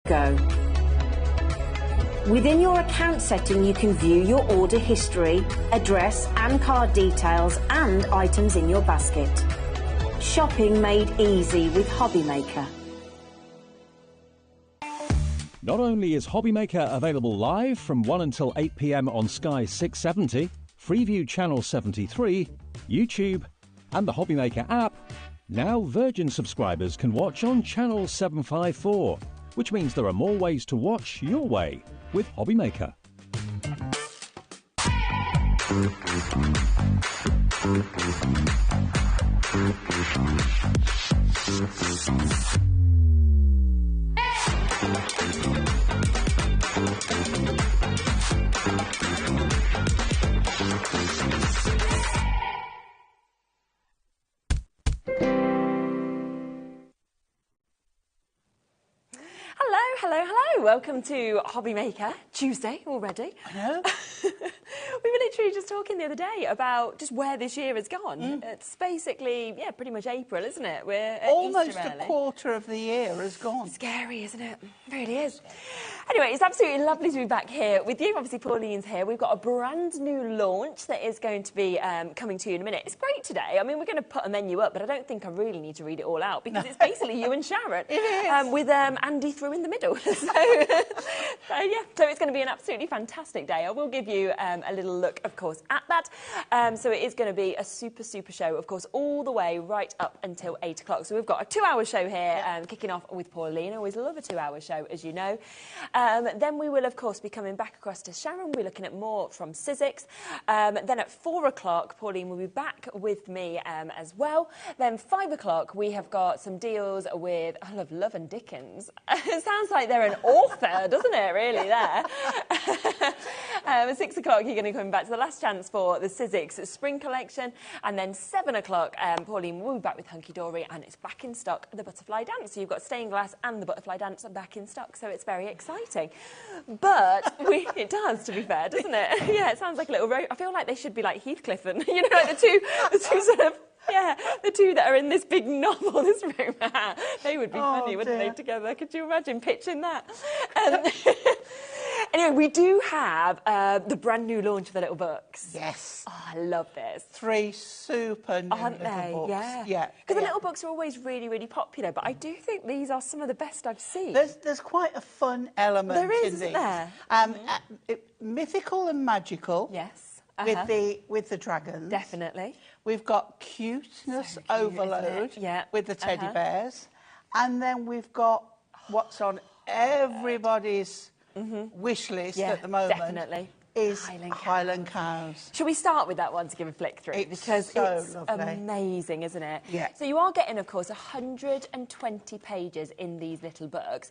Go. Within your account setting, you can view your order history, address and card details and items in your basket. Shopping made easy with HobbyMaker. Not only is HobbyMaker available live from 1 until 8 p.m. on Sky 670, Freeview Channel 73, YouTube and the HobbyMaker app, now Virgin subscribers can watch on Channel 754, which means there are more ways to watch your way with HobbyMaker. Hello. Welcome to HobbyMaker. Tuesday already. I know. We were literally just talking the other day about just where this year has gone. It's basically, pretty much April, isn't it? We're at almost Easter a quarter of the year has gone. Scary, isn't it? It really is. Anyway, it's absolutely lovely to be back here with you. Obviously, Pauline's here. We've got a brand new launch that is going to be coming to you in a minute. It's great today. I mean, we're going to put a menu up, but I don't think I really need to read it all out because it's basically you and Sharon. It is. With Andy through in the middle. So it's going to be an absolutely fantastic day. I will give you a little look, of course, at that. So it is going to be a super show, of course, all the way right up until 8 o'clock. So we've got a 2-hour show here, kicking off with Pauline. I always love a 2-hour show, as you know. Then we will, of course, be coming back across to Sharon. We're looking at more from Sizzix. Then at 4 o'clock, Pauline will be back with me as well. Then 5 o'clock, we have got some deals with, I love Love and Dickens. It sounds like they're an author, doesn't it, really, there? At 6 o'clock, you're going to come back to the last chance for the Sizzix Spring Collection. And then 7 o'clock, Pauline will be back with Hunky Dory, and it's back in stock, the Butterfly Dance. So you've got Stained Glass and the Butterfly Dance are back in stock, so it's very exciting. But it does, to be fair, doesn't it? Yeah, it sounds like a little I feel like they should be like Heathcliff and, you know, like the two sort of... Yeah, the two that are in this big novel, this room. They would be funny, wouldn't they, together? Could you imagine pitching that? Anyway, we do have the brand new launch of the little books. Yes. Oh, I love this. 3 super new Aren't little they? books. Yeah. Because the little books are always really popular, but I do think these are some of the best I've seen. There's quite a fun element there is, in isn't these. There? Mythical and magical. Yes. With the dragons. Definitely. We've got cuteness So cute, overload with the teddy bears. And then we've got what's on everybody's wish list at the moment. Definitely. Is Highland Cows. Shall we start with that one to give a flick through? Because so it's lovely. Amazing, isn't it? Yeah. So you are getting, of course, 120 pages in these little books.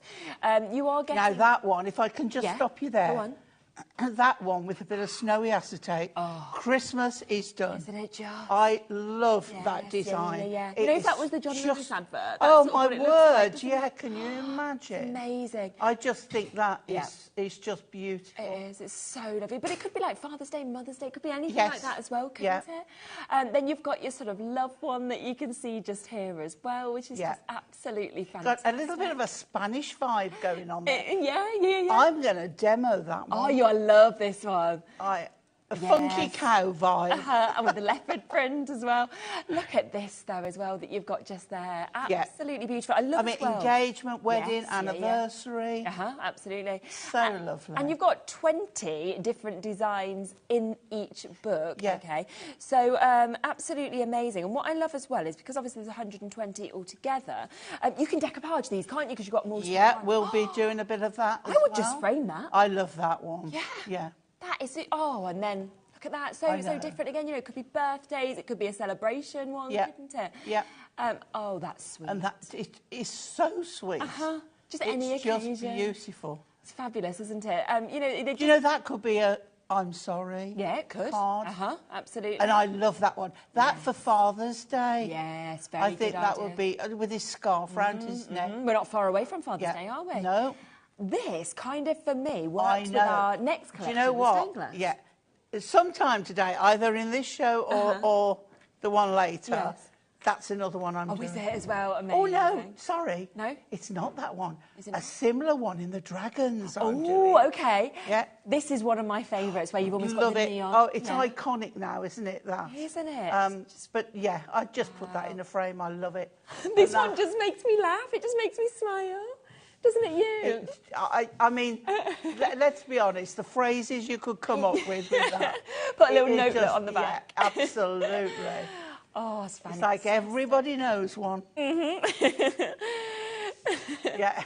You are getting... Now, that one, if I can just stop you there. Go on. That one with a bit of snowy acetate. Oh. Christmas is done. Isn't it just? I love that design. Yeah. You know, if that was the John Lewis advert. Oh, my word. Can you imagine? It's amazing. I just think that is just beautiful. It is. It's so lovely. But it could be like Father's Day, Mother's Day. It could be anything like that as well, couldn't it? Then you've got your sort of love one that you can see just here as well, which is just absolutely fantastic. Got a little bit of a Spanish vibe going on there. Yeah. I'm going to demo that one. Oh, I love this one. A funky cow vibe. And with the leopard print as well. Look at this, though, as well, that you've got just there. Absolutely beautiful. I love it. Engagement, wedding, anniversary. Absolutely. So lovely. And you've got 20 different designs in each book. Okay. So absolutely amazing. And what I love as well is because obviously there's 120 altogether, you can decoupage these, can't you? Because you've got multiple. Yeah, we'll be doing a bit of that. I would just frame that. I love that one. Yeah. That is it. Oh, and then look at that. So different again. You know, it could be birthdays. It could be a celebration one, couldn't it? Yeah. Oh, that's sweet. And it is so sweet. Just any occasion. It's just beautiful. It's fabulous, isn't it? You know, you know that could be a I'm sorry. Yeah, it could. Card. Absolutely. And I love that one. That for Father's Day. Yes, very I think that would be with his scarf round his neck. We're not far away from Father's Day, are we? No. This kind of, for me, works with our next collection. Do you know what? Sometime today, either in this show or the one later, That's another one I'm doing. Oh, is it as well? Amazing. Oh, no, sorry. No? It's not that one. Is it A not? similar one in the dragons I'm doing. Oh, okay. Yeah. This is one of my favourites where you've almost Love got the it. neon. Oh, it's Yeah. iconic now, isn't it, that? Isn't it? But, yeah, I just put that in a frame. I love it. This one just makes me laugh. It just makes me smile. Doesn't it you? I mean, let's be honest, the phrases you could come up with that. Put a little notelet on the back. Yeah, absolutely. Oh, it's fantastic. It's like everybody knows one. Yeah.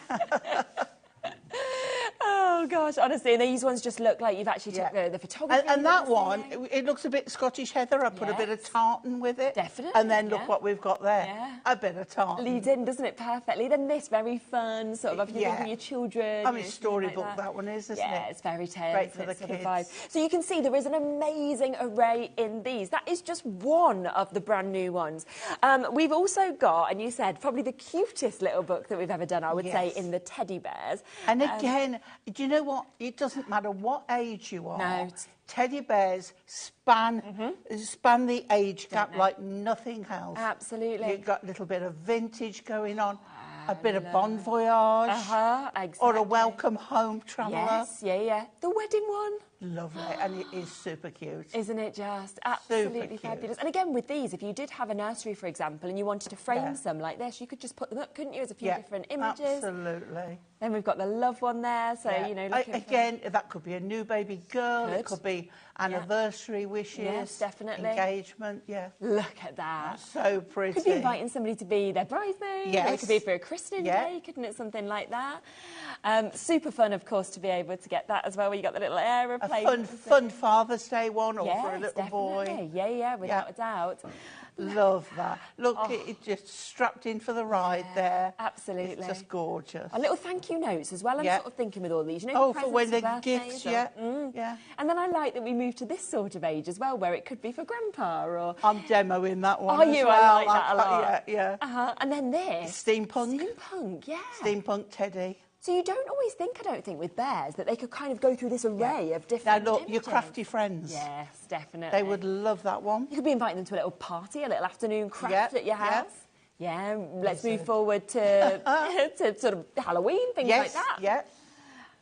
Oh, gosh, honestly, these ones just look like you've actually took the photography. And that one, it looks a bit Scottish heather. I put a bit of tartan with it. Definitely, And then look what we've got there. Yeah. A bit of tartan. Leads in, doesn't it, perfectly? Then this, very fun, sort of, if you're thinking your children. I mean, storybook like that one is, isn't it? Yeah, it's fairy tales. Great for the sort of kids. vibe. So you can see there is an amazing array in these. That is just one of the brand new ones. We've also got, and you said, probably the cutest little book that we've ever done, I would say, in the teddy bears. And again, do you know what? It doesn't matter what age you are. No. Teddy bears span the age gap like nothing else. Absolutely. You've got a little bit of vintage going on, a bit of Bon Voyage, exactly. or a Welcome Home Traveller. Yes, yeah. The wedding one. Lovely, and it is super cute. Isn't it just absolutely cute. fabulous? And again, with these, if you did have a nursery, for example, and you wanted to frame some like this, you could just put them up, couldn't you, as a few different images? Absolutely. Then we've got the love one there, so, you know... Again, that could be a new baby girl, it could be anniversary wishes, yes, definitely. engagement, Look at that. That's so pretty. Could be inviting somebody to be their bridesmaid. Yes. Or it could be for a christening day, couldn't it? Something like that. Super fun, of course, to be able to get that as well, where you got the little aeroplane. A fun Father's Day one, or for a little boy. Yeah, without a doubt. Love that. Look, it just strapped in for the ride there. Absolutely. It's just gorgeous. A little thank you notes as well. I'm sort of thinking with all these, you know. Oh, for when the gifts, yeah. And then I like that we moved to this sort of age as well, where it could be for grandpa or... I'm demoing that one. Are you? Well. I like that a lot. Yeah. And then this. Steampunk. Steampunk, yeah. Steampunk Teddy. So you don't always think, I don't think, with bears, that they could kind of go through this array of different Now, look, images. your crafty friends. Yes, definitely. They would love that one. You could be inviting them to a little party, a little afternoon craft at your house. Yeah, let's move forward to, to sort of Halloween, things like that. Yeah.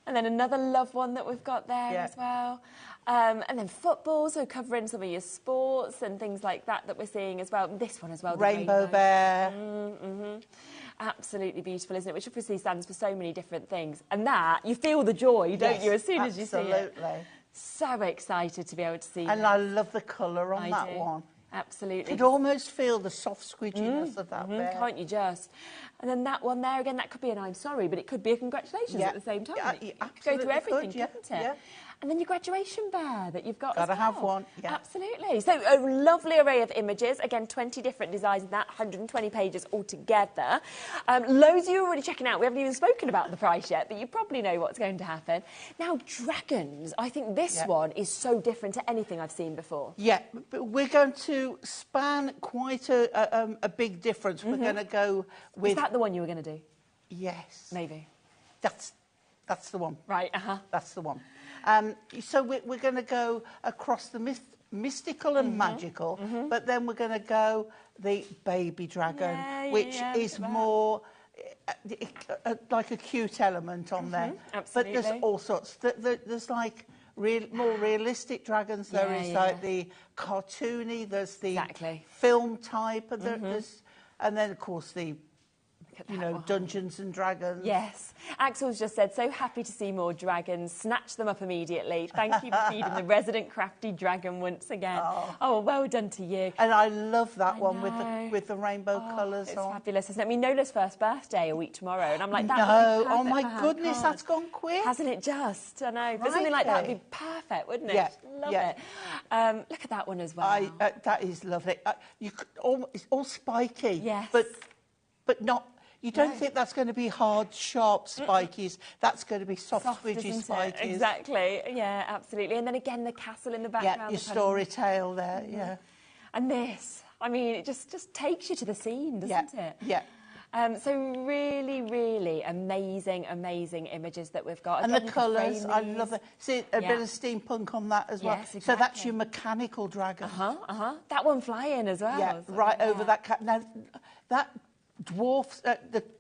And then another love one that we've got there as well. And then football, so covering some of your sports and things like that we're seeing as well. This one as well. Rainbow Bear. Absolutely beautiful, isn't it? Which obviously stands for so many different things. And that, you feel the joy, don't you, as soon as you see it? Absolutely. So excited to be able to see And I love the colour on that one. Absolutely. You could almost feel the soft squidginess of that bear. Can't you just? And then that one there, again, that could be an I'm sorry, but it could be a congratulations at the same time. Yeah, it could go through everything, could, couldn't it? Yeah. And then your graduation bear that you've got Gotta as well. have one, Absolutely. So a lovely array of images. Again, 20 different designs in that, 120 pages altogether. Loads you're already checking out. We haven't even spoken about the price yet, but you probably know what's going to happen. Now, dragons. I think this one is so different to anything I've seen before. Yeah, but we're going to span quite a big difference. We're going to go with... Is that the one you were going to do? Yes. Maybe. That's the one. Right, That's the one. So we're going to go across the mystical and magical, but then we're going to go the baby dragon, which is more like a cute element on there. Absolutely. But there's all sorts. There's like more realistic dragons. There is like the cartoony. There's the film type, and and then of course the Dungeons and Dragons. Yes. Axel's just said, so happy to see more dragons. Snatch them up immediately. Thank you for feeding the resident crafty dragon once again. Oh, well done to you. And I love that one with the rainbow colours on. It's fabulous, isn't it? I mean, Nola's first birthday a week tomorrow, and I'm like, that would be perfect oh my for her. goodness, that's gone quick. Hasn't it just? I know. But something like that would be perfect, wouldn't it? Love it. Look at that one as well. That is lovely. It's all spiky. Yes. But not... You don't think that's going to be hard, sharp spikies. That's going to be soft squidgy spikies. Exactly. Yeah, absolutely. And then again, the castle in the background. Yeah, your story tale there, And this, I mean, it just takes you to the scene, doesn't it? Yeah. So really, really amazing, amazing images that we've got. And Again, the you can colours, frame I these. love it. See, a bit of steampunk on that as well. Yes, So that's exactly. your mechanical dragon. That one flying as well. Yeah, So, right over that. Now, that dwarf,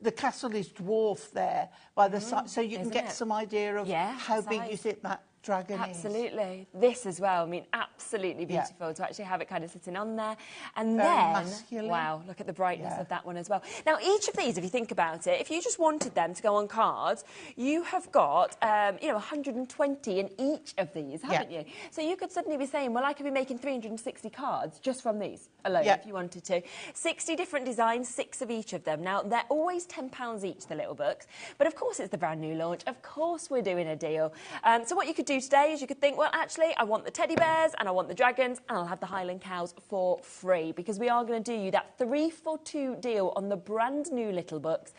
the castle is dwarfed there by the side, so you can Isn't get it? some idea of Yeah, how big size. you think that dragon is. Absolutely. This as well, I mean, absolutely beautiful to actually have it kind of sitting on there. And Very then, masculine. wow, look at the brightness of that one as well. Now, each of these, if you think about it, if you just wanted them to go on cards, you have got, 120 in each of these, haven't you? So you could suddenly be saying, well, I could be making 360 cards just from these alone, if you wanted to. 60 different designs, 6 of each of them. Now, they're always £10 each, the little books. But of course, it's the brand new launch. Of course, we're doing a deal. So what you could do today is you could think, well, actually, I want the teddy bears and I want the dragons and I'll have the Highland cows for free, because we are going to do you that 3 for 2 deal on the brand new little books,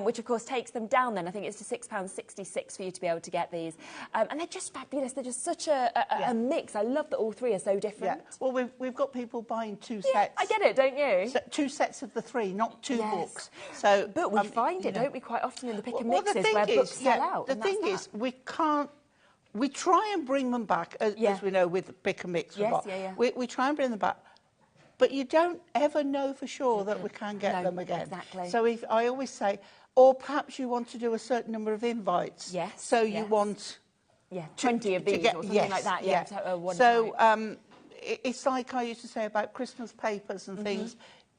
which of course takes them down then. I think it's to £6.66 for you to be able to get these. And they're just fabulous. They're just such a mix. I love that all 3 are so different. Yeah. Well, we've got people buying 2 sets. I get it, don't you? So 2 sets of the 3, not 2 books. So, but we find it, don't we, quite often in the pick and well, mixes where books sell out. The thing is, we can't. We try and bring them back, as we know with the pick and mix. We try and bring them back, but you don't ever know for sure that we can get them again. Exactly. So I always say, or perhaps you want to do a certain number of invites. Yes. So you want 20 of these or something like that. Yeah. So it's like I used to say about Christmas papers and things.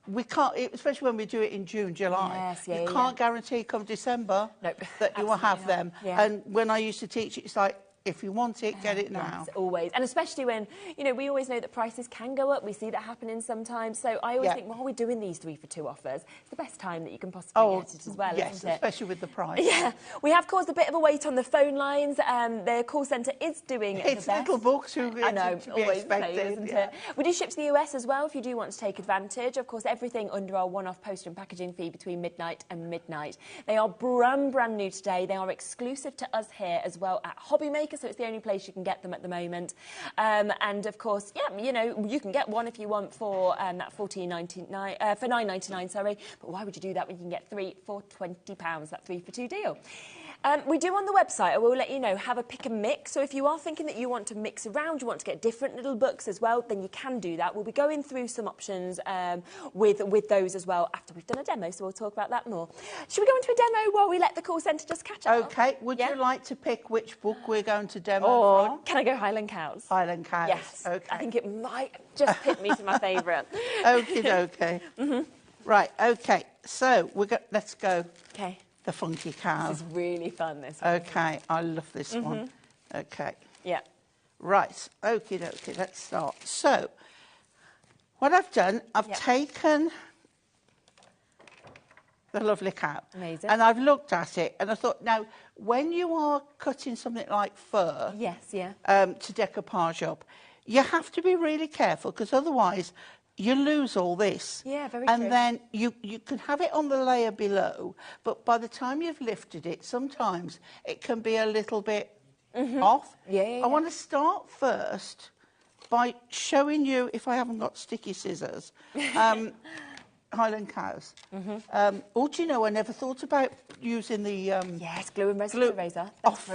We can't, especially when we do it in June, July. You can't guarantee come December that you will have them. And when I used to teach it, it's like, if you want it, get it now. Yes, always. And especially when, we always know that prices can go up. We see that happening sometimes. So I always think, while we're doing these 3 for 2 offers, it's the best time that you can possibly get it as well, isn't it? Especially with the price. Yeah. We have caused a bit of a wait on the phone lines. The call centre is doing the best. Little books who I know, to be always expected, the same, isn't it? We do ship to the US as well if you do want to take advantage. Of course, everything under our one-off post and packaging fee between midnight and midnight. They are brand new today. They are exclusive to us here as well at HobbyMaker, so it's the only place you can get them at the moment. And of course, you can get one if you want for that $14.99 for $9.99, sorry. But why would you do that when you can get 3 for £20? That 3 for 2 deal. We do on the website, I will let you know, have a pick and mix. So if you are thinking that you want to mix around, you want to get different little books as well, then you can do that. We'll be going through some options with those as well after we've done a demo, so we'll talk about that more. Should we go into a demo while we let the call centre just catch up? OK. Would you like to pick which book we're going to demo from? Can I go Highland Cows? Highland Cows. Yes. OK. I think it might just pick me to my favourite. OK. Right, OK. So let's go. OK. The Funky Cow. This is really fun, this one. OK, I love this one. OK. Yeah. Right, okie dokie, let's start. So, what I've done, I've taken the lovely cow. Amazing. And I've looked at it and I thought, now, when you are cutting something like fur to decoupage up, you have to be really careful because otherwise you lose all this. Yeah, very and true. And then you can have it on the layer below, but by the time you've lifted it, sometimes it can be a little bit off. I want to start first by showing you, if I haven't got sticky scissors, Highland Cows. Do you know, I never thought about using the yes, glue and resin eraser off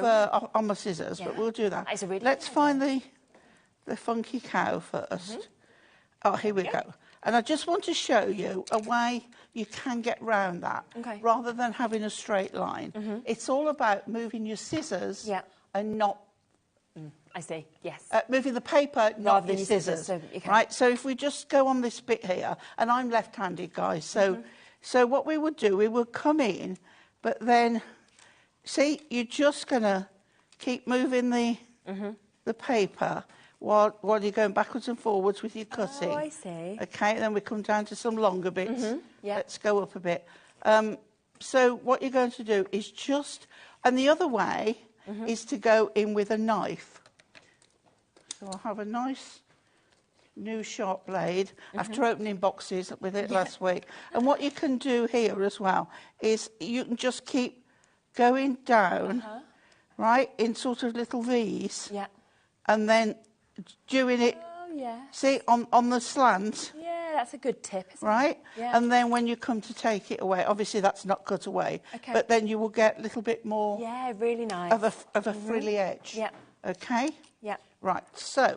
on my scissors, but we'll do that. Really Let's find the Funky Cow first. Oh, here we go. And I just want to show you a way you can get round that rather than having a straight line. It's all about moving your scissors and not... I see, yes. Moving the paper, not your scissors. Right, so if we just go on this bit here, and I'm left-handed, guys, so what we would do, we would come in, but then, see, you're just going to keep moving the paper while you're going backwards and forwards with your cutting. Oh, I see. OK, then we come down to some longer bits. Let's go up a bit. So what you're going to do is just... And the other way is to go in with a knife. So I'll have a nice new sharp blade after opening boxes with it last week. And what you can do here as well is you can just keep going down, right, in sort of little V's. And then doing it, see, on the slant. Yeah, that's a good tip, isn't right? it? Yeah. And then when you come to take it away, obviously that's not cut away, Okay. but then you will get a little bit more Yeah, really nice. of a frilly edge. Yeah. Okay? Yeah. Right, so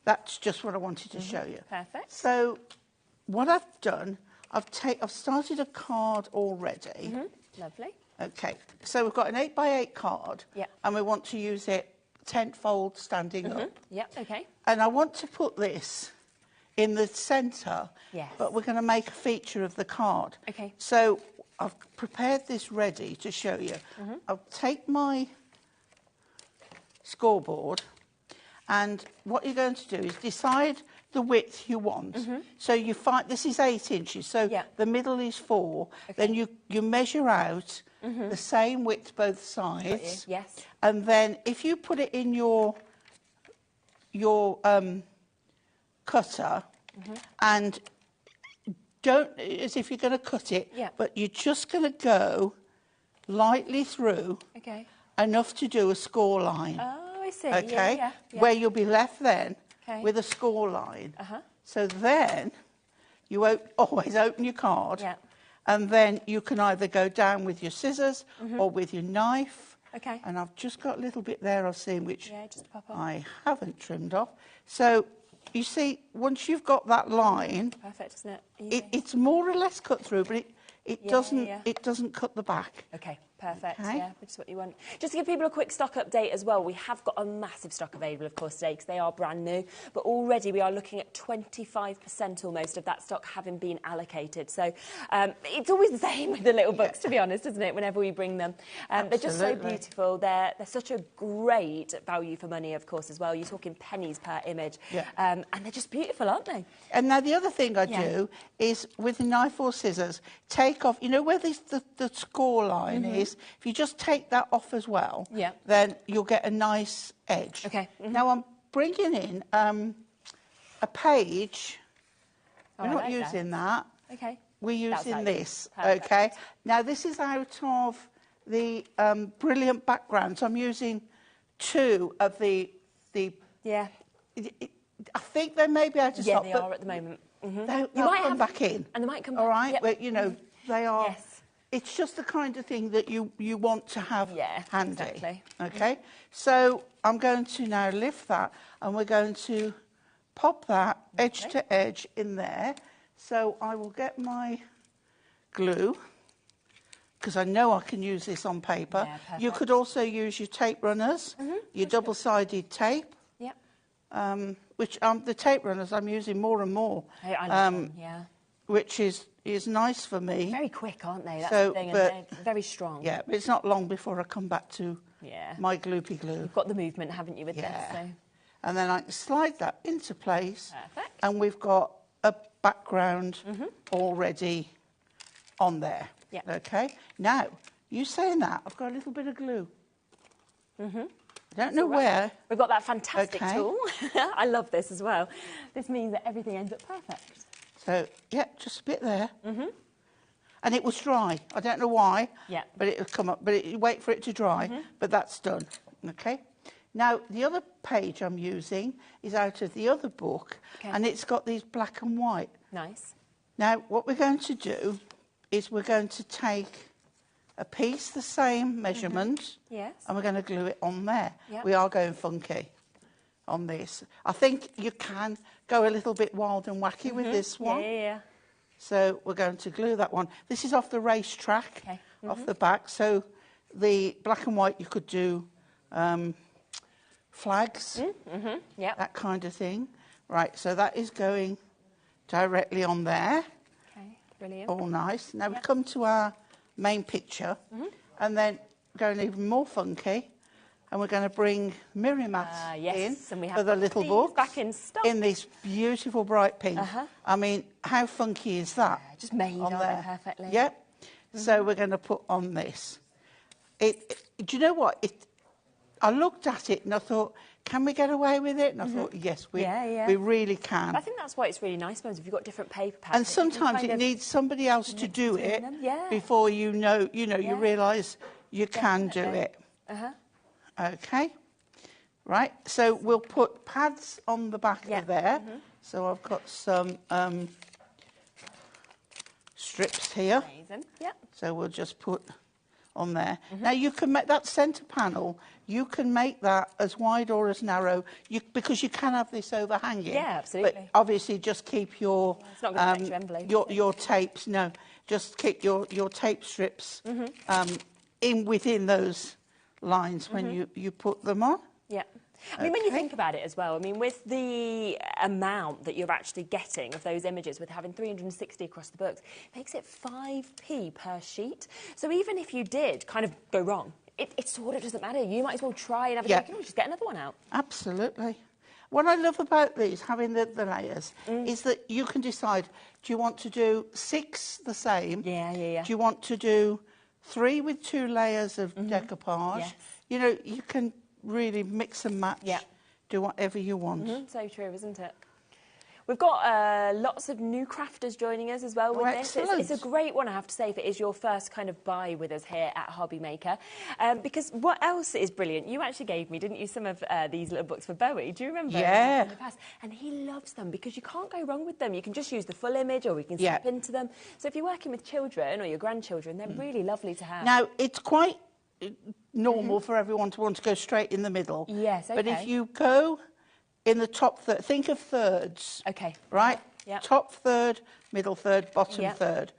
that's just what I wanted to show you. Perfect. So what I've done, I've started a card already. Lovely. Okay, so we've got an 8x8 card, Yeah. and we want to use it tent-fold standing up. Yep, okay. And I want to put this in the centre, Yes. but we're going to make a feature of the card. Okay. So I've prepared this ready to show you. I'll take my scoreboard, and what you're going to do is decide the width you want. So you find this is 8 inches, so Yeah. the middle is 4. Then you measure out the same width both sides. Yes. And then if you put it in your cutter and don't, as if you're going to cut it, Yeah. but you're just going to go lightly through Okay. enough to do a score line. Oh, I see. Okay, Yeah. where you'll be left then Okay. with a score line. Uh-huh. So then you always open your card, Yeah. and then you can either go down with your scissors or with your knife. Okay. And I've just got a little bit there I've seen which Yeah, just pop off. I haven't trimmed off. So you see, once you've got that line, Perfect, isn't it? Yeah. it's more or less cut through, but it Yeah, doesn't yeah. it doesn't cut the back. Okay, perfect. Okay. Yeah, which is what you want. Just to give people a quick stock update as well, we have got a massive stock available, of course, today, because they are brand new. But already we are looking at 25% almost of that stock having been allocated. So it's always the same with the little books, to be honest, isn't it, whenever we bring them. They're just so Absolutely. beautiful. They're such a great value for money, of course, as well. You're talking pennies per image. Yeah. And they're just beautiful, aren't they? And now the other thing I Yeah. do is with a knife or scissors, take off, you know where the score line is? If you just take that off as well, Yeah. then you'll get a nice edge. Okay. Now I'm bringing in a page. Oh, We're I not like that. using that. Okay. We're That's using how- this, perfect. okay? Now, this is out of the Brilliant Backgrounds. I'm using 2 of the Yeah. I think they may be out of Yeah, stock, they but are at the moment. they'll might come have- back in. and they might come All back, right? yep. But, you know, they are... Yes. It's just the kind of thing that you want to have Yeah, handy. exactly. Okay? So I'm going to now lift that, and we're going to pop that edge to edge in there. So I will get my glue, because I know I can use this on paper. Yeah, perfect. You could also use your tape runners, your double-sided tape, Yep. which the tape runners I'm using more and more, I love them, yeah. which is nice for me. Very quick, aren't they? That's So, the thing, but- and they're very strong. Yeah, but it's not long before I come back to Yeah. my gloopy glue. You've got the movement, haven't you, with Yeah. this? So. And then I can slide that into place. Perfect. And we've got a background already on there. Yeah. Okay. Now, you saying that, I've got a little bit of glue. I don't know where. We've got that fantastic Okay. tool. I love this as well. This means that everything ends up perfect. So, yeah, just a bit there. And it was dry. I don't know why. Yeah. But it'll come up. But wait for it to dry. But that's done. Okay. Now, the other page I'm using is out of the other book. Okay. And it's got these black and white. Nice. Now, what we're going to do is we're going to take a piece the same measurement. Yes. And we're going to glue it on there. Yep. We are going funky on this. I think you can go a little bit wild and wacky with this one. Yeah. So we're going to glue that one. This is off the racetrack, Okay. off the back. So the black and white, you could do flags, Yeah. that kind of thing. Right, so that is going directly on there. Okay, brilliant. All nice. Now we come to our main picture, and then going even more funky, and we're going to bring mirror mats Yes, in and we have for the got little these book back in stock. in this beautiful bright pink. Uh-huh. I mean, how funky is that? Just made, on aren't they, there? perfectly? Yep. So we're going to put on this. Do you know what? I looked at it and I thought, can we get away with it? And I thought, yes, we really can. I think that's why it's really nice, if you've got different paper pads. And you can sometimes kind it of- needs somebody else to do between it them, yeah. before you realise you can do Definitely. it. Uh-huh. Okay. Right, so we'll put pads on the back Yeah. of there. So I've got some strips here. Amazing. Yep. So we'll just put on there. Now you can make that centre panel, you can make that as wide or as narrow, because you can have this overhanging. Yeah, absolutely. But obviously just keep your It's not going to affect your envelope. your tapes, no, just keep your tape strips in within those lines when you put them on. Yeah. I mean, when you think about it as well, I mean, with the amount that you're actually getting of those images, with having 360 across the books, it makes it 5p per sheet. So even if you did kind of go wrong, it sort of doesn't matter. You might as well try and have a go. You can just get another one out. Absolutely. What I love about these, having the layers, is that you can decide, do you want to do 6 the same? Yeah. Do you want to do 3 with 2 layers of decoupage? Yes. You know, you can really mix and match, do whatever you want. So true, isn't it? We've got lots of new crafters joining us as well with this. It's a great one, I have to say, if it is your first kind of buy with us here at HobbyMaker. Because what else is brilliant? You actually gave me, didn't you, some of these little books for Bowie? Do you remember? Yeah. In the past? And he loves them because you can't go wrong with them. You can just use the full image or we can snap into them. So if you're working with children or your grandchildren, they're really lovely to have. Now, it's quite normal for everyone to want to go straight in the middle. Yes, okay. But if you go in the top third, think of thirds. Okay. Right? Yep. Top third, middle third, bottom third.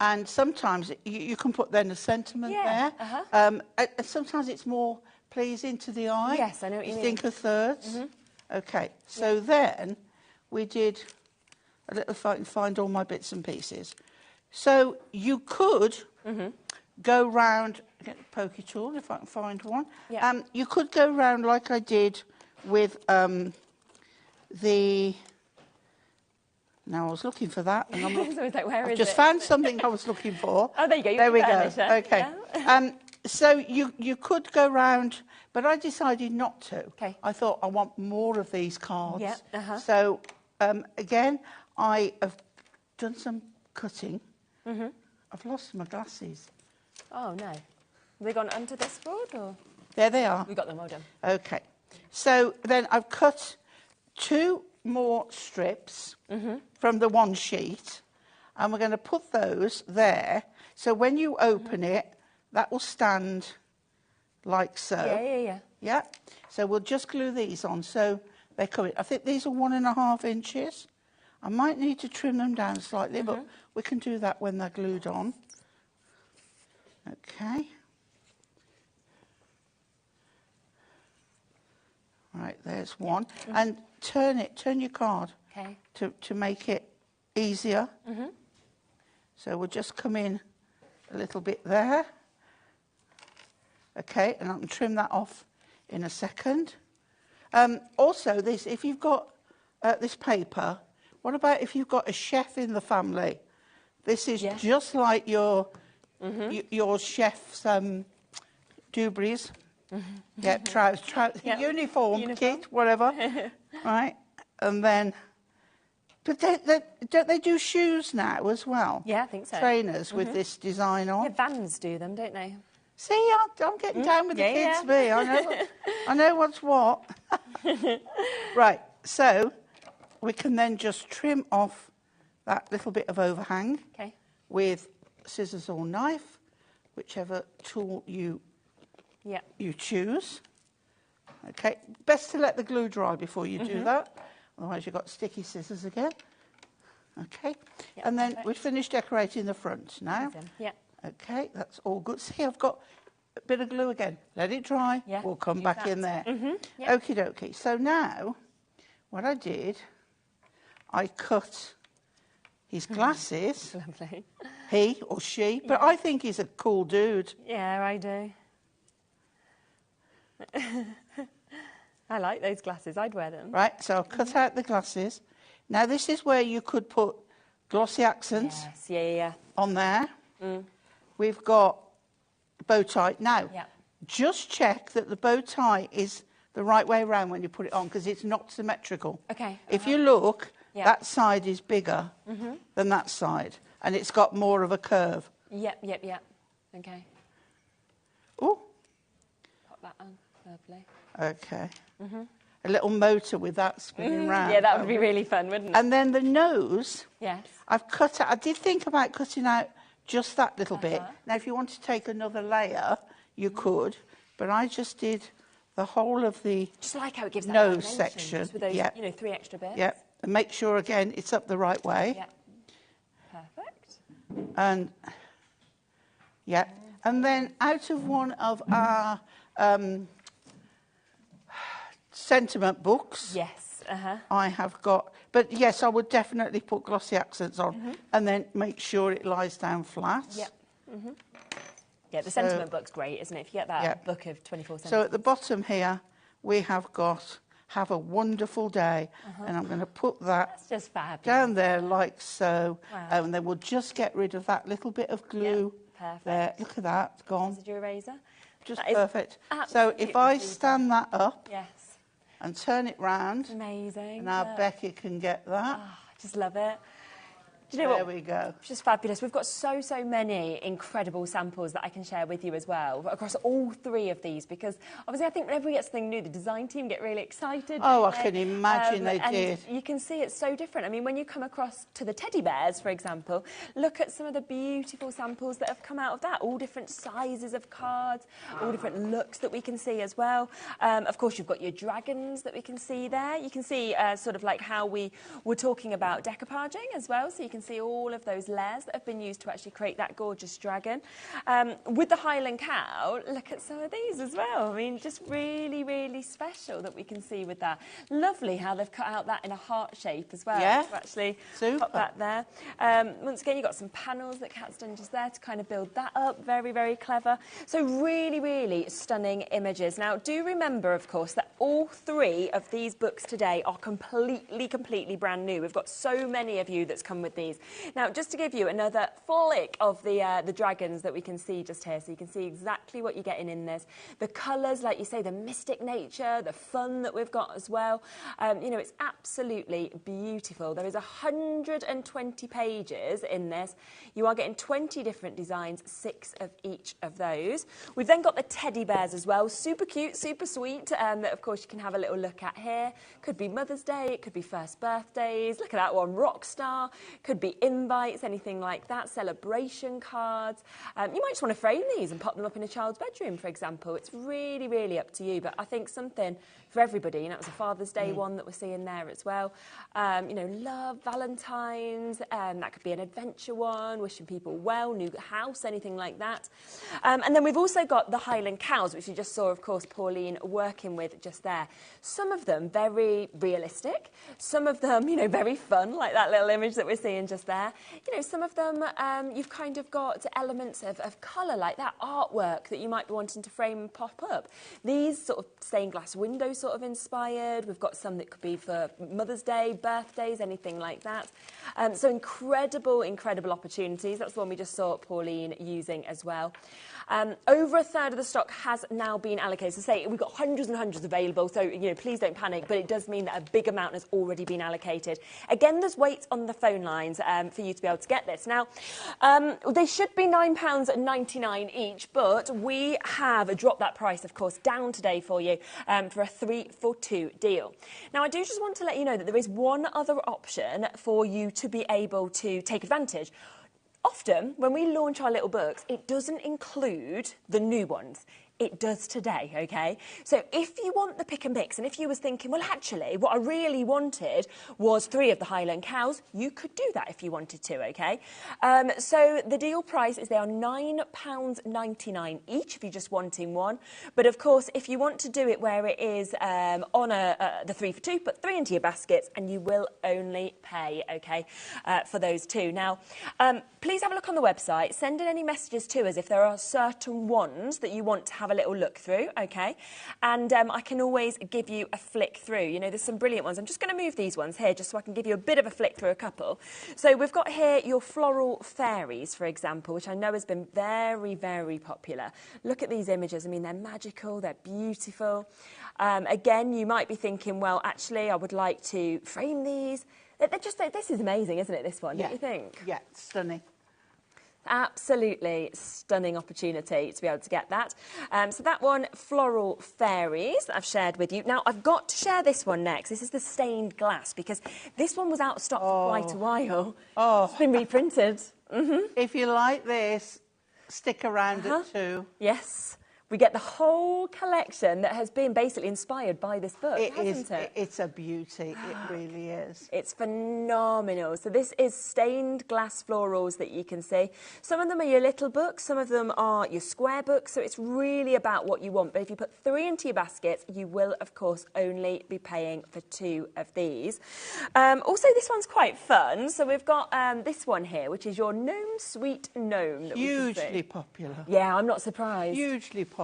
And sometimes you can put then a sentiment there. And sometimes it's more pleasing to the eye. Yes, I know what you mean. Think of thirds. Okay, so then we did a little, if I can find all my bits and pieces. So you could go round, get the pokey tool if I can find one. You could go round like I did with the... Now, I was looking for that, and I'm looking, So it's like, where I've is just it? found something I was looking for. Oh, there you go. There we go. Furniture. Okay. Yeah. So you could go round, but I decided not to. Okay. I thought I want more of these cards. Yeah. So again, I have done some cutting. I've lost my glasses. Oh, no. Have they gone under this board, or...? There they are. We got them, well done. Okay. So then I've cut 2 more strips from the one sheet, and we're going to put those there. So when you open it, that will stand like so. Yeah. So we'll just glue these on. So they come in. I think these are 1.5 inches. I might need to trim them down slightly, but we can do that when they're glued on. Okay. Right, there's one. And turn your card to make it easier. So we'll just come in a little bit there. Okay, and I can trim that off in a second. Also, this, if you've got this paper, what about if you've got a chef in the family? This is just like your chef's Dubries. Uniform kit, whatever. Right, and then, but don't they do shoes now as well? Yeah, I think so. Trainers with this design on. Yeah, Vans do them, don't they? See, I'm getting down with the kids, me. I know what's what. Right, so we can then just trim off that little bit of overhang with scissors or knife, whichever tool you choose. Okay, best to let the glue dry before you do that, otherwise you've got sticky scissors again. Okay, and then we finish decorating the front now. Okay, that's all good. See, I've got a bit of glue again. Let it dry. We'll come back in there. Okie dokie. So now, what I did, I cut his glasses. Lovely. He or she, but I think he's a cool dude. Yeah, I do. I like those glasses. I'd wear them. Right, so I'll cut out the glasses. Now, this is where you could put glossy accents on there. We've got bow tie. Now, just check that the bow tie is the right way around when you put it on, because it's not symmetrical. Okay. If you look, that side is bigger than that side, and it's got more of a curve. Yep. Okay. Oh. Pop that on. Lovely. Okay. a little motor with that spinning round. Yeah, that would be really fun, wouldn't it? And then the nose, Yes. I've cut out, I did think about cutting out just that little bit. Now, if you want to take another layer, you could, but I just did the whole of the Just like how it gives that nose dimension, section. just with those, Yeah. you know, 3 extra bits. Yeah, and make sure, again, it's up the right way. Yeah. Perfect. And, yeah, and then out of one of our sentiment books, Yes. I have got, but yes, I would definitely put glossy accents on and then make sure it lies down flat. Yep. Yeah, the sentiment book's great, isn't it? If you get that book of 24 sentences. So at the bottom here, we have got, have a wonderful day. And I'm going to put that That's just fabulous. down there like so. Wow. And then we'll just get rid of that little bit of glue perfect. there. Look at that, it's gone. Residue eraser. Just That is perfect. So absolutely if I super. stand that up Yes. and turn it round, Amazing. now Look. Becky can get that. Oh, just love it. Do you know There what? we go. It's just fabulous. We've got so many incredible samples that I can share with you as well across all 3 of these, because obviously I think whenever we get something new, the design team get really excited. Oh, I can imagine they and did. You can see it's so different. I mean, when you come across to the teddy bears, for example, look at some of the beautiful samples that have come out of that. All different sizes of cards, all different looks that we can see as well. Of course, you've got your dragons that we can see there. You can see sort of like how we were talking about decoupaging as well, so you can see all of those layers that have been used to actually create that gorgeous dragon. With the Highland cow, look at some of these as well. I mean, just really special that we can see with that. Lovely how they've cut out that in a heart shape as well. Yeah. To actually Super. pop that there. Once again, you've got some panels that Kat's done just there to kind of build that up. Very clever. So really stunning images. Now, do remember, of course, that all 3 of these books today are completely brand new. We've got so many of you that's come with these. Now, just to give you another flick of the dragons that we can see just here, so you can see exactly what you're getting in this. The colours, like you say, the mystic nature, the fun that we've got as well. You know, it's absolutely beautiful. There is 120 pages in this. You are getting 20 different designs, 6 of each of those. We've then got the teddy bears as well. Super cute, super sweet, that of course you can have a little look at here. Could be Mother's Day, it could be first birthdays. Look at that one, Rockstar. Could be invites, anything like that, celebration cards. You might just want to frame these and pop them up in a child's bedroom, for example. It's really up to you, but I think something for everybody. You know, it was a Father's Day one that we're seeing there as well. You know, love, Valentine's, that could be an adventure one, wishing people well, new house, anything like that. And then we've also got the Highland cows, which you just saw, of course, Pauline working with just there. Some of them very realistic, some of them, you know, very fun, like that little image that we're seeing just there. You know, some of them, you've kind of got elements of colour, like that artwork that you might be wanting to frame and pop up. These sort of stained glass windows sort of inspired. We've got some that could be for Mother's Day, birthdays, anything like that. So incredible opportunities. That's the one we just saw Pauline using as well. Over a third of the stock has now been allocated. So say we've got hundreds and hundreds available, so you know, please don't panic, but it does mean that a big amount has already been allocated. Again, there's wait on the phone lines for you to be able to get this. Now, they should be £9.99 each, but we have dropped that price, of course, down today for you for a 3 for 2 deal. Now, I do just want to let you know that there is one other option for you to be able to take advantage. Often, when we launch our little books, it doesn't include the new ones. It does today, OK? So if you want the pick and mix, and if you was thinking, well, actually, what I really wanted was 3 of the Highland cows, you could do that if you wanted to, OK? So the deal price is they are £9.99 each if you're just wanting one. But, of course, if you want to do it where it is on the 3 for 2, put 3 into your baskets, and you will only pay, OK, for those 2. Now, please have a look on the website. Send in any messages to us if there are certain ones that you want to have a little look through, okay? And I can always give you a flick through. You know, there's some brilliant ones. I'm just going to move these ones here just so I can give you a bit of a flick through a couple. So we've got here your floral fairies, for example, which I know has been very popular. Look at these images. I mean, they're magical, they're beautiful. Again, you might be thinking, well, actually, I would like to frame these. They're just, this is amazing, isn't it, this one, don't you think? Yeah, stunning. Absolutely stunning opportunity to be able to get that. So that one, Floral Fairies, that I've shared with you. Now, I've got to share this one next. This is the stained glass, because this one was out of stock for quite a while. Oh. It's been reprinted. If you like this, stick around at 2. Yes. We get the whole collection that has been basically inspired by this book, hasn't it? It's a beauty. It really is. It's phenomenal. So this is stained glass florals that you can see. Some of them are your little books. Some of them are your square books. So it's really about what you want. But if you put 3 into your basket, you will, of course, only be paying for 2 of these. Also, this one's quite fun. So we've got this one here, which is your Gnome Sweet Gnome. Hugely popular. Yeah, I'm not surprised. Hugely popular.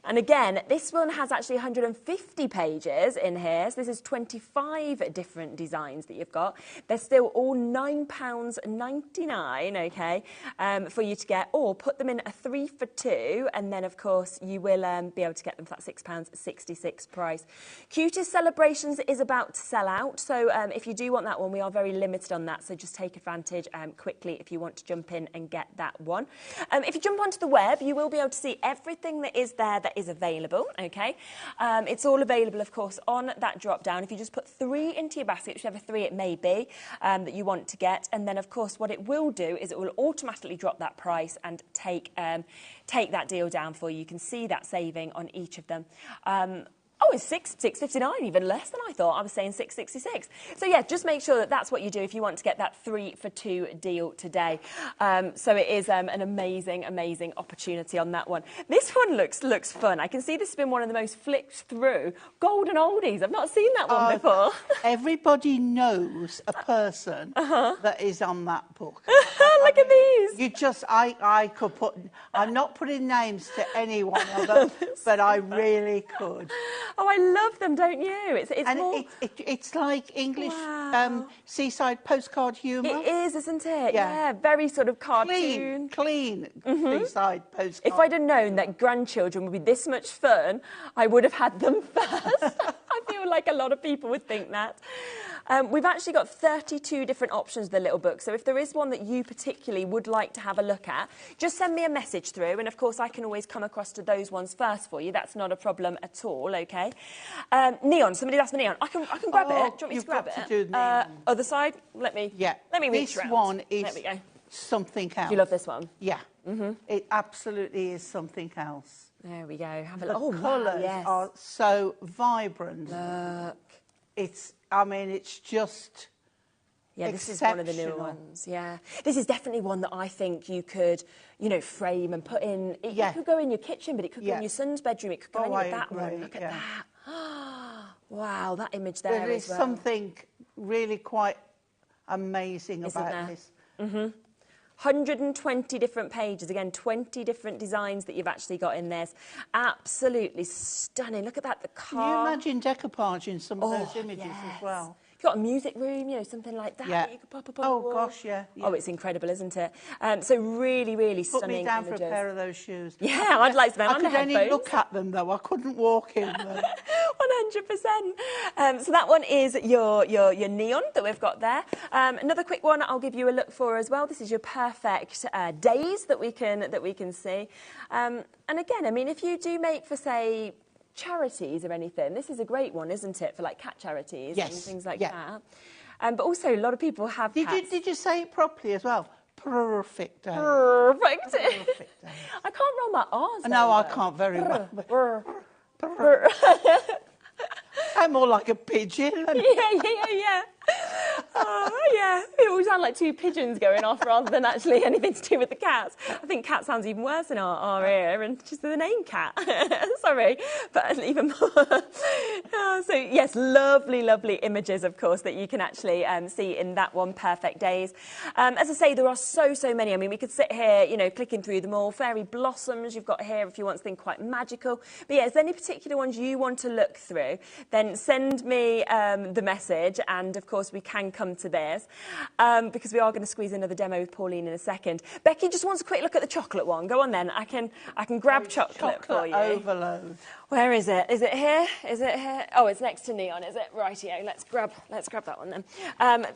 And again, this one has actually 150 pages in here. So this is 25 different designs that you've got. They're still all £9.99, okay, for you to get, or put them in a 3 for 2, and then, of course, you will be able to get them for that £6.66 price. Cutest Celebrations is about to sell out, so if you do want that one, we are very limited on that, so just take advantage quickly if you want to jump in and get that one. If you jump onto the web, you will be able to see everything that is there that is available, okay? It's all available, of course, on that drop down. If you just put 3 into your basket, whichever 3 it may be that you want to get, and then, of course, what it will do is it will automatically drop that price and take that deal down for you. You can see that saving on each of them. Oh, it's $6.59, even less than I thought. I was saying $6.66. So, yeah, just make sure that that's what you do if you want to get that 3 for 2 deal today. So it is an amazing, amazing opportunity on that one. This one looks fun. I can see this has been one of the most flicked through golden oldies. I've not seen that one before. Everybody knows a person that is on that book. Look at these. You just, I could put, I'm not putting names to any one of them, but I really could. Oh, I love them, don't you? It's and more... it's like English seaside postcard humour. It is, isn't it? Yeah, very sort of cartoon. Clean seaside postcard. If I'd have known that grandchildren would be this much fun, I would have had them first. I feel like a lot of people would think that. We've actually got 32 different options of the little book, so if there is one that you particularly would like to have a look at, just send me a message through, and of course I can always come across to those ones first for you. That's not a problem at all, okay? Neon, somebody asked for neon. I can grab it. Do you want me to grab it? Got to do neon. Other side? Let me reach around. This one is there we go. something else. Do you love this one? Yeah. It absolutely is something else. There we go. Have a look. look. The colours are so vibrant. Look. I mean, it's just this is one of the newer ones. Yeah, this is definitely one that I think you could, frame and put in. It could go in your kitchen, but it could go in your son's bedroom. It could go in with that one. Look at that. Wow, that image there. There is something really quite amazing about this. 120 different pages, again, 20 different designs that you've actually got in this. Absolutely stunning. Look at that, the car. Can you imagine decoupage in some of those images as well? You've got a music room, something like that that you could pop up on the wall. Gosh, yeah. Oh, it's incredible, isn't it? So really, really Put stunning me down images. for a pair of those shoes. Yeah, I'd like to. I could only look at them, though. I couldn't walk in them. 100%. So that one is your neon that we've got there. Another quick one I'll give you a look for as well. This is your perfect days that we can see. And again, I mean, if you do make for, say, charities or anything, this is a great one, isn't it, for like cat charities and things like that. But also a lot of people have cats. Did you say it properly as well? Perfect day. Perfect. I can't roll my R's. No, I can't very well. I'm more like a pigeon. Yeah. Yeah. People sound like 2 pigeons going off rather than actually anything to do with the cats. I think cat sounds even worse in our ear, and just the name cat. Sorry, but even more. So yes, lovely, lovely images, of course, that you can actually see in that one, Perfect Days. As I say, there are so many. I mean, we could sit here, clicking through them all. Fairy Blossoms you've got here if you want something quite magical. But yeah, is there any particular ones you want to look through? Then send me the message, and of course we can come to this because we are going to squeeze another demo with Pauline in a second. Becky just wants a quick look at the chocolate one. Go on then. I can grab chocolate for you. Overload. Where is it? Is it here? Is it here? Oh, it's next to neon, is it? Rightio. Let's grab that one then.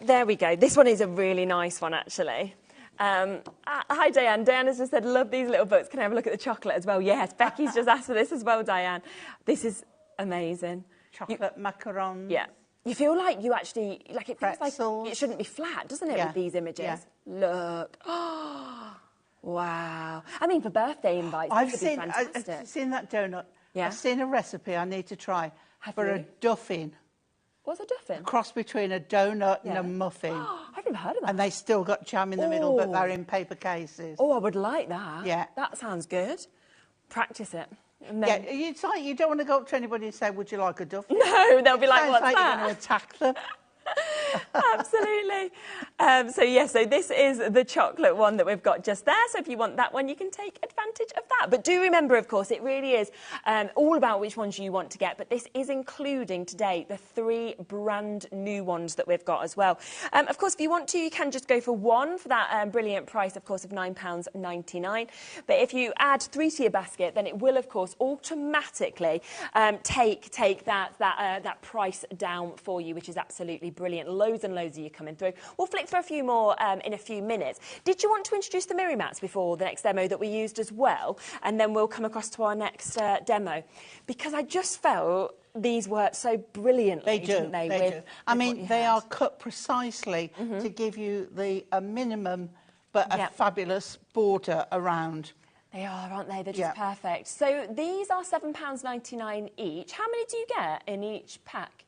There we go. This one is a really nice one, actually. Hi, Diane. Diane has just said, love these little books. Can I have a look at the chocolate as well? Yes, Becky's just asked for this as well, Diane. This is amazing. Chocolate macarons. Yeah. You feel like you actually, like it feels Pretzels. like it shouldn't be flat, doesn't it, Yeah. with these images? Yeah. Look. Oh, wow. I mean, for birthday invites, I've this would be fantastic. I've seen that donut. Yeah. I've seen a recipe I need to try for a you? duffin. What's a duffin? A cross between a donut and a muffin. I've never heard of that. And they still got jam in the middle, but they're in paper cases. Oh, I would like that. Yeah. That sounds good. Practice it. And Yeah, then... it's like you don't want to go up to anybody and say, would you like a duffin? No, they'll be like, Sounds what's like that? you're going to attack them. Absolutely. So this is the chocolate one that we've got just there. So if you want that one, you can take advantage of that. But do remember, of course, it really is all about which ones you want to get. But this is including today the 3 brand new ones that we've got as well. Of course, if you want to, you can just go for one for that brilliant price, of course, of £9.99. But if you add 3 to your basket, then it will, of course, automatically take that price down for you, which is absolutely brilliant. Loads and loads of you coming through. We'll flick through a few more in a few minutes. Did you want to introduce the Miri mats before the next demo that we used as well? And then we'll come across to our next demo. Because I just felt these worked so brilliantly, didn't they? They do. I mean, they are cut precisely to give you a minimum but a fabulous border around. They are, aren't they? They're just perfect. So these are £7.99 each. How many do you get in each pack?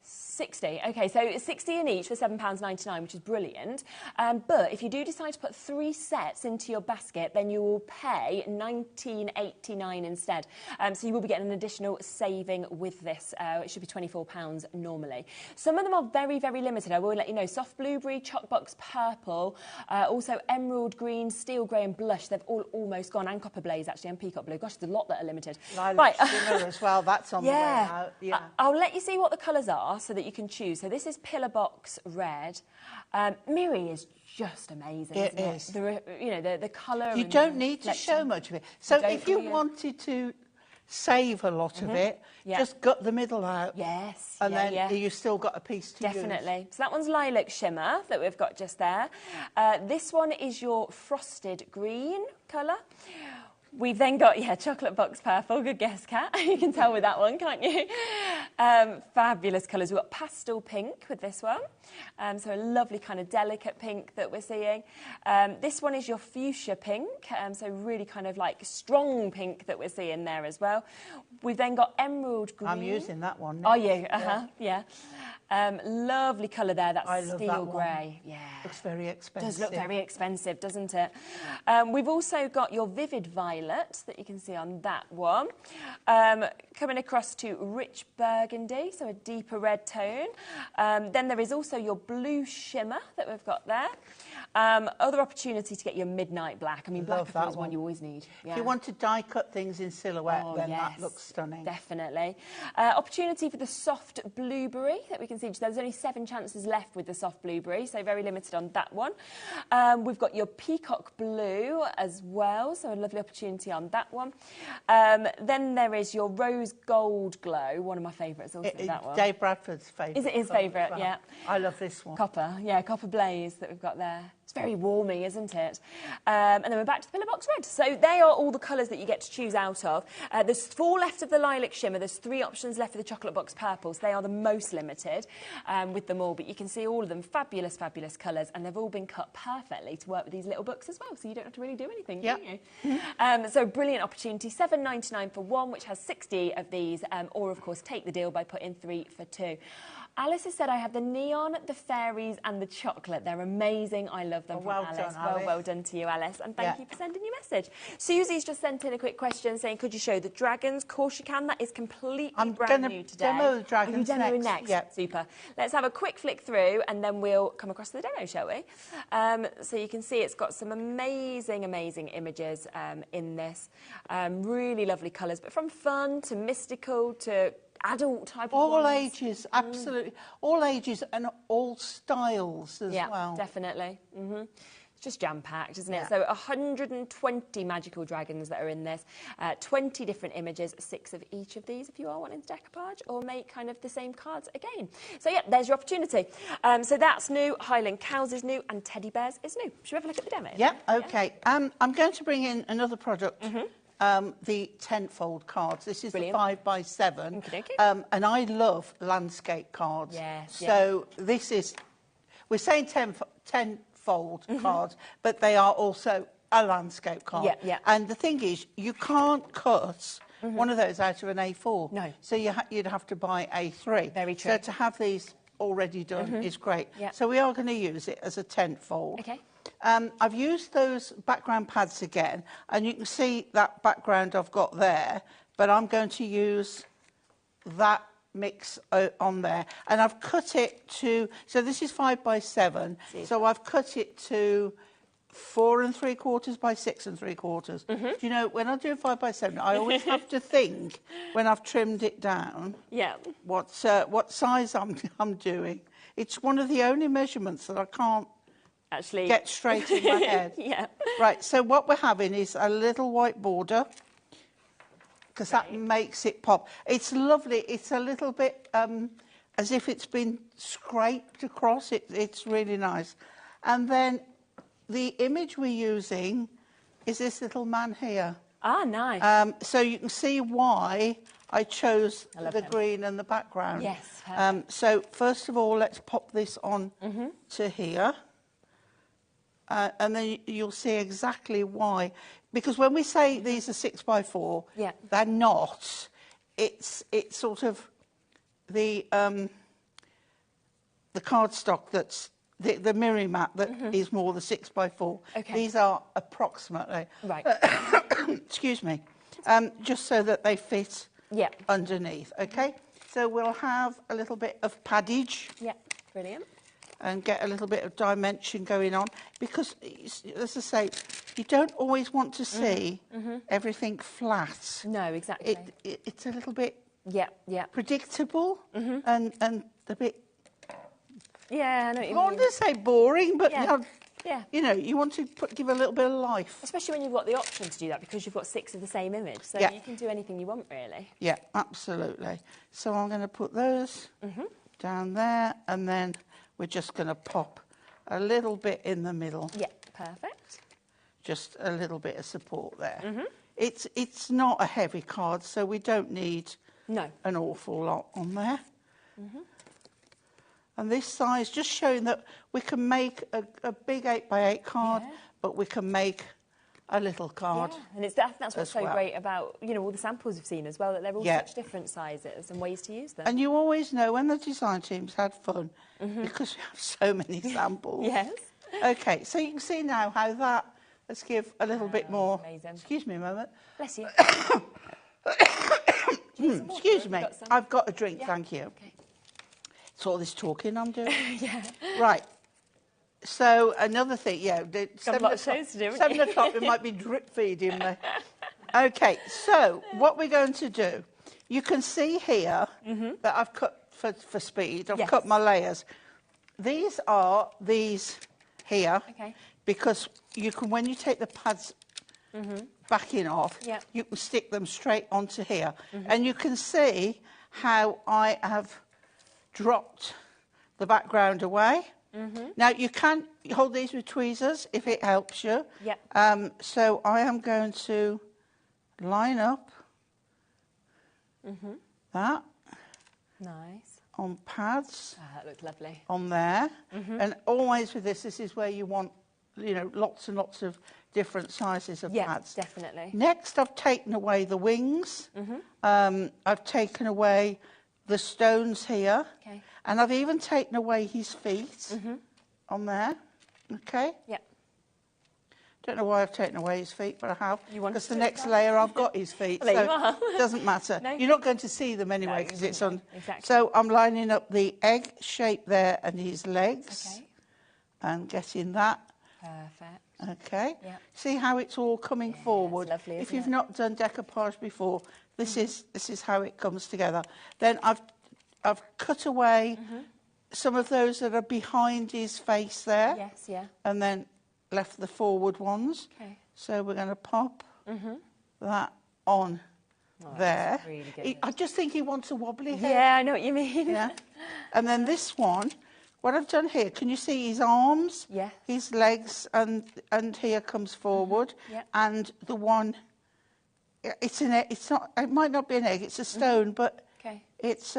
60. OK, so 60 in each for £7.99, which is brilliant. But if you do decide to put 3 sets into your basket, then you will pay £19.89 instead. So you will be getting an additional saving with this. It should be £24 normally. Some of them are very, very limited. I will let you know. Soft blueberry, choc box purple, also emerald green, steel grey and blush. They've all almost gone. And copper blaze, actually, and peacock blue. Gosh, there's a lot that are limited. Lilac shimmer as well. That's on the way out. Yeah. I'll let you see what the colours are so that you can choose. So this is Pillar Box Red. Miri is just amazing, isn't it? Is. The colour. You don't need to show much of it. So if you wanted to save a lot of it, just gut the middle out. Yes. And then you've still got a piece to use. Definitely. So that one's Lilac Shimmer that we've got just there. This one is your Frosted Green colour. We've then got, Chocolate Box Purple. Good guess, Kat. You can tell with that one, can't you? Fabulous colours. We've got Pastel Pink with this one. So a lovely kind of delicate pink that we're seeing. This one is your Fuchsia Pink. So really kind of like strong pink that we're seeing there as well. We've then got Emerald Green. I'm using that one. Are you? Yeah. Lovely colour there, that steel grey. Yeah. Looks very expensive. Does look very expensive, doesn't it? We've also got your Vivid Violet that you can see on that one. Coming across to Rich Burgundy, so a deeper red tone. Then there is also your Blue Shimmer that we've got there. Other opportunity to get your Midnight Black. I mean, black of course is one you always need. Yeah. If you want to die cut things in silhouette, then that looks stunning. Definitely. Opportunity for the Soft Blueberry that we can see. There's only 7 chances left with the Soft Blueberry, so very limited on that one. We've got your Peacock Blue as well, so a lovely opportunity on that one. Then there is your Rose Gold Glow, one of my favourites also, that one. Dave Bradford's favourite. Is it his favourite? Yeah. I love this one. Copper Blaze that we've got there. It's very warming, isn't it? And then we're back to the Pillar Box Red. So they are all the colours that you get to choose out of. There's 4 left of the Lilac Shimmer. There's 3 options left for the Chocolate Box Purple. So they are the most limited with them all. But you can see all of them. Fabulous, fabulous colours. And they've all been cut perfectly to work with these little books as well. So you don't have to really do anything, do you? So brilliant opportunity. £7.99 for one, which has 60 of these. Or, of course, take the deal by putting 3 for 2. Alice has said, I have the neon, the fairies and the chocolate. They're amazing. I love them from Alice. Done, Alice. Well done to you, Alice. And thank you for sending your message. Susie's just sent in a quick question saying, could you show the dragons? Of course you can. That is completely brand new today. I'm going to demo the dragons next. Yep. Super. Let's have a quick flick through and then we'll come across to the demo, shall we? So you can see it's got some amazing, amazing images in this. Really lovely colours, but from fun to mystical to adult type of all ones. ages, absolutely. All ages and all styles as well. Yeah, definitely. Just jam-packed, isn't it? Yeah. So 120 magical dragons that are in this, 20 different images, 6 of each of these if you are wanting to decoupage or make kind of the same cards again. So yeah, there's your opportunity. So that's new, Highland Cows is new, and Teddy Bears is new. Should we have a look at the demo? Yeah, okay. I'm going to bring in another product, the 10-fold cards. This is Brilliant. the 5x7. Okey-dokey. And I love landscape cards. Yes, So this is, we're saying 10-fold cards, but they are also a landscape card. Yeah, yeah. And the thing is, you can't cut one of those out of an A4. No. So you'd have to buy A3. Very true. So to have these already done is great. Yeah. So we are going to use it as a 10-fold. Okay. I've used those background pads again, and you can see that background I've got there, but I'm going to use that mix on there, and I've cut it to, so this is 5x7, so I've cut it to 4 3/4 by 6 3/4. Do you know, when I do 5x7, I always have to think, when I've trimmed it down, Yeah. what size I'm doing. It's one of the only measurements that I can't Actually get straight in my head. Yeah. Right, so what we're having is a little white border, because that makes it pop. It's lovely. It's a little bit as if it's been scraped across. It's really nice. And then the image we're using is this little man here. Ah, nice. So you can see why I chose love the him. green and the background. Yes, perfect. So first of all, let's pop this on to here. And then you'll see exactly why. Because when we say these are 6x4, Yeah. they're not. It's sort of the cardstock that's the mirror mat that is more the 6x4. Okay. These are approximately. Right. Excuse me. Just so that they fit Yeah. underneath. Okay. So we'll have a little bit of paddage. Yeah. Brilliant. And get a little bit of dimension going on, because, as I say, you don't always want to see everything flat. No, exactly. It's a little bit Yeah. predictable and a bit, Yeah, I know what I you want mean. to say boring, but Yeah. Yeah. you know, you want to give a little bit of life. Especially when you've got the option to do that, because you've got 6 of the same image. So Yeah. you can do anything you want, really. Yeah, absolutely. So I'm going to put those down there, and then we're just going to pop a little bit in the middle. Yeah, perfect. Just a little bit of support there. It's not a heavy card, so we don't need No. an awful lot on there. And this size, just showing that we can make a big 8x8 card, Yeah. but we can make a little card. Yeah. And that's what's as so well. great about, you know, all the samples we've seen as well, that they're all Yeah. such different sizes and ways to use them. And you always know when the design team's had fun, because we have so many samples. Yes. Okay, so you can see now how that, let's give a little bit more. amazing. Excuse me a moment. Bless you. Excuse me. got some? I've got a drink, Yeah. thank you. Okay. It's all this talking I'm doing. Yeah. Right. So another thing, yeah. Got a lot of shows to do, haven't 7 you? o'clock, we might be drip feeding me. Okay, so what we're going to do, you can see here that I've cut for speed. I've Yes. cut my layers. These are these here, Okay. because you can, when you take the pads backing off, Yep. you can stick them straight onto here, and you can see how I have dropped the background away. Now you can hold these with tweezers if it helps you. Yep. So I am going to line up that Nice. on pads Ah, that looks lovely. on there, and always with this is where you want, you know, lots and lots of different sizes of Yeah, pads. definitely. Next, I've taken away the wings. I've taken away the stones here, Okay. and I've even taken away his feet on there. Okay. Yep. Don't know why I've taken away his feet, but I have. You want Because to the do next that? layer I've got his feet, There so you are. it doesn't matter. No. You're not going to see them anyway No, because it's on. no, exactly. So I'm lining up the egg shape there and his legs, Okay. and getting that. Perfect. Okay. Yeah. See how it's all coming forward. lovely, if isn't you've it? not done decoupage before, this is how it comes together. Then I've cut away some of those that are behind his face there, Yes, yeah. and then left the forward ones. Okay. So we're going to pop that on there. Really good. I just think he wants a wobbly head. Yeah, I know what you mean. Yeah. And then this one, what I've done here, can you see his arms? Yeah. His legs, and here comes forward. Yeah. And the one, it's an egg. It's not. It might not be an egg. It's a stone, but Okay. it's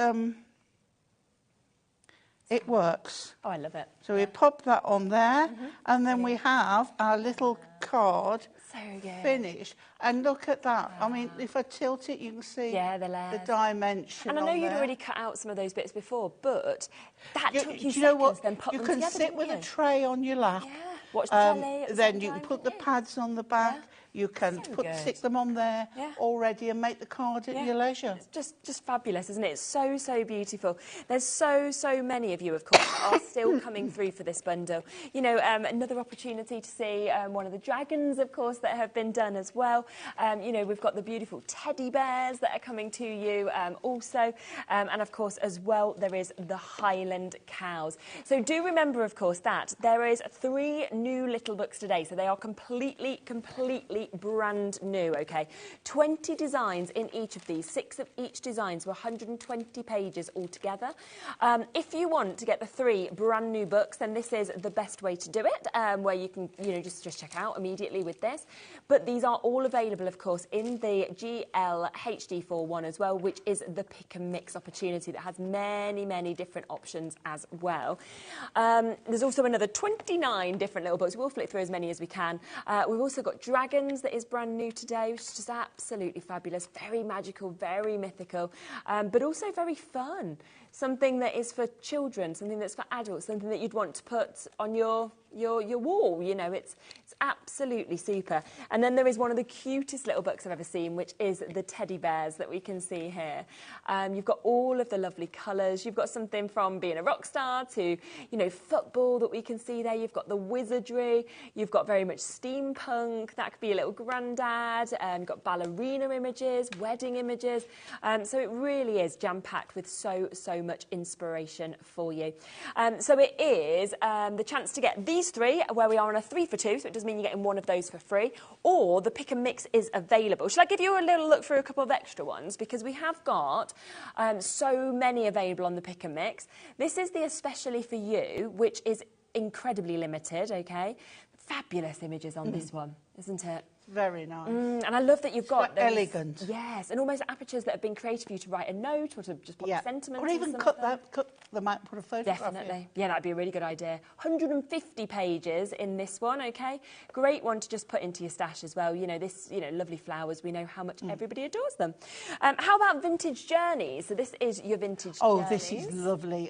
it works. Oh, I love it. So we pop that on there, and then we have our little card So good. finished. And look at that. I mean, if I tilt it, you can see the layers. the dimension. And I know on you'd there. already cut out some of those bits before, but that took you do you know seconds, what? then pop You them can together, sit didn't with you? a tray on your lap. Yeah. Watch the telly at the Then same you can time, put the didn't you? pads on the back. Yeah. You can So good. stick them on there Yeah. already and make the card at your leisure. It's just fabulous, isn't it? It's so, so beautiful. There's so, so many of you, of course, that are still coming through for this bundle. You know, another opportunity to see one of the dragons, of course, that have been done as well. You know, we've got the beautiful teddy bears that are coming to you also. And, of course, as well, there is the Highland cows. So do remember, of course, that there is 3 new little books today. So they are completely brand new, okay? 20 designs in each of these, 6 of each design, so 120 pages altogether. If you want to get the 3 brand new books, then this is the best way to do it, where you can, you know, just check out immediately with this. But these are all available, of course, in the GL HD4 one as well, which is the pick and mix opportunity that has many different options as well. There's also another 29 different little books. We'll flick through as many as we can. We've also got Dragons that is brand new today, which is just absolutely fabulous, very magical, very mythical, but also very fun. Something that is for children, something that's for adults, something that you'd want to put on your wall. You know, it's absolutely super. And then there is one of the cutest little books I've ever seen, which is the teddy bears that we can see here. You've got all of the lovely colours. You've got something from being a rock star to, you know, football that we can see there. You've got the wizardry. You've got very much steampunk. That could be a little granddad. You've got ballerina images, wedding images. So it really is jam-packed with so much inspiration for you. So it is the chance to get these 3, where we are on a 3 for 2, so it does mean you're getting one of those for free, or the pick and mix is available. Shall I give you a little look through a couple of extra ones? Because we have got so many available on the pick and mix. This is the especially for you, which is incredibly limited, okay? Fabulous images on this one, isn't it? Very nice. And I love that you've got quite elegant. Yes, and almost apertures that have been created for you to write a note or to just put a sentiment. Or even cut them out, put a photograph Definitely. in. Yeah, that'd be a really good idea. 150 pages in this one, okay? Great one to just put into your stash as well. You know, this, you know, lovely flowers. We know how much everybody adores them. How about vintage journeys? So this is your vintage journeys. This is lovely.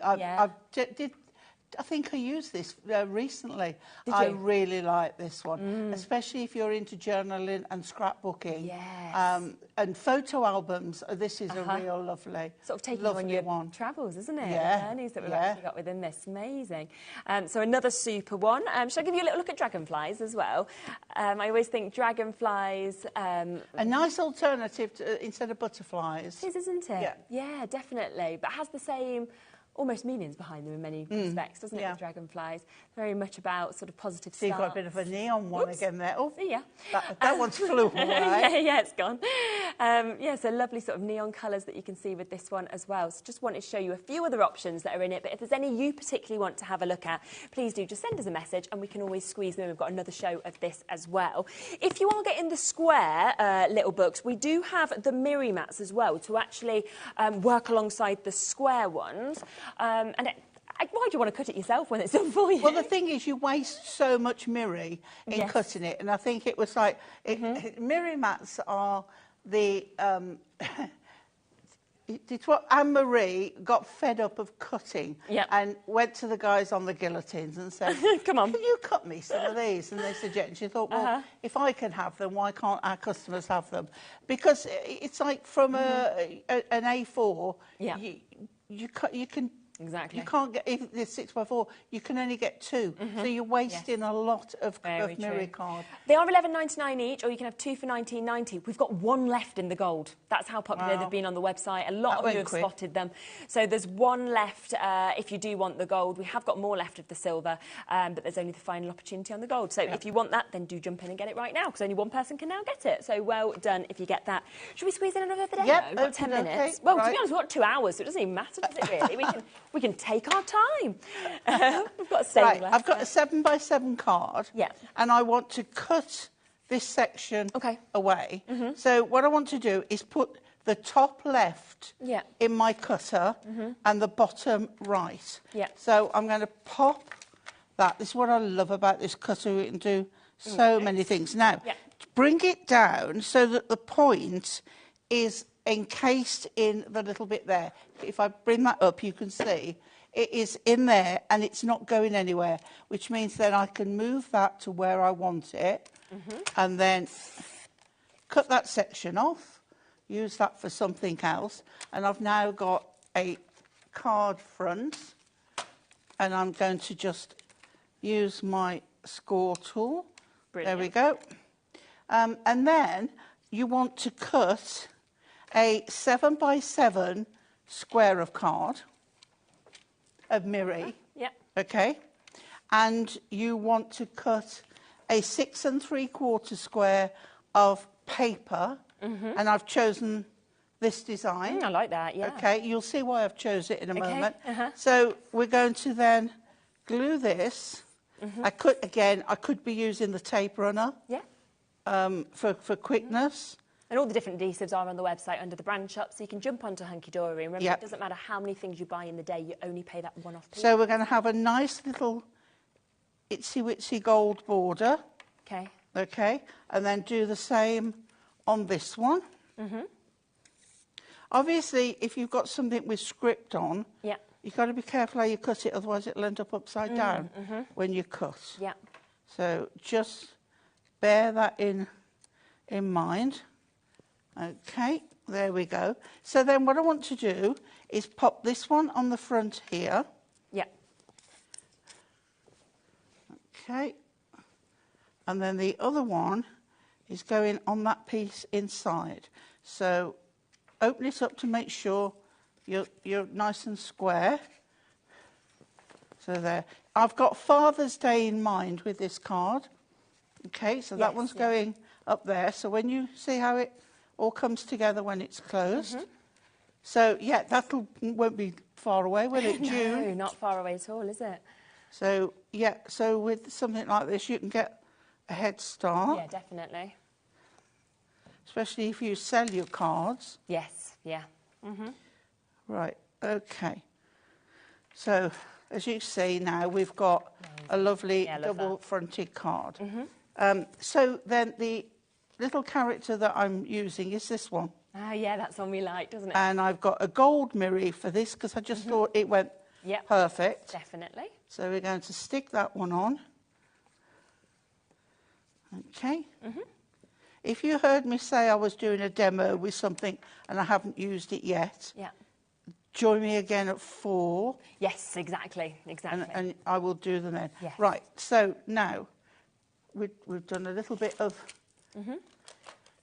I think I used this recently. I really like this one, especially if you're into journaling and scrapbooking. Yes. And photo albums. This is a real lovely, sort of taking you on your travels, isn't it? The journeys that we've actually got within this. Amazing. So another super one. Shall I give you a little look at dragonflies as well? I always think dragonflies... a nice alternative to, instead of butterflies. It is, isn't it? Yeah, definitely. But it has the same... almost meanings behind them in many respects, doesn't it, with dragonflies? Very much about sort of positive So you've got a bit of a neon one again there. Oh, see ya. That one's flew away. yeah, it's gone. So lovely sort of neon colours that you can see with this one as well. So just wanted to show you a few other options that are in it, but if there's any you particularly want to have a look at, please do just send us a message and we can always squeeze them. We've got another show of this as well. If you are getting the square little books, we do have the Miri mats as well to actually work alongside the square ones. Why do you want to cut it yourself when it's done for you? Well, the thing is, you waste so much Miri in cutting it, and I think it was like Miri mats are the. It's what Anne-Marie got fed up of cutting and went to the guys on the guillotines and said, "Come on, can you cut me some of these?" And they suggested, and she thought, well, if I can have them, why can't our customers have them? Because it's like from an A4, you can Exactly. You can't get, even this 6x4, you can only get 2. So you're wasting a lot of mirror card. They are $11.99 each, or you can have 2 for $19.90. We've got 1 left in the gold. That's how popular they've been on the website. A lot of you have spotted them. So there's 1 left if you do want the gold. We have got more left of the silver, but there's only the final opportunity on the gold. So if you want that, then do jump in and get it right now, because only 1 person can now get it. So well done if you get that. Should we squeeze in another video? Yep, We've got 10 minutes. Well, to be honest, we've got 2 hours, so it doesn't even matter, does it really? We can take our time. We've got a saying left. I've got a 7x7 card. Yeah. And I want to cut this section away. So what I want to do is put the top left in my cutter and the bottom right. Yeah. So I'm going to pop that. This is what I love about this cutter. We can do so many things. Now, bring it down so that the point is encased in the little bit there. If I bring that up, you can see it is in there and it's not going anywhere, which means then I can move that to where I want it and then cut that section off, use that for something else, and I've now got a card front, and I'm going to just use my score tool. Brilliant. There we go. And then you want to cut a 7x7 square of card, of mirror. Okay. And you want to cut a 6 3/4 square of paper, and I've chosen this design. I like that, Okay, you'll see why I've chosen it in a moment. So we're going to then glue this. I could be using the tape runner. For quickness. And all the different adhesives are on the website under the brand shop, so you can jump onto Hunky Dory. Remember, it doesn't matter how many things you buy in the day, you only pay that one-off piece. So we're going to have a nice little itsy-witsy gold border. Okay. Okay, and then do the same on this one. Obviously, if you've got something with script on, you've got to be careful how you cut it, otherwise it'll end up upside down when you cut. So just bear that in mind. Okay, there we go. So then what I want to do is pop this one on the front here. Okay. And then the other one is going on that piece inside. So open it up to make sure you're nice and square. So there. I've got Father's Day in mind with this card. Okay, so that one's going up there. So when you see how it all comes together when it's closed. So, that won't be far away, will it, June? No, not far away at all, is it? So, so with something like this, you can get a head start. Yeah, definitely. Especially if you sell your cards. Yes, Right, okay. So, as you see now, we've got a lovely double-fronted card. So then the little character that I'm using is this one. Yeah, that's one we like, doesn't it? And I've got a gold mirror for this because I just thought it went perfect. Definitely. So we're going to stick that one on. Okay. If you heard me say I was doing a demo with something and I haven't used it yet, join me again at 4. Yes, exactly. And I will do them then. Yes. Right, so now we've done a little bit of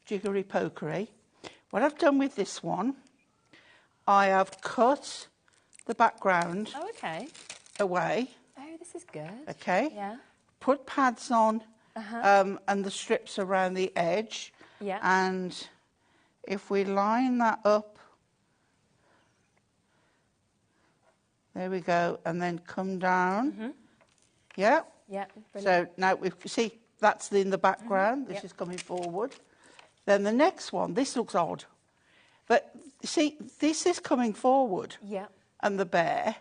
jiggery-pokery. What I've done with this one, I have cut the background away. Oh, this is good. Okay. Yeah. Put pads on and the strips around the edge. Yeah. And if we line that up, there we go, and then come down. Yeah. Yeah. So now we see that's in the background. This is coming forward. Then the next one, this looks odd. But see, this is coming forward. Yeah. And the bear,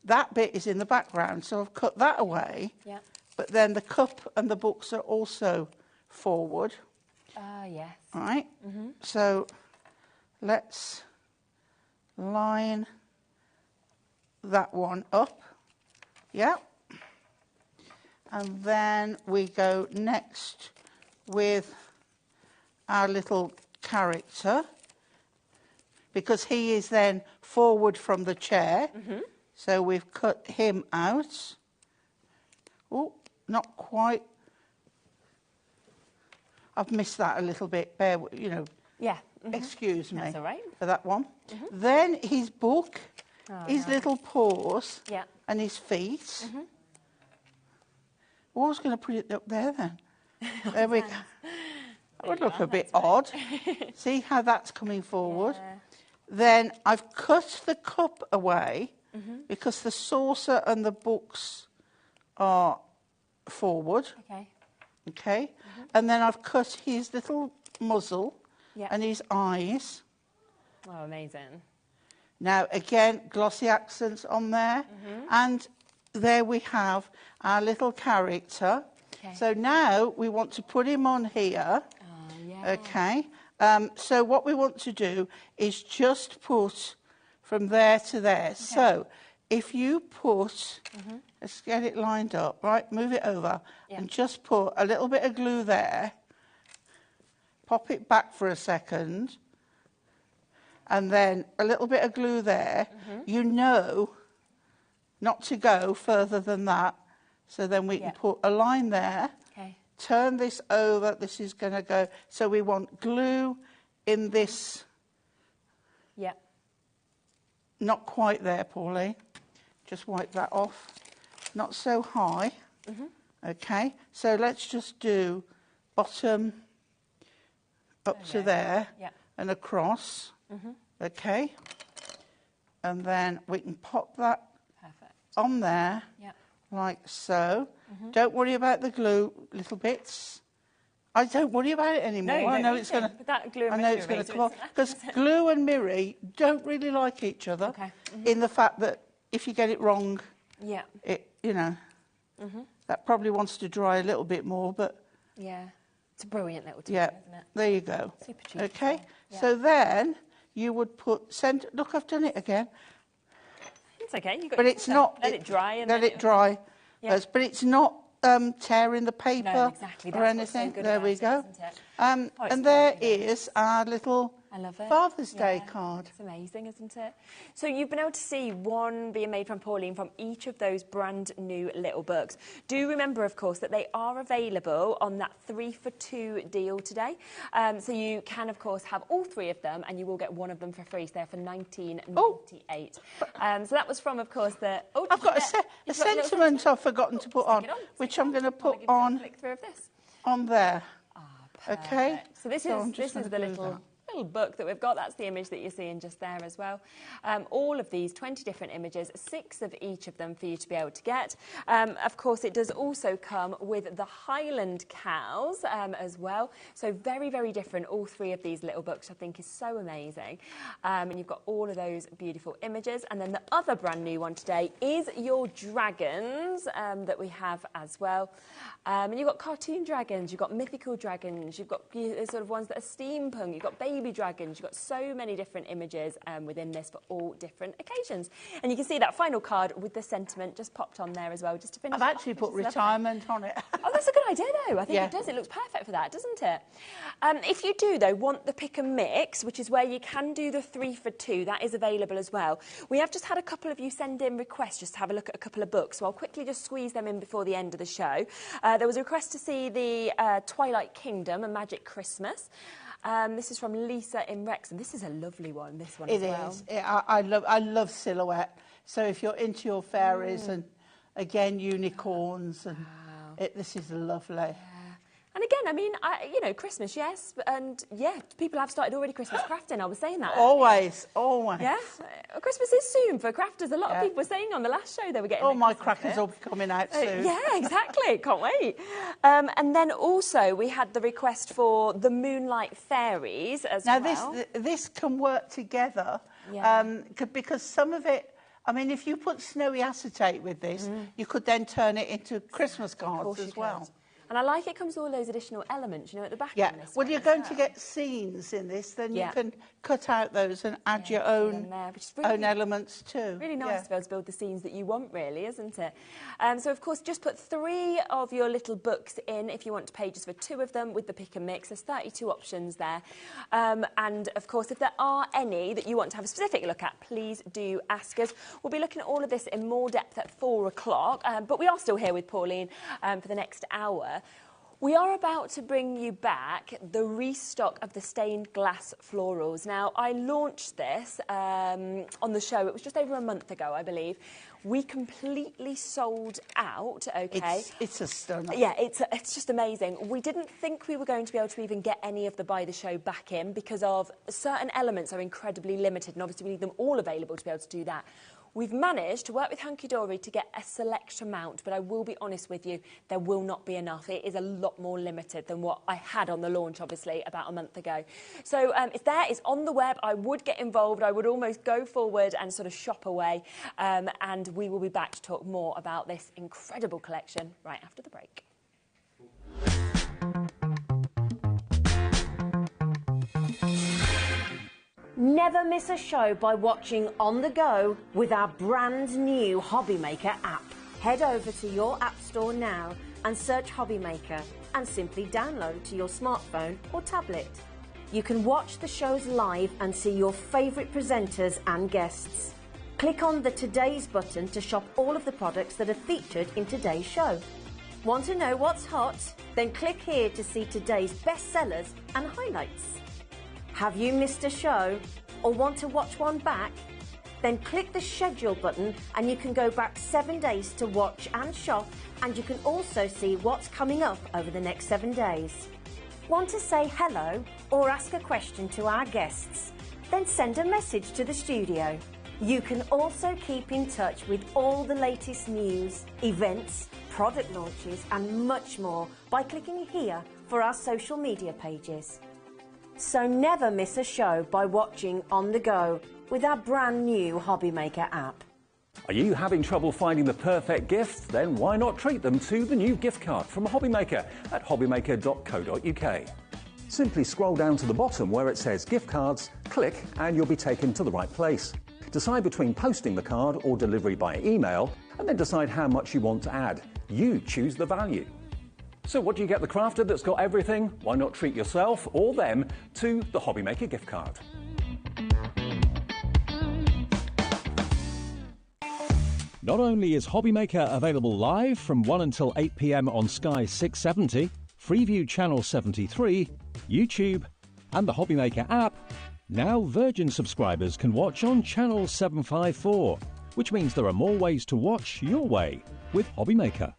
that bit is in the background. So I've cut that away. Yeah. But then the cup and the books are also forward. Yes. Right? So let's line that one up. Yeah. And then we go next with our little character, because he is then forward from the chair. So we've cut him out. Oh, not quite. I've missed that a little bit. Bear, you know. Yeah. Excuse me. That's all right. For that one. Then his book, his little paws, and his feet. I was going to put it up there then. There we go. That would look a bit odd. See how that's coming forward? Yeah. Then I've cut the cup away because the saucer and the books are forward. Okay. Okay. And then I've cut his little muzzle and his eyes. Oh, amazing. Now, again, glossy accents on there. And there we have our little character. Okay. So now we want to put him on here. Okay. So what we want to do is just put from there to there. Okay. So if you put, let's get it lined up, right? Move it over and just put a little bit of glue there. Pop it back for a second. And then a little bit of glue there. You know not to go further than that. So then we can put a line there. Okay. Turn this over. This is going to go. So we want glue in this. Yeah. Not quite there, Pauline. Just wipe that off. Not so high. Okay. So let's just do bottom up to there and across. Okay. And then we can pop that on there. Like so. Don't worry about the glue little bits. I don't worry about it anymore. No, I know it's going to. I know it's going to come off because glue and mirror don't really like each other. Okay. In the fact that if you get it wrong, it that probably wants to dry a little bit more. But it's a brilliant little tip, isn't it? There you go. Super cheap. Okay. So then you would put Look, I've done it again. It's okay. You got. But it's not. Let it dry and let it dry. But it's not tearing the paper or anything. There we go. And there is our little Father's Day card. It's amazing, isn't it? So you've been able to see one being made from Pauline from each of those brand new little books. Do remember, of course, that they are available on that 3 for 2 deal today. So you can, of course, have all 3 of them, and you will get one of them for free. So they're for $19.98. So that was from, of course, the. Oh, I've got a sentiment I've forgotten to put on, which I'm going to put on. Click through of this. On there. Perfect. Okay. So this is the little book that we've got. That's the image that you're seeing just there as well. All of these 20 different images, 6 of each of them for you to be able to get. Of course, it does also come with the Highland cows as well. So very, very different. All 3 of these little books, I think, is so amazing. And you've got all of those beautiful images. And then the other brand new one today is your dragons that we have as well. And you've got cartoon dragons, you've got mythical dragons, you've got sort of ones that are steampunk, you've got baby dragons, you've got so many different images within this for all different occasions. And you can see that final card with the sentiment just popped on there as well, just to finish. I've actually put retirement on it. Oh, that's a good idea, though. I think it does. It looks perfect for that, doesn't it? If you do, though, want the pick and mix, which is where you can do the 3 for 2, that is available as well. We have just had a couple of you send in requests just to have a look at a couple of books, so I'll quickly just squeeze them in before the end of the show. There was a request to see the Twilight Kingdom, A Magic Christmas. This is from Lisa in Wrexham. This is a lovely one, this one as well. It is. I love silhouette. So if you're into your fairies and, again, unicorns, and this is lovely. Yeah. And again, I mean, you know, Christmas, yes, and people have started already Christmas crafting. I was saying that. Always. Yeah, Christmas is soon for crafters. A lot of people were saying on the last show they were getting. Oh, my crackers will be coming out soon. Yeah, exactly. Can't wait. And then also we had the request for the Moonlight Fairies as well. Now this can work together because some of it. I mean, if you put snowy acetate with this, you could then turn it into Christmas cards as well. And I like it comes with all those additional elements, you know, at the back. Yeah, in this well, one you're as going well. to get scenes in this, then Yeah. you can cut out those and add your own, which is really own elements too. Really nice Yeah. to be able to build the scenes that you want, really, isn't it? So, of course, just put 3 of your little books in if you want to pay just for 2 of them with the pick and mix. There's 32 options there. And, of course, if there are any that you want to have a specific look at, please do ask us. We'll be looking at all of this in more depth at 4 o'clock, but we are still here with Pauline for the next hour. We are about to bring you back the restock of the stained glass florals. Now, I launched this on the show. It was just over a month ago, I believe. We completely sold out, OK? It's a stunner. Yeah, it's just amazing. We didn't think we were going to be able to even get any of the Buy the Show back in because of certain elements are incredibly limited, and obviously we need them all available to be able to do that. We've managed to work with Hunky Dory to get a select amount, but I will be honest with you, there will not be enough. It is a lot more limited than what I had on the launch, obviously, about a month ago. So it's there, it's on the web. I would get involved. I would almost go forward and sort of shop away. And we will be back to talk more about this incredible collection right after the break. Never miss a show by watching on the go with our brand new HobbyMaker app. Head over to your app store now and search HobbyMaker and simply download to your smartphone or tablet. You can watch the shows live and see your favourite presenters and guests. Click on the Today's button to shop all of the products that are featured in today's show. Want to know what's hot? Then click here to see today's bestsellers and highlights. Have you missed a show or want to watch one back? Then click the schedule button and you can go back 7 days to watch and shop, and you can also see what's coming up over the next 7 days. Want to say hello or ask a question to our guests? Then send a message to the studio. You can also keep in touch with all the latest news, events, product launches and much more by clicking here for our social media pages. So never miss a show by watching on the go with our brand new HobbyMaker app. Are you having trouble finding the perfect gift? Then why not treat them to the new gift card from HobbyMaker at hobbymaker.co.uk. Simply scroll down to the bottom where it says gift cards, click and you'll be taken to the right place. Decide between posting the card or delivery by email and then decide how much you want to add. You choose the value. So what do you get the crafter that's got everything? Why not treat yourself or them to the HobbyMaker gift card? Not only is HobbyMaker available live from 1 until 8 p.m. on Sky 670, Freeview Channel 73, YouTube and the HobbyMaker app, now Virgin subscribers can watch on Channel 754, which means there are more ways to watch your way with HobbyMaker.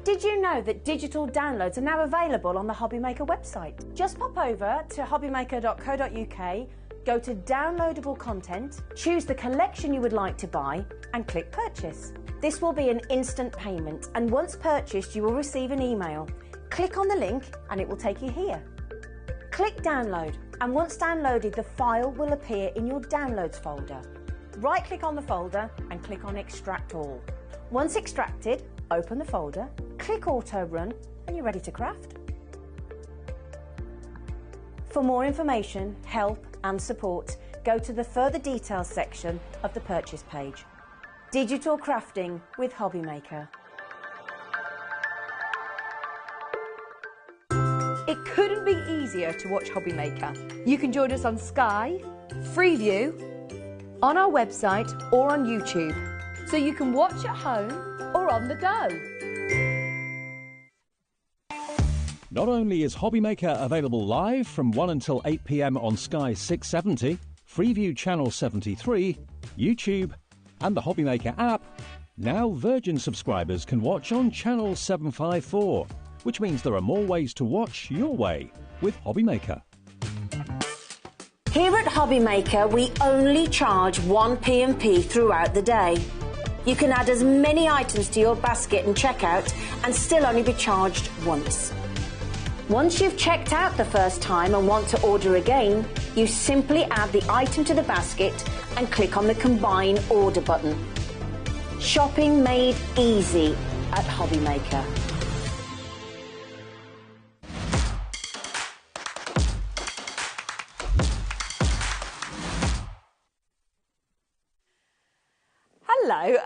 Did you know that digital downloads are now available on the HobbyMaker website? Just pop over to hobbymaker.co.uk, go to downloadable content, choose the collection you would like to buy and click purchase. This will be an instant payment, and once purchased you will receive an email. Click on the link and it will take you here. Click download, and once downloaded the file will appear in your downloads folder. Right click on the folder and click on extract all. Once extracted, open the folder, click auto run and you're ready to craft. For more information, help and support, go to the further details section of the purchase page. Digital crafting with HobbyMaker. It couldn't be easier to watch HobbyMaker. You can join us on Sky, Freeview, on our website or on YouTube, so you can watch at home or on the go. Not only is HobbyMaker available live from 1 until 8 p.m. on Sky 670, Freeview Channel 73, YouTube and the HobbyMaker app, now Virgin subscribers can watch on Channel 754, which means there are more ways to watch your way with HobbyMaker. Here at HobbyMaker, we only charge 1 P&P throughout the day. You can add as many items to your basket and checkout and still only be charged once. Once you've checked out the first time and want to order again, you simply add the item to the basket and click on the Combine Order button. Shopping made easy at HobbyMaker. Hello.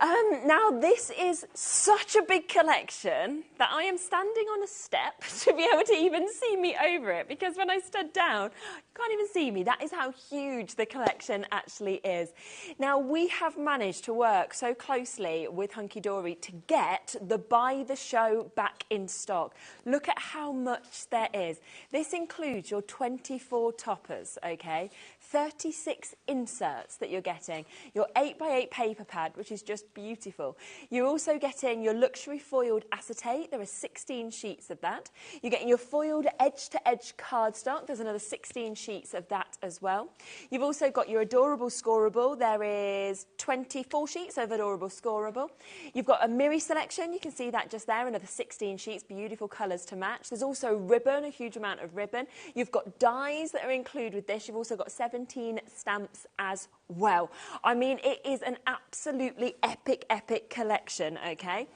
Now this is such a big collection that I am standing on a step to be able to even see me over it, because when I stood down, you can't even see me. That is how huge the collection actually is. Now we have managed to work so closely with Hunky Dory to get the Buy the Show back in stock. Look at how much there is. This includes your 24 toppers, okay? 36 inserts that you're getting, your 8x8 paper pad, which is just beautiful. You're also getting your luxury foiled acetate. There are 16 sheets of that. You're getting your foiled edge-to-edge cardstock. There's another 16 sheets of that as well. You've also got your adorable scoreable. There is 24 sheets of adorable scoreable. You've got a Miri selection. You can see that just there, another 16 sheets, beautiful colours to match. There's also ribbon, a huge amount of ribbon. You've got dies that are included with this. You've also got 17 stamps as well. I mean, it is an absolutely epic collection, okay?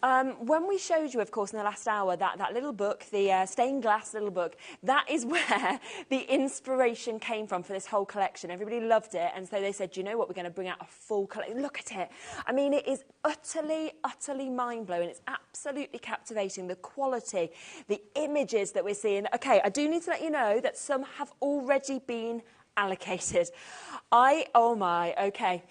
When we showed you, of course, in the last hour, that little book, the stained glass little book, that is where the inspiration came from for this whole collection. Everybody loved it, and so they said, you know what, we're going to bring out a full collection. Look at it. I mean, it is utterly mind-blowing. It's absolutely captivating. The quality, the images that we're seeing. Okay, I do need to let you know that some have already been allocated. Oh my, okay.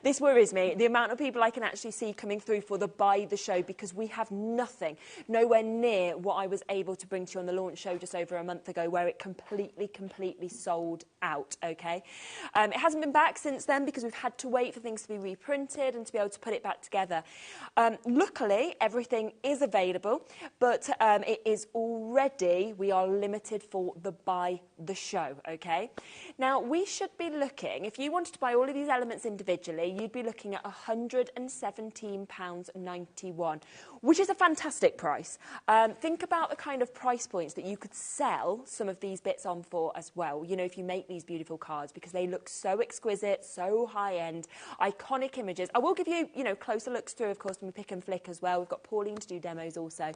This worries me. The amount of people I can actually see coming through for the Buy the Show, because we have nothing, nowhere near what I was able to bring to you on the launch show just over a month ago, where it completely sold out, okay? It hasn't been back since then because we've had to wait for things to be reprinted and to be able to put it back together. Luckily, everything is available, but it is already, we are limited for the Buy the Show, okay? Now, we should be looking, if you wanted to buy all of these elements individually, you'd be looking at £117.91, which is a fantastic price. Think about the kind of price points that you could sell some of these bits on for as well, you know, if you make these beautiful cards, because they look so exquisite, so high-end, iconic images. I will give you, you know, closer looks through, of course, when we pick and flick as well. We've got Pauline to do demos also.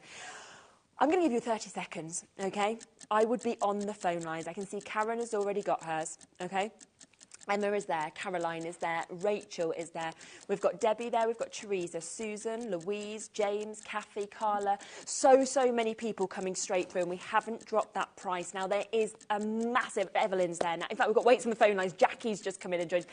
I'm going to give you 30 seconds, okay? I would be on the phone lines. I can see Karen has already got hers, okay? Emma is there, Caroline is there, Rachel is there. We've got Debbie there, we've got Teresa, Susan, Louise, James, Kathy, Carla. So many people coming straight through, and we haven't dropped that price. Now, there is a massive, Evelyn's there now. In fact, we've got Waits on the phone lines. Jackie's just come in and joined.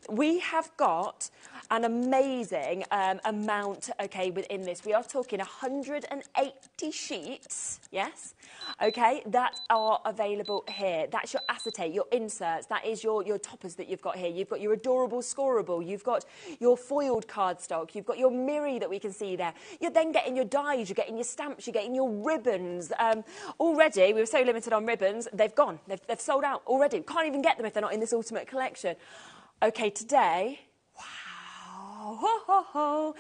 We have got an amazing amount, okay, within this. We are talking 180 sheets, yes, okay, that are available here. That's your acetate, your inserts, that is your toppers that you've got here. You've got your adorable scoreable, you've got your foiled cardstock, you've got your Miri that we can see there. You're then getting your dies, you're getting your stamps, you're getting your ribbons. Already, we were so limited on ribbons, they've gone. They've sold out already. We can't even get them if they're not in this ultimate collection. Okay, today, wow,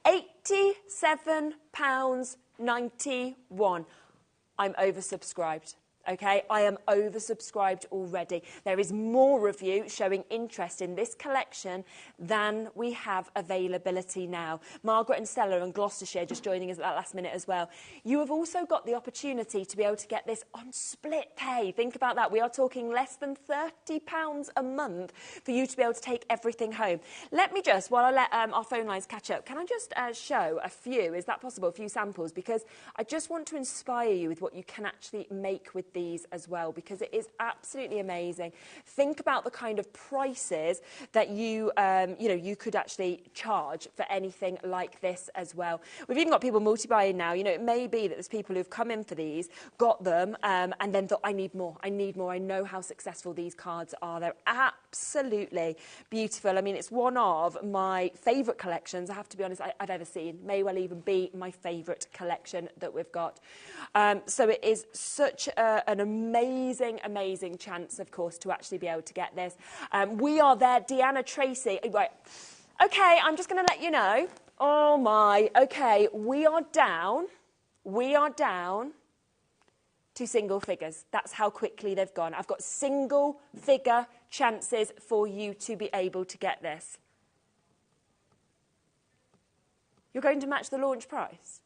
£87.91. I'm oversubscribed. Okay, I am oversubscribed already. There is more of you showing interest in this collection than we have availability now. Margaret and Stella and Gloucestershire just joining us at that last minute as well. You have also got the opportunity to be able to get this on split pay. Think about that. We are talking less than £30 a month for you to be able to take everything home. Let me just, while I let our phone lines catch up, can I just show a few, is that possible, a few samples? Because I just want to inspire you with what you can actually make with these as well, because it is absolutely amazing. Think about the kind of prices that you you could actually charge for anything like this as well. We've even got people multi-buying now. You know, it may be that there's people who've come in for these, got them, and then thought, I need more. I know how successful these cards are. They're absolutely beautiful. I mean, it's one of my favourite collections, I have to be honest, I've ever seen. May well even be my favourite collection that we've got. So it is such an amazing chance, of course, to actually be able to get this. We are there. Deanna Tracy. Right. Okay, I'm just going to let you know. Oh, my. Okay, we are down to single figures. That's how quickly they've gone. I've got single figure chances for you to be able to get this. You're going to match the launch price?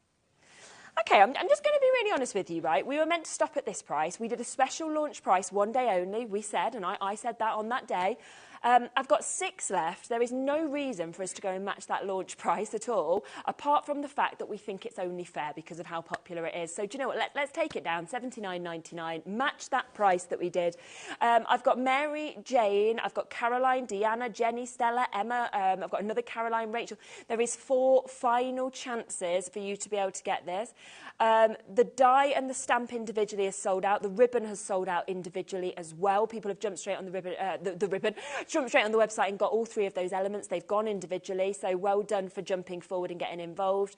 OK, I'm just going to be really honest with you, right? We were meant to stop at this price. We did a special launch price, one day only, we said, and I said that on that day. I've got 6 left. There is no reason for us to go and match that launch price at all, apart from the fact that we think it's only fair because of how popular it is. So do you know what? Let's take it down, $79.99. Match that price that we did. I've got Mary, Jane, I've got Caroline, Deanna, Jenny, Stella, Emma. I've got another Caroline, Rachel. There is 4 final chances for you to be able to get this. The die and the stamp individually is sold out. The ribbon has sold out individually as well. People have jumped straight on the ribbon, jumped straight on the website and got all 3 of those elements. They've gone individually, so well done for jumping forward and getting involved.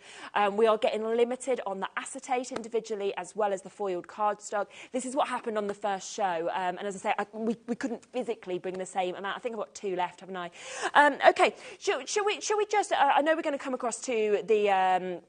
We are getting limited on the acetate individually as well as the foiled cardstock. This is what happened on the first show, and as I say, we couldn't physically bring the same amount. I think I've got 2 left, haven't I? OK, shall we just... I know we're going to come across to the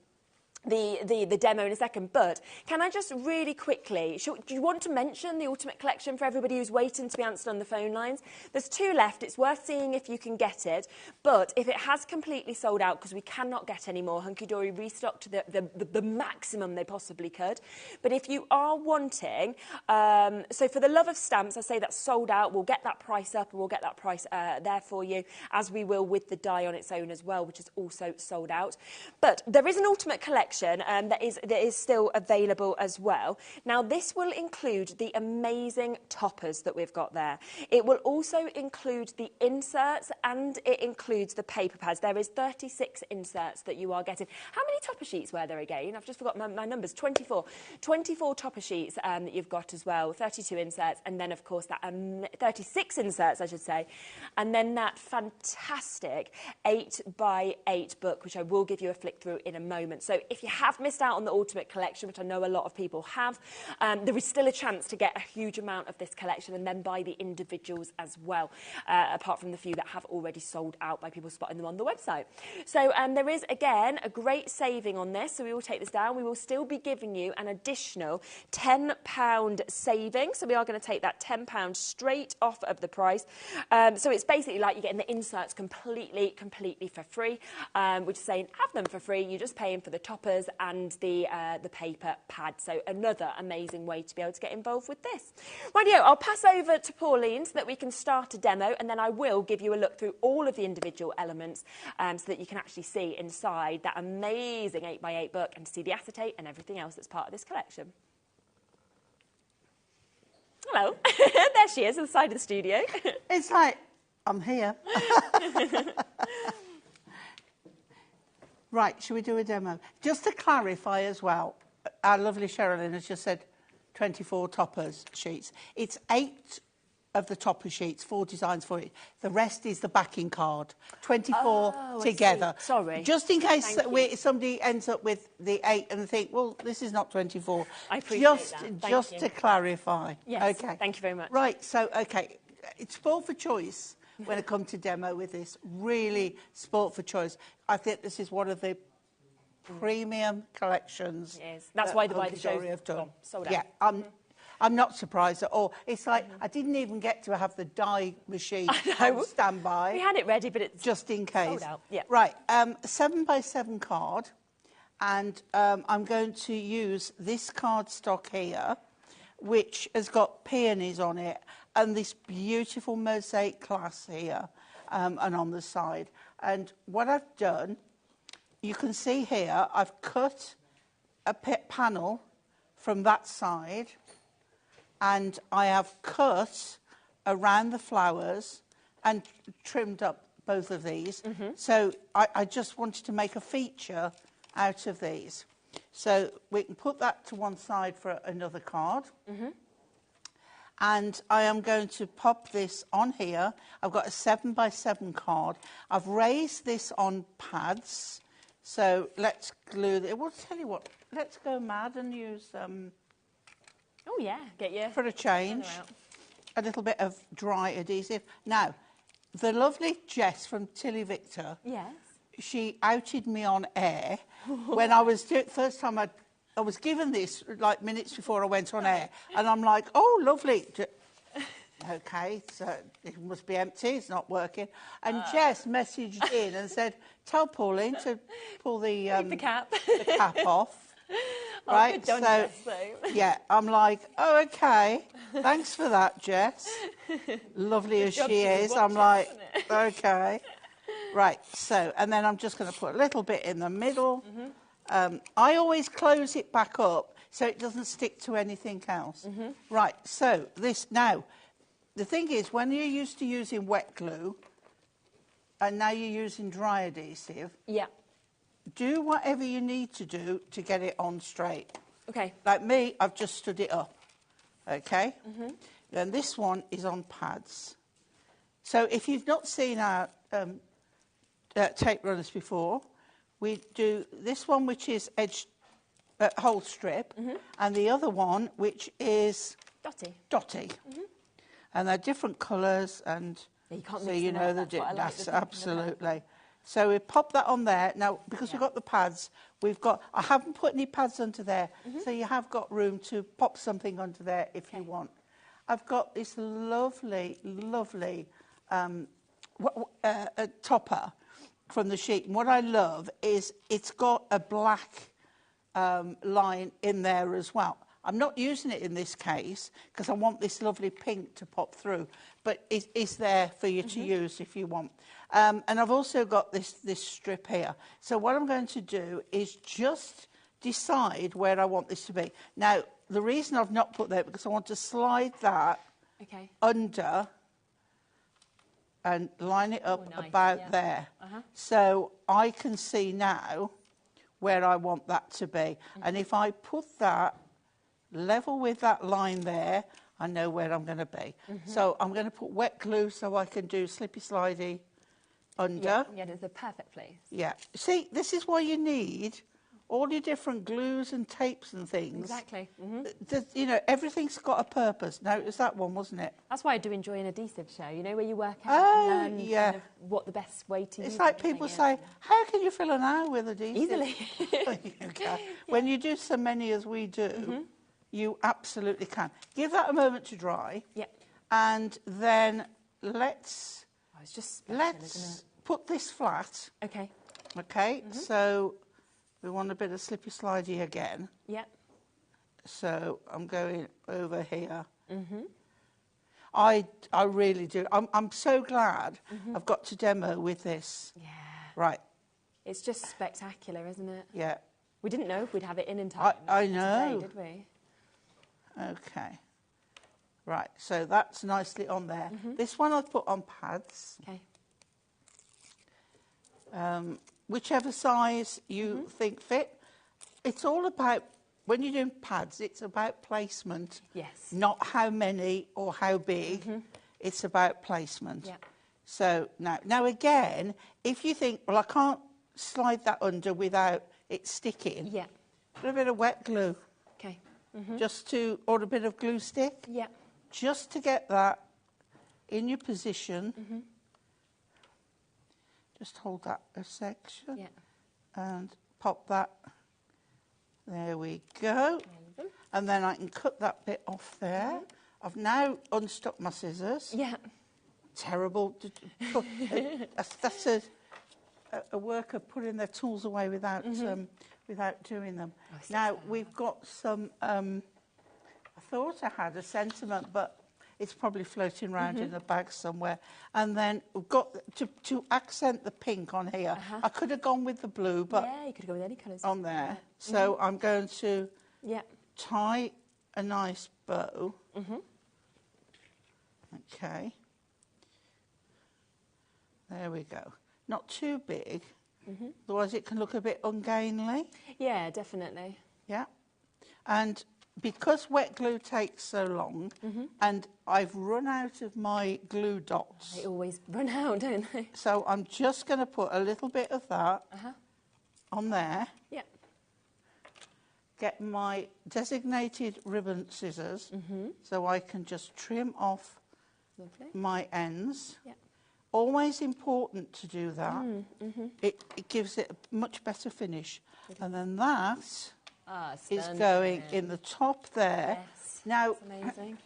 demo in a second, but can I just really quickly, do you want to mention the Ultimate Collection for everybody who's waiting to be answered on the phone lines? There's 2 left. It's worth seeing if you can get it, but if it has completely sold out because we cannot get any more, Hunky Dory restocked the maximum they possibly could. But if you are wanting, so for the love of stamps, I say that's sold out. We'll get that price up and we'll get that price there for you, as we will with the die on its own as well, which is also sold out. But there is an Ultimate Collection that is still available as well. Now, this will include the amazing toppers that we've got there. It will also include the inserts and it includes the paper pads. There is 36 inserts that you are getting. How many topper sheets were there again? I've just forgotten my numbers. 24. 24 topper sheets that you've got as well. 32 inserts, and then, of course, that 36 inserts, I should say. And then that fantastic 8x8 book, which I will give you a flick through in a moment. So if you have missed out on the Ultimate Collection, which I know a lot of people have, there is still a chance to get a huge amount of this collection and then buy the individuals as well, apart from the few that have already sold out by people spotting them on the website. So there is, again, a great saving on this, so we will take this down. We will still be giving you an additional £10 saving, so we are going to take that £10 straight off of the price. So it's basically like you're getting the inserts completely for free, which is saying have them for free, you're just paying for the toppers and the paper pad. So another amazing way to be able to get involved with this. Rightio, I'll pass over to Pauline so that we can start a demo, and then I will give you a look through all of the individual elements so that you can actually see inside that amazing 8x8 book and see the acetate and everything else that's part of this collection. Hello. There she is, on the side of the studio. It's like, I'm here. Right, shall we do a demo? Just to clarify as well, our lovely Sherilyn has just said 24 toppers sheets. It's 8 of the topper sheets, 4 designs for it. The rest is the backing card, 24 together. Sorry. Just in case somebody ends up with the 8 and think, well, this is not 24. I appreciate that. Just to clarify. Yes, okay. Thank you very much. Right, so, OK, it's sport for choice when it comes to demo with this. Really sport for choice. I think this is one of the premium collections. It is. That's why the show have done. Sold out. Yeah, I'm not surprised at all. It's like I didn't even get to have the die machine on standby. We had it ready, but it's just in case. Sold out. Yeah. Right, 7x7 card, and I'm going to use this cardstock here, which has got peonies on it, and this beautiful mosaic glass here, and on the side. And what I've done, you can see here, I've cut a panel from that side, and I have cut around the flowers and trimmed up both of these. So I just wanted to make a feature out of these. So we can put that to one side for another card. And I am going to pop this on here. I've got a 7x7 card. I've raised this on pads. So let's glue it. Well, tell you what, let's go mad and use oh yeah, get you for a change, a little bit of dry adhesive. Now, the lovely Jess from Tilly Victor, yes, she outed me on air when I was first time I was given this like minutes before I went on air, and I'm like, oh, lovely. Okay, so it must be empty, it's not working. And Jess messaged in and said, tell Pauline to pull the cap. the cap off. Oh, Right, good done, so Jess, though. yeah, I'm like, oh, okay, thanks for that, Jess. Lovely as job she she would is, watch I'm it, like, isn't it? okay. Right, so, and then I'm just going to put a little bit in the middle. I always close it back up so it doesn't stick to anything else. Right, so this, now, the thing is, when you're used to using wet glue, and now you're using dry adhesive, Yeah. do whatever you need to do to get it on straight. Okay. Like me, I've just stood it up, okay? Then this one is on pads. So if you've not seen our tape runners before, we do this one, which is whole strip, and the other one, which is dotty. And they're different colours, and You can't so mix you them know up, the that's what I like, difference. the pink and the Absolutely. So we pop that on there. Now, because we've got the pads, I haven't put any pads under there, so you have got room to pop something under there if you want. I've got this lovely, lovely topper from the sheet. And what I love is it's got a black line in there as well. I'm not using it in this case because I want this lovely pink to pop through, but it's there for you to use if you want. And I've also got this strip here. So what I'm going to do is just decide where I want this to be. Now, the reason I've not put that because I want to slide that under and line it up about there. So I can see now where I want that to be. And if I put that level with that line there, I know where I'm going to be. So I'm going to put wet glue so I can do slippy slidey under. Yeah, it's the perfect place. Yeah. See, this is why you need all your different glues and tapes and things. Exactly. You know, everything's got a purpose. Now, it was that one, wasn't it? That's why I do enjoy an adhesive show, you know, where you work out and learn kind of what the best way to use it. It's like people say, how can you fill an hour with adhesive? Easily. Okay. When you do so many as we do, you absolutely can. Give that a moment to dry. Yep. And then let's it's just special, isn't it? put this flat. Okay. Okay, so we want a bit of slippy slidey again. Yep. So I'm going over here. I really do. I'm so glad I've got to demo with this. Yeah. Right. It's just spectacular, isn't it? Yeah. We didn't know if we'd have it in time. I know. Today, did we? Okay. Right, so that's nicely on there. This one I've put on pads. Okay. Whichever size you think fit. It's all about, when you're doing pads, it's about placement. Yes. Not how many or how big. It's about placement. Yeah. So now again, if you think, well, I can't slide that under without it sticking. Yeah. Put a bit of wet glue. Okay. Or a bit of glue stick. Yeah. Just to get that in your position. Just hold that a section. Yeah. And pop that. There we go. And then I can cut that bit off there. I've now unstuck my scissors. Yeah. Terrible. That's a worker putting their tools away without doing them. Now, we've got some... I thought I had a sentiment, but it's probably floating around in a bag somewhere. And then we've got to accent the pink on here. I could have gone with the blue, but yeah, you could go with any colours. on there. So I'm going to tie a nice bow. Okay. There we go. Not too big, otherwise it can look a bit ungainly. Yeah, definitely. Yeah. And because wet glue takes so long, and I've run out of my glue dots. They always run out, don't they? So I'm just going to put a little bit of that on there. Yeah. Get my designated ribbon scissors so I can just trim off my ends. Yeah. Always important to do that. It gives it a much better finish. And then that is going in the top there. Yes. Now, that's amazing.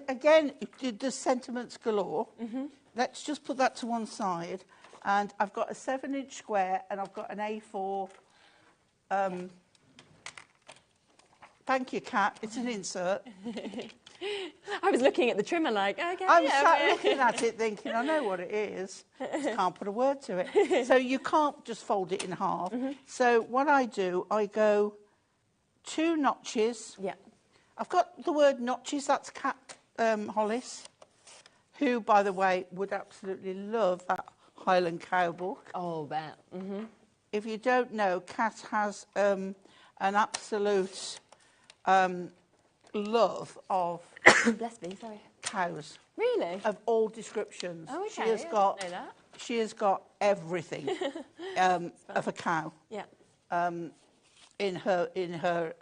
again, the sentiments galore. Let's just put that to one side. And I've got a 7-inch square and I've got an A4. Thank you, Kat. It's an insert. I was looking at the trimmer like, okay. I'm sat looking at it thinking, I know what it is. Just can't put a word to it. So you can't just fold it in half. So what I do, I go 2 notches. Yeah. I've got the word notches. That's Kat Hollis, who, by the way, would absolutely love that Highland Cow book. Oh, bet. If you don't know, Kat has an absolute love of Bless me, sorry. cows. Really? Of all descriptions. Oh, okay. She has got, I didn't know that. she has got everything of a cow Yeah. in her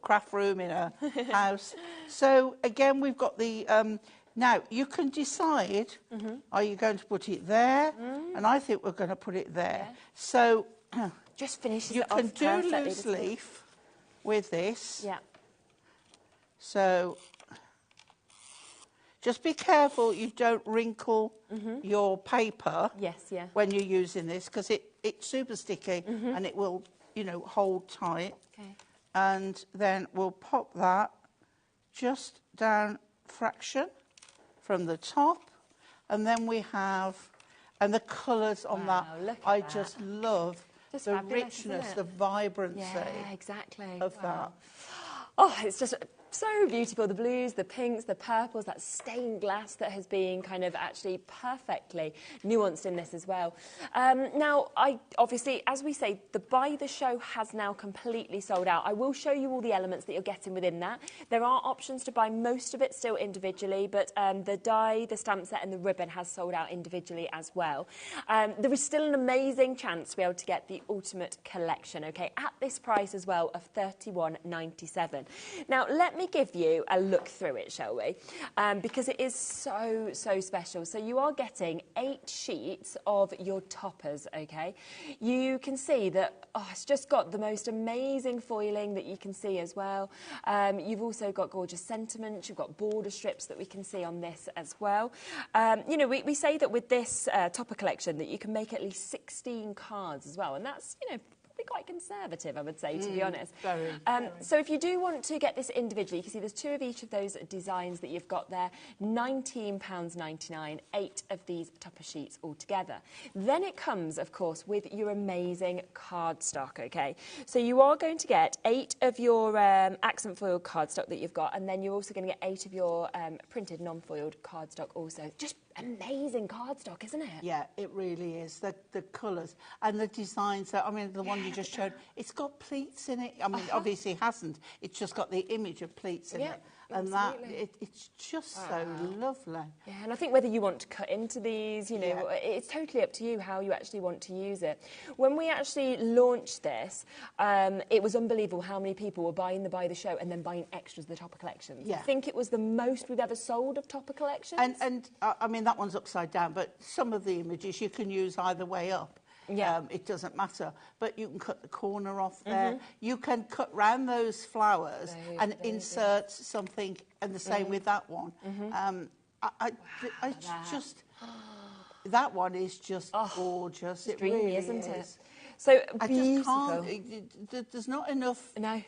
craft room, in her house. So again, we've got the. Now you can decide: are you going to put it there? And I think we're going to put it there. Yeah. So Just finishes you it can off do perfectly, loose doesn't it? leaf with this. Yeah. So just be careful you don't wrinkle your paper Yes, yeah. when you're using this, because it's super sticky and it will, you know, hold tight. Okay. And then we'll pop that just down fraction from the top. And then we have, and the colours on Wow, that, look at I that. just love Just the fabulous, isn't richness, it? the vibrancy Yeah, exactly. of Wow. Oh, it's just so beautiful. The blues, the pinks, the purples, that stained glass that has been kind of actually perfectly nuanced in this as well. Now, I obviously, as we say, the buy the show has now completely sold out. I will show you all the elements that you're getting within that. There are options to buy most of it still individually, but the die, the stamp set and the ribbon has sold out individually as well. There is still an amazing chance to be able to get the ultimate collection, okay, at this price as well of $31.97. Now, let me give you a look through it, shall we? Because it is so, so special. So you are getting 8 sheets of your toppers, okay? You can see that, it's just got the most amazing foiling that you can see as well. You've also got gorgeous sentiments. You've got border strips that we can see on this as well. You know, we say that with this topper collection that you can make at least 16 cards as well. And that's, you know, quite conservative, I would say, to be honest. Very. So if you do want to get this individually, you can see there's 2 of each of those designs that you've got there, £19.99, 8 of these topper sheets altogether. Then it comes, of course, with your amazing cardstock, okay? So you are going to get 8 of your accent foiled cardstock that you've got, and then you're also going to get 8 of your printed non-foiled cardstock also. Just amazing cardstock, isn't it? Yeah, it really is. The colours and the designs. I mean, the one you just showed, it's got pleats in it. I mean, obviously it hasn't. It's just got the image of pleats in it. And absolutely. it's just so lovely. Yeah, and I think whether you want to cut into these, you know, it's totally up to you how you actually want to use it. When we actually launched this, it was unbelievable how many people were buying the Buy the Show and then buying extras of the topper collections. Yeah. I think it was the most we've ever sold of topper collections. And I mean, that one's upside down, but some of the images you can use either way up. Yeah. It doesn't matter. But you can cut the corner off there. You can cut round those flowers and insert something, and the same with that one. Just... That one is just gorgeous. It dreamy, really isn't is. it? So I beautiful. just can't... There's not enough... No.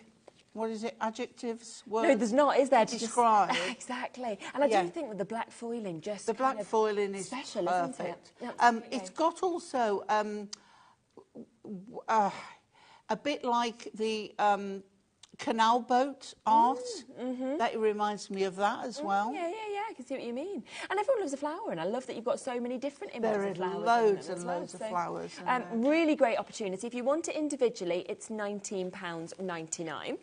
What is it? Adjectives? Words? No, there's not, is there? To describe. Exactly. And I do think that the black foiling just the black foiling is special, perfect. Isn't it? It's got also a bit like the canal boat art. That reminds me of that as well. Yeah, I can see what you mean. And everyone loves a flower, and I love that you've got so many different images There of flowers. are loads in and them as loads well. of flowers. Really great opportunity. If you want it individually, it's £19.99.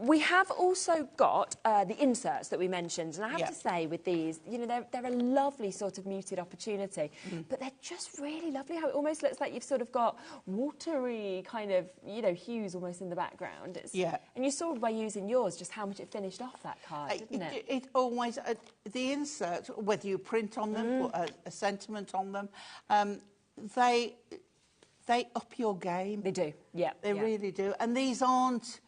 We have also got the inserts that we mentioned, and I have to say with these, you know, they're a lovely sort of muted opportunity, but they're just really lovely how it almost looks like you've sort of got watery kind of, you know, hues almost in the background. And you saw by using yours just how much it finished off that card, didn't it? It always, the inserts, whether you print on them, put a sentiment on them, they up your game. They do, They really do. And these aren't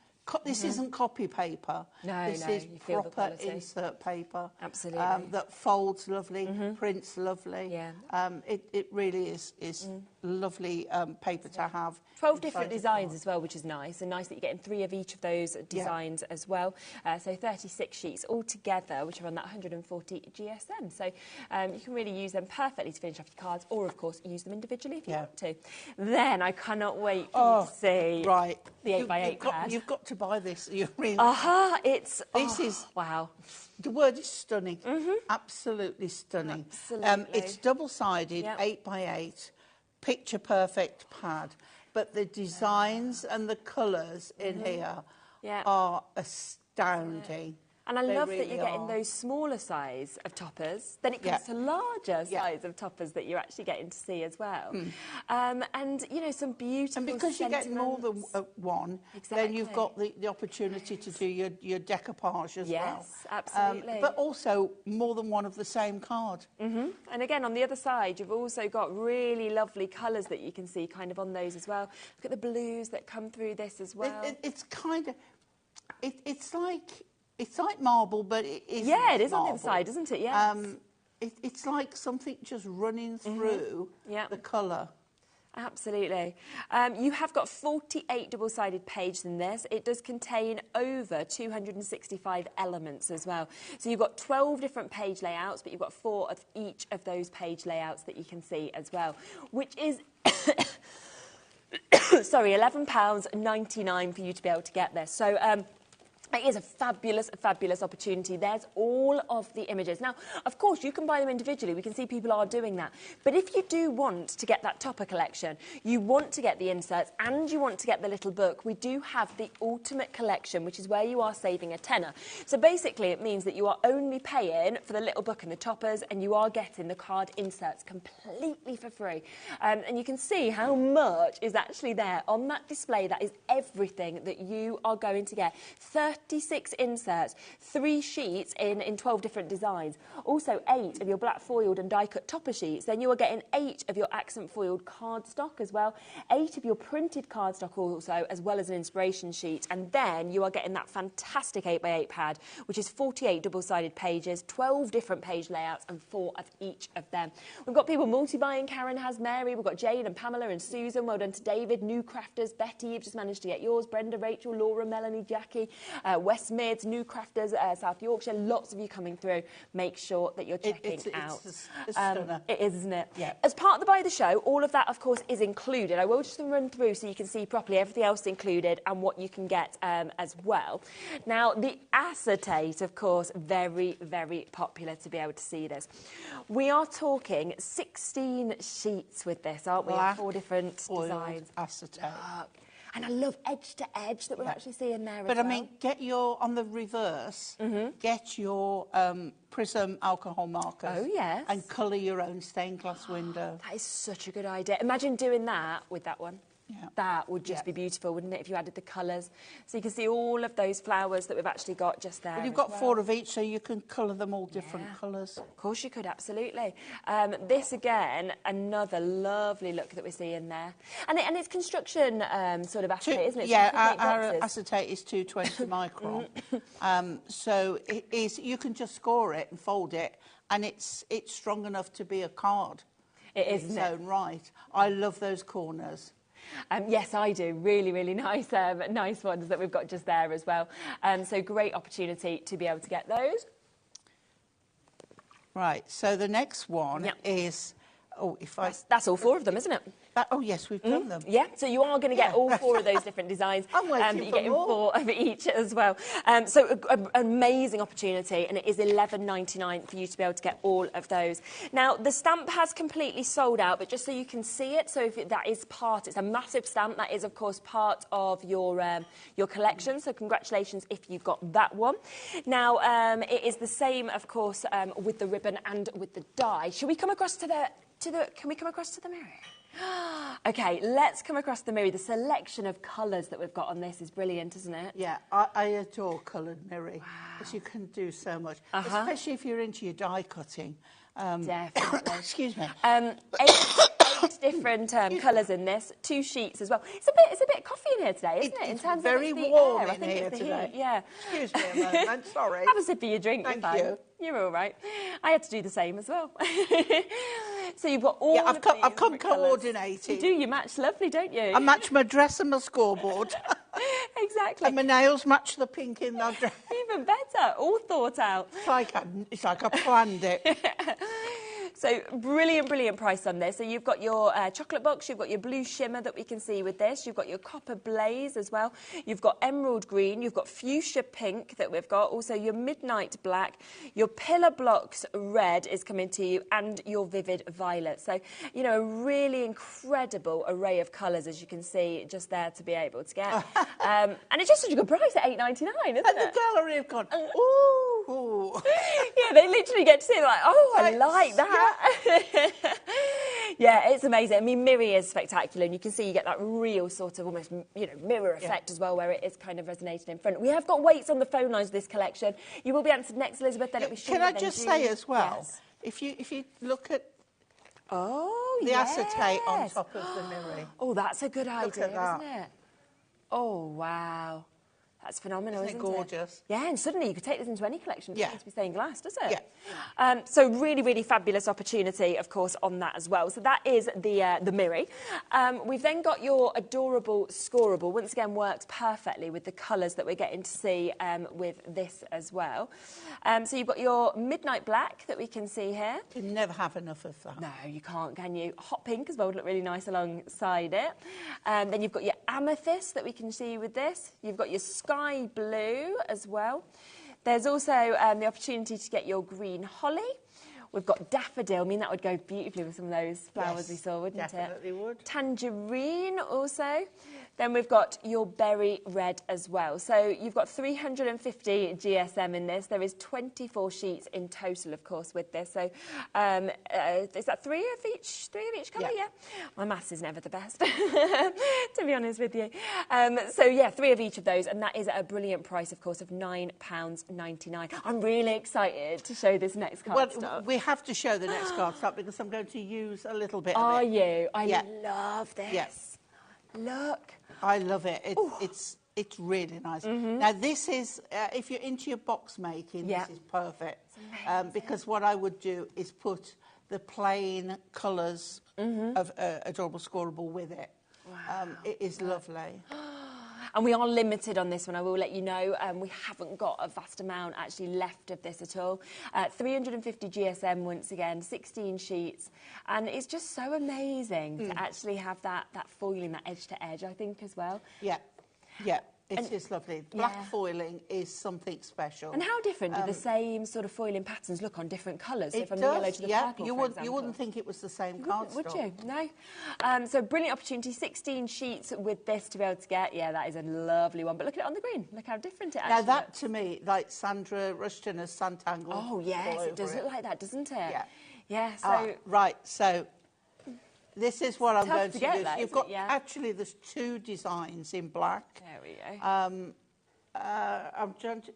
This isn't copy paper. This is you feel proper the quality. insert paper. Absolutely. That folds lovely, prints lovely. Yeah. It really is lovely paper to have. 12 different designs as well, which is nice. And nice that you're getting 3 of each of those designs as well. So 36 sheets altogether, which are on that 140 GSM. So you can really use them perfectly to finish off your cards, or, of course, use them individually if you want to. Then I cannot wait for you to see the 8x8 pad. You've got to buy this. You really This is... Wow. The word is stunning. Absolutely stunning. Absolutely. It's double-sided, 8x8, picture-perfect pad. But the designs and the colours in here are astounding. And I love that you're getting those smaller size of toppers. Then it comes to larger size of toppers that you're actually getting to see as well. And, you know, some beautiful And because you get more than one, then you've got the opportunity to do your decoupage as well. Yes, absolutely. But also more than one of the same card. And again, on the other side, you've also got really lovely colours that you can see kind of on those as well. Look at the blues that come through this as well. It's kind of... It's like marble, but it isn't. Yeah, it is marble. on the other side, isn't it? Yes. It's like something just running through the colour. Absolutely. You have got 48 double-sided pages in this. It does contain over 265 elements as well. So you've got 12 different page layouts, but you've got 4 of each of those page layouts that you can see as well, which is... sorry, £11.99 for you to be able to get this. So... it is a fabulous, fabulous opportunity. There's all of the images. Now, of course, you can buy them individually. We can see people are doing that. But if you do want to get that topper collection, you want to get the inserts and you want to get the little book, we do have the Ultimate Collection, which is where you are saving a tenner. So basically, it means that you are only paying for the little book and the toppers, and you are getting the card inserts completely for free. And you can see how much is actually there on that display. That is everything that you are going to get. 36 inserts, 3 sheets in 12 different designs. Also 8 of your black foiled and die cut topper sheets. Then you are getting 8 of your accent foiled cardstock as well. 8 of your printed cardstock also, as well as an inspiration sheet. And then you are getting that fantastic 8x8 pad, which is 48 double-sided pages, 12 different page layouts and 4 of each of them. We've got people multi-buying. Karen has, Mary. We've got Jane and Pamela and Susan. Well done to David. New crafters. Betty, you've just managed to get yours. Brenda, Rachel, Laura, Melanie, Jackie. West Mids, new crafters, South Yorkshire, lots of you coming through. Make sure that you're checking out. It's a stunner. It is, isn't it? Yeah. As part of the Buy the Show, all of that, of course, is included. I will just run through so you can see properly everything else included and what you can get as well. Now, the acetate, of course, very, very popular to be able to see this. We are talking 16 sheets with this, aren't we? Black 4 different designs. Acetate. And I love edge to edge that we're actually seeing there as well. But I mean, get your, on the reverse, get your prism alcohol markers. Oh, yes. And colour your own stained glass window. That is such a good idea. Imagine doing that with that one. Yeah. That would just be beautiful, wouldn't it, if you added the colours? So you can see all of those flowers that we've actually got just there. But you've got 4 of each, so you can colour them all different colours. Of course you could, absolutely. This, again, another lovely look that we're seeing there. And it's construction sort of acetate, isn't it? Yeah, our acetate is 220 micron. So it is, you can just score it and fold it, and it's strong enough to be a card. It is, in its own right. I love those corners. Yes, I do. Really, really nice, nice ones that we've got just there as well. So great opportunity to be able to get those. Right. So the next one is... Oh, That's all 4 of them, isn't it? Oh, yes, we've done them. Yeah, so you are going to get all 4 of those different designs. I'm waiting you're for getting more. 4 of each as well. So an amazing opportunity, and it is £11.99 for you to be able to get all of those. Now, the stamp has completely sold out, but just so you can see it, so if that is part, it's a massive stamp, that is, of course, part of your collection, so congratulations if you've got that one. Now, it is the same, of course, with the ribbon and with the die. Should we come across to the... Can we come across to the mirror? OK, let's come across the mirror. The selection of colours that we've got on this is brilliant, isn't it? Yeah, I adore coloured mirror, because you can do so much, especially if you're into your die cutting. Definitely. Excuse me. different colours in this, 2 sheets as well. It's a bit coffee in here today, isn't it? In terms very of the warm air. I in think here it's the today. heat. Yeah. Excuse me a moment, sorry. Have a sip of your drink. Thank you're fine. you. You're all right. I had to do the same as well. So you've got all. Yeah, I've come different colours. coordinated. You do. You match lovely, don't you? I match my dress and my scoreboard. Exactly. And my nails match the pink in that dress. Even better. All thought out. It's like I planned it. So brilliant price on this. So you've got your chocolate box, you've got your blue shimmer that we can see with this, you've got your copper blaze as well, you've got emerald green, you've got fuchsia pink that we've got, also your midnight black, your pillar blocks red is coming to you, and your vivid violet. So, you know, a really incredible array of colours, as you can see, just there to be able to get. And it's just such a good price at $8.99, isn't it? And the gallery have gone, ooh. Yeah, they literally get to see it like, oh, I like that. Yeah, it's amazing. I mean, Miri is spectacular, and you can see you get that real sort of almost, you know, mirror effect as well, where it is kind of resonating in front. We have got weights on the phone lines of this collection. You will be answered next, Elizabeth, then it'll be Can I just say as well, if you look at the acetate on top of the Miri. Oh, that's a good idea, at that. isn't it? Oh, wow. That's phenomenal, isn't it? Gorgeous? Yeah, and suddenly you could take this into any collection. It doesn't have to be stained glass, does it? Yeah. So really fabulous opportunity, of course, on that as well. So that is the Miri. We've then got your adorable scoreable. Once again, works perfectly with the colours that we're getting to see with this as well. So you've got your midnight black that we can see here. You never have enough of that. No, you can't, can you? Hot pink as well would look really nice alongside it. Then you've got your amethyst that we can see with this. You've got your sky blue as well. There's also the opportunity to get your green holly. We've got daffodil. I mean, that would go beautifully with some of those flowers we saw, wouldn't it? Definitely would. Tangerine also. Then we've got your berry red as well. So you've got 350 GSM in this. There is 24 sheets in total, of course, with this. So is that three of each colour? Yeah. My maths is never the best, to be honest with you. So yeah, 3 of each of those, and that is at a brilliant price, of course, of £9.99. I'm really excited to show this next card stock. We have to show the next card stock because I'm going to use a little bit of it. Are you? I love this. Yes. Look. I love it. It's really nice. Now, this is, if you're into your box making, this is perfect. Because what I would do is put the plain colours of Adorable Scoreable with it. Wow. It is lovely. And we are limited on this one, I will let you know. We haven't got a vast amount actually left of this at all. 350 GSM once again, 16 sheets. And it's just so amazing to actually have that foiling, that edge to edge, I think, as well. Yeah, it is lovely. Black foiling is something special. And how different do the same sort of foiling patterns look on different colours? It From does, the yellow to the purple, you for wouldn't think it was the same card Would stock. you? No. So brilliant opportunity, 16 sheets with this to be able to get. Yeah, that is a lovely one. But look at it on the green. Look how different it actually Now that looks. to me, like Sandra Rushton has Santangle. Oh yes, it does look like that, doesn't it? Yeah. Yeah. So right. So this is what I'm going to do. That, You've got actually there's 2 designs in black. There we go.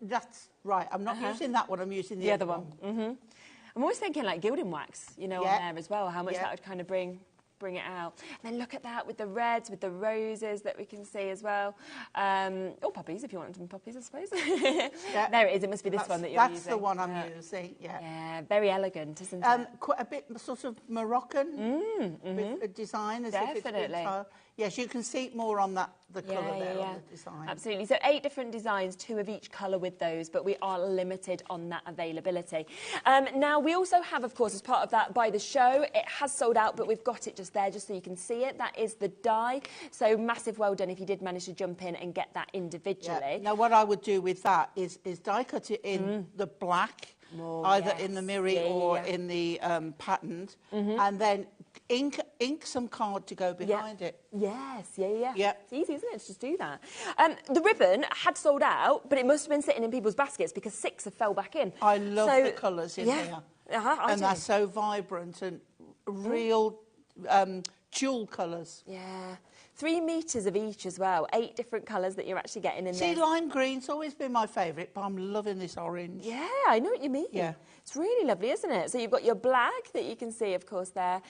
That's right. I'm not using that one. I'm using the other one. I'm always thinking like gilding wax, you know, on there as well. How much that would kind of bring it out. And then look at that with the reds, with the roses that we can see as well. Or poppies, if you want some poppies, I suppose. There it is. It must be this one that you're using. That's the one I'm using. Yeah, very elegant, isn't it? Quite a bit sort of Moroccan with a design. As Definitely. If yes, you can see it more on the colour there on the design. Absolutely. So 8 different designs, 2 of each colour with those, but we are limited on that availability. Now, we also have, of course, as part of that by the show, it has sold out, but we've got it just there, just so you can see it. That is the die. So massive well done if you did manage to jump in and get that individually. Yeah. Now, what I would do with that is die cut it in the black, either in the Miri or in the patterned, and then ink some card to go behind it. Yes, yeah. It's easy, isn't it, to just do that. The ribbon had sold out, but it must have been sitting in people's baskets because 6 have fell back in. I love the colours in here. And they're so vibrant and real jewel colours. Yeah. 3 metres of each as well. 8 different colours that you're actually getting in there. See, lime green's always been my favourite, but I'm loving this orange. Yeah, I know what you mean. Yeah. It's really lovely, isn't it? So you've got your black that you can see, of course, there.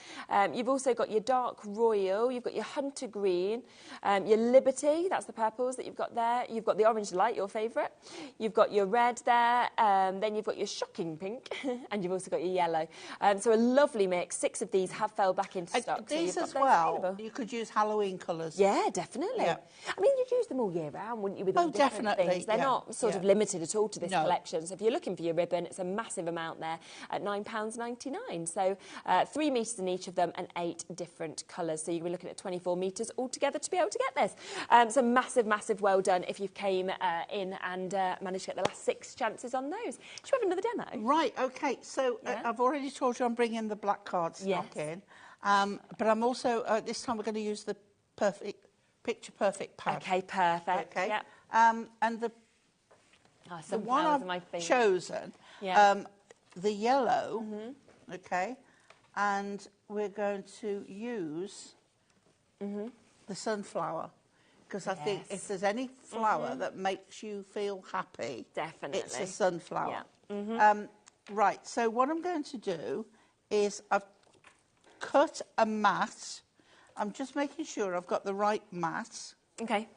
You've also got your dark royal. You've got your hunter green, your liberty. That's the purples that you've got there. You've got the orange light, your favourite. You've got your red there. Then you've got your shocking pink, and you've also got your yellow. So a lovely mix. 6 of these have fell back into stock. These so as well, you could use Halloween colours. Yeah, definitely. Yeah. I mean, you'd use them all year round, wouldn't you, with all different definitely, things? They're yeah, not sort of limited at all to this No. collection. So if you're looking for your ribbon, it's a massive amount there at £9.99. So 3 metres in each of them and 8 different colours. So you're looking at 24 metres altogether to be able to get this. So massive, massive well done if you came in and managed to get the last 6 chances on those. Should we have another demo? Right, OK. So I've already told you I'm bringing the black card stock in. But I'm also, this time we're going to use the picture perfect pad. OK, perfect. Okay. Yep. And the one I've chosen, chosen, the yellow, OK, and we're going to use the sunflower, because I think if there's any flower that makes you feel happy, definitely, it's a sunflower. Yeah. Right, so what I'm going to do is I've cut a mat. I'm just making sure I've got the right mat. OK.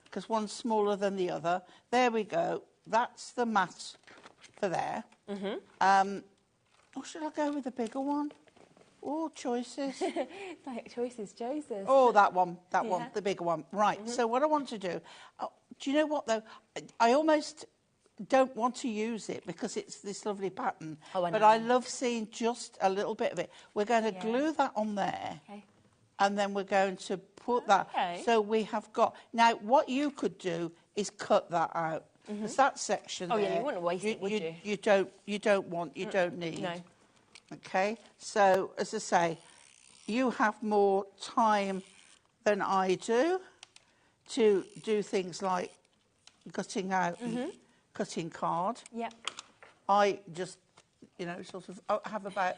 Because one's smaller than the other. There we go. That's the mat for there. Or should I go with the bigger one? Oh, choices. Like choices, Joseph. Oh, that one, the bigger one. Right, so what I want to do, do you know what though? I almost don't want to use it because it's this lovely pattern. Oh, I know. But I love seeing just a little bit of it. We're going to glue that on there. Okay. And then we're going to put that. So we have got... Now, what you could do is cut that out. Because that section there... Oh, yeah, you wouldn't waste it, would you? You don't need. No. OK? So, as I say, you have more time than I do to do things like cutting out and cutting card. Yep. I just, sort of have about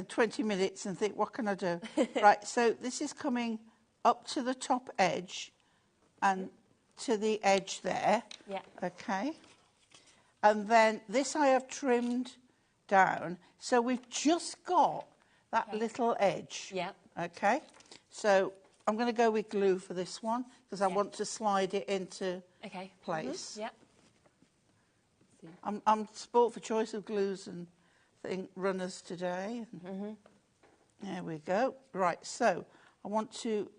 20 minutes and think, what can I do? Right, so this is coming up to the top edge and to the edge there. Yeah. OK. And then this I have trimmed down. So we've just got that little edge. Yeah. OK. So I'm going to go with glue for this one because I want to slide it into place. Yep. I'm sport for choice of glues and runners today. There we go. Right, so I want to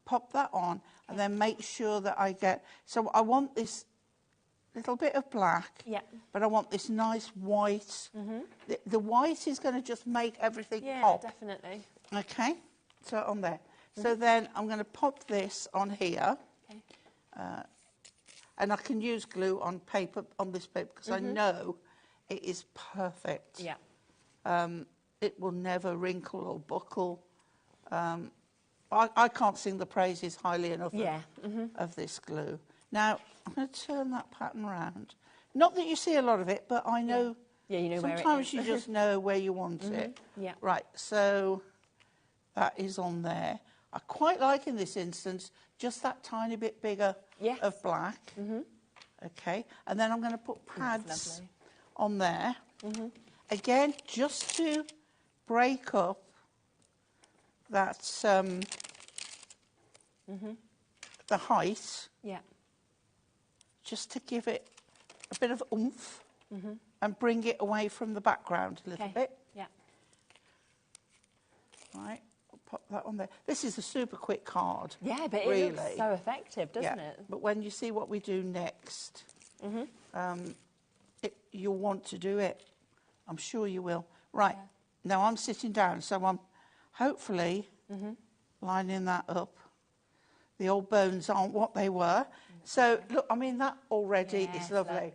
pop that on and then make sure that I get... So I want this little bit of black, but I want this nice white. The white is going to just make everything pop. Yeah, definitely. OK, so on there. So then I'm going to pop this on here. And I can use glue on paper, on this paper, because I know it is perfect. Yeah. It will never wrinkle or buckle. I can't sing the praises highly enough of this glue. Now, I'm going to turn that pattern round. Not that you see a lot of it, but I know... Yeah, you know where it is. Sometimes you just know where you want it. Yeah. Right, so that is on there. I quite like, in this instance, just that tiny bit bigger of black. OK, and then I'm going to put pads on there. Again, just to break up that the height. Yeah. Just to give it a bit of oomph and bring it away from the background a little bit. Yeah. Right, I'll pop that on there. This is a super quick card. Yeah, but really. It looks so effective, doesn't it? But when you see what we do next, you'll want to do it. I'm sure you will. Right, now I'm sitting down, so I'm hopefully lining that up. The old bones aren't what they were. So, look, I mean, that already is lovely.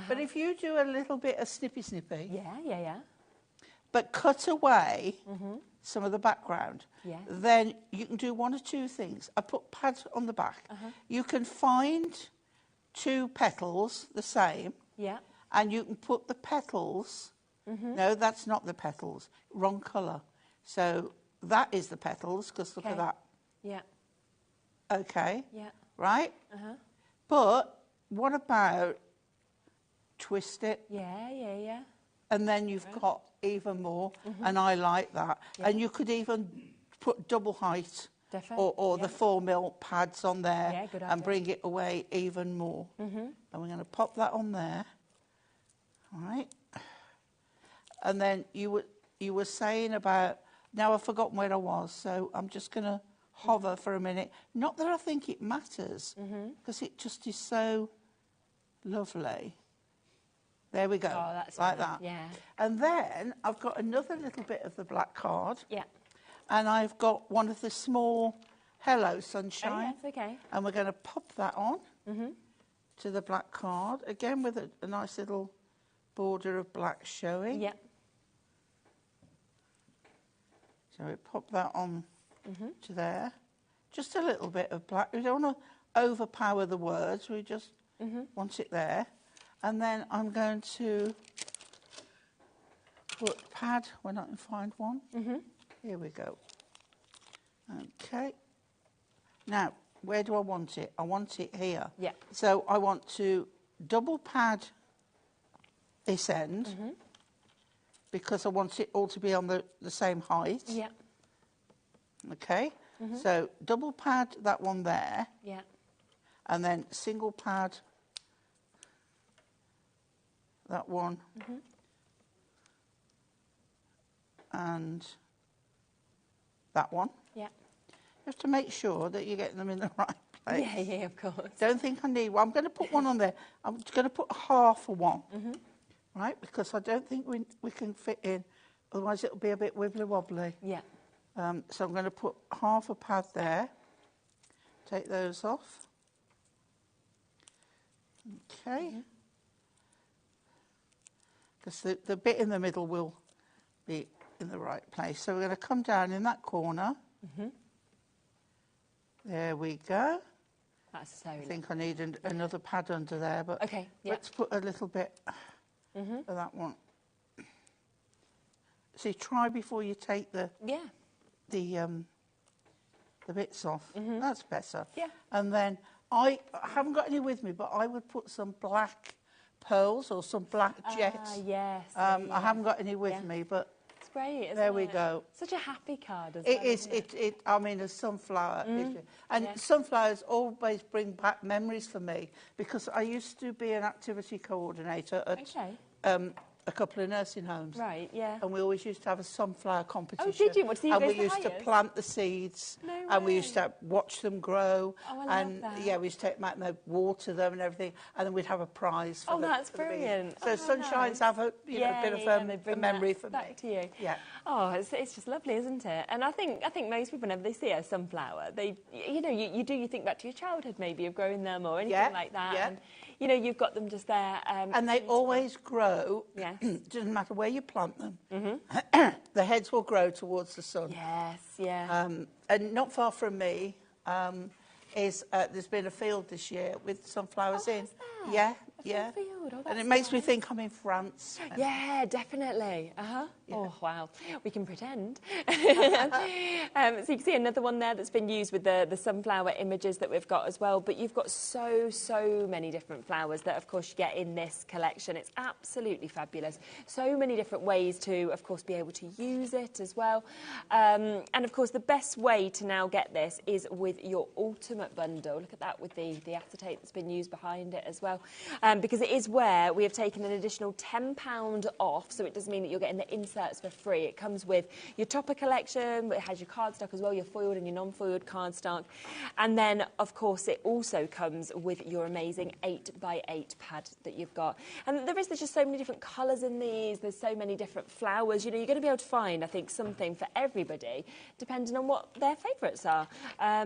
But if you do a little bit of snippy. Yeah. But cut away some of the background, then you can do one or two things. I put pads on the back. You can find 2 petals the same. Yeah. And you can put the petals... No, that's not the petals. Wrong colour. So that is the petals, because look at that. Yeah. OK. Yeah. Right? But what about twist it? Yeah. and then you've got even more, and I like that. And you could even put double height or the 4mm pads on there and bring it away even more. And we're going to pop that on there, right? And then you were saying about, now I've forgotten where I was, so I'm just going to hover for a minute. Not that I think it matters, because it just is so lovely. There we go, that's like fun. that. Yeah. And then I've got another little bit of the black card. Yeah. And I've got one of the small Hello Sunshine. Oh, yes, okay. And we're going to pop that on to the black card, again with a nice little border of black showing. Yeah. So we pop that on to there. Just a little bit of black. We don't want to overpower the words. We just want it there. And then I'm going to put pad when I can find one. Here we go. Okay. Now, where do I want it? I want it here. Yeah. So I want to double pad this end because I want it all to be on the same height. Yeah. Okay. So double pad that one there. Yeah. And then single pad that one. And that one. Yeah. You have to make sure that you're getting them in the right place. Yeah, of course. Don't think I need one. I'm going to put one on there. I'm going to put half of one, right? Because I don't think we can fit in. Otherwise, it'll be a bit wibbly wobbly. Yeah. So I'm going to put half a pad there. Take those off. Okay. Because the bit in the middle will be in the right place. So we're going to come down in that corner. There we go. That's so I think I need another pad under there, but okay, let's put a little bit of that one. See, try before you take the bits off. That's better. Yeah. And then I haven't got any with me, but I would put some black pearls or some black jets. Yes. I haven't got any with me, but it's great. Isn't there we it? go. Such a happy card as It well. is. I mean, a sunflower. And sunflowers always bring back memories for me because I used to be an activity coordinator at a couple of nursing homes. Right, yeah. And we always used to have a sunflower competition. Oh, did you? What, so you and go we to used to highest? plant the seeds. No and we way. used to watch them grow. Oh, I and love that. yeah, we used to take them out and they'd water them and everything. And then we'd have a prize for that's for the bees. brilliant. So sunshines have a bit of they a bring memory that for back me. to you. Yeah. Oh, it's just lovely, isn't it? And I think most people, whenever they see a sunflower, you think back to your childhood maybe of growing them or anything like that. Yeah. And you've got them just there. And they always grow. Yes. Doesn't matter where you plant them. The heads will grow towards the sun. Yes, yeah. And not far from me there's been a field this year with sunflowers in. There? Yeah. Field. Oh, And that's it makes me nice. think I'm in France. Yeah, definitely. Yeah. Oh, wow. We can pretend. So you can see another one there that's been used with the sunflower images that we've got as well. But you've got so many different flowers that, of course, you get in this collection. It's absolutely fabulous. So many different ways to, of course, be able to use it as well. And, of course, the best way to now get this is with your ultimate bundle. Look at that with the acetate that's been used behind it as well. Because it is where we have taken an additional £10 off, so it does mean that you're getting the inserts for free. It comes with your topper collection, but it has your cardstock as well, your foiled and your non-foiled cardstock. And then, of course, it also comes with your amazing 8x8 pad that you've got. And there's just so many different colours in these, there's so many different flowers. You're going to be able to find, I think, something for everybody, depending on what their favourites are.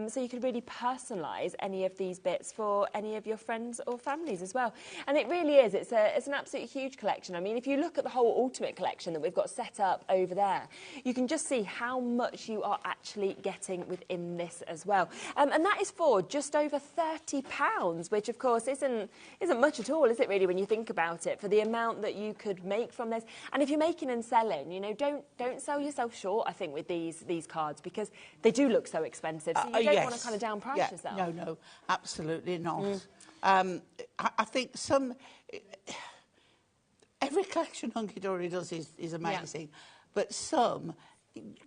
So you can really personalise any of these bits for any of your friends or families as well. And it really is. It's an absolutely huge collection. I mean, if you look at the whole Ultimate collection that we've got set up over there, you can just see how much you are actually getting within this as well. And that is for just over £30, which, of course, isn't much at all, is it, really, when you think about it, for the amount that you could make from this. And if you're making and selling, don't sell yourself short, I think, with these cards, because they do look so expensive. So you don't want to kind of downprice yourself. No, absolutely not. I think every collection Hunky Dory does is amazing, but some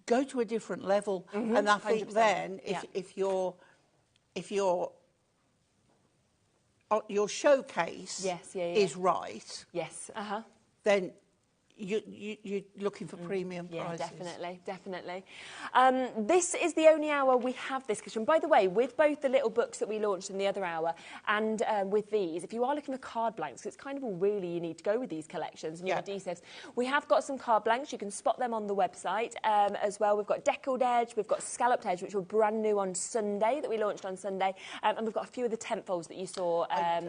go to a different level, and I think 100%. then if your showcase is right, then you're looking for premium prices. Definitely. This is the only hour we have this collection. By the way, with both the little books that we launched in the other hour and with these, if you are looking for card blanks, it's kind of all really you need to go with these collections and your adhesives. We have got some card blanks. You can spot them on the website as well. We've got deckled edge, we've got scalloped edge, which were brand new on Sunday, that we launched on Sunday, and we've got a few of the tent folds that you saw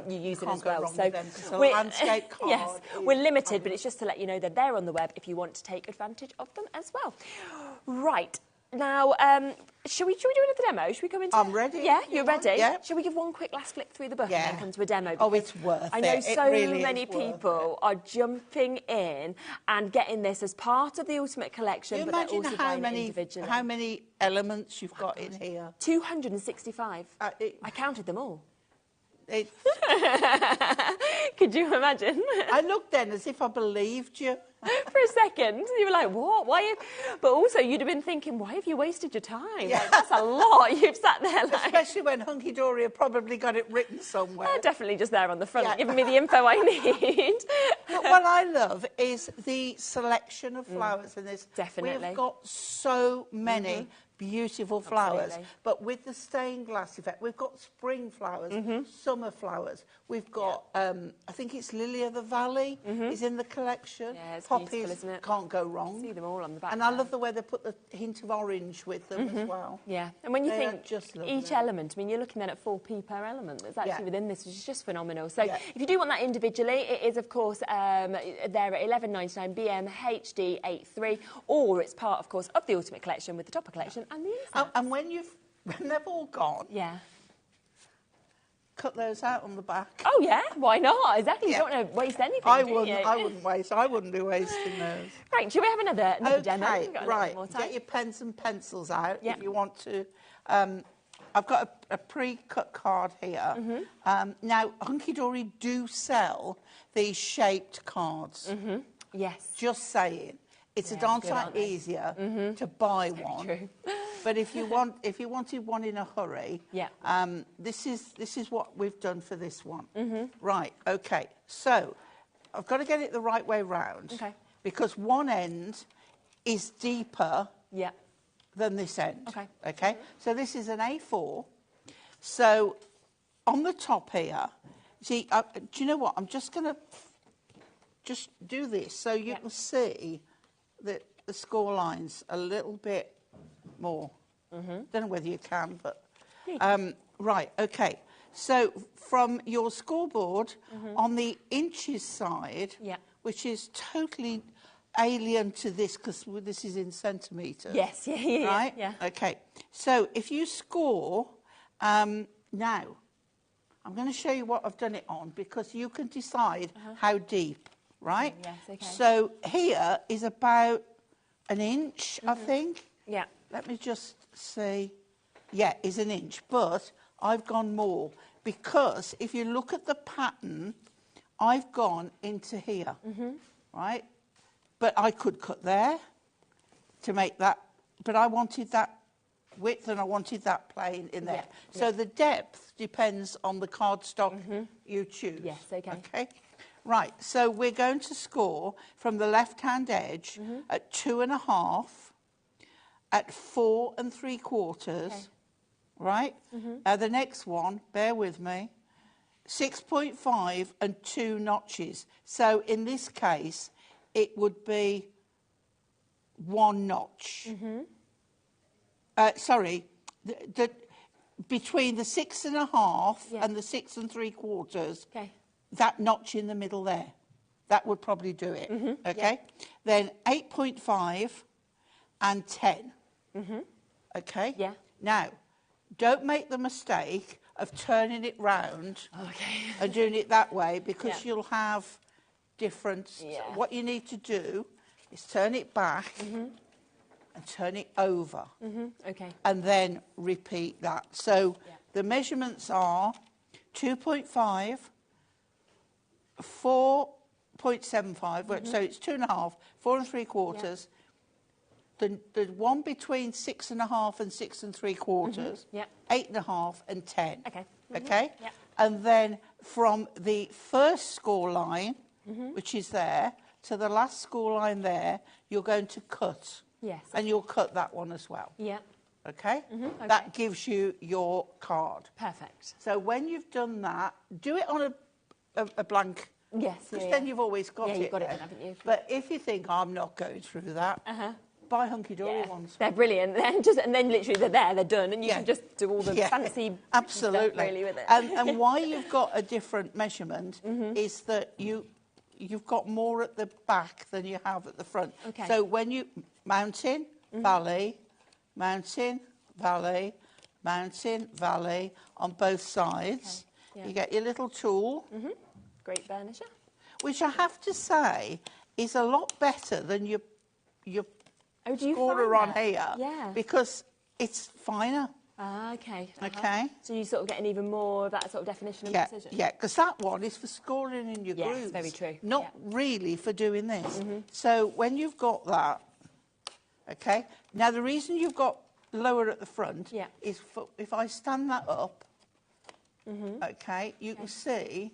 you using as well. So we're, landscape card yes, we're limited, but it's just to let you know that they're on the web if you want to take advantage of them as well. Right. Now, should we do another demo? Should we come into... I'm ready. Yeah, you're ready? Yeah. Shall we give one quick last flick through the book and then come to a demo? Oh, it's worth it. I know so really many people are jumping in and getting this as part of the Ultimate Collection, but they're also buying it individually. How many elements you've got in here? 265. I counted them all. Could you imagine? I looked then as if I believed you. For a second, you were like, what? Why? But also, you'd have been thinking, why have you wasted your time? Yeah. Like, that's a lot. You've sat there like... Especially when Hunky Dory had probably got it written somewhere. Definitely just there on the front, giving me the info I need. But what I love is the selection of flowers in this. Definitely. We've got so many beautiful flowers, but with the stained glass effect, we've got spring flowers, summer flowers. We've got, I think it's Lily of the Valley is in the collection. Yeah, it's poppies, beautiful, isn't it? Can't go wrong. See them all on the back. And I love the way they put the hint of orange with them as well. Yeah, and when you They are think just each lovely. element, I mean, you're looking then at 4p per element that's actually within this, which is just phenomenal. So Yeah. if you do want that individually, it is, of course, there at £11.99 BM HD 83, or it's part, of course, of the Ultimate Collection with the Topper Collection and the insert. And when they've all gone, cut those out on the back. Oh, yeah, why not? Exactly, you don't want to waste anything, I do wouldn't. you? I wouldn't waste. I wouldn't be wasting those. Right, shall we have another demo? Okay, We've got a little right. bit more time. Get your pens and pencils out Yeah. if you want to. I've got a pre-cut card here. Now, Hunky Dory do sell these shaped cards. Yes. Just saying. It's a darn sight easier to buy one. True. But if you wanted one in a hurry, this is what we've done for this one. Right. Okay. So I've got to get it the right way round. Okay. Because one end is deeper than this end. Okay. Okay. So this is an A4. So on the top here, see, do you know what? I'm just going to just do this so you can see the score lines a little bit more. Don't know whether you can, but right. Okay. So from your scoreboard on the inches side, which is totally alien to this because this is in centimetres. Yes. Right. Yeah. Okay. So if you score now, I'm going to show you what I've done it on because you can decide how deep. Right? Yes, okay. So here is about an inch, I think. Yeah. Let me just see. Yeah, is an inch. But I've gone more because if you look at the pattern, I've gone into here. Right? But I could cut there to make that. But I wanted that width and I wanted that plain in there. So the depth depends on the cardstock you choose. Yes, okay. Okay? Right, so we're going to score from the left-hand edge at 2.5, at 4 3/4, right? Now the next one, bear with me, 6.5 and 2 notches. So in this case, it would be 1 notch. Sorry, between the 6.5 and the 6 3/4. Okay. That notch in the middle there, that would probably do it, okay? Then 8.5 and 10, okay? Yeah. Now, don't make the mistake of turning it round and doing it that way because you'll have different... So what you need to do is turn it back and turn it over. Okay. And then repeat that. So the measurements are 2.5, 0.75, so it's 2.5, 4 3/4. The one between 6.5 and 6 3/4, 8.5 and 10. Okay. Okay? Yep. And then from the first score line, which is there, to the last score line there, you're going to cut. Yes. And you'll cut that one as well. Yeah. Okay? Okay. That gives you your card. Perfect. So when you've done that, do it on a blank. Yes. Because then you've always got it. Yeah, you've got it then. then, haven't you? But if you think, I'm not going through that, buy hunky-dory ones. They're brilliant. And then literally they're done, and you can just do all the fancy absolutely stuff really with it. And why you've got a different measurement is that you've got more at the back than you have at the front. Okay. So when you mountain, valley, mountain, valley, mountain, valley on both sides, you get your little tool. Great burnisher. Which I have to say is a lot better than your scorer on here. Yeah. Because it's finer. Ah, okay. Okay. So you sort of getting even more of that sort of definition and precision. Yeah, because that one is for scoring in your Yes, grooves. very true. Not really for doing this. So when you've got that, okay. Now the reason you've got lower at the front is if I stand that up, okay, you can see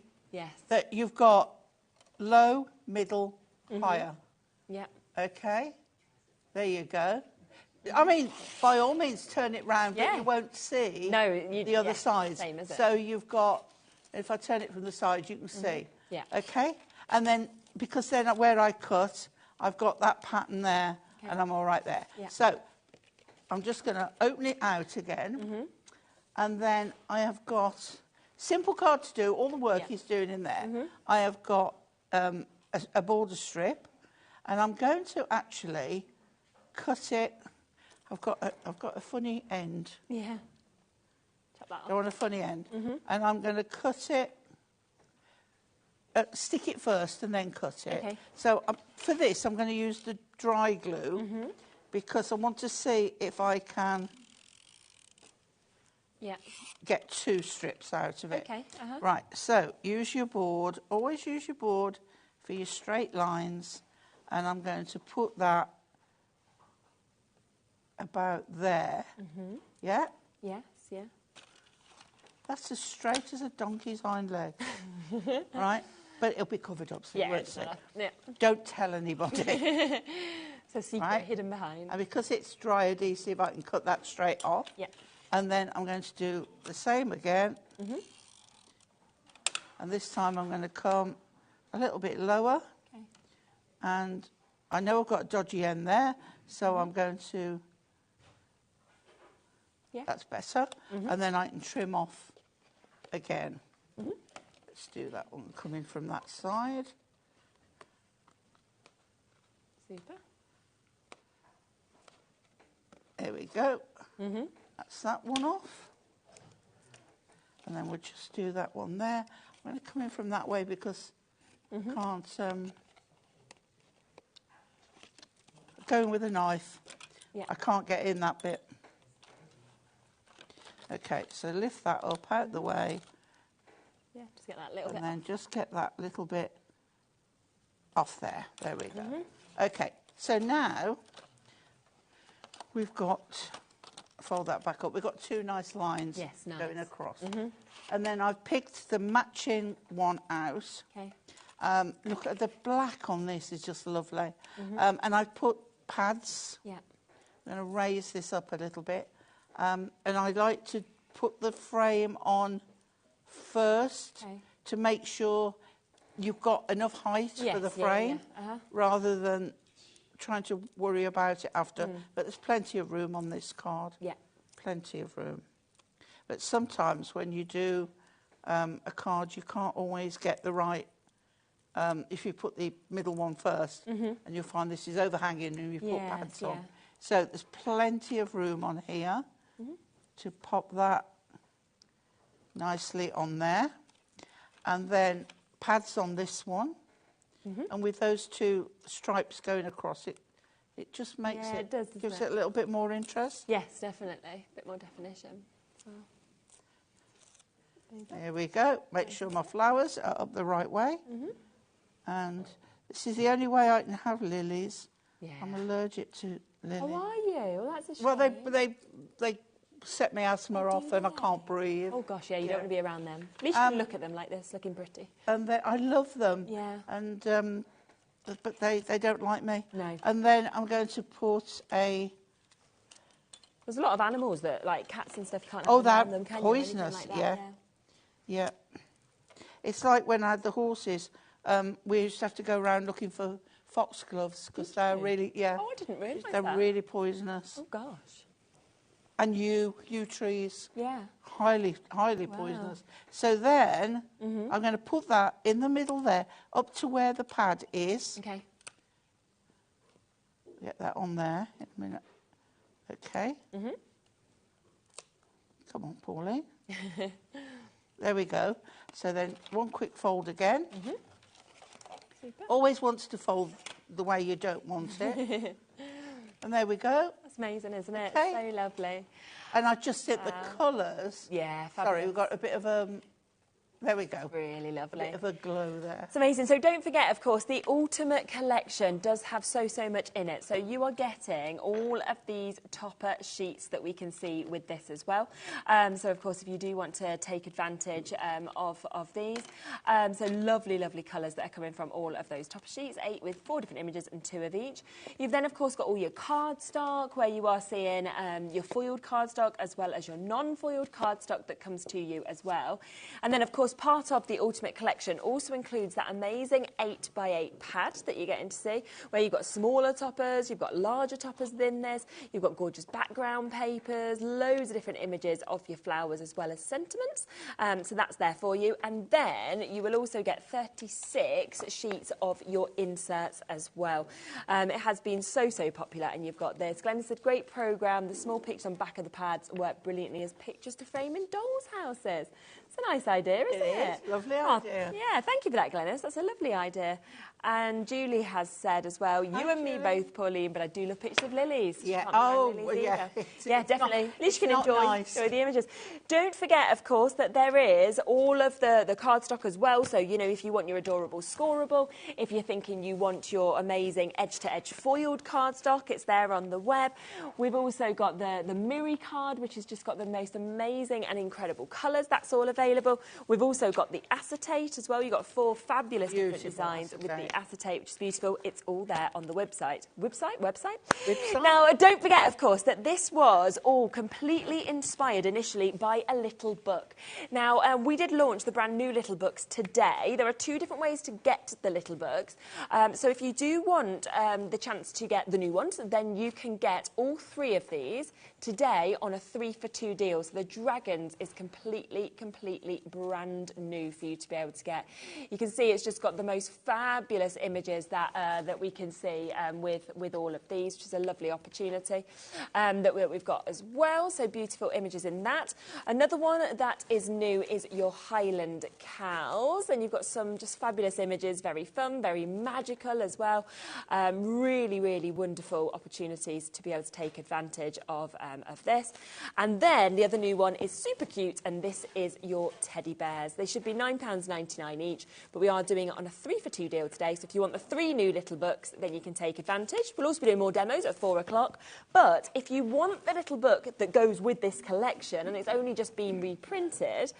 that you've got low, middle, higher. Yeah. Okay. There you go. I mean, by all means, turn it round, but you won't see the other side. Same, is it? So you've got, if I turn it from the side, you can see. Yeah. Okay? And then, because then where I cut, I've got that pattern there, and I'm all right there. Yeah. So I'm just going to open it out again, and then I have got, simple card to do, all the work he's doing in there. I have got a border strip, and I'm going to actually cut it. I've got a funny end. Yeah. Chop that off. I want a funny end. And I'm going to cut it, stick it first and then cut it. Okay. So for this, I'm going to use the dry glue because I want to see if I can get 2 strips out of it. Okay. Right, so use your board. Always use your board for your straight lines. And I'm going to put that about there. Yeah? Yes, yeah. That's as straight as a donkey's hind leg. Right? But it'll be covered up, so you won't see. Yeah. Don't tell anybody. So secret hidden behind. And because it's dry adhesive, I can cut that straight off. Yeah. And then I'm going to do the same again. And this time I'm going to come a little bit lower. Okay. And I know I've got a dodgy end there, so I'm going to... That's better. And then I can trim off again. Let's do that one coming from that side. Super. There we go. That's that one off. And then we'll just do that one there. I'm going to come in from that way because I can't... going with a knife. I can't get in that bit. Okay, so lift that up out the way. Yeah, just get that little bit. And then just get that little bit off there. There we go. Okay, so now we've got, fold that back up, we've got 2 nice lines going across. And then I've picked the matching one out. Okay. Look at the black on this is just lovely. And I've put pads. Yeah. I'm going to raise this up a little bit. And I like to put the frame on first to make sure you've got enough height for the frame rather than trying to worry about it after. But there's plenty of room on this card. Yeah. Plenty of room. But sometimes when you do a card, you can't always get the right... if you put the middle one first, and you'll find this is overhanging and you put pads on. So there's plenty of room on here to pop that nicely on there. And then pads on this one. And with those 2 stripes going across it, it just makes it, gives it a little bit more interest. Yes, definitely. A bit more definition. There we go. Make sure my flowers are up the right way. And this is the only way I can have lilies. Yeah. I'm allergic to lilies. Oh, are you? Well, that's a shame. Well, they set my asthma off and I can't breathe. Oh, gosh, yeah, you don't want to be around them. At least you can look at them like this, looking pretty. And I love them. Yeah. And but they don't like me. No. And then I'm going to put a... There's a lot of animals that, like cats and stuff, you can't Oh, have that around them, can poisonous, you? Like that, yeah. It's like when I had the horses, we used to have to go around looking for foxgloves because they're really, Oh, I didn't realise that. they're really poisonous. Oh, gosh. And yew trees, Yeah. highly poisonous. So then I'm going to put that in the middle there, up to where the pad is. Okay. Get that on there in a minute. Okay. Come on, Pauline. There we go. So then one quick fold again. Super. Always wants to fold the way you don't want it. And there we go. That's amazing, isn't it? Okay. So lovely. And I just think the colours... Yeah, Sorry, fabulous. we've got a bit of there we go. Really A lovely. bit of a glow there. It's amazing. So don't forget, of course, the Ultimate Collection does have so much in it. So you are getting all of these topper sheets that we can see with this as well. So, of course, if you do want to take advantage of these. So lovely colours that are coming from all of those topper sheets, 8 with 4 different images and 2 of each. You've then, of course, got all your cardstock, where you are seeing your foiled cardstock as well as your non-foiled cardstock that comes to you as well. And then, of course, part of the Ultimate Collection also includes that amazing 8x8 pad that you're getting to see, where you've got smaller toppers, you've got larger toppers within this, you've got gorgeous background papers, loads of different images of your flowers as well as sentiments. So that's there for you. And then you will also get 36 sheets of your inserts as well. It has been so popular, and you've got this. Glenn said, great programme. The small pictures on back of the pads work brilliantly as pictures to frame in dolls' houses. It's a nice idea, isn't it? It is. Lovely idea. Yeah, thank you for that, Glenys. That's a lovely idea. And Julie has said as well, you and me both, Pauline, but I do love pictures of lilies. Yeah. Can't be around Oh, lilies well, yeah. either. Yeah, definitely. At least you can it's not enjoy nice. the images. Don't forget, of course, that there is all of the cardstock as well. So, you know, if you want your adorable scoreable, if you're thinking you want your amazing edge-to-edge foiled cardstock, it's there on the web. We've also got the Miri card, which has just got the most amazing and incredible colours. That's all available. We've also got the acetate as well. You've got 4 fabulous different designs with the acetate, which is beautiful. It's all there on the website. Website? Now, don't forget, of course, that this was all completely inspired initially by a little book. Now, we did launch the brand new little books today. There are 2 different ways to get the little books. So if you do want the chance to get the new ones, then you can get all 3 of these today on a 3 for 2 deal. So the Dragons is completely brand new for you to be able to get. You can see it's just got the most fabulous images that we can see with all of these, which is a lovely opportunity that we've got as well. So beautiful images in that. Another one that is new is your Highland cows, and you've got some just fabulous images, very fun, very magical as well. Really wonderful opportunities to be able to take advantage of this. And then the other new one is super cute, and this is your teddy bears. They should be £9.99 each, but we are doing it on a 3 for 2 deal today. So if you want the 3 new little books, then you can take advantage. We'll also be doing more demos at 4 o'clock. But if you want the little book that goes with this collection, and it's only just been reprinted,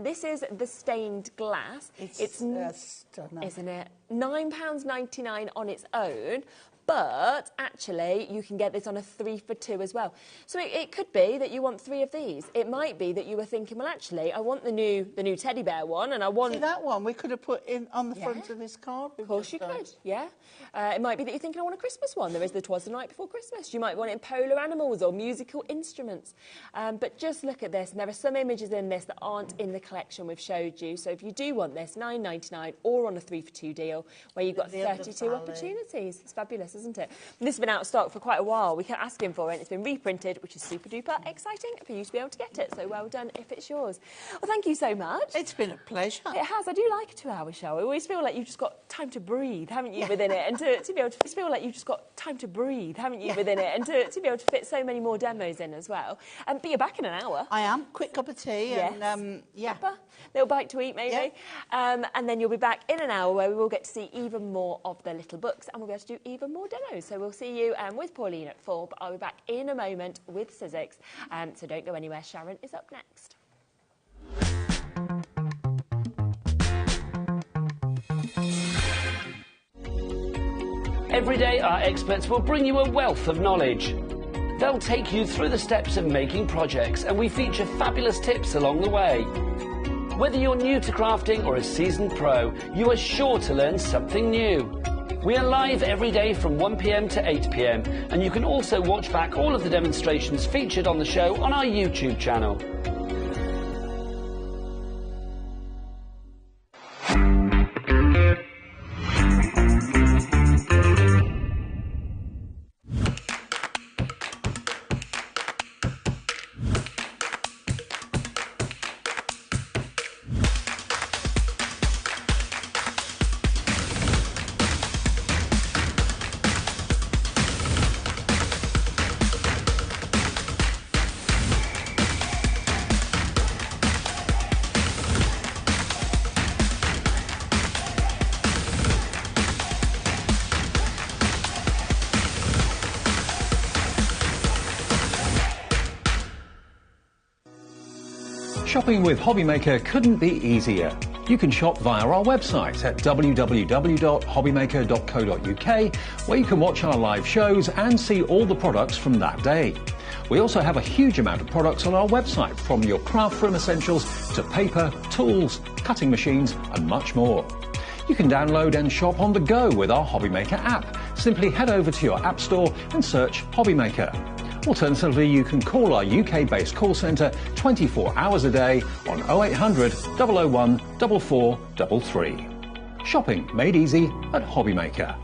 this is the stained glass. It's stunning, isn't it? £9.99 on its own. But actually, you can get this on a 3 for 2 as well. So it could be that you want 3 of these. It might be that you were thinking, well, actually, I want the new teddy bear one, and I want... See, that one we could have put in on the front of this card. Of course you could, yeah. It might be that you're thinking, I want a Christmas one. There is the 'Twas the Night Before Christmas. You might want it in polar animals or musical instruments. But just look at this, and there are some images in this that aren't in the collection we've showed you. So if you do want this, £9.99 or on a 3 for 2 deal, where you've got 32 opportunities. It's fabulous, isn't it? hasn't it? And this has been out of stock for quite a while. We kept asking for it, and it's been reprinted, which is super duper exciting for you to be able to get it. So well done if it's yours. Well, thank you so much. It's been a pleasure. It has. I do like a 2-hour show. I always feel like you've just got time to breathe, haven't you, within it? And to be able to feel like you've just got time to breathe, haven't you, within it? And to be able to fit so many more demos in as well. But you're back in an hour. I am. Quick cup of tea. Yes. And, yeah. Supper, little bite to eat, maybe. Yeah. And then you'll be back in an hour where we will get to see even more of the little books and we'll be able to do even more demos. So we'll see you with Pauline at 4, but I'll be back in a moment with Sizzix. So don't go anywhere. Sharon is up next. Every day, our experts will bring you a wealth of knowledge. They'll take you through the steps of making projects, and we feature fabulous tips along the way. Whether you're new to crafting or a seasoned pro, you are sure to learn something new. We are live every day from 1 p.m. to 8 p.m, and you can also watch back all of the demonstrations featured on the show on our YouTube channel. Shopping with HobbyMaker couldn't be easier. You can shop via our website at www.hobbymaker.co.uk, where you can watch our live shows and see all the products from that day. We also have a huge amount of products on our website, from your craft room essentials to paper, tools, cutting machines and much more. You can download and shop on the go with our HobbyMaker app. Simply head over to your app store and search HobbyMaker. Alternatively, you can call our UK-based call centre 24 hours a day on 0800 001 4433. Shopping made easy at HobbyMaker.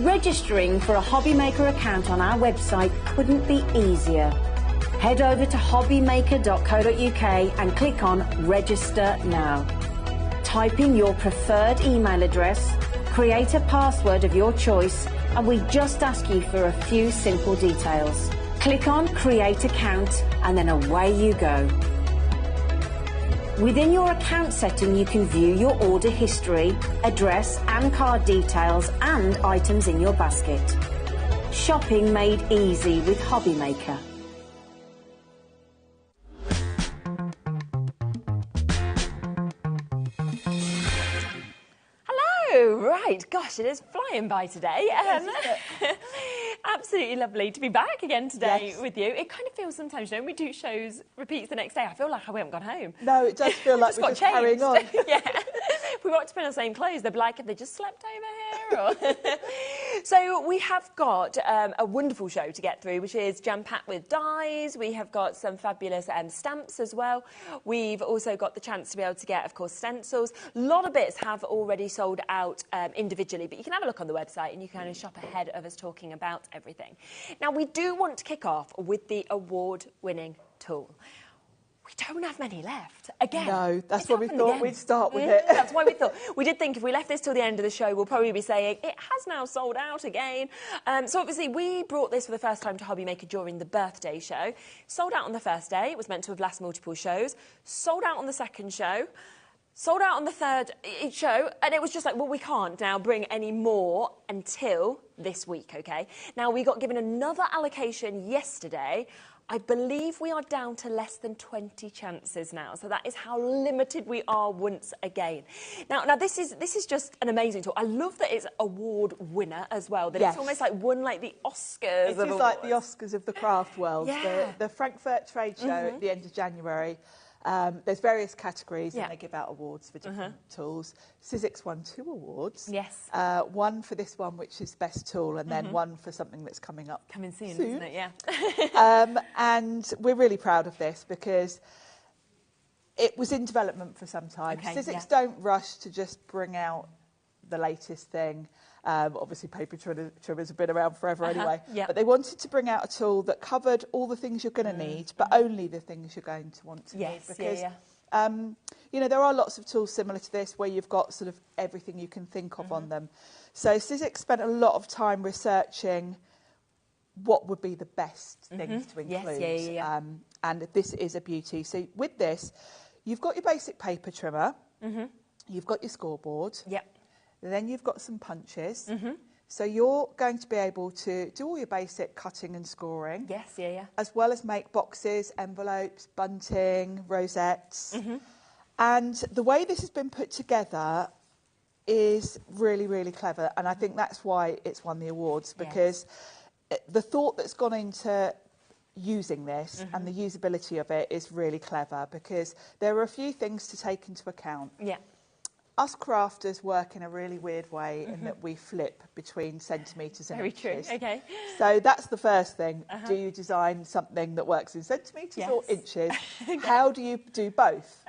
Registering for a HobbyMaker account on our website couldn't be easier. Head over to hobbymaker.co.uk and click on Register Now. Type in your preferred email address, create a password of your choice, and we just ask you for a few simple details. Click on Create Account and then away you go. Within your account setting, you can view your order history, address and card details and items in your basket. Shopping made easy with HobbyMaker. Hello, right, gosh, it is flying by today. Absolutely lovely to be back again today with you. It kind of feels sometimes, you know, when we do shows, repeats the next day, I feel like we haven't gone home. No, it does feel like we're just carrying on. Yeah. If we want to put on the same clothes, they'd be like, have they just slept over here? Or so we have got a wonderful show to get through, which is jam-packed with dies. We have got some fabulous stamps as well. We've also got the chance to be able to get, of course, stencils. A lot of bits have already sold out individually, but you can have a look on the website and you can kind of shop ahead of us talking about everything. Now, we do want to kick off with the award-winning tool. we don't have many left. Again. No, that's why we thought we'd start with it. That's why we thought. We did think if we left this till the end of the show, we'll probably be saying it has now sold out again. So obviously we brought this for the first time to HobbyMaker during the birthday show. Sold out on the first day. It was meant to have lasted multiple shows. Sold out on the second show. Sold out on the third show, and it was just like, well, we can't now bring any more until this week, okay? Now, we got given another allocation yesterday. I believe we are down to less than 20 chances now, so that is how limited we are once again. Now this is just an amazing tool. I love that it's award winner as well, that it's almost like won like the Oscars. It is like the Oscars of the craft world. Yeah. The Frankfurt trade show at the end of January. There's various categories and they give out awards for different tools. Sizzix won 2 awards. Yes. One for this one, which is best tool, and then one for something that's coming up Coming soon, isn't it? Yeah. and we're really proud of this because it was in development for some time. Okay, Sizzix don't rush to just bring out the latest thing. Obviously, paper trimmers have been around forever anyway. Yep. But they wanted to bring out a tool that covered all the things you're going to need, but only the things you're going to want to need. Because, you know, there are lots of tools similar to this where you've got sort of everything you can think of on them. So Sizzix spent a lot of time researching what would be the best things to include. And this is a beauty. So with this, you've got your basic paper trimmer, you've got your scoreboard. Then you've got some punches. So you're going to be able to do all your basic cutting and scoring. As well as make boxes, envelopes, bunting, rosettes. And the way this has been put together is really, really clever. And I think that's why it's won the awards, because the thought that's gone into using this and the usability of it is really clever, because there are a few things to take into account. Us crafters work in a really weird way in that we flip between centimetres and inches. Very true, okay. So that's the first thing. Do you design something that works in centimetres or inches? How do you do both?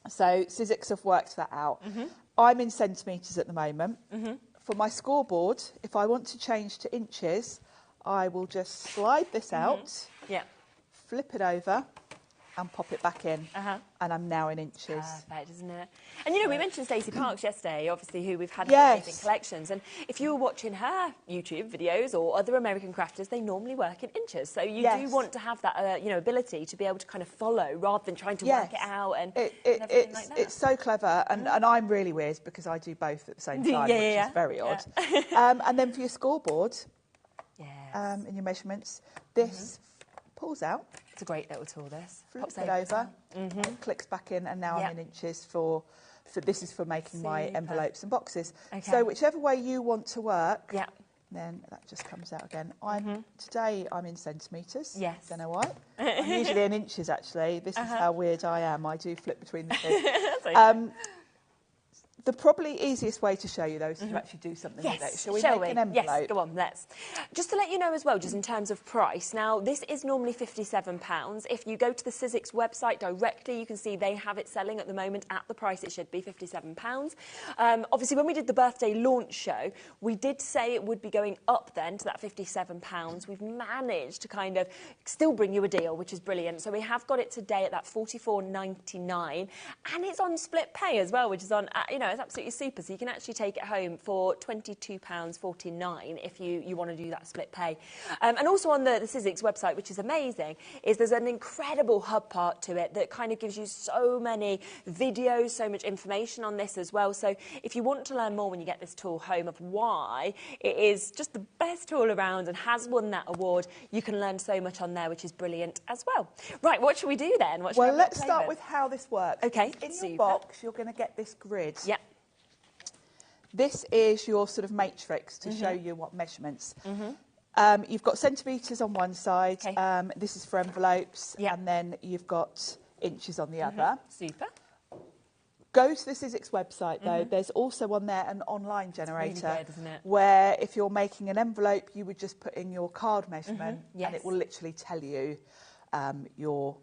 So Sizzix have worked that out. I'm in centimetres at the moment. For my scoreboard, if I want to change to inches, I will just slide this out, flip it over, and pop it back in, and I'm now in inches. Perfect, isn't it? And you know, we mentioned Stacey Parks yesterday, obviously, who we've had amazing collections. And if you were watching her YouTube videos or other American crafters, they normally work in inches. So you do want to have that, you know, ability to be able to kind of follow rather than trying to work it out and everything like that. It's so clever, and I'm really weird because I do both at the same time, which is very odd. And then for your scoreboard, in your measurements, this pulls out. It's a great little tool, this. Flips it over, it clicks back in, and now I'm in inches for this is for making my envelopes and boxes. So whichever way you want to work, then that just comes out again. Today I'm in centimetres. Don't know why. I'm usually in inches, actually. This is how weird I am. I do flip between the two. The probably easiest way to show you, though, is to actually do something with it. Shall we make an envelope? Yes, go on, let's. Just to let you know as well, just in terms of price, now, this is normally £57. If you go to the Sizzix website directly, you can see they have it selling at the moment at the price it should be, £57. Obviously, when we did the birthday launch show, we did say it would be going up then to that £57. We've managed to kind of still bring you a deal, which is brilliant. So we have got it today at that £44.99, and it's on split pay as well, which is on, you know, it's absolutely super. So you can actually take it home for £22.49 if you want to do that split pay. And also on the Sizzix website, which is amazing, is there's an incredible hub part to it that kind of gives you so many videos, so much information on this as well. So if you want to learn more when you get this tool home of why it is just the best tool around and has won that award, you can learn so much on there, which is brilliant as well. Right, what should we do then? Well, let's start with how this works. Okay, in your box, you're going to get this grid. This is your sort of matrix to show you what measurements. You've got centimetres on one side. This is for envelopes, and then you've got inches on the other. Super. Go to the Sizzix website, though. There's also on there an online generator, really good, isn't it? where if you're making an envelope, you would just put in your card measurement, and it will literally tell you your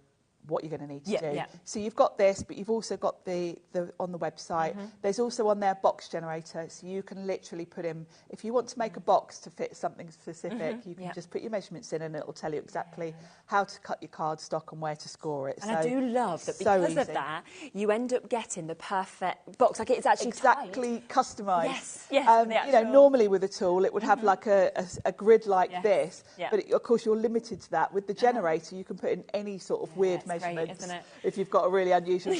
what you're going to need to Yeah, do. yeah. So you've got this, but you've also got the on the website. There's also on there box generator, so you can literally put in, if you want to make a box to fit something specific, you can just put your measurements in and it'll tell you exactly how to cut your cardstock and where to score it. And I do love that because of that, you end up getting the perfect box. Like it's actually exactly customized. Yes, yes. You know, normally with a tool, it would have like a grid like this, but of course you're limited to that. With the generator, you can put in any sort of weird measurements, isn't it? if you've got a really unusual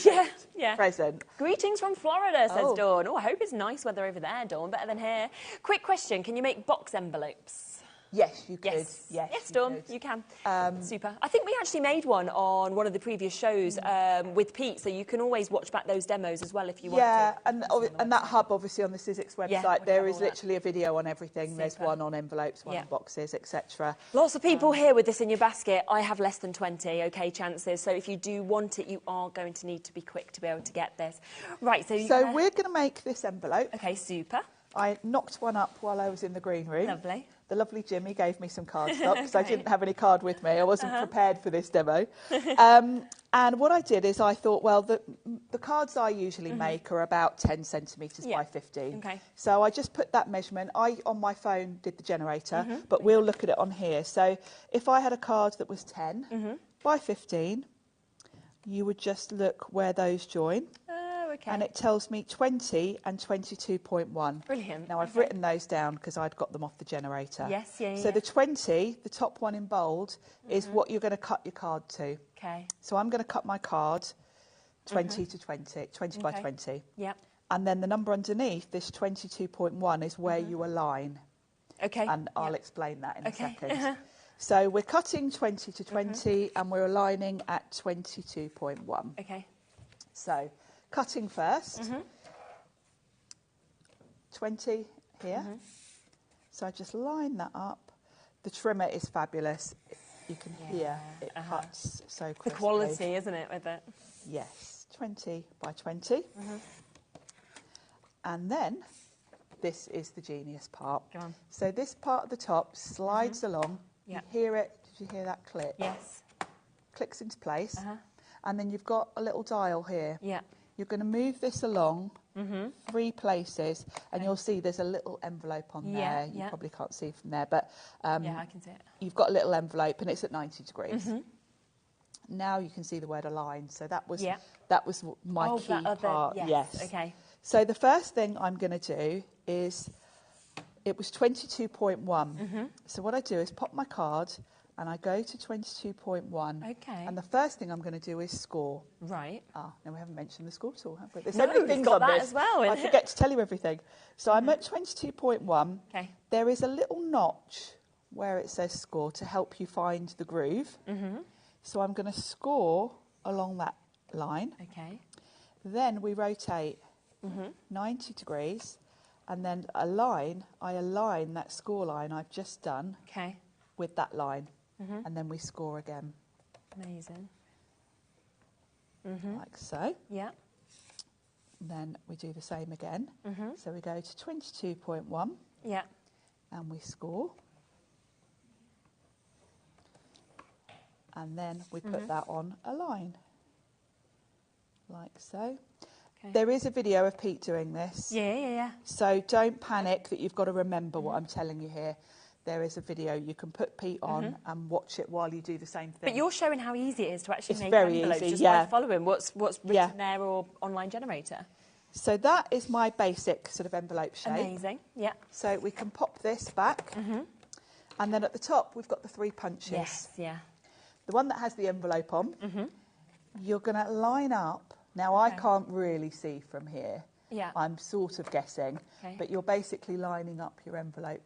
present. Greetings from Florida, says Dawn. Oh, I hope it's nice weather over there, Dawn. Better than here. Quick question: can you make box envelopes? Yes, you could. Yes, Dawn, you can. Super. I think we actually made one on one of the previous shows with Pete, so you can always watch back those demos as well if you want to. Yeah, and that hub, obviously, on the Sizzix website, there is literally a video on everything. Super. There's one on envelopes, one on boxes, etc. Lots of people here with this in your basket. I have less than 20, OK, chances. So if you do want it, you are going to need to be quick to be able to get this. Right, so we're going to make this envelope. OK, super. I knocked one up while I was in the green room. Lovely. The lovely Jimmy gave me some cardstock because I didn't have any card with me. I wasn't prepared for this demo. And what I did is I thought, well, the cards I usually make are about 10 centimetres by 15. Okay. So I just put that measurement. I, on my phone, did the generator, but we'll look at it on here. So if I had a card that was 10 by 15, you would just look where those join. Okay. And it tells me 20 and 22.1. Brilliant. Now, I've written those down because I'd got them off the generator. Yes, yeah. So the 20, the top one in bold, is what you're going to cut your card to. Okay. So I'm going to cut my card 20 to 20, 20 by 20. Yep. And then the number underneath, this 22.1, is where you align. Okay. And I'll explain that in a second. So we're cutting 20 to 20 and we're aligning at 22.1. Okay. So cutting first, 20 here. So I just line that up. The trimmer is fabulous. You can hear it cuts so quickly. The quality, isn't it, with it? Yes, 20 by 20. And then this is the genius part. Go on. So this part at the top slides along. You hear it. Did you hear that click? Yes. Clicks into place. And then you've got a little dial here. Yeah. You're going to move this along 3 places, and you'll see there's a little envelope on there. You probably can't see from there, but yeah, I can see it. You've got a little envelope, and it's at 90 degrees. Now you can see the word align. So that was my key part. Yes. Okay. So the first thing I'm going to do is, it was 22.1. So what I do is pop my card and I go to 22.1. Okay. And the first thing I'm going to do is score. Right. Now we haven't mentioned the score tool, have we? There's No, so many it's things got on that this. as well, I isn't it? forget to tell you everything. So I'm at 22.1. Okay. There is a little notch where it says score to help you find the groove. So I'm going to score along that line. Okay. Then we rotate 90 degrees, and then I align that score line I've just done with that line, and then we score again. Amazing. Like so. Yeah. Then we do the same again. So we go to 22.1. Yeah. And we score. And then we put that on a line. Like so. Okay. There is a video of Pete doing this. Yeah. So don't panic that you've got to remember what I'm telling you here. There is a video you can put Pete on and watch it while you do the same thing. But you're showing how easy it is to actually make very envelopes easy, just by following what's written there or online generator. So that is my basic sort of envelope shape. Amazing, yeah. So we can pop this back, and then at the top we've got the 3 punches. Yes, yeah. The one that has the envelope on, you're going to line up. Now I can't really see from here. Yeah. I'm sort of guessing, but you're basically lining up your envelope.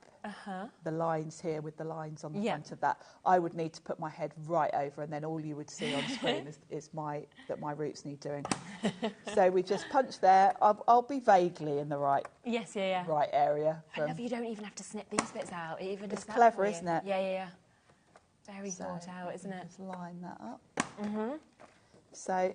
The lines here with the lines on the front of that. I would need to put my head right over, and then all you would see on screen is my roots need doing. So we just punch there. I'll be vaguely in the right right area. I love you don't even have to snip these bits out. It even it's clever, isn't it? Yeah. Very thought out, isn't it? Just line that up. So,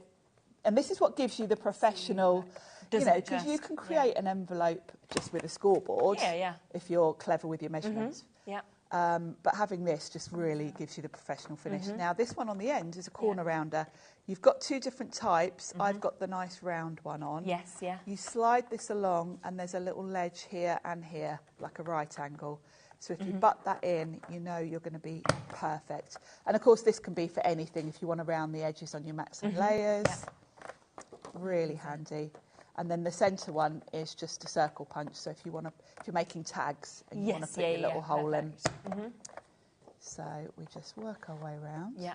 and this is what gives you the professional. Because you can create an envelope just with a scoreboard. Yeah. If you're clever with your measurements. Yeah. But having this just really gives you the professional finish. Now, this one on the end is a corner rounder. You've got two different types. I've got the nice round one on. Yes, yeah. You slide this along, and there's a little ledge here and here, like a right angle. So if you butt that in, you know you're going to be perfect. And, of course, this can be for anything if you want to round the edges on your mats and layers. Really handy. And then the centre one is just a circle punch. So if you're making tags and you want to put your little hole in. So we just work our way around. Yeah.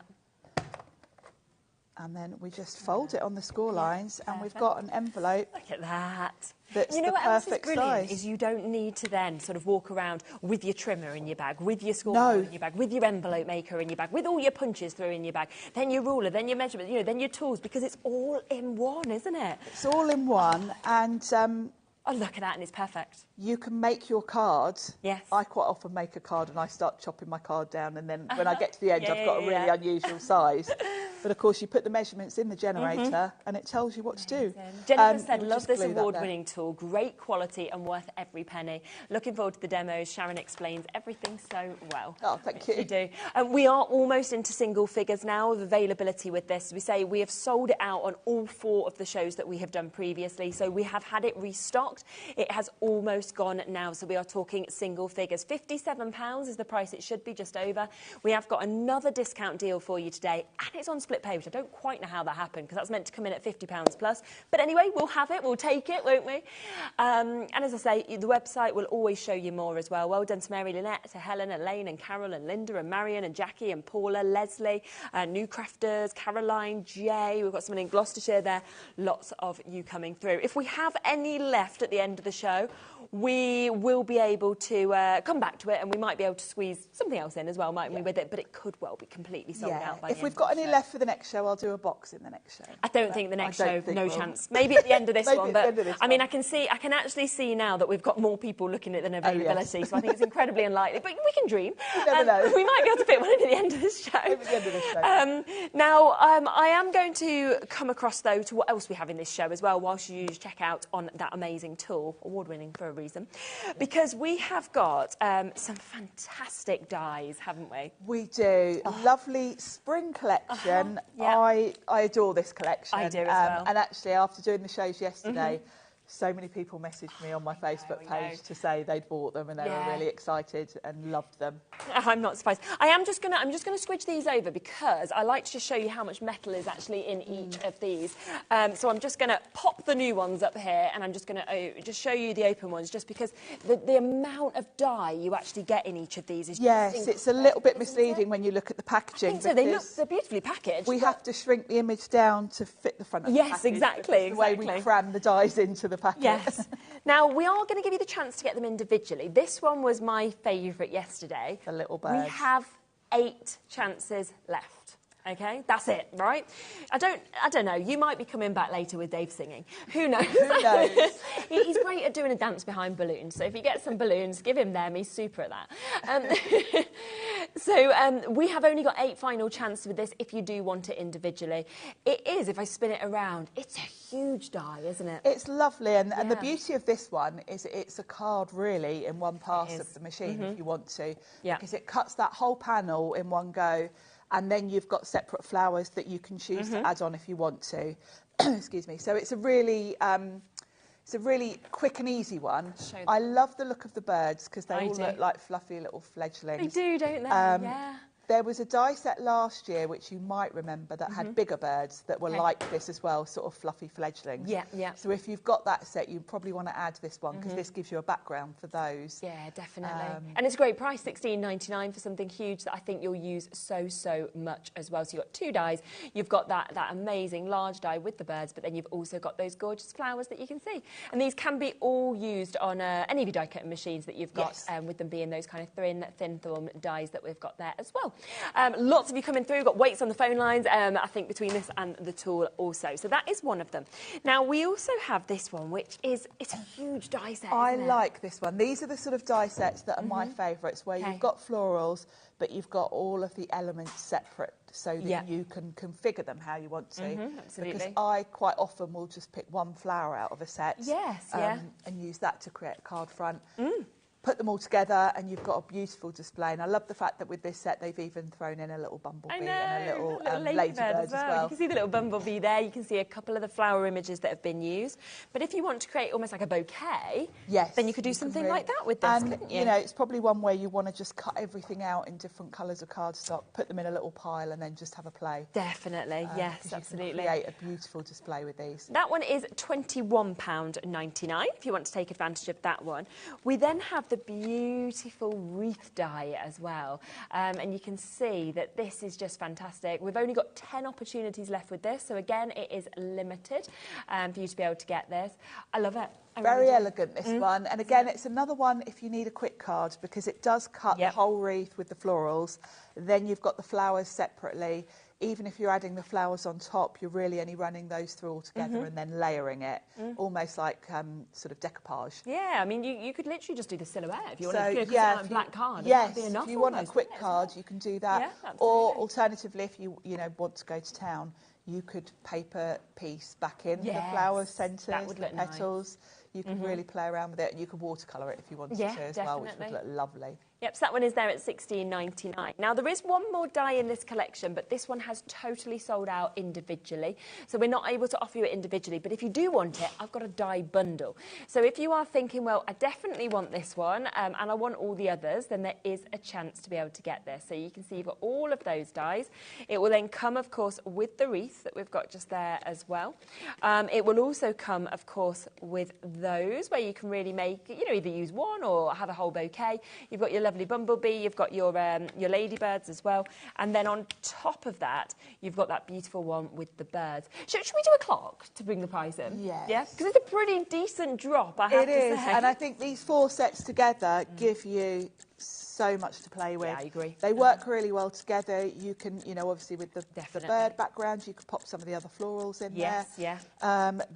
And then we just fold it on the score lines, and we've got an envelope. Look at that. That's you know the what else is perfect brilliant size. is you don't need to then sort of walk around with your trimmer in your bag, with your score in your bag, with your envelope maker in your bag, with all your punches through in your bag, then your ruler, then your measurement, then your tools, because it's all in one, isn't it? It's all in one, and oh, look at that, and it's perfect. you can make your card. Yes. I quite often make a card and I start chopping my card down, and then when I get to the end, I've got a really unusual size. But of course, you put the measurements in the generator and it tells you what to do. Jennifer said, we'll love just this glue that award-winning tool, great quality and worth every penny. Looking forward to the demos. Sharon explains everything so well. Oh, thank you. You do. We are almost into single figures now of availability with this. We say we have sold it out on all 4 of the shows that we have done previously, so we have had it restocked. It has almost gone now, so we are talking single figures. £57 is the price it should be, just over. We have got another discount deal for you today, and it's on split pay, which I don't quite know how that happened, because that's meant to come in at £50 plus. But anyway, we'll have it, we'll take it, won't we? And as I say, the website will always show you more as well. Well done to Mary Lynette, to Helen, Elaine and Carol and Linda and Marion and Jackie and Paula, Leslie, New Crafters, Caroline, Jay. We've got someone in Gloucestershire there. Lots of you coming through. If we have any left at the end of the show, we will be able to come back to it, and we might be able to squeeze something else in as well, mightn't we, with it? But it could well be completely sold out by the end. If we've got any left for the next show, I'll do a box in the next show. I don't think the next show, no chance. Maybe at the end of this one, but I mean, I can actually see now that we've got more people looking at than availability, so I think it's incredibly unlikely. But we can dream. You never know. We might be able to fit one in at the end of this show. Maybe at the end of this show. Now, I am going to come across, though, to what else we have in this show as well, whilst you check out on that amazing tool, award-winning for a reason, because we have got some fantastic dies, haven't we? We do. Lovely spring collection. I adore this collection. I do as well. And actually, after doing the shows yesterday, so many people messaged me on my Facebook page to say they'd bought them and they were really excited and loved them. I'm not surprised. I'm just gonna switch these over because I like to just show you how much metal is actually in each of these. So I'm just gonna pop the new ones up here, and I'm just gonna just show you the open ones, just because the amount of dye you actually get in each of these is just it's a little bit misleading when you look at the packaging. So they're beautifully packaged. We have to shrink the image down to fit the front of the package. Yes, exactly. The way we cram the dyes into the packet. Yes. Now, we are going to give you the chance to get them individually. This one was my favourite yesterday. The little birds. We have 8 chances left. OK, that's it, right? I don't know. You might be coming back later with Dave singing. Who knows? Who knows? He's great at doing a dance behind balloons. So if you get some balloons, give him them. He's super at that. So we have only got 8 final chances with this if you do want it individually. It is, if I spin it around, it's a huge die, isn't it? It's lovely. And the beauty of this one is it's a card really in one pass of the machine if you want to. Yeah. Because it cuts that whole panel in one go. And then you've got separate flowers that you can choose to add on if you want to. Excuse me. So it's a really quick and easy one. I love the look of the birds because they all look like fluffy little fledglings. They do, don't they? Yeah. There was a die set last year, which you might remember, that had bigger birds that were like this as well, sort of fluffy fledglings. Yeah, yeah. So if you've got that set, you probably want to add this one because this gives you a background for those. Yeah, definitely. And it's a great price, $16.99 for something huge that I think you'll use so much as well. So you've got 2 dies. You've got that amazing large die with the birds, but then you've also got those gorgeous flowers that you can see. And these can be all used on any of your die cutting machines that you've got, with them being those kind of thin thumb dies that we've got there as well. Lots of you coming through, got weights on the phone lines, I think between this and the tool also. So that is one of them. Now, we also have this one, which is, it's a huge die set, I like this one. These are the sort of die sets that are my favourites, where you've got florals, but you've got all of the elements separate so that you can configure them how you want to. Absolutely. Because I quite often will just pick one flower out of a set and use that to create a card front. put them all together and you've got a beautiful display. And I love the fact that with this set they've even thrown in a little bumblebee and a little ladybird as well. You can see the little bumblebee there. You can see a couple of the flower images that have been used. But if you want to create almost like a bouquet, then you could do something like that with this, couldn't you? You know, it's probably one where you want to just cut everything out in different colours of cardstock, put them in a little pile and then just have a play. Definitely, yes, absolutely. You can create a beautiful display with these. That one is £21.99 if you want to take advantage of that one. We then have the beautiful wreath die as well. And you can see that this is just fantastic. We've only got 10 opportunities left with this. So again, it is limited for you to be able to get this. I love it. Very elegant, this one. And again, it's another one if you need a quick card, because it does cut the whole wreath with the florals. Then you've got the flowers separately. Even if you're adding the flowers on top, you're really only running those through all together and then layering it, almost like sort of decoupage. Yeah, I mean, you could literally just do the silhouette if you want to do a black card. Yes, be enough if you want a quick card, you can do that. Yeah, or alternatively, if you want to go to town, you could paper piece back in the flower centres, the petals. Nice. You can really play around with it, and you could watercolour it if you wanted to as well, which would look lovely. Yep, so that one is there at £16.99. Now, there is one more die in this collection, but this one has totally sold out individually. So we're not able to offer you it individually. But if you do want it, I've got a die bundle. So if you are thinking, well, I definitely want this one and I want all the others, then there is a chance to be able to get this. So you can see you've got all of those dies. It will then come, of course, with the wreath that we've got just there as well. It will also come, of course, with those where you can really make, either use one or have a whole bouquet. You've got your lovely bumblebee, you've got your ladybirds as well, and then on top of that you've got that beautiful one with the birds. Should we do a clock to bring the price in? Yes. Yeah, because it's a pretty decent drop, I have to say. It is, and I think these 4 sets together give you so much to play with. Yeah, I agree. They work really well together. You can, obviously with the bird background, you could pop some of the other florals in there. Yes,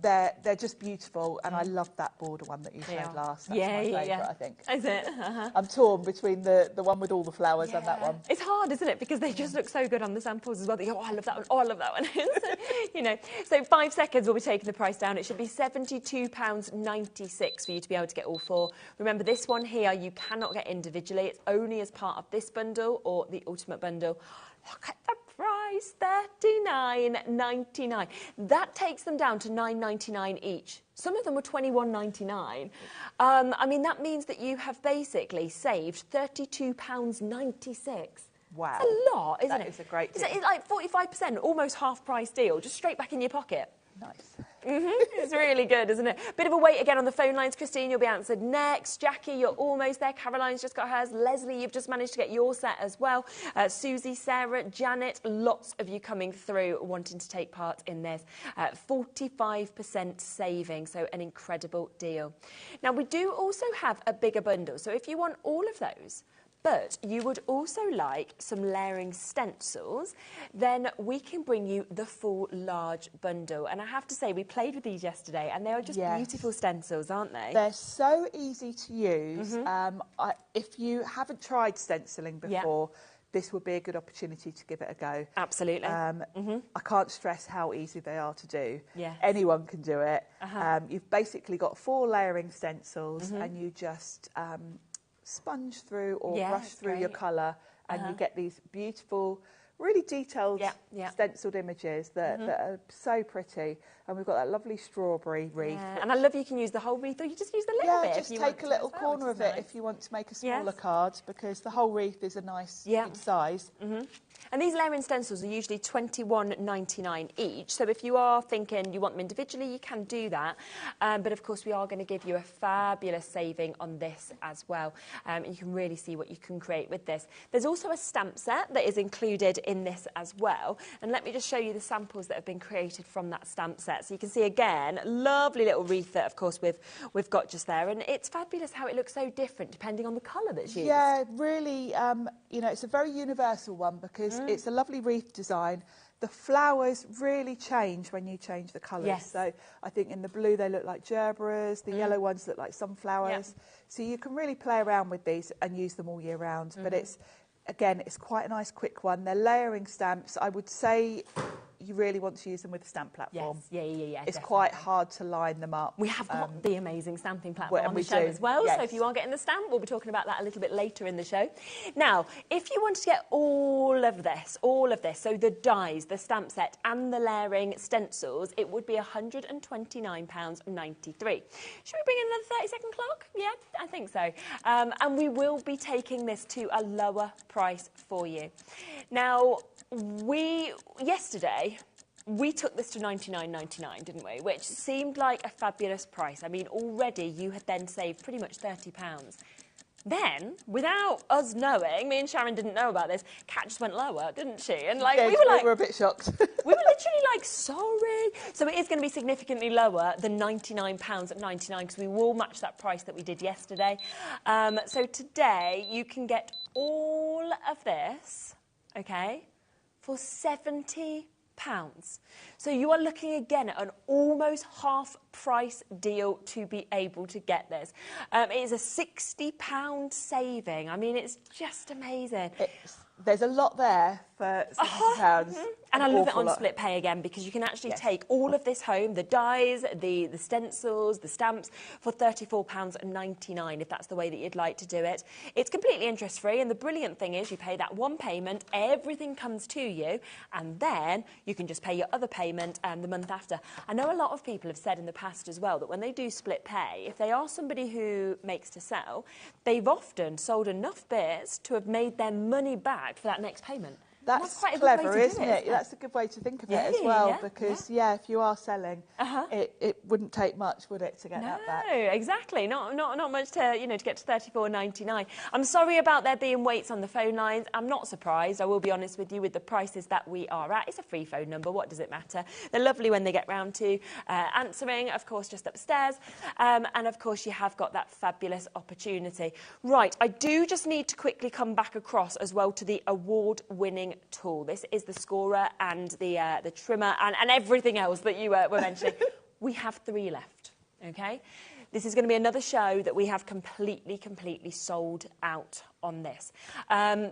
they're just beautiful, and I love that border one that you showed last. That's my favourite, I think. Is it? I'm torn between the one with all the flowers and that one. It's hard, isn't it? Because they just look so good on the samples as well. They go, oh, I love that one. Oh, I love that one. So 5 seconds will be taking the price down. It should be £72.96 for you to be able to get all 4. Remember, this one here you cannot get individually. It's only as part of this bundle or the ultimate bundle. Look at the price, $39.99. That takes them down to $9.99 each. Some of them were $21.99. I mean, that means that you have basically saved £32.96. Wow. That's a lot, isn't it? That is a great deal. It's like 45%, almost half price deal, just straight back in your pocket. Nice. It's really good, isn't it? Bit of a wait again on the phone lines. Christine, you'll be answered next. Jackie, you're almost there. Caroline's just got hers. Leslie, you've just managed to get your set as well. Susie, Sarah, Janet, lots of you coming through wanting to take part in this. 45% saving, so an incredible deal. Now, we do also have a bigger bundle. So if you want all of those, but you would also like some layering stencils, then we can bring you the full large bundle. And I have to say, we played with these yesterday, and they are just beautiful stencils, aren't they? They're so easy to use. If you haven't tried stenciling before, this would be a good opportunity to give it a go. Absolutely. I can't stress how easy they are to do. Yes. Anyone can do it. You've basically got 4 layering stencils, and you just sponge through or brush through your colour, and you get these beautiful, really detailed stenciled images that are so pretty. And we've got that lovely strawberry wreath. And I love you can use the whole wreath, or you just use the little bit. Just take a little corner of it if you want to make a smaller card, because the whole wreath is a nice good size. And these layering stencils are usually $21.99 each. So if you are thinking you want them individually, you can do that. But of course, we are going to give you a fabulous saving on this as well. And you can really see what you can create with this. There's also a stamp set that is included in this as well. And let me just show you the samples that have been created from that stamp set. So you can see again, lovely little wreath that, of course, we've got just there. And it's fabulous how it looks so different depending on the colour that's used. Yeah, really, it's a very universal one, because it's a lovely wreath design. The flowers really change when you change the colours. Yes. So I think in the blue they look like gerberas, the yellow ones look like sunflowers. So you can really play around with these and use them all year round. But it's quite a nice quick one. They're layering stamps. I would say you really want to use them with the stamp platform. Yes, yeah. It's definitely. quite hard to line them up. We have got the amazing stamping platform and on we the show do, as well, yes. so if you are getting the stamp, we'll be talking about that a little bit later in the show. Now, if you want to get all of this, so the dies, the stamp set and the layering stencils, it would be £129.93. Should we bring in another 30-second clock? Yeah, I think so. And we will be taking this to a lower price for you. Now, yesterday, we took this to $99.99, didn't we? Which seemed like a fabulous price. I mean, already you had then saved pretty much £30. Then, without us knowing, me and Sharon didn't know about this, Kat just went lower, didn't she? And like Yeah, we were a bit shocked. We were literally like, sorry. So it is going to be significantly lower than £99.99 because we will match that price that we did yesterday. So today you can get all of this, okay, for £70. So you are looking again at an almost half price deal to be able to get this. It is a £60 saving. I mean, it's just amazing. There's a lot there for £60. And I love it on split pay again because you can actually take all of this home, the dies, the stencils, the stamps, for £34.99 if that's the way that you'd like to do it. It's completely interest-free, and the brilliant thing is you pay that one payment, everything comes to you, and then you can just pay your other payment the month after. I know a lot of people have said in the past as well that when they do split pay, if they are somebody who makes to sell, they've often sold enough bits to have made their money back for that next payment. That's quite a clever, good way to isn't do it? That's a good way to think of it as well, because if you are selling, it wouldn't take much, would it, to get that back? No, exactly. Not much to to get to $34.99. I'm sorry about there being waits on the phone lines. I'm not surprised. I will be honest with you with the prices that we are at. It's a free phone number. What does it matter? They're lovely when they get round to answering. Of course, just upstairs, and of course you have got that fabulous opportunity. Right. I do just need to quickly come back across as well to the award-winning tool. This is the scorer and the trimmer and everything else that you were mentioning. We have 3 left, okay? This is going to be another show that we have completely sold out on this.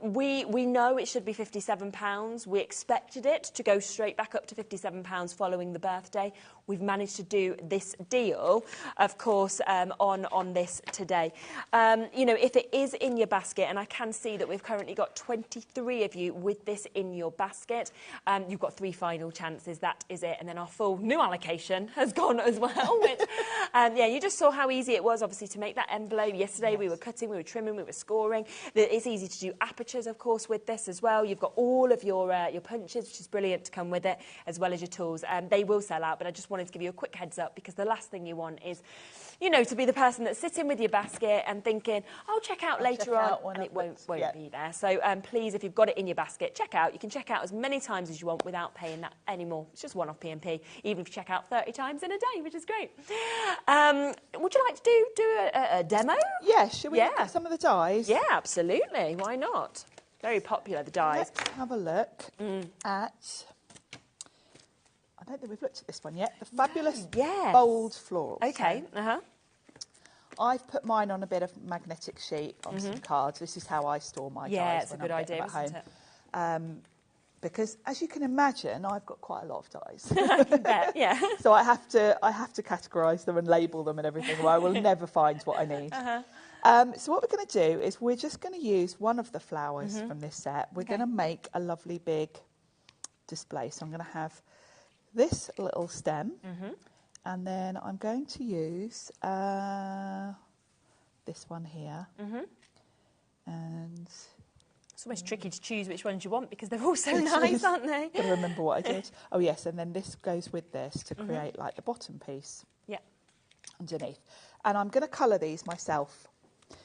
We know it should be £57. We expected it to go straight back up to £57 following the birthday. We've managed to do this deal, of course, on this today. If it is in your basket, and I can see that we've currently got 23 of you with this in your basket, you've got 3 final chances. That is it. And then our full new allocation has gone as well. Which, you just saw how easy it was, obviously, to make that envelope. Yesterday we were cutting, we were trimming, we were scoring. It's easy to do apertures, of course, with this as well. You've got all of your punches, which is brilliant to come with it, as well as your tools. They will sell out, but I just wanted to give you a quick heads up because the last thing you want is, to be the person that's sitting with your basket and thinking, I'll check out later on, and it won't be there. So please, if you've got it in your basket, check out. You can check out as many times as you want without paying that anymore. It's just one-off P&P, even if you check out 30 times in a day, which is great. Would you like to do a demo? Yeah, should we look at some of the dies? Yeah, absolutely. Why not? Very popular, the dies. Let's have a look at... I don't think we've looked at this one yet. The fabulous bold florals. Okay. I've put mine on a bit of magnetic sheet on some cards. This is how I store my dies. Yeah, it's a good idea, isn't it? Because, as you can imagine, I've got quite a lot of dies. I bet, yeah. So I have to categorise them and label them and everything, or I will never find what I need. So what we're going to do is we're just going to use one of the flowers from this set. We're going to make a lovely big display. So I'm going to have this little stem, and then I'm going to use this one here, and it's almost tricky to choose which ones you want because they're all so nice, aren't they? Got to remember what I did. Oh yes, and then this goes with this to create like the bottom piece. Yeah. Underneath, and I'm going to colour these myself.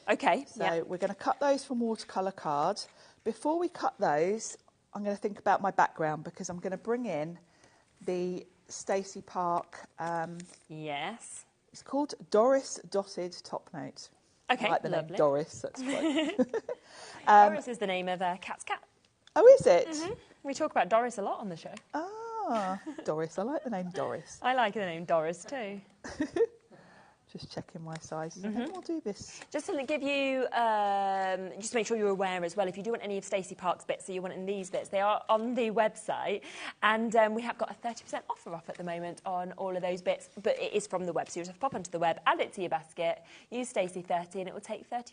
Okay. So we're going to cut those from watercolour cards. Before we cut those, I'm going to think about my background because I'm going to bring in the Stacey Park. Yes. It's called Doris Dotted Top Note. Okay, I like the name Doris. That's quite. Doris is the name of Cat's cat. Oh, is it? We talk about Doris a lot on the show. Ah, Doris. I like the name Doris. I like the name Doris too. Just checking my sizes. I think we'll do this. Just to give you, just to make sure you're aware as well, if you do want any of Stacey Park's bits, so you want in these bits, they are on the website, and we have got a 30% offer off at the moment on all of those bits, but it is from the web, so you just have to pop onto the web, add it to your basket, use Stacey30, and it will take 30%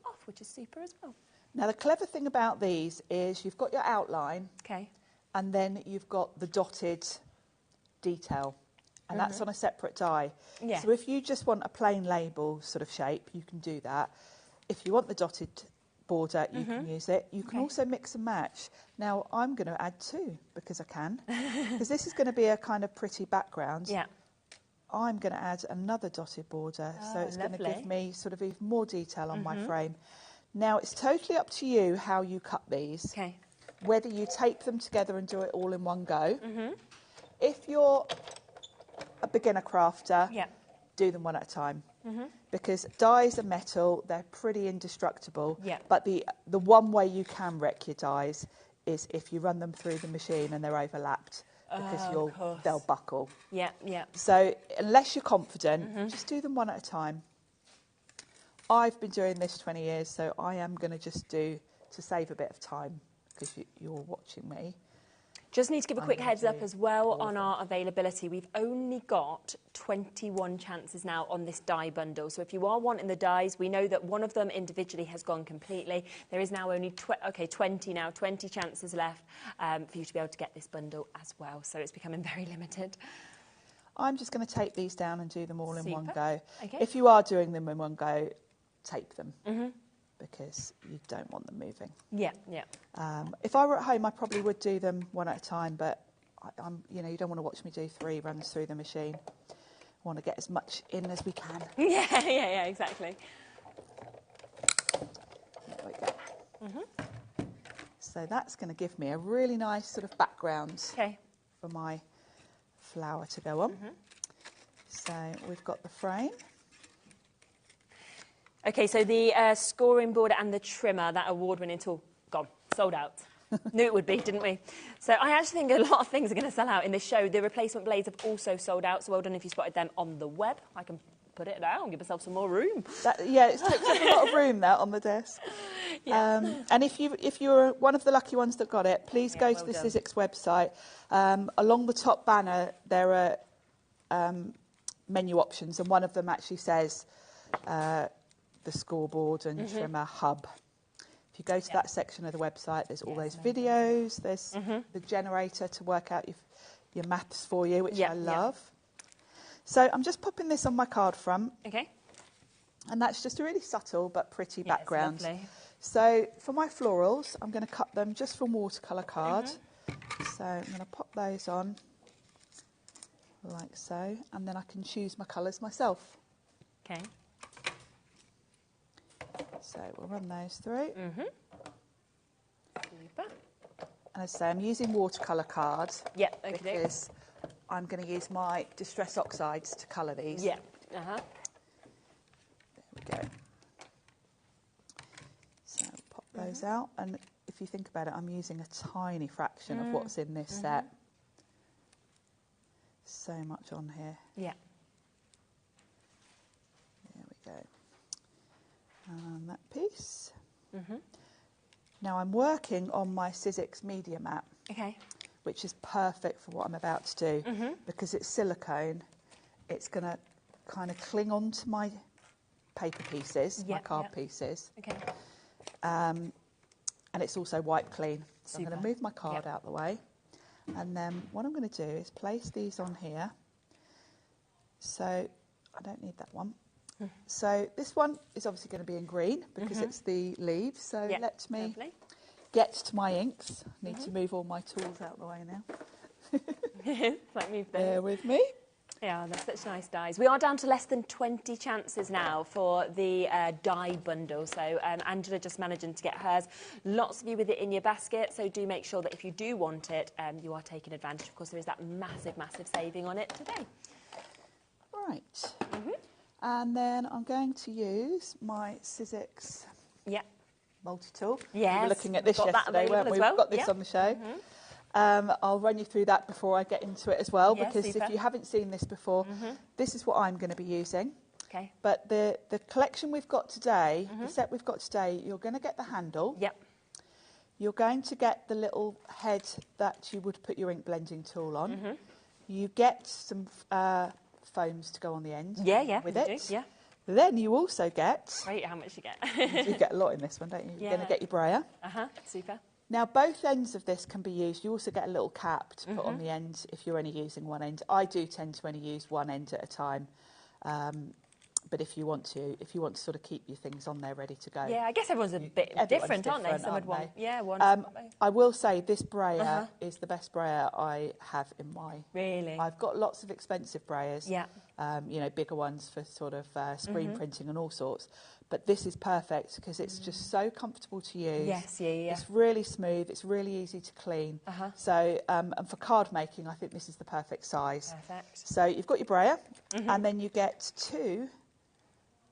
off, which is super as well. Now, the clever thing about these is you've got your outline, and then you've got the dotted detail. And that's on a separate die. So if you just want a plain label sort of shape, you can do that. If you want the dotted border, you can use it. You can also mix and match. Now, I'm going to add 2 because I can. Because this is going to be a kind of pretty background. I'm going to add another dotted border. So it's going to give me sort of even more detail on my frame. Now, it's totally up to you how you cut these. Whether you tape them together and do it all in one go. If you're a beginner crafter, do them one at a time. Because dies are metal, they're pretty indestructible. But the one way you can wreck your dies is if you run them through the machine and they're overlapped, because they'll buckle. So unless you're confident, just do them one at a time. I've been doing this 20 years, so I am going to just do, to save a bit of time, because you're watching me. Just need to give a quick heads up as well on our availability. We've only got 21 chances now on this die bundle. So if you are wanting the dies, we know that one of them individually has gone completely. There is now only 20 chances left for you to be able to get this bundle as well. So it's becoming very limited. I'm just going to tape these down and do them all in one go. If you are doing them in one go, tape them. Because you don't want them moving. If I were at home, I probably would do them one at a time, but you don't want to watch me do 3 runs through the machine. I want to get as much in as we can. Exactly. There we go. So that's going to give me a really nice sort of background for my flower to go on. So we've got the frame. Okay, so the scoring board and the trimmer, that award-winning tool, gone, sold out. Knew it would be, didn't we? So I actually think a lot of things are going to sell out in this show. The replacement blades have also sold out, so well done if you spotted them on the web. I can put it down, give myself some more room. It's taken up a lot of room there on the desk. And if you're one of the lucky ones that got it, please go to the Sizzix website. Along the top banner, there are menu options, and one of them actually says the scoreboard and trimmer hub. If you go to that section of the website, there's all those videos, there's the generator to work out your maths for you, which I love. So I'm just popping this on my card front. And that's just a really subtle but pretty background. So for my florals, I'm going to cut them just from watercolour card. So I'm going to pop those on like so, and then I can choose my colours myself. So we'll run those through. And as I say, I'm using watercolour cards because I'm going to use my Distress Oxides to colour these. There we go. So pop those out, and if you think about it, I'm using a tiny fraction of what's in this set. So much on here. There we go. And that piece. Now I'm working on my Sizzix media mat, which is perfect for what I'm about to do because it's silicone. It's going to kind of cling on to my paper pieces, my card pieces. And it's also wipe clean. So I'm going to move my card out the way. And then what I'm going to do is place these on here. So I don't need that one. So this one is obviously going to be in green because it's the leaves. So let me get to my inks. I need to move all my tools out the way now. Bear with me. Yeah, they're such nice dies. We are down to less than 20 chances now for the die bundle. So Angela just managing to get hers. Lots of you with it in your basket. So do make sure that if you do want it, you are taking advantage. Of course, there is that massive, massive saving on it today. Right. And then I'm going to use my Sizzix multi-tool. Yes, we were looking at this yesterday, weren't we? We've got this on the show. I'll run you through that before I get into it as well, because if you haven't seen this before, this is what I'm going to be using. Okay. But the collection we've got today, the set we've got today, you're going to get the handle. Yep. You're going to get the little head that you would put your ink blending tool on. You get some foams to go on the end with it. Do, yeah. Then you also get... Great, how much you get? You get a lot in this one, don't you? You're going to get your brayer. Super. Now, both ends of this can be used. You also get a little cap to put on the end if you're only using one end. I do tend to only use one end at a time. But if you want to sort of keep your things on there ready to go. Yeah, I guess everyone's a bit different, aren't they? Some would want, one. I will say this brayer is the best brayer I have in my... Really? I've got lots of expensive brayers. Yeah. You know, bigger ones for sort of screen printing and all sorts. But this is perfect because it's just so comfortable to use. Yes, yeah. It's really smooth. It's really easy to clean. So, and for card making, I think this is the perfect size. Perfect. So you've got your brayer, and then you get 2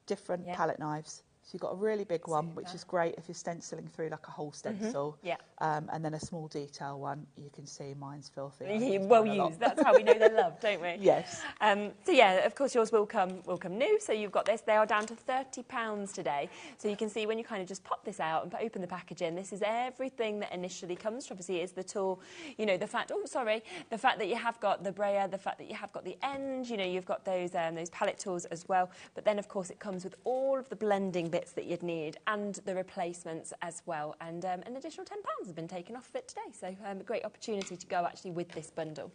different palette knives. So you've got a really big one, which is great if you're stenciling through like a whole stencil. And then a small detail one. You can see mine's filthy. Well used. That's how we know they're loved, don't we? Yes. So yeah, of course yours will come new. So you've got this. They are down to £30 today. So you can see when you kind of just pop this out and open the package in, this is everything that initially comes. Obviously, it is the tool. You know, the fact that you have got the brayer, the fact that you have got the end. You know, you've got those palette tools as well. But then of course it comes with all of the blending bits that you'd need and the replacements as well, and an additional £10 has been taken off of it today, so a great opportunity to go actually with this bundle.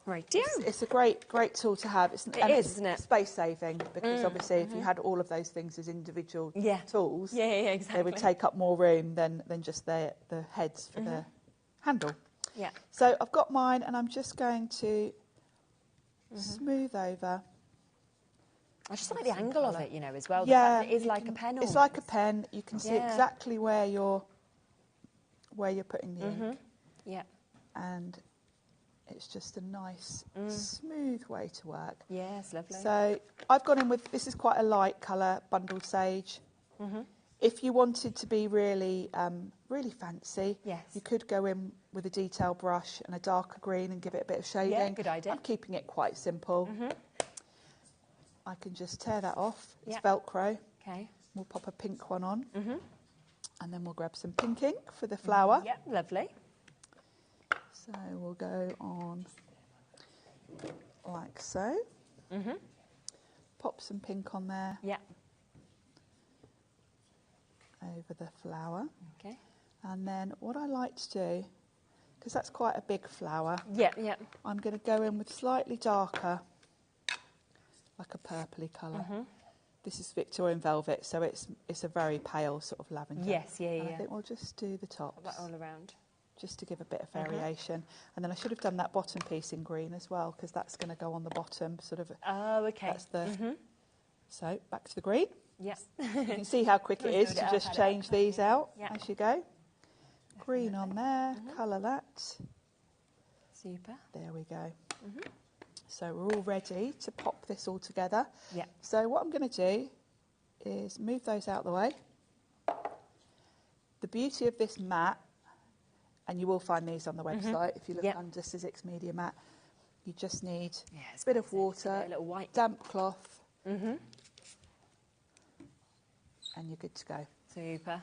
Right, it's a great tool to have. It is, isn't it? Space saving, because obviously if you had all of those things as individual tools, exactly. they would take up more room than just the heads for the handle. Yeah. So I've got mine, and I'm just going to smooth over. I just like the angle of it, you know, as well. Yeah, it is like a pen. It's like a pen. You can see exactly where you're putting the ink. Yeah. And it's just a nice, smooth way to work. Yeah, it's lovely. So I've gone in with, this is quite a light colour, bundled sage. If you wanted to be really, really fancy, you could go in with a detail brush and a darker green and give it a bit of shading. Yeah, good idea. I'm keeping it quite simple. I can just tear that off. It's Velcro. Okay. We'll pop a pink one on. And then we'll grab some pink ink for the flower. Yeah, lovely. So we'll go on like so. Pop some pink on there. Yeah. Over the flower. Okay. And then what I like to do, because that's quite a big flower, I'm going to go in with slightly darker, like a purpley colour. This is Victorian velvet, so it's a very pale sort of lavender. Yes, yeah. I think we'll just do the tops. That all around. Just to give a bit of variation. And then I should have done that bottom piece in green as well, because that's going to go on the bottom, sort of. Oh, okay. That's the. So back to the green. Yes. You can see how quick it is to just change these out as you go. Green on there, colour that. Super. There we go. So we're all ready to pop this all together. Yeah. So what I'm going to do is move those out the way. The beauty of this mat, and you will find these on the website if you look under Sizzix Media Mat, you just need a bit of water, a little white damp cloth, and you're good to go. Super.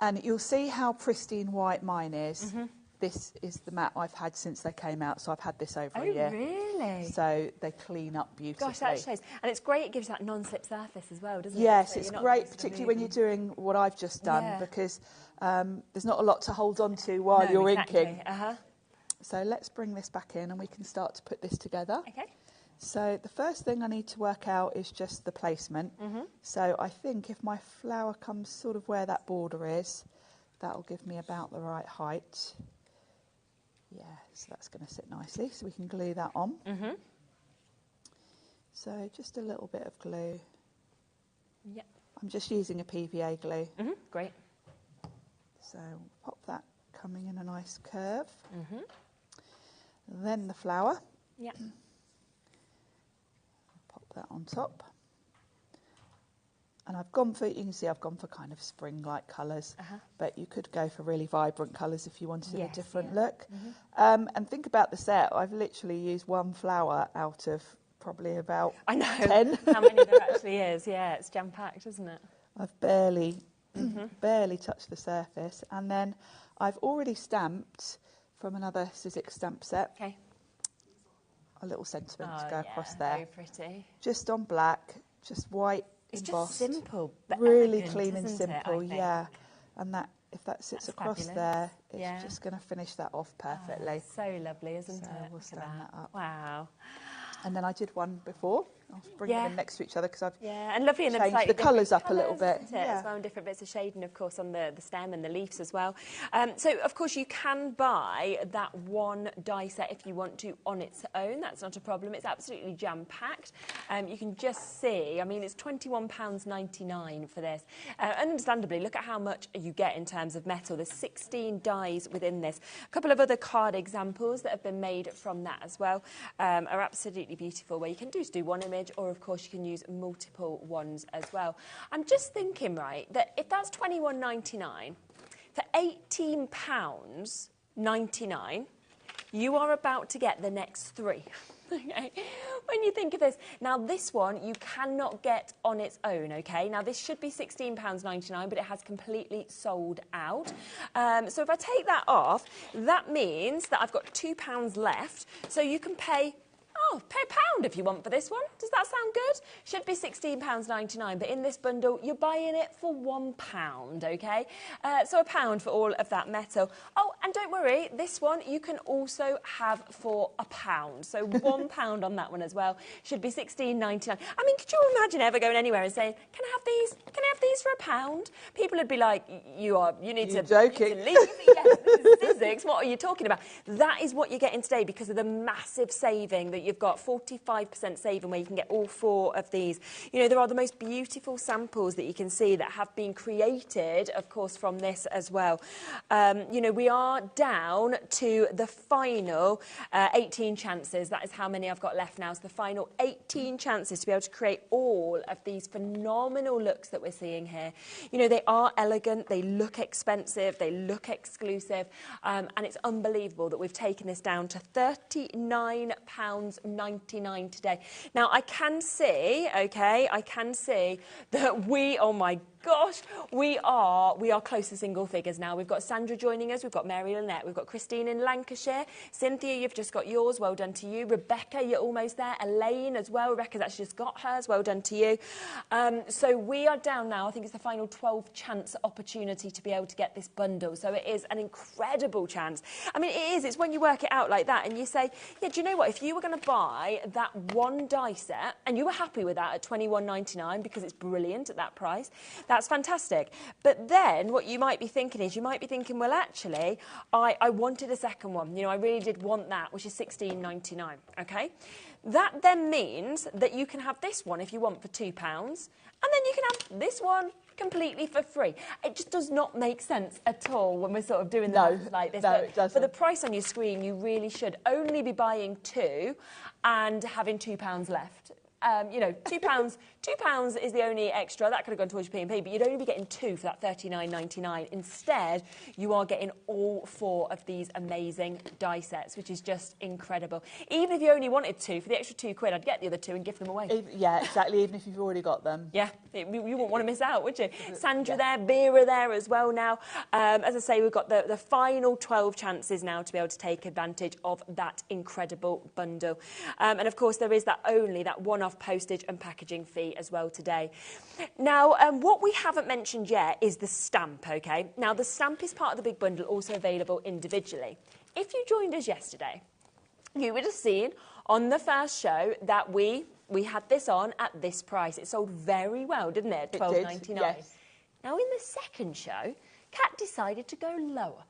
And you'll see how pristine white mine is. This is the mat I've had since they came out, so I've had this over a year. Oh, really? So they clean up beautifully. Gosh, that shows. And it's great, it gives that non-slip surface as well, doesn't it? Yes, So it's great, particularly when you're doing what I've just done, because there's not a lot to hold on to while you're inking. So let's bring this back in and we can start to put this together. Okay. So the first thing I need to work out is just the placement. So I think if my flower comes sort of where that border is, that'll give me about the right height. Yeah, so that's going to sit nicely. So we can glue that on. So just a little bit of glue. Yep. I'm just using a PVA glue. Great. So pop that coming in a nice curve. Then the flower. Yeah. Pop that on top. And I've gone for, you can see I've gone for kind of spring-like colours, but you could go for really vibrant colours if you wanted a different look. And think about the set. I've literally used one flower out of probably about I know 10. how many there actually is. Yeah, it's jam-packed, isn't it? I know 10. how many there actually is. Yeah, it's jam-packed, isn't it? I've barely touched the surface, and then I've already stamped from another Sizzix stamp set. Okay. A little sentiment to go across there. Very pretty. Just on black, just white It's embossed. just simple, but really elegant, clean and isn't it, I simple. think? Yeah, and that if that sits That's across fabulous. there, it's Yeah. just going to finish that off perfectly. So lovely, isn't So it? we'll Look at stand that up. Wow. And then I did one before. I'll bring them in next to each other because I've and lovely in them changed slightly the colours different up a little bit. colours, isn't it, as well, and different bits of shading, of course, on the stem and the leaves as well. So, of course, you can buy that one die set if you want to on its own. That's not a problem. It's absolutely jam-packed. You can just see, I mean, it's £21.99 for this. Understandably, look at how much you get in terms of metal. There's 16 dies within this. A couple of other card examples that have been made from that as well are absolutely beautiful, where you can do one image, or, of course, you can use multiple ones as well. I'm just thinking, right, that if that's £21.99, for £18.99, you are about to get the next three. Okay, when you think of this. Now, this one you cannot get on its own, okay? Now, this should be £16.99, but it has completely sold out. So if I take that off, that means that I've got £2 left, so you can pay... Oh, pay £1 if you want for this one. Does that sound good? Should be £16.99, but in this bundle, you're buying it for £1, okay? So £1 for all of that metal. Oh, and don't worry, this one you can also have for £1. So £1 on that one as well. Should be £16.99. I mean, could you imagine ever going anywhere and saying, can I have these? Can I have these for £1? People would be like, you need to joking. leave. Yes, this is Sizzix. What are you talking about? That is what you're getting today because of the massive saving that you've got, 45% saving, where you can get all four of these. You know, there are the most beautiful samples that you can see that have been created, of course, from this as well. You know, we are down to the final 18 chances. That is how many I've got left now. So the final 18 chances to be able to create all of these phenomenal looks that we're seeing here. You know, they are elegant, they look expensive, they look exclusive, and it's unbelievable that we've taken this down to £39.99 today. Now, I can see, okay, that oh my gosh, we are close to single figures now. We've got Sandra joining us, we've got Mary Lynette, we've got Christine in Lancashire, Cynthia, you've just got yours, well done to you. Rebecca, you're almost there. Elaine as well, Rebecca's actually just got hers, well done to you. So we are down now, I think it's the final 12 chance opportunity to be able to get this bundle. So it is an incredible chance. I mean, it's when you work it out like that and you say, yeah, do you know what, if you were going to buy that one die set and you were happy with that at £21.99 because it's brilliant at that price, that's fantastic. But then what you might be thinking is, well, actually, I wanted a second one. You know, I really did want that, which is £16.99, okay? That then means that you can have this one if you want for £2, and then you can have this one completely for free. It just does not make sense at all when we're sort of doing things like this. No, but it doesn't. for the price on your screen, you really should only be buying two and having £2 left. You know, £2 is the only extra. That could have gone towards your P&P, but you'd only be getting two for that £39.99. Instead, you are getting all four of these amazing die sets, which is just incredible. Even if you only wanted two, for the extra £2, I'd get the other two and give them away. Yeah, exactly, even if you've already got them. Yeah, you wouldn't want to miss out, would you? Sandra there, Vera there as well now. As I say, we've got the final 12 chances now to be able to take advantage of that incredible bundle. And, of course, there is that one-off postage and packaging fee as well today. Now, what we haven't mentioned yet is the stamp, OK? Now, the stamp is part of the big bundle, also available individually. If you joined us yesterday, you would have seen on the first show that we had this on at this price. It sold very well, didn't it? £12.99. Yes. Now, in the second show, Kat decided to go lower.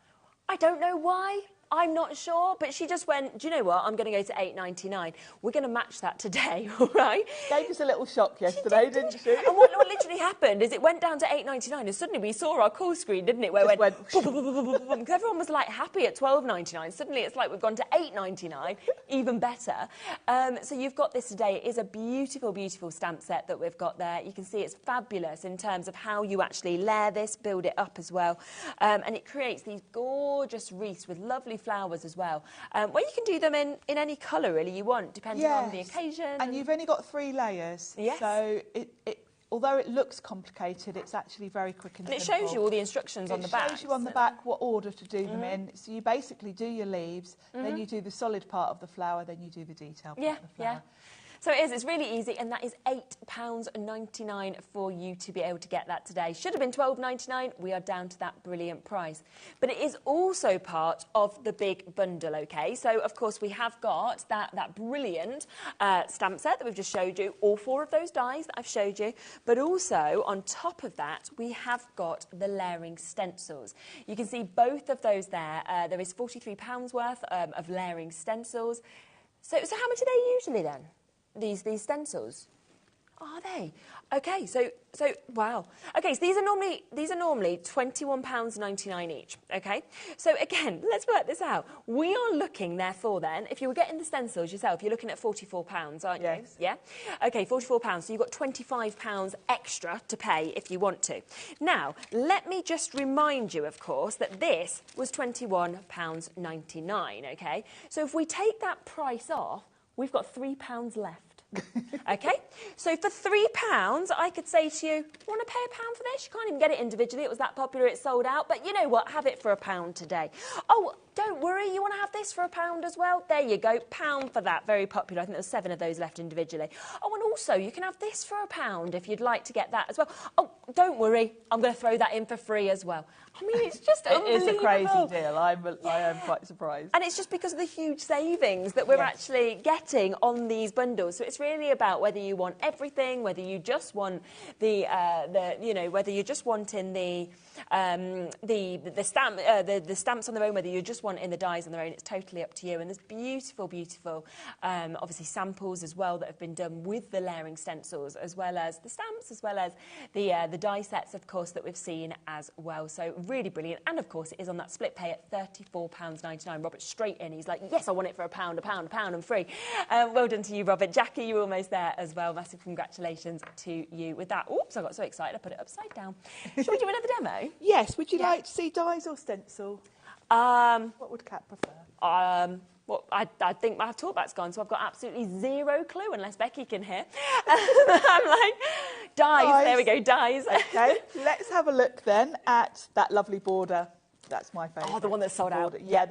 I don't know why. I'm not sure, but she just went, do you know what, I'm going to go to £8.99. We're going to match that today, all right? Gave us a little shock yesterday, didn't she? And what literally happened is it went down to £8.99 and suddenly we saw our call screen, didn't it, where it went because everyone was like happy at £12.99. Suddenly it's like we've gone to £8.99, even better. So you've got this today. It is a beautiful, beautiful stamp set that we've got there. You can see it's fabulous in terms of how you actually layer this, build it up as well. And it creates these gorgeous wreaths with lovely flowers as well, where you can do them in any colour really you want, depending on the occasion. And you've only got 3 layers. Yes. So although it looks complicated, it's actually very quick and simple. And it shows you all the instructions on the back. It shows you on the back what order to do them in. So you basically do your leaves, then you do the solid part of the flower, then you do the detail part of the flower. Yeah. So it is, it's really easy, and that is £8.99 for you to be able to get that today. Should have been £12.99, we are down to that brilliant price. But it is also part of the big bundle, OK? So, of course, we have got that brilliant stamp set that we've just showed you, all 4 of those dies that I've showed you. But also, on top of that, we have got the layering stencils. You can see both of those there. There is £43 worth of layering stencils. So how much are they usually then? These stencils, are they? Okay, so wow. Okay, so these are normally £21.99 each. Okay, so again, let's work this out. We are looking, therefore, then, if you were getting the stencils yourself, you're looking at £44, aren't you? Yes. Yeah. Okay, £44. So you've got £25 extra to pay if you want to. Now, let me just remind you, of course, that this was £21.99. Okay, so if we take that price off, we've got £3 left. OK, so for £3, I could say to you, want to pay £1 for this? You can't even get it individually. It was that popular, it's sold out. But you know what? Have it for £1 today. Oh, don't worry, you want to have this for £1 as well? There you go, £1 for that. Very popular. I think there were 7 of those left individually. Oh, and also, you can have this for £1 if you'd like to get that as well. Oh, don't worry, I'm going to throw that in for free as well. I mean, it's just unbelievable. It is a crazy deal. I am quite surprised. And it's just because of the huge savings that we're actually getting on these bundles. So it's really about whether you want everything, whether you just want whether you're just wanting the stamps on their own, whether you just want in the dies on their own. It's totally up to you. And there's beautiful, obviously samples as well that have been done with the layering stencils, as well as the stamps, as well as the die sets, of course, that we've seen as well. So really brilliant. And of course, it is on that split pay at £34.99. Robert's straight in. He's like, yes, I want it for £1, and free. Well done to you, Robert. Jackie, you're almost there as well. Massive congratulations to you with that. Oops, I got so excited, I put it upside down. Shall we do another demo? Yes. Would you like to see dies or stencil? What would Kat prefer? Well, I think my talkback's gone, so I've got absolutely zero clue unless Becky can hear. I'm like, dies. There we go, dies. OK, let's have a look then at that lovely border. That's my favourite. Oh, the one that's sold out. Yeah,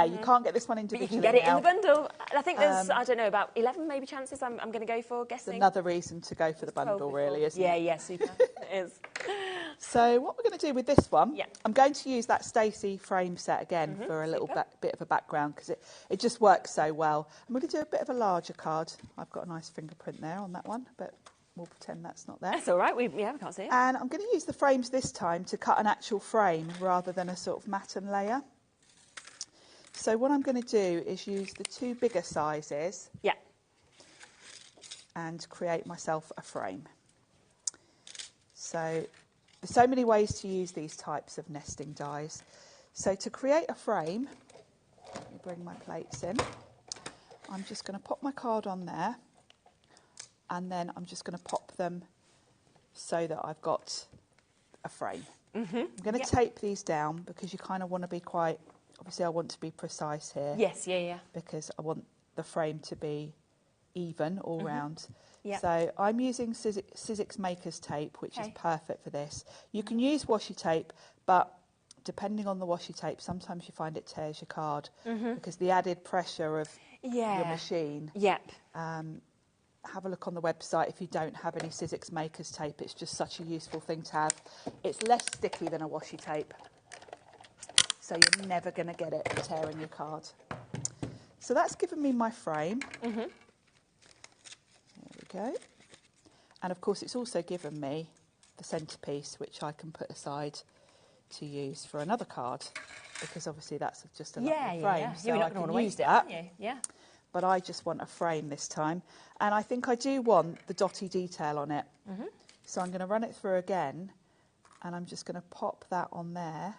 you can't get this one individually. But you can get it in the bundle. I think there's, I don't know, about 11 maybe chances I'm going to go for, guessing. Another reason to go for the bundle, really, isn't it? Yeah, super. It is. So what we're going to do with this one, I'm going to use that Stacey frame set again for a little bit of a background, because it just works so well. I'm going to do a bit of a larger card. I've got a nice fingerprint there on that one, but we'll pretend that's not there. That's all right. We can't see it. And I'm going to use the frames this time to cut an actual frame rather than a sort of matten layer. So what I'm going to do is use the 2 bigger sizes and create myself a frame. So there's so many ways to use these types of nesting dies. So to create a frame, let me bring my plates in. I'm just going to pop my card on there, and then I'm just going to pop them so that I've got a frame. I'm going to tape these down because you kind of want to be quite, obviously I want to be precise here. Yes, because I want the frame to be even all round. So I'm using Sizzix Maker's tape, which is perfect for this. You can use washi tape, but depending on the washi tape, sometimes you find it tears your card because the added pressure of your machine. Have a look on the website if you don't have any Sizzix Maker's tape. It's just such a useful thing to have. It's less sticky than a washi tape, so you're never going to get it tearing your card. So that's given me my frame. There we go. And of course, it's also given me the centrepiece, which I can put aside to use for another card, because obviously that's just a lovely frame. So you're not going to want to waste it, are you? But I just want a frame this time. And I think I do want the dotty detail on it. So I'm going to run it through again, and I'm just going to pop that on there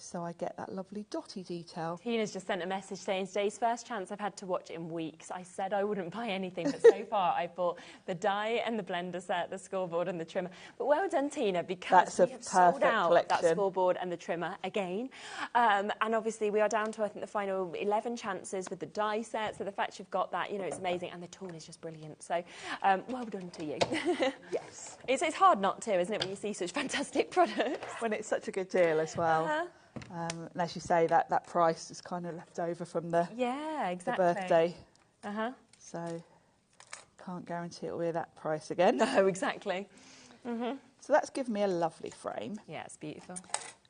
so I get that lovely dotty detail. Tina's just sent a message saying, today's first chance I've had to watch it in weeks. I said I wouldn't buy anything, but so far I bought the die and the blender set, the scoreboard and the trimmer. But well done, Tina, because we have sold out that scoreboard and the trimmer again. And obviously we are down to, I think, the final 11 chances with the die set. So the fact you've got that, you know, it's amazing. And the tool is just brilliant. So well done to you. Yes. It's hard not to, isn't it, when you see such fantastic products? When it's such a good deal as well. And as you say, that price is kind of left over from the, the birthday. So can't guarantee it'll be that price again. No, exactly. So that's given me a lovely frame. Yeah, it's beautiful.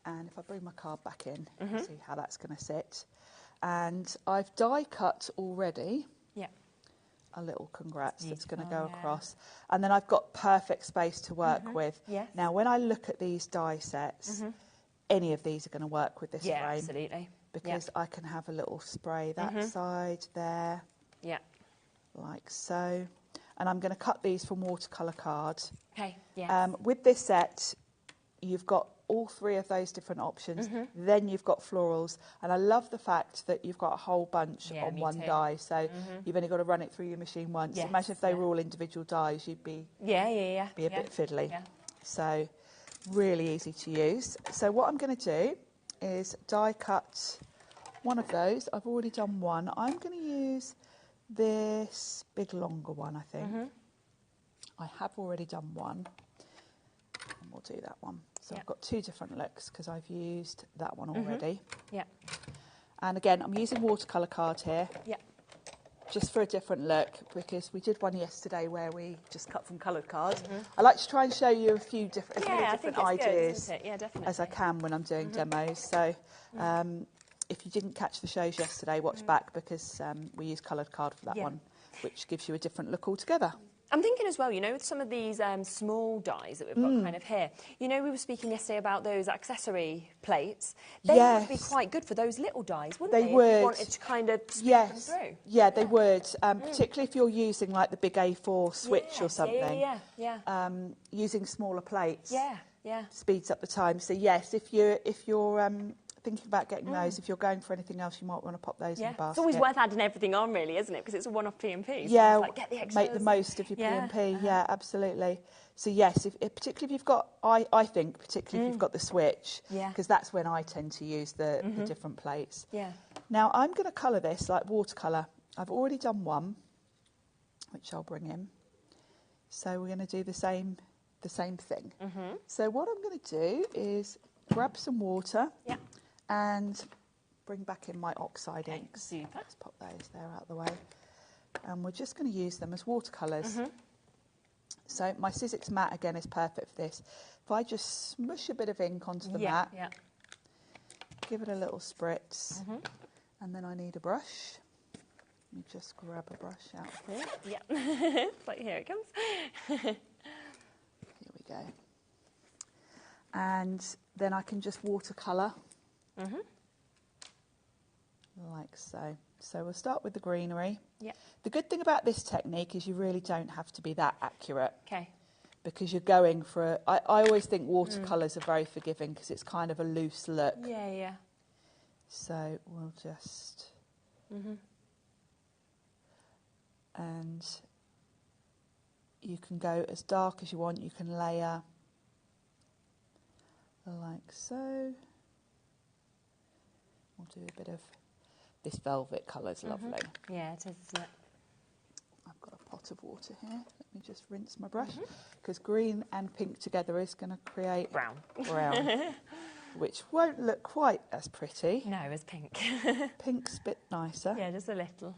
And if I bring my card back in, see how that's going to sit. And I've die cut already. Yeah. A little congrats that's going to go across. And then I've got perfect space to work with. Yes. Now, when I look at these die sets, any of these are going to work with this frame. Yeah, absolutely. Because I can have a little spray that side there. Yeah. Like so. And I'm going to cut these from watercolour cards. Okay, yes. With this set, you've got all three of those different options. Then you've got florals. And I love the fact that you've got a whole bunch on one die. So you've only got to run it through your machine once. Yes, imagine if they were all individual dies, you'd be, be a bit fiddly. Yeah. So really easy to use. So what I'm going to do is die cut one of those. I've already done one. I'm going to use this big longer one, I think. I have already done one. And we'll do that one. So I've got two different looks because I've used that one already. Yeah. And again, I'm using watercolour card here. Yeah. Just for a different look, because we did one yesterday where we just cut from coloured cards. I like to try and show you a few different ideas good, yeah, definitely. as I can when I'm doing demos. So if you didn't catch the shows yesterday, watch back, because we use coloured card for that one, which gives you a different look altogether. I'm thinking as well, you know, with some of these small dies that we've got kind of here, you know, we were speaking yesterday about those accessory plates. They would be quite good for those little dies, wouldn't they? They would. If you wanted to kind of speed them through. Yeah, they would. Particularly if you're using like the big A4 switch or something. Using smaller plates. Speeds up the time. So yes, if you're thinking about getting those, if you're going for anything else, you might want to pop those in the basket. It's always worth adding everything on, really, isn't it? Because it's a one-off P&P. So yeah, it's like, get the extras. Make the most of your P&P. Yeah, absolutely. So yes, particularly if you've got, I think, particularly if you've got the switch, because that's when I tend to use the different plates. Yeah. Now I'm going to colour this like watercolour. I've already done one, which I'll bring in. So we're going to do the same thing. So what I'm going to do is grab some water. Yeah. And bring back in my oxide inks. Super. Let's pop those there out of the way. And we're just going to use them as watercolours. So my Sizzix mat, again, is perfect for this. If I just smush a bit of ink onto the mat, give it a little spritz, and then I need a brush. Let me just grab a brush out of here. Yeah. It's like, here it comes. Here we go. And then I can just watercolour. Like so. So we'll start with the greenery. Yeah. The good thing about this technique is you really don't have to be that accurate. Okay. Because you're going for I always think watercolours are very forgiving because it's kind of a loose look. Yeah, yeah. So we'll just... And you can go as dark as you want. You can layer like so. We'll do a bit of this velvet colour's lovely. Yeah, it is, isn't it? I've got a pot of water here. Let me just rinse my brush, because green and pink together is going to create brown, which won't look quite as pretty. No, as pink. Pink's a bit nicer. Yeah, just a little.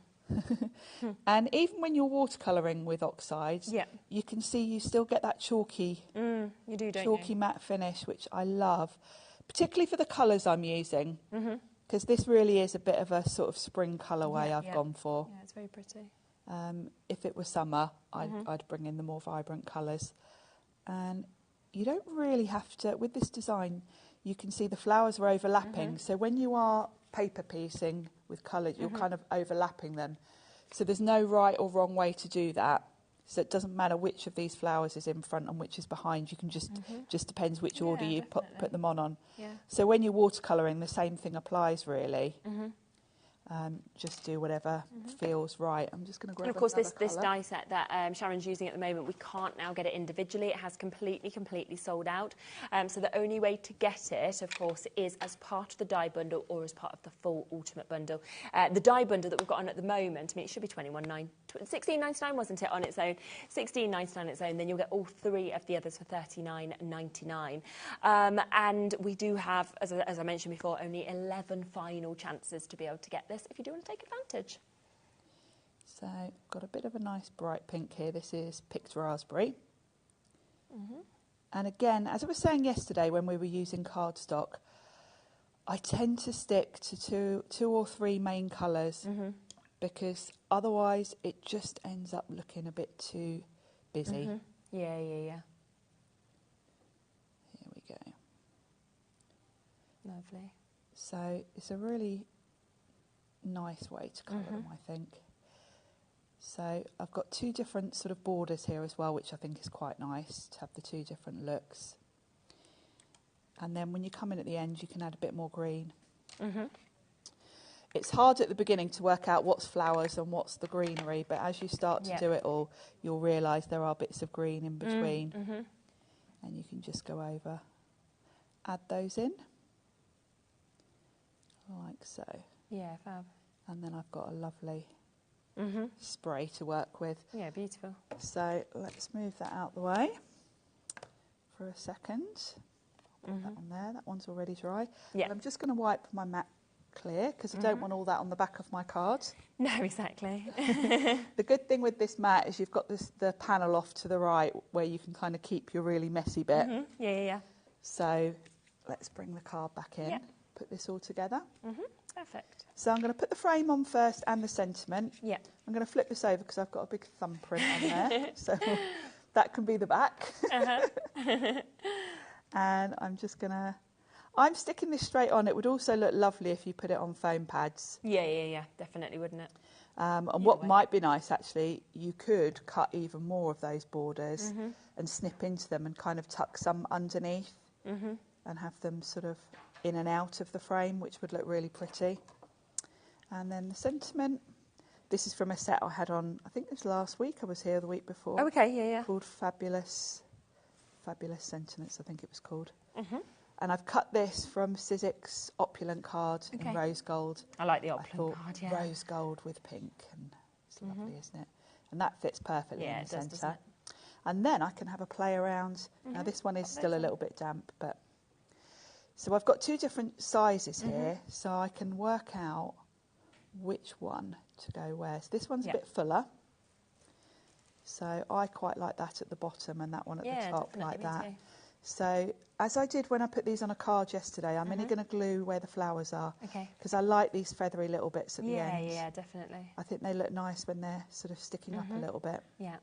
And even when you're watercolouring with oxides, you can see you still get that chalky, you do, don't chalky you? matte finish, which I love, particularly for the colours I'm using, because this really is a bit of a sort of spring colourway I've gone for. Yeah, it's very pretty. If it was summer, I'd bring in the more vibrant colours. And you don't really have to, with this design, you can see the flowers are overlapping. So when you are paper piecing with colour, you're kind of overlapping them. So there's no right or wrong way to do that. So it doesn't matter which of these flowers is in front and which is behind. You can just depends which order you put them on. Yeah. So when you're watercolouring, the same thing applies really. Just do whatever feels right. I'm just going to grab And of course, this colour. die set that Sharon's using at the moment, we can't now get it individually. It has completely sold out. So the only way to get it, of course, is as part of the die bundle or as part of the full ultimate bundle. The die bundle that we've got on at the moment, I mean, it should be $16.99, wasn't it, on its own? $16.99 on its own. Then you'll get all 3 of the others for $39.99. And we do have, as I mentioned before, only 11 final chances to be able to get this if you do want to take advantage. So got a bit of a nice bright pink here. This is picked raspberry. And again, as I was saying yesterday when we were using cardstock, I tend to stick to two or 3 main colours because otherwise it just ends up looking a bit too busy. Yeah. Here we go. Lovely. So it's a really nice way to colour them, I think. So I've got 2 different sort of borders here as well, which I think is quite nice to have the 2 different looks. And then when you come in at the end, you can add a bit more green. It's hard at the beginning to work out what's flowers and what's the greenery, but as you start to do it all, you'll realise there are bits of green in between. And you can just go over, add those in, like so. Yeah, fab. And then I've got a lovely spray to work with. Yeah, beautiful. So let's move that out the way for a second. Put that on there. That one's already dry. Yeah. And I'm just going to wipe my mat clear because I don't want all that on the back of my card. No, exactly. The good thing with this mat is you've got the panel off to the right where you can kind of keep your really messy bit. Yeah. So let's bring the card back in. Put this all together. Perfect. So I'm going to put the frame on first and the sentiment. Yeah. I'm going to flip this over because I've got a big thumbprint on there. So that can be the back. And I'm just going to... I'm sticking this straight on. It would also look lovely if you put it on foam pads. Yeah. Definitely, wouldn't it? And what might be nice, actually, you could cut even more of those borders and snip into them and kind of tuck some underneath and have them sort of in and out of the frame, which would look really pretty. And then the sentiment. This is from a set I had on, I think it was last week. I was here the week before. Oh, okay, yeah. Called Fabulous Sentiments, I think it was called. And I've cut this from Sizzix Opulent card in rose gold. I like the opulent card, yeah. Rose gold with pink, and it's lovely, isn't it? And that fits perfectly in the centre. And then I can have a play around. Now this one is still a little bit damp, but... So I've got 2 different sizes here, so I can work out which one to go where. So this one's a bit fuller. So I quite like that at the bottom and that one at the top like that. Too. So as I did when I put these on a card yesterday, I'm only going to glue where the flowers are. Okay. Because I like these feathery little bits at the end. Yeah, definitely. I think they look nice when they're sort of sticking up a little bit. Yeah.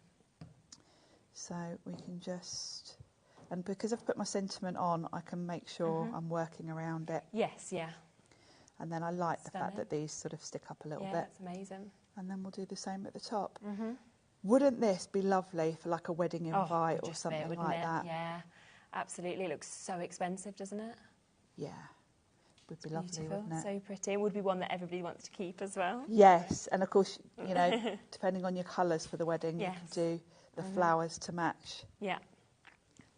So we can just... And because I've put my sentiment on, I can make sure I'm working around it. Yes, yeah. And then I like the fact that these sort of stick up a little bit. Yeah, that's amazing. And then we'll do the same at the top. Wouldn't this be lovely for like a wedding invite or something like that? Yeah, absolutely. It looks so expensive, doesn't it? Yeah. Would be lovely, Beautiful, wouldn't it? so pretty. It would be one that everybody wants to keep as well. Yes, and of course, you know, depending on your colours for the wedding, you can do the flowers to match. Yeah.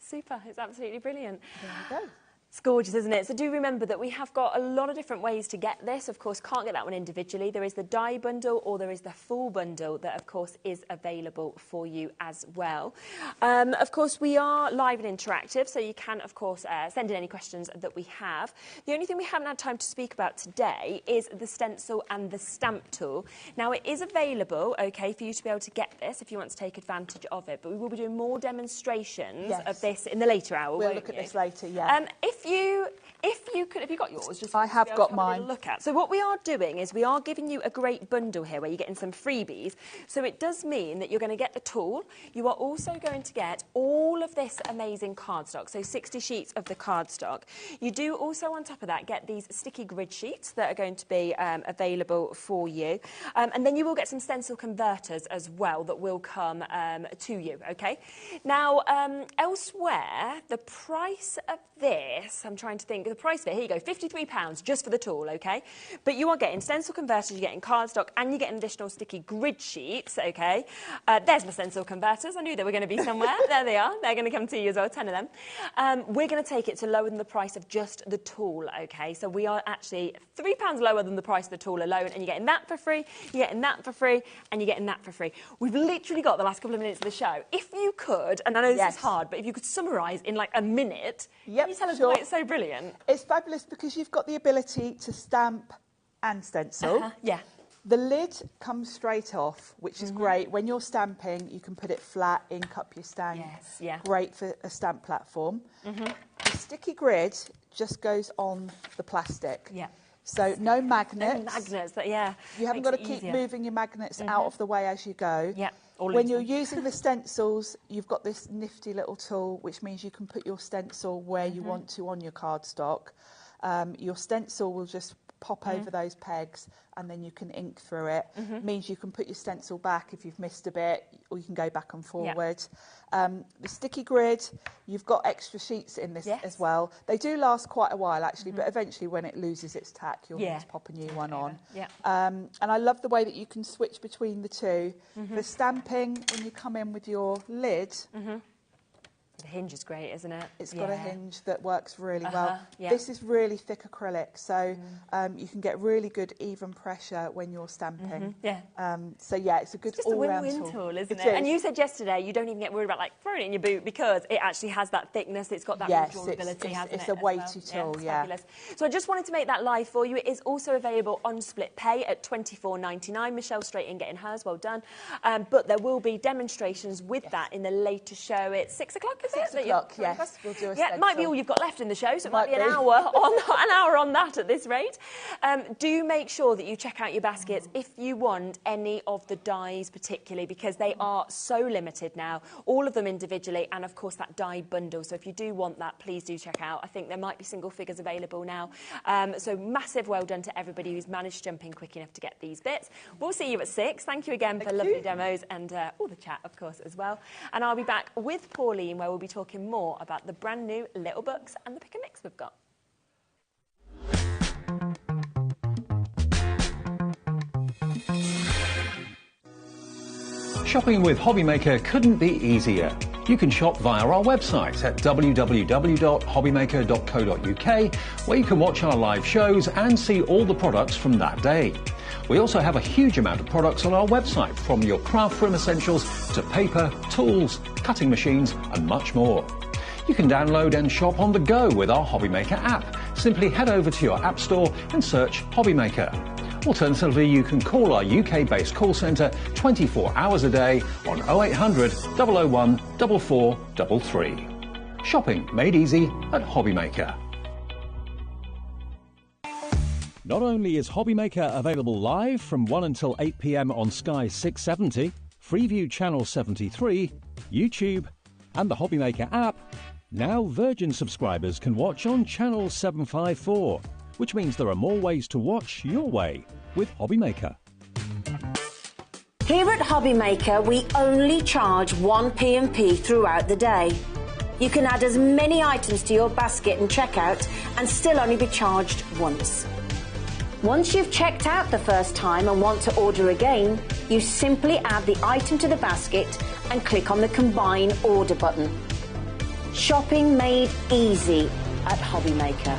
Super, it's absolutely brilliant. There we go. It's gorgeous, isn't it? So do remember that we have got a lot of different ways to get this. Of course, can't get that one individually. There is the die bundle or there is the full bundle that, of course, is available for you as well. Of course, we are live and interactive, so you can, of course, send in any questions that we have. The only thing we haven't had time to speak about today is the stencil and the stamp tool. Now, it is available, OK, for you to be able to get this if you want to take advantage of it, but we will be doing more demonstrations of this in the later hour, We'll won't look at you? this later, yeah. If Have you got yours? Just I have to got have a mine. little look at. So what we are doing is we are giving you a great bundle here where you're getting some freebies. So it does mean that you're going to get the tool. You are also going to get all of this amazing cardstock, so 60 sheets of the cardstock. You do also, on top of that, get these sticky grid sheets that are going to be available for you. And then you will get some stencil converters as well that will come to you, OK? Now, elsewhere, the price of this, I'm trying to think, the price of it, here you go, £53 just for the tool, OK? But you are getting stencil converters, you're getting cardstock, and you're getting additional sticky grid sheets, OK? There's my stencil converters. I knew they were going to be somewhere. There they are. They're going to come to you as well, 10 of them. We're going to take it to lower than the price of just the tool, OK? So we are actually £3 lower than the price of the tool alone, and you're getting that for free, you're getting that for free, and you're getting that for free. We've literally got the last couple of minutes of the show. If you could, and I know this is hard, but if you could summarise in like a minute, can you tell us why it's so brilliant? It's fabulous because you've got the ability to stamp and stencil. Yeah. The lid comes straight off, which is great. When you're stamping, you can put it flat, ink up your stand. Yes, yeah. Great for a stamp platform. The sticky grid just goes on the plastic. Yeah. So no magnets. No magnets, but yeah. You haven't got to keep moving your magnets out of the way as you go. Yeah. When you're using the stencils, you've got this nifty little tool, which means you can put your stencil where you want to on your cardstock. Your stencil will just pop over those pegs and then you can ink through it. Means you can put your stencil back if you've missed a bit, or you can go back and forward. The sticky grid, you've got extra sheets in this as well. They do last quite a while actually, but eventually when it loses its tack, you'll need to pop a new one on. And I love the way that you can switch between the two. For stamping, when you come in with your lid, the hinge is great, isn't it? It's got a hinge that works really well. This is really thick acrylic, so you can get really good even pressure when you're stamping. So yeah, it's a good all-round tool. It's just a win-win tool, isn't it? And you said yesterday you don't even get worried about like throwing it in your boot because it actually has that thickness. It's got that withdrawability, hasn't it? It's a weighty tool, Fabulous. So I just wanted to make that live for you. It is also available on split pay at £24.99. Michelle straight in getting hers, well done. But there will be demonstrations with that in the later show. It's 6 o'clock. 6 o'clock, yes. We'll do a it might be all you've got left in the show, so it might be an hour on that at this rate. Do make sure that you check out your baskets if you want any of the dies particularly, because they are so limited now, all of them individually, and of course that die bundle. So if you do want that, please do check out. I think there might be single figures available now. So massive well done to everybody who's managed to jump in quick enough to get these bits. We'll see you at 6. Thank you again for lovely demos and all the chat, of course, as well. And I'll be back with Pauline, where we'll be talking more about the brand new little books and the pick and mix we've got. Shopping with HobbyMaker couldn't be easier. You can shop via our website at www.hobbymaker.co.uk, where you can watch our live shows and see all the products from that day. We also have a huge amount of products on our website, from your craft room essentials to paper, tools, cutting machines and much more. You can download and shop on the go with our HobbyMaker app. Simply head over to your app store and search HobbyMaker. Alternatively, you can call our UK-based call centre 24 hours a day on 0800 001 4433. Shopping made easy at HobbyMaker. Not only is HobbyMaker available live from 1 until 8 p.m. on Sky 670, Freeview Channel 73, YouTube, and the HobbyMaker app, now Virgin subscribers can watch on Channel 754, which means there are more ways to watch your way with HobbyMaker. Here at HobbyMaker, we only charge 1 P&P throughout the day. You can add as many items to your basket and checkout and still only be charged once. Once you've checked out the first time and want to order again, you simply add the item to the basket and click on the Combine Order button. Shopping made easy at HobbyMaker.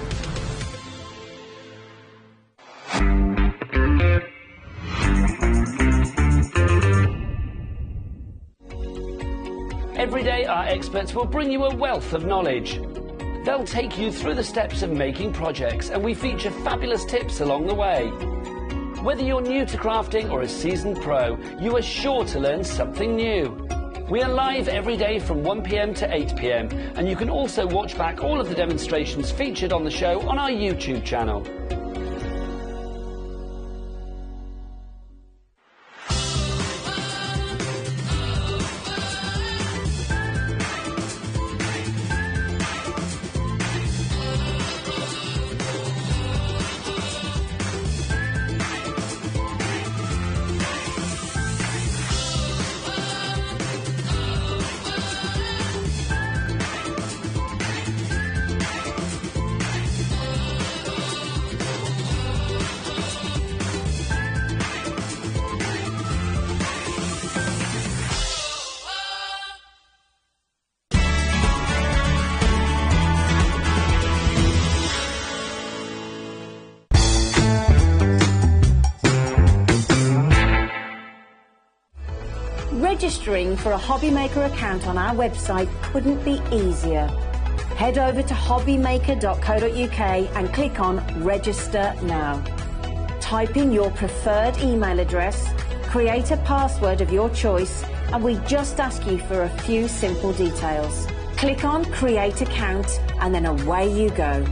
Every day, our experts will bring you a wealth of knowledge. They'll take you through the steps of making projects, and we feature fabulous tips along the way. Whether you're new to crafting or a seasoned pro, you are sure to learn something new. We are live every day from 1 p.m. to 8 p.m, and you can also watch back all of the demonstrations featured on the show on our YouTube channel. Registering for a HobbyMaker account on our website couldn't be easier. Head over to hobbymaker.co.uk and click on Register Now. Type in your preferred email address, create a password of your choice, and we just ask you for a few simple details. Click on Create Account and then away you go.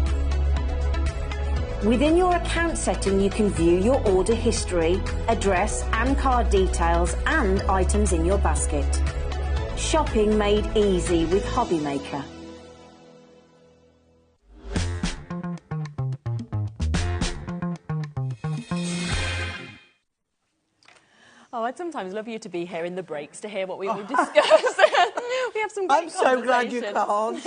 Within your account setting, you can view your order history, address and card details and items in your basket. Shopping made easy with HobbyMaker. Oh, I'd sometimes love you to be here in the breaks to hear what we all discuss. We have some great I'm so glad you can't.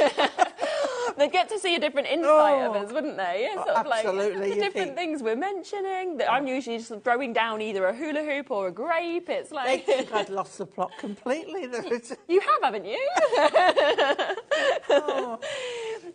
They'd get to see a different insight of us, wouldn't they? Yeah, sort of absolutely. Like the different things we're mentioning. That I'm usually just throwing down either a hula hoop or a grape. It's like... They think I'd lost the plot completely. You have, haven't you? Oh.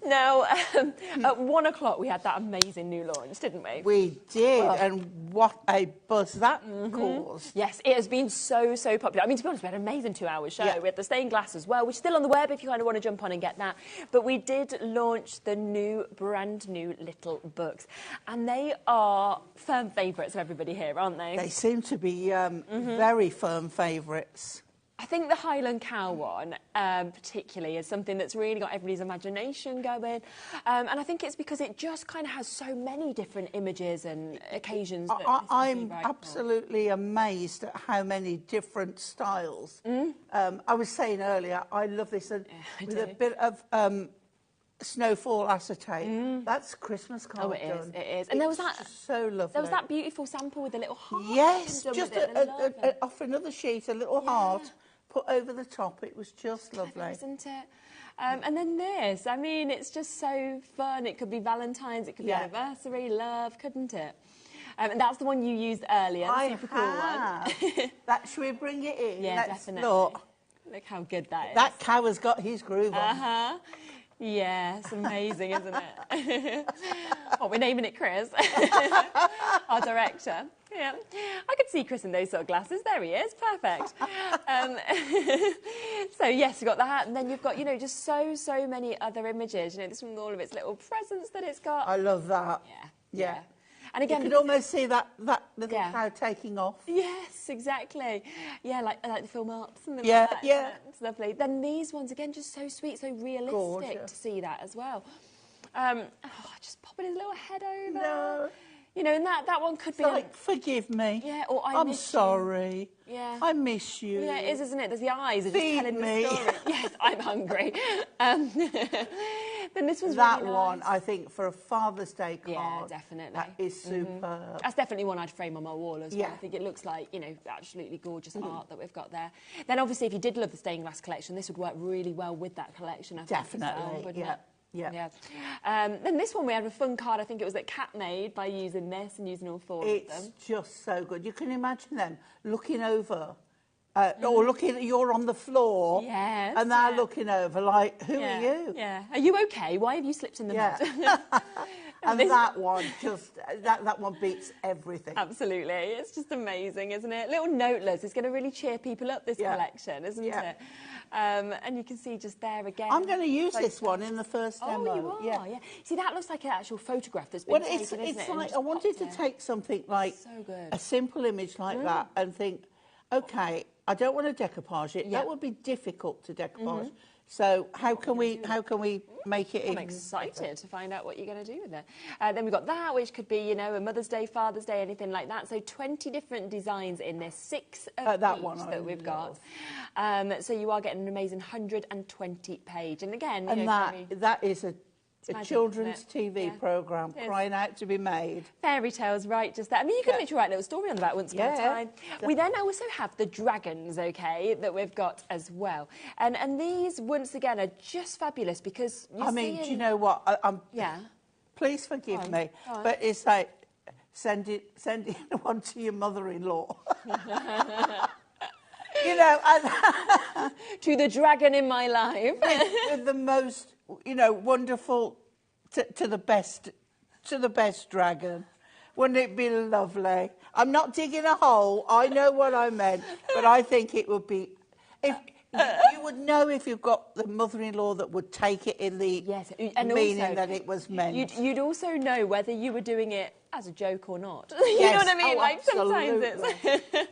Now, at 1 o'clock we had that amazing new launch, didn't we? We did, and what a buzz that caused. Yes, it has been so popular. I mean, to be honest, we had an amazing 2-hour show. Yeah. We had the stained glass as well, which is still on the web if you kind of want to jump on and get that. But we did launch the brand new little books, and they are firm favourites of everybody here, aren't they? They seem to be very firm favourites. I think the Highland Cow one, particularly, is something that's really got everybody's imagination going. And I think it's because it just kind of has so many different images and occasions. I'm absolutely amazed at how many different styles. I was saying earlier, I love this, and with a bit of snowfall acetate. That's Christmas card done. It is. And there was that... so lovely. There was that beautiful sample with a little heart. Yes, just off another sheet, a little heart put over the top. It was just lovely. Clever, isn't it? And then this, I mean, it's just so fun. It could be Valentine's, it could be anniversary, love, couldn't it? And that's the one you used earlier, the super cool one. Should we bring it in? Yeah, Let's definitely. Look how good that is. That cow has got his groove on. Yeah, it's amazing, isn't it? We're naming it Chris, our director. Yeah, I could see Chris in those sort of glasses. There he is, perfect. So yes, you've got that, and then you've got, just so many other images. This one with all of its little presents that it's got. I love that. Yeah. And again, you could almost see that little cow taking off. Yes, exactly. Yeah, like the film art, something like that. Yeah, it's lovely. Then these ones again, just so sweet, so realistic. Gorgeous. To see that as well. Just popping his little head over. No. And that one could be like, forgive me. Yeah, or I'm sorry. You. Yeah. I miss you. Yeah, it is, isn't it? There's the eyes are just telling me. the story. Yes, I'm hungry. Then this one's that really one, nice. I think, for a Father's Day card. Yeah, definitely. That is superb. That's definitely one I'd frame on my wall as well. I think it looks like, absolutely gorgeous art that we've got there. Then obviously, if you did love the stained glass collection, this would work really well with that collection, I think. Definitely, wouldn't it? Yeah. Then this one we had a fun card. I think it was that Kat made by using this and using all four of them. It's just so good. You can imagine them looking over, or you're on the floor, and they're looking over like, who are you? Yeah. Are you okay? Why have you slipped in the mud? And that one that one beats everything. Absolutely. It's just amazing, isn't it? Little noteless. It's going to really cheer people up, this collection, isn't it? And you can see just there again. I'm going to use this one in the first demo. Oh, you are? Yeah. See, that looks like an actual photograph that's been taken, isn't it? It's like I wanted to take something like a simple image like that and think, okay, I don't want to decoupage it. Yeah. That would be difficult to decoupage. So how can we make it? I'm excited to find out what you're going to do with it. Then we've got that, which could be, you know, a Mother's Day, Father's Day, anything like that. So 20 different designs in this, 6 of that each one that we've love. got. So you are getting an amazing 120 page. And again, you And know, that is a magic, children's isn't it? TV programme crying out to be made. Fairy tales, right, just there. I mean, you could literally write a little story on the back once upon a time. We then also have the dragons, okay, that we've got as well. And these, once again, are just fabulous because I mean, do you know what? Please forgive me, but it's like sending one to your mother-in-law. You know, to the dragon in my life. with the most, you know, wonderful to the best dragon. Wouldn't it be lovely? I'm not digging a hole. I know what I meant, but I think it would be. If you would know if you've got the mother-in-law that would take it in the meaning also, that it was meant. You'd also know whether you were doing it as a joke or not. You know what I mean? Like absolutely. Sometimes it's.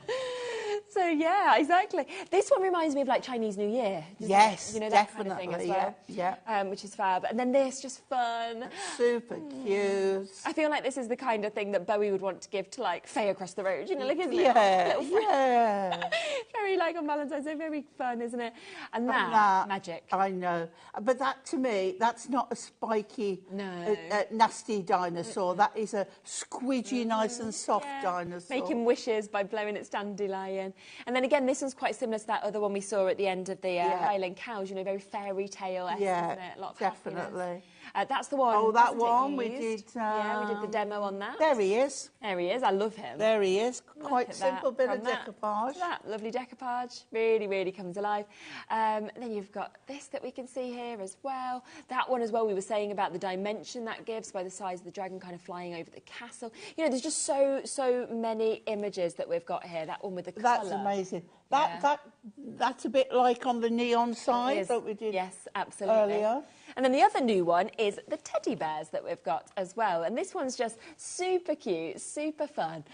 So yeah, exactly. This one reminds me of like Chinese New Year. Yes, you know, that definitely. kind of thing as well. Yeah. Which is fab. And then this, just fun. Super cute. I feel like this is the kind of thing that Bowie would want to give to like Faye across the road. You know, like isn't it? Yeah. Very like on Valentine's Day, very fun, isn't it? And that magic. I know, but that to me, that's not a spiky, nasty dinosaur. That is a squidgy, nice and soft dinosaur. Making wishes by blowing its dandelion. And then again, this one's quite similar to that other one we saw at the end of the Highland Cows, you know, very fairy tale-esque, isn't it? A lot of definitely. That's the one. Oh, that one we did. Yeah, we did the demo on that. There he is. There he is. I love him. There he is. Quite simple bit of decoupage. That lovely decoupage. Really, really comes alive. And then you've got this that we can see here as well. That one as well. We were saying about the dimension that gives by the size of the dragon kind of flying over the castle. You know, there's just so many images that we've got here. That one with the colour. That's amazing. That's a bit like on the neon side that we did. Yes, absolutely. Earlier. And then the other new one is the teddy bears that we've got as well. And this one's just super cute, super fun.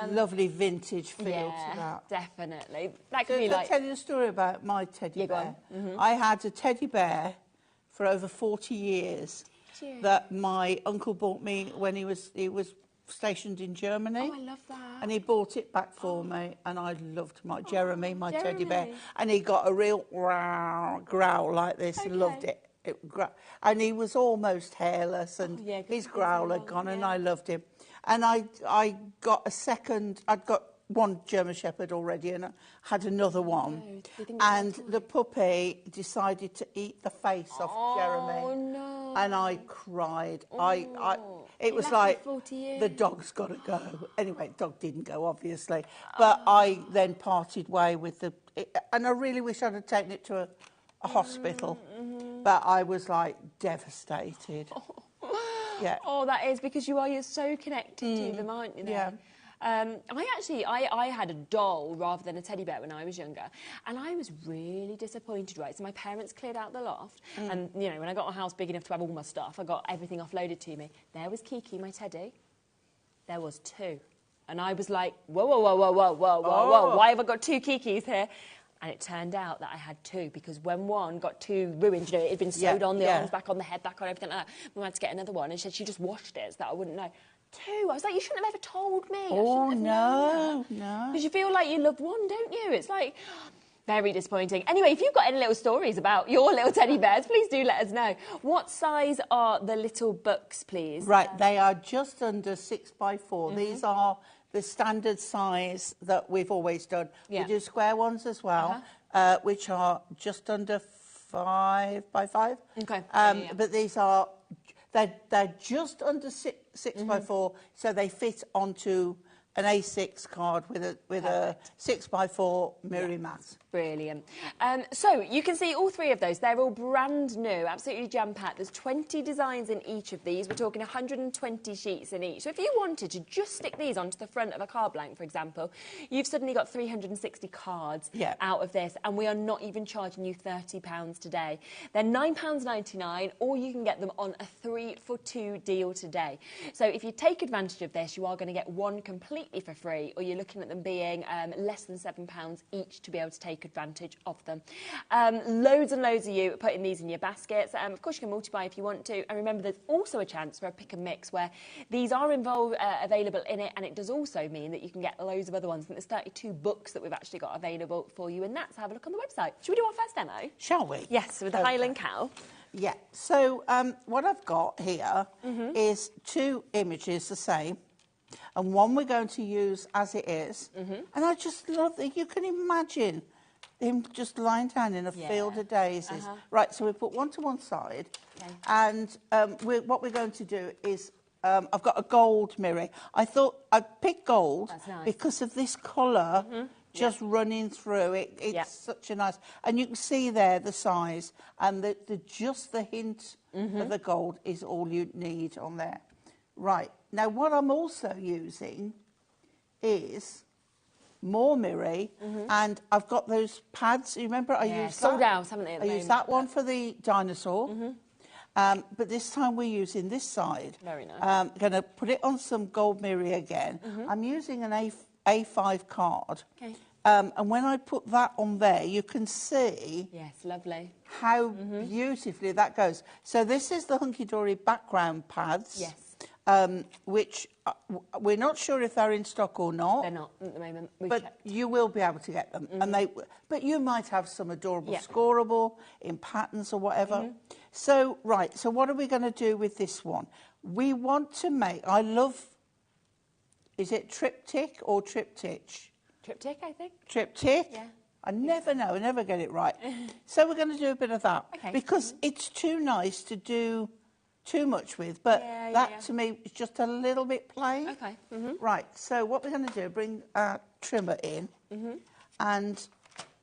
Lovely vintage feel to that. Definitely. That could be like... I'll tell you a story about my teddy bear. I had a teddy bear for over 40 years that my uncle bought me when he was stationed in Germany. Oh, I love that. And he bought it back for me, and I loved my Jeremy, teddy bear. And he got a real growl like this and loved it. And he was almost hairless, and his growl had gone, and I loved him. And I got a second. I'd got one German Shepherd already, and I had another one. And the puppy decided to eat the face off Jeremy. Oh no! And I cried. It was like the dog's got to go. Anyway, the dog didn't go, obviously. But I then parted way with and I really wish I'd have taken it to a hospital. But I was like devastated. Yeah. Oh, that is because you're so connected to them, aren't you? Yeah. I had a doll rather than a teddy bear when I was younger, and I was really disappointed, right? So my parents cleared out the loft, and, you know, when I got my house big enough to have all my stuff, I got everything offloaded to me. There was Kiki, my teddy. There was 2. And I was like, whoa, why have I got 2 Kikis here? And it turned out that I had 2 because when one got too ruined, you know, it had been sewed on, the arms back on, the head back on, everything like that. We had to get another one, and she just washed it so that I wouldn't know. 2. I was like, you shouldn't have ever told me. Oh, no. Because you feel like you love one, don't you? It's like... Very disappointing. Anyway, if you've got any little stories about your little teddy bears, please do let us know. What size are the little books, please? Right, they are just under 6x4. These are the standard size that we've always done. We do square ones as well, which are just under 5x5. Okay. But these are, they're just under 6x4, so they fit onto an A6 card with a 6x4 mirror mat. Brilliant. So you can see all three of those. They're all brand new, absolutely jam-packed. There's 20 designs in each of these. We're talking 120 sheets in each. So if you wanted to just stick these onto the front of a card blank, for example, you've suddenly got 360 cards out of this, and we are not even charging you £30 today. They're £9.99, or you can get them on a 3-for-2 deal today. So if you take advantage of this, you are going to get one completely for free, or you're looking at them being less than £7 each to be able to take advantage of them. Loads and loads of you are putting these in your baskets. Of course, you can multiply if you want to. And remember, there's also a chance for a pick and mix where these are available in it, and it does also mean that you can get loads of other ones. I think there's 32 books that we've actually got available for you, and that's have a look on the website. Should we do our first demo? Shall we? Yes, with the Highland Cow. Yeah. So what I've got here is two images the same, and one we're going to use as it is. And I just love that you can imagine him just lying down in a field of daisies. Right, so we put one to one side, and what we're going to do is I've got a gold mirror. I thought I'd pick gold because of this colour just running through it. It's such a nice, and you can see there the size, and just the hint of the gold is all you need on there. Right, now what I'm also using is more mirror, and I've got those pads. You remember I used sold out, haven't they? I used that one for the dinosaur, but this time we're using this side. Very nice. I'm going to put it on some gold mirror again. I'm using an A5 card. Okay. And when I put that on there, you can see lovely. how beautifully that goes. So this is the Hunky Dory background pads. Yes. Which we're not sure if they're in stock or not. They're not at the moment. But you will be able to get them, and but you might have some adorable scoreable in patterns or whatever. So right, so what are we going to do with this one? We want to make. I love. Is it triptych or triptych? Triptych, I think. Triptych. Yeah. I never know. I never get it right. So we're going to do a bit of that because it's too nice to do too much with, but that to me is just a little bit plain. Okay. Right, so what we're going to do, bring our trimmer in, and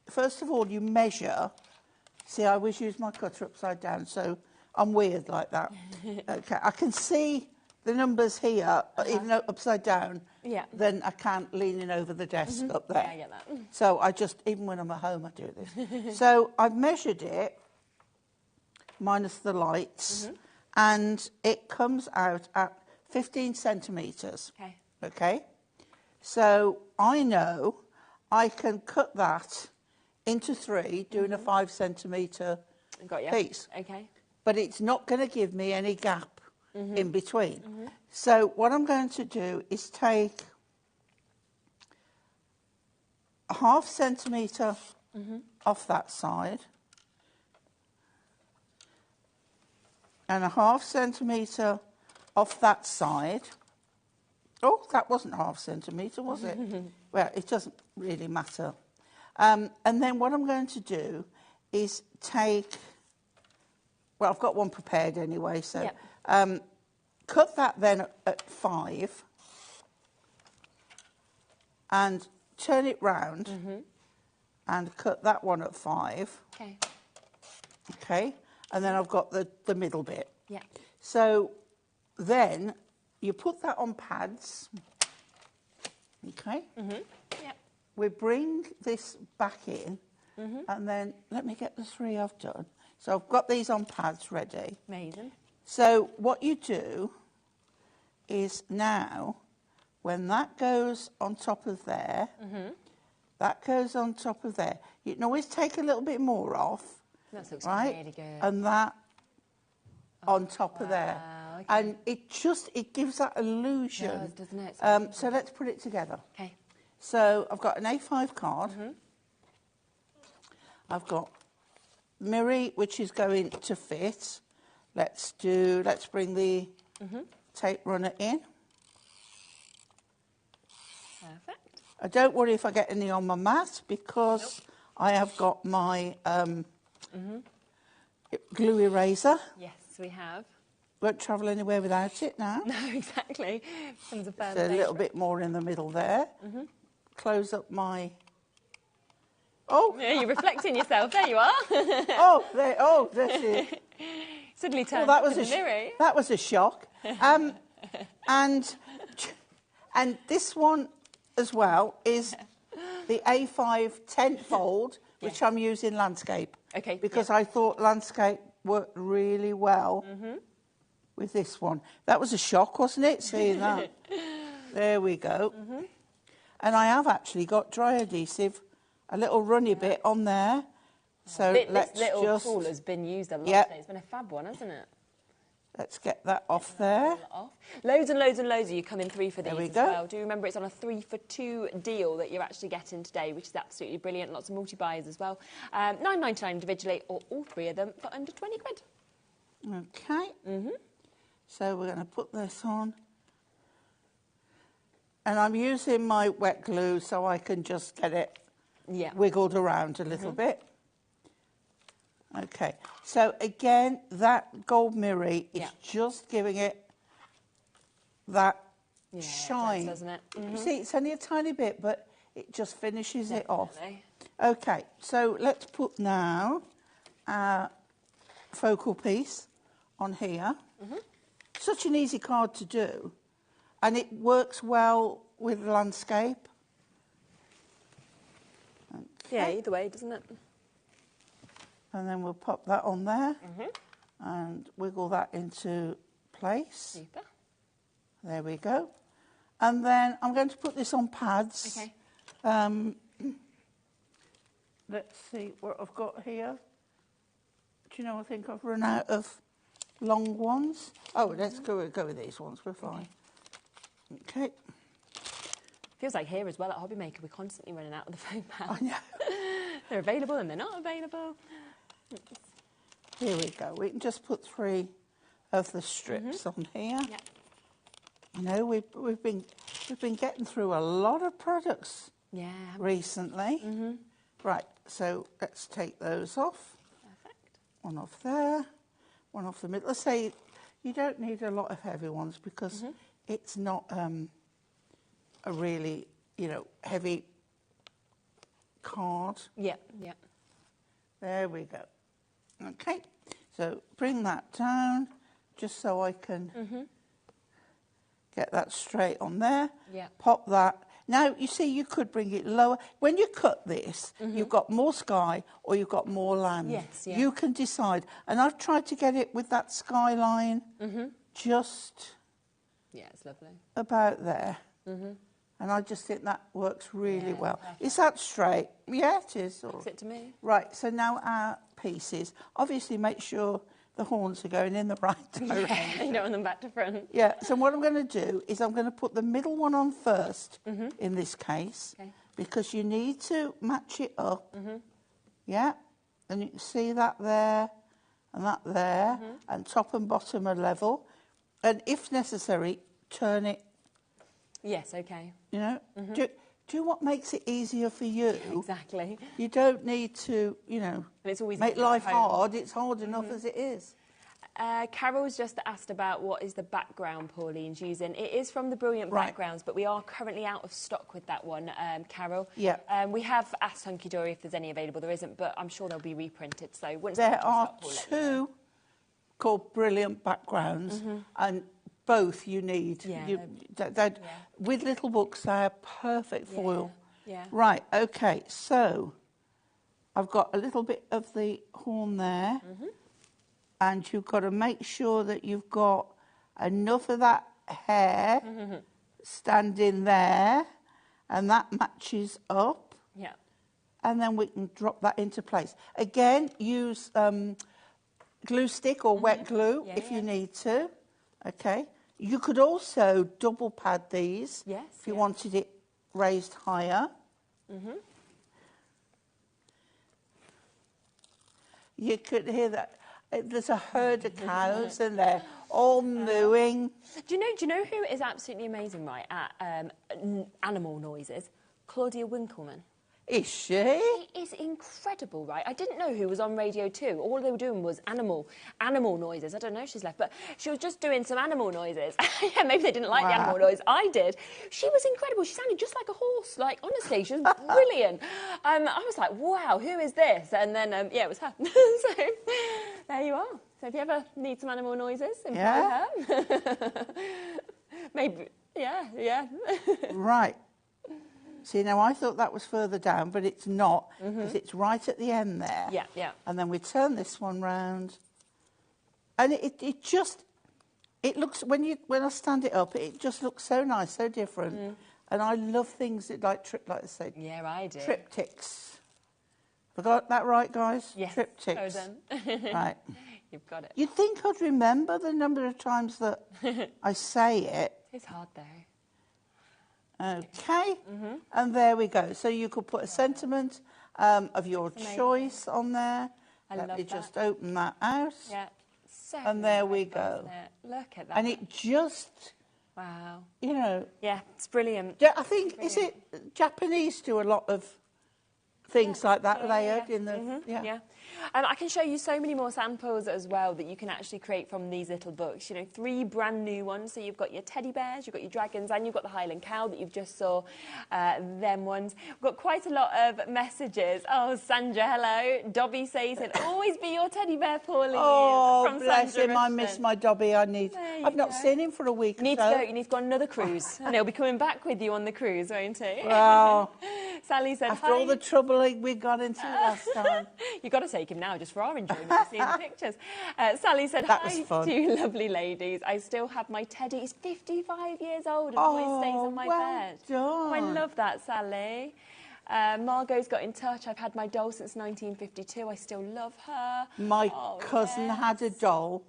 first of all you measure. See, I always use my cutter upside down, so I'm weird like that. Okay, I can see the numbers here, even though upside down, then I can't leaning over the desk up there. Yeah, I get that. So I just, even when I'm at home, I do this. So I've measured it, minus the lights, and it comes out at 15 centimetres. Okay. Okay? So I know I can cut that into three, doing a 5 centimetre piece. Okay. But it's not going to give me any gap in between. So what I'm going to do is take a 0.5 centimetre off that side, and a 0.5 centimetre off that side. Oh, that wasn't 0.5 centimetre, was it? Well, it doesn't really matter. And then what I'm going to do is take, well, I've got one prepared anyway, so cut that then at 5 and turn it round and cut that one at 5. Okay. Okay. And then I've got the middle bit. Yeah. So then you put that on pads. Okay. Yeah. We bring this back in, and then let me get the 3 I've done. So I've got these on pads ready. Amazing. So what you do is now, when that goes on top of there, that goes on top of there. You can always take a little bit more off. That looks really good. And that on top of there. Okay. And it gives that illusion. It does, doesn't it? So let's put it together. Okay. So I've got an A5 card. I've got Miri, which is going to fit. Let's bring the tape runner in. Perfect. Don't worry if I get any on my mat, because I have got my glue eraser. Yes, we have. Won't travel anywhere without it now. No, exactly. Comes a So a little bit more in the middle there. Close up my... Oh. Yeah, you're reflecting yourself. There you are. There she is. Suddenly turned That was to the mirror. That was a shock. And this one as well is the A5 tent fold, which I'm using landscape. Okay. Because I thought landscape worked really well with this one. That was a shock, wasn't it? Seeing that. There we go. And I have actually got dry adhesive, a little runny bit on there. So let's this little just... tool has been used a lot Yep. today. It's been a fab one, hasn't it? Let's get that off there. Loads and loads and loads of you coming through for these There we as go. well. Do remember it's on a 3-for-2 deal that you're actually getting today, which is absolutely brilliant. Lots of multi-buys as well. £9.99 individually, or all three of them for under 20 quid. Okay. So we're going to put this on. And I'm using my wet glue so I can just get it wiggled around a little bit. Okay, so again, that gold mirror is just giving it that shine. It does, doesn't it? You see, it's only a tiny bit, but it just finishes it off. Okay, so let's put now our focal piece on here. Such an easy card to do, and it works well with landscape. Okay. Yeah, either way, doesn't it? And then we'll pop that on there and wiggle that into place. Super. There we go. And then I'm going to put this on pads. Okay. Let's see what I've got here. Do you know, I think I've run out of long ones. Oh, let's go with these ones. We're fine. Okay. Feels like here as well at HobbyMaker, we're constantly running out of the foam pads. I know. They're available and they're not available. Here we go. We can just put 3 of the strips on here. Yep. I know we've been getting through a lot of products recently. Right, so let's take those off. Perfect. One off there, one off the middle. Let's say you don't need a lot of heavy ones because it's not a really, heavy card. Yeah. There we go. Okay, so bring that down just so I can get that straight on there. Yeah. Pop that. Now, you see, you could bring it lower. When you cut this, you've got more sky or you've got more land. Yes, yeah. You can decide. And I've tried to get it with that skyline just It's lovely. about there. And I just think that works really well. Perfect. Is that straight? Yeah, it is. Looks it to me. Right, so now our pieces. Obviously, make sure the horns are going in the right direction. You don't want them back to front. Yeah, so what I'm going to do is I'm going to put the middle one on first, in this case, because you need to match it up. Yeah, and you can see that there and that there, and top and bottom are level. And if necessary, turn it. Yes, okay. You know, do what makes it easier for you. Exactly. You don't need to, And it's always make easier at life home. hard. It's hard enough as it is. Carol's just asked about what is the background Pauline's using. It is from the Brilliant Backgrounds, but we are currently out of stock with that one, Carol. Yeah. We have asked Hunky Dory if there's any available. There isn't, but I'm sure they'll be reprinted. So once There are 2 called Brilliant Backgrounds, and both you need. Yeah, With little books, they are perfect for you. Yeah. Right, okay, so I've got a little bit of the horn there, and you've got to make sure that you've got enough of that hair standing there, and that matches up. Yeah. And then we can drop that into place. Again, use glue stick or wet glue if you need to. Okay. You could also double pad these if you wanted it raised higher. You could hear that. There's a herd of cows and they're all mooing. Do you know who is absolutely amazing, right, at animal noises? Claudia Winkleman. Is she? She is incredible, right? I didn't know who was on Radio 2. All they were doing was animal noises. I don't know if she's left, but she was just doing some animal noises. Yeah, maybe they didn't like the animal noise. I did. She was incredible. She sounded just like a horse. Like, honestly, she was brilliant. I was like, wow, who is this? And then, yeah, it was her. So there you are. So if you ever need some animal noises, employ her. Maybe, yeah. Right. See, now I thought that was further down, but it's not, because it's right at the end there. Yeah. And then we turn this one round, and it looks, when I stand it up, it just looks so nice, so different. And I love things that like I say. Yeah, I do. Triptychs. Have I got that right, guys? Yes. Triptychs. Right. You've got it. You'd think I'd remember the number of times that I say it. It's hard, though. Okay, and there we go. So you could put a sentiment of your choice on there. Let me just open that out. Yeah, so and there we go. Look at that. And it just, wow. You know. Yeah, it's brilliant. I think, is it Japanese do a lot of things like that layered in the... Yeah. I can show you so many more samples as well that you can actually create from these little books. You know, 3 brand new ones. So you've got your teddy bears, you've got your dragons, and you've got the Highland cow that you've just saw, them ones. We've got quite a lot of messages. Oh, Sandra, hello. Dobby says it. Always be your teddy bear, Pauline. Oh, from bless Sandra him. I miss my Dobby. I've not seen him for a week You need to go on another cruise. And he'll be coming back with you on the cruise, won't he? Well, Sally said, after all the trouble we got into last time. You've got to take him now just for our enjoyment to see the pictures. Sally said, hi to you lovely ladies. I still have my teddy. He's 55 years old and always stays on my bed. Done. Oh, I love that, Sally. Margot's got in touch. I've had my doll since 1952. I still love her. My cousin had a doll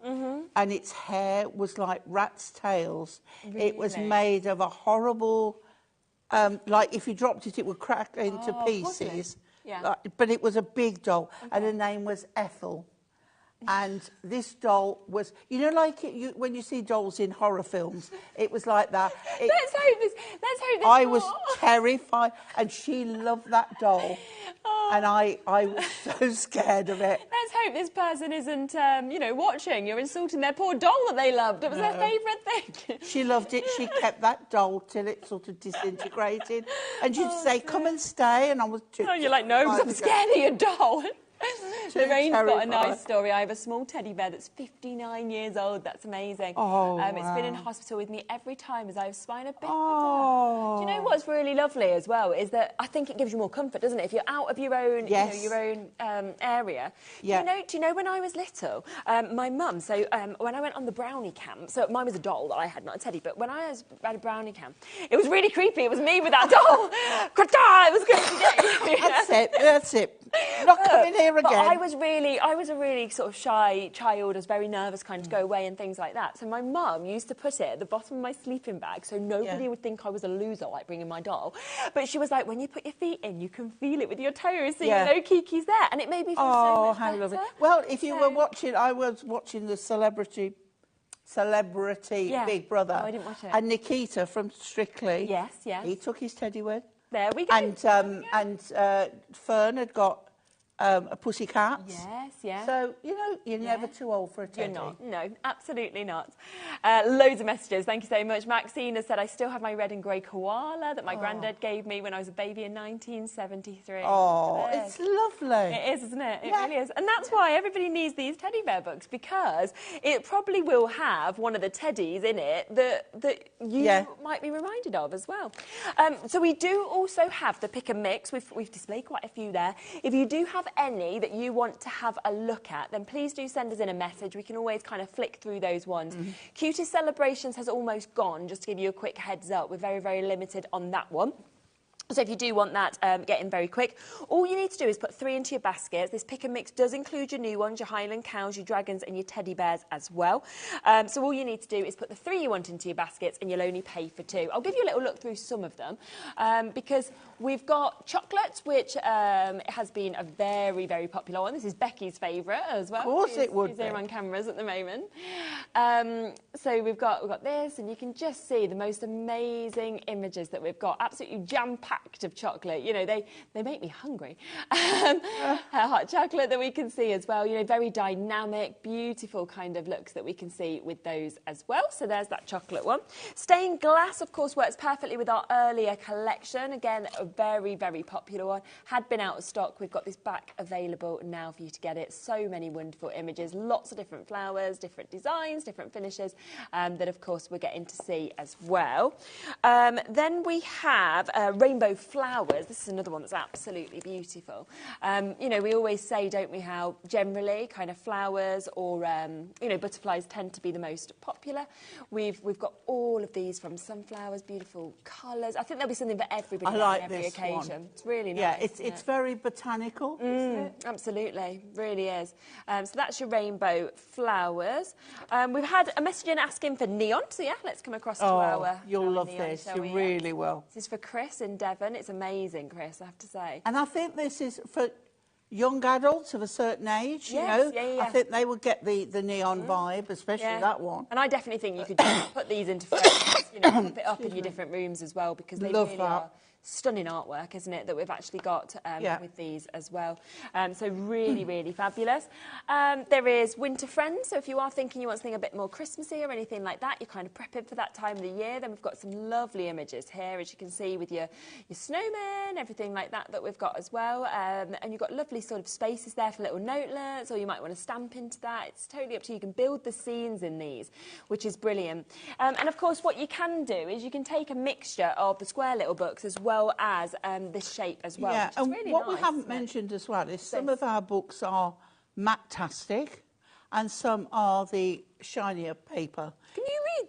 and its hair was like rat's tails. Really? It was made of a horrible... like if you dropped it, it would crack into pieces. Yeah. But it was a big doll, and her name was Ethel. And this doll was, you know, like when you see dolls in horror films, it was like that. Let's hope this. I was terrified, and she loved that doll. And I was so scared of it. Let's hope this person isn't, watching. You're insulting their poor doll that they loved. It was their favourite thing. She loved it. She kept that doll till it sort of disintegrated. And she'd say, come and stay. And I was too... Oh, you're like, no, because I'm scared of your doll. Lorraine's got a nice terrified. story. I have a small teddy bear that's 59 years old. That's amazing. Oh, It's been in hospital with me every time as I have spina bifida. Oh. Do you know what's really lovely as well is that I think it gives you more comfort, doesn't it? If you're out of your own, area. Yeah. Do you know when I was little, my mum, when I went on the brownie camp, so mine was a doll that I had, not a teddy, but when I was at a brownie camp, it was really creepy. It was me with that doll. It was creepy. That's it. Not coming here again. But I was a really sort of shy child. I was very nervous, kind of go away and things like that. So my mum used to put it at the bottom of my sleeping bag so nobody would think I was a loser, like bringing my doll. But she was like, when you put your feet in, you can feel it with your toes, so you know Kiki's there. And it made me feel so much better. Lovely. Well, if you were watching, I was watching the Celebrity Big Brother. Oh, I didn't watch it. And Nikita from Strictly. Yes. He took his teddy with. There we go. And Fern had got a pussycat. Yes. So, you're never too old for a teddy. You're not. No, absolutely not. Loads of messages. Thank you so much. Maxine has said, I still have my red and grey koala that my granddad gave me when I was a baby in 1973. Oh, it's lovely. It is, isn't it? It really is. And that's why everybody needs these teddy bear books, because it probably will have one of the teddies in it that you might be reminded of as well. So we do also have the pick and mix. We've displayed quite a few there. If you do have any that you want to have a look at, then please do send us in a message. We can always kind of flick through those ones. Cutest Celebrations has almost gone, just to give you a quick heads up. We're very, very limited on that one. So if you do want that, get in very quick. All you need to do is put 3 into your baskets. This pick and mix does include your new ones, your Highland cows, your dragons and your teddy bears as well. So all you need to do is put the 3 you want into your baskets and you'll only pay for 2. I'll give you a little look through some of them because we've got chocolates, which has been a very, very popular one. This is Becky's favourite as well. Of course it would be. be. She's here on cameras at the moment. So we've got this, and you can just see the most amazing images that we've got. Absolutely jam-packed packed of chocolate. You know, they make me hungry. Hot chocolate that we can see as well. You know, very dynamic, beautiful kind of looks that we can see with those as well. So there's that chocolate one. Stained glass, of course, works perfectly with our earlier collection. Again, a very, very popular one. Had been out of stock. We've got this back available now for you to get it. So many wonderful images, lots of different flowers, different designs, different finishes that, of course, we're getting to see as well. Then we have rainbow flowers. This is another one that's absolutely beautiful. You know, we always say, don't we, how generally kind of flowers or, you know, butterflies tend to be the most popular. We've got all of these from sunflowers, beautiful colours. I think there'll be something for everybody on every occasion. One. It's really nice. Yeah, it's very botanical, isn't it? Absolutely, really is. So that's your rainbow flowers. We've had a message in asking for neon. So yeah, let's come across to our you'll love neon, this. You really will. This is for Chris in Devon. It's amazing, Chris, I have to say. And I think this is for young adults of a certain age, you know. I think they will get the neon vibe, especially that one. And I definitely think you could just put these into frames, you know, pop it up in your different rooms as well, because they really are stunning artwork, isn't it, that we've actually got with these as well. So really, really fabulous. There is Winter Friends. So if you are thinking you want something a bit more Christmassy or anything like that, you're kind of prepping for that time of the year, then we've got some lovely images here, as you can see, with your snowmen, everything like that we've got as well. And you've got lovely sort of spaces there for little notelets, or you might want to stamp into that. It's totally up to you. You can build the scenes in these, which is brilliant. And of course, what you can do is you can take a mixture of the square little books as well as this shape as well. Yeah, and really what nice, we haven't mentioned as well is some of our books are matte-tastic and some are the shinier paper. Can you read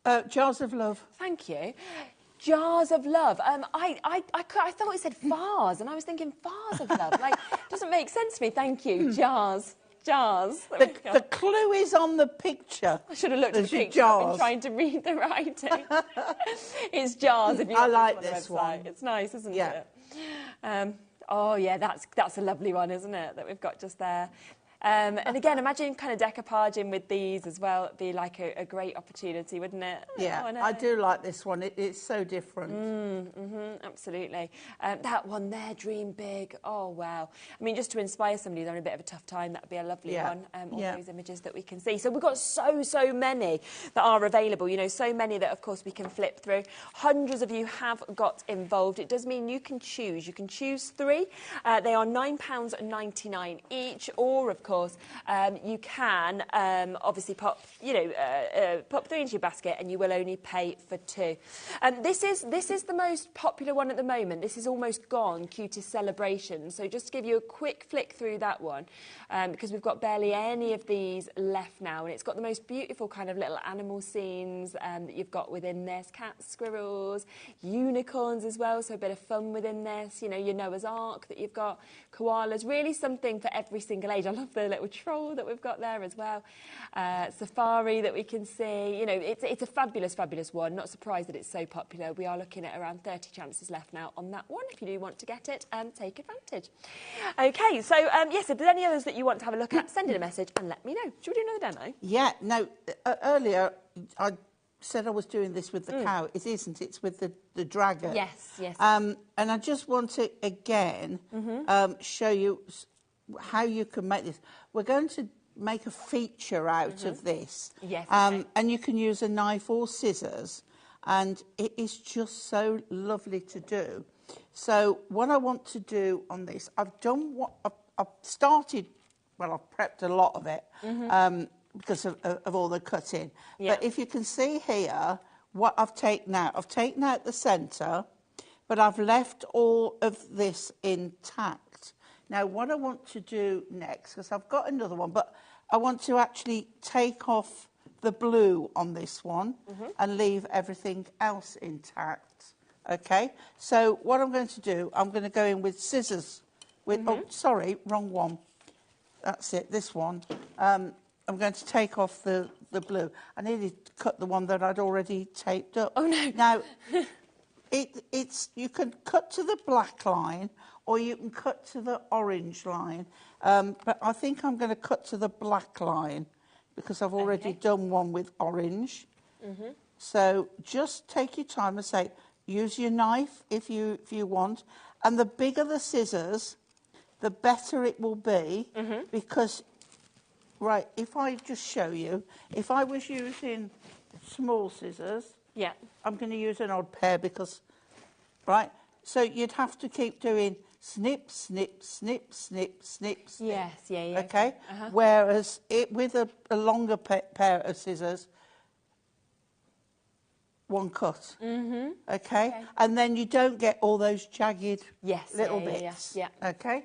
that? Jars of Love. Thank you. Jars of Love. I thought it said vase, and I was thinking vase of love. Like, doesn't make sense to me. Thank you. Jars. Jars. The clue is on the picture. I should have looked at the picture. I've been trying to read the writing. It's jars. If you I like this one. It's nice, isn't it? Oh yeah, that's a lovely one, isn't it? That we've got just there. And again, imagine kind of decoupaging with these as well. It'd be like a great opportunity, wouldn't it? Yeah, I do like this one. It's so different. Absolutely. That one there, Dream Big. Oh, wow. I mean, just to inspire somebody who's having a bit of a tough time, that would be a lovely one. All those images that we can see. So we've got so many that are available. You know, so many that, of course, we can flip through. Hundreds of you have got involved. It does mean you can choose. You can choose 3. They are £9.99 each, or, of course, you can obviously pop 3 into your basket, and you will only pay for 2. This is the most popular one at the moment. This is almost gone, Cutest Celebration. So just to give you a quick flick through that one, because we've got barely any of these left now, and it's got the most beautiful kind of little animal scenes that you've got within this. Cats, squirrels, unicorns as well, so a bit of fun within this. You know, your Noah's Ark that you've got, koalas, really something for every single age. I love the little troll that we've got there as well. Safari that we can see. You know, it's a fabulous one. Not surprised that it's so popular. We are looking at around 30 chances left now on that one. If you do want to get it, take advantage. Okay, so yes, if there's any others that you want to have a look at, send in a message and let me know. Should we do another demo? Yeah, no, earlier I said I was doing this with the cow. It isn't. It's with the dragon. Yes. And I just want to, again, show you how you can make this. We're going to make a feature out of this. Yes. And you can use a knife or scissors, and it is just so lovely to do. So what I want to do on this, I've started, well, I've prepped a lot of it because of all the cutting. But if you can see here, what I've taken out the centre, but I've left all of this intact. Now, what I want to do next, because I've got another one, but I want to actually take off the blue on this one and leave everything else intact. Okay? So what I'm going to do, I'm going to go in with scissors. Oh, sorry, wrong one. That's it, this one. I'm going to take off the blue. I needed to cut the one that I'd already taped up. Oh, no. Now, you can cut to the black line, or you can cut to the orange line. But I think I'm going to cut to the black line because I've already done one with orange. So just take your time and say, use your knife if you want. And the bigger the scissors, the better it will be, because, right, if I just show you, if I was using small scissors, yeah, I'm going to use an odd pair because, right, so you'd have to keep doing snip, snip, snip, snip, snip, snip. yes, yeah. Okay? Whereas with a longer pair of scissors, one cut. Okay? And then you don't get all those jagged little bits. Yeah. Okay?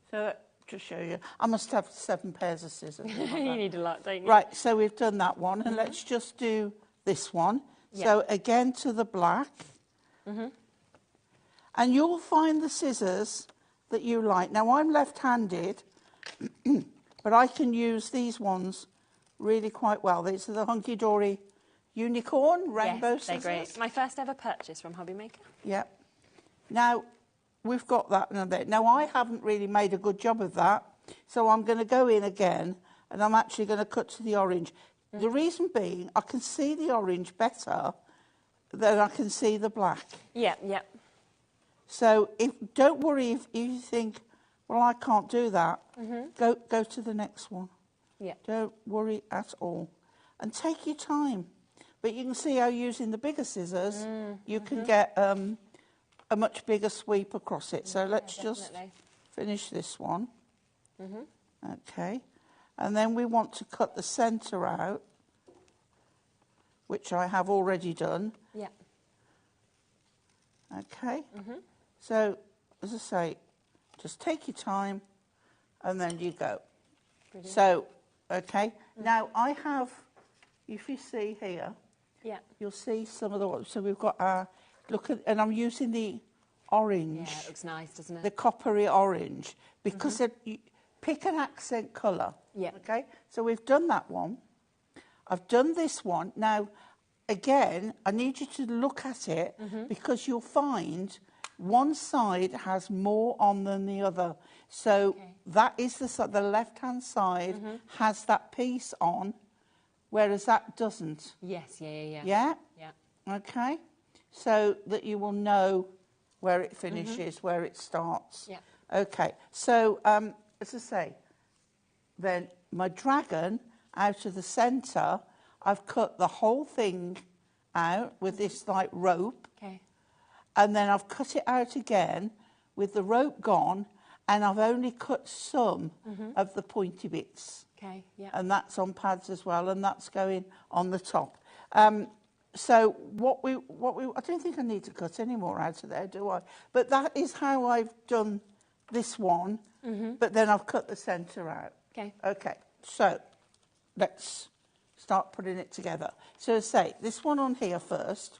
So to show you, I must have 7 pairs of scissors. You need a lot, don't you? Right, so we've done that one, and let's just do this one. So again to the black. And you'll find the scissors that you like. Now, I'm left-handed, but I can use these ones really quite well. These are the hunky-dory unicorn rainbow scissors. They're great. My first ever purchase from HobbyMaker. Yep. Now, we've got that in a bit. Now, I haven't really made a good job of that, so I'm going to go in again, and I'm actually going to cut to the orange. The reason being, I can see the orange better than I can see the black. Yeah. So don't worry if you think, well, I can't do that. Go to the next one. Yeah. Don't worry at all. And take your time. But you can see how using the bigger scissors, you can get a much bigger sweep across it. So let's just finish this one. Okay. And then we want to cut the centre out, which I have already done. Yeah. Okay. So, as I say, just take your time and then you go. Brilliant. So, okay. Now, I have, if you see here, you'll see some of the, so we've got our, look at, and I'm using the orange. Yeah, it looks nice, doesn't it? The coppery orange, because you pick an accent colour. Yeah. Okay. So we've done that one. I've done this one. Now, again, I need you to look at it because you'll find one side has more on than the other. So that is the left-hand side has that piece on, whereas that doesn't. Yes, yeah. Yeah? Okay. So that you will know where it finishes, where it starts. Yeah. Okay. So, as I say, then my dragon out of the centre, I've cut the whole thing out with this like rope. Okay. And then I've cut it out again with the rope gone, and I've only cut some of the pointy bits. Okay, yeah. And that's on pads as well, and that's going on the top. So what we I don't think I need to cut any more out of there, do I? But that is how I've done this one, but then I've cut the centre out. Okay. Okay, so let's start putting it together. So say, this one on here first.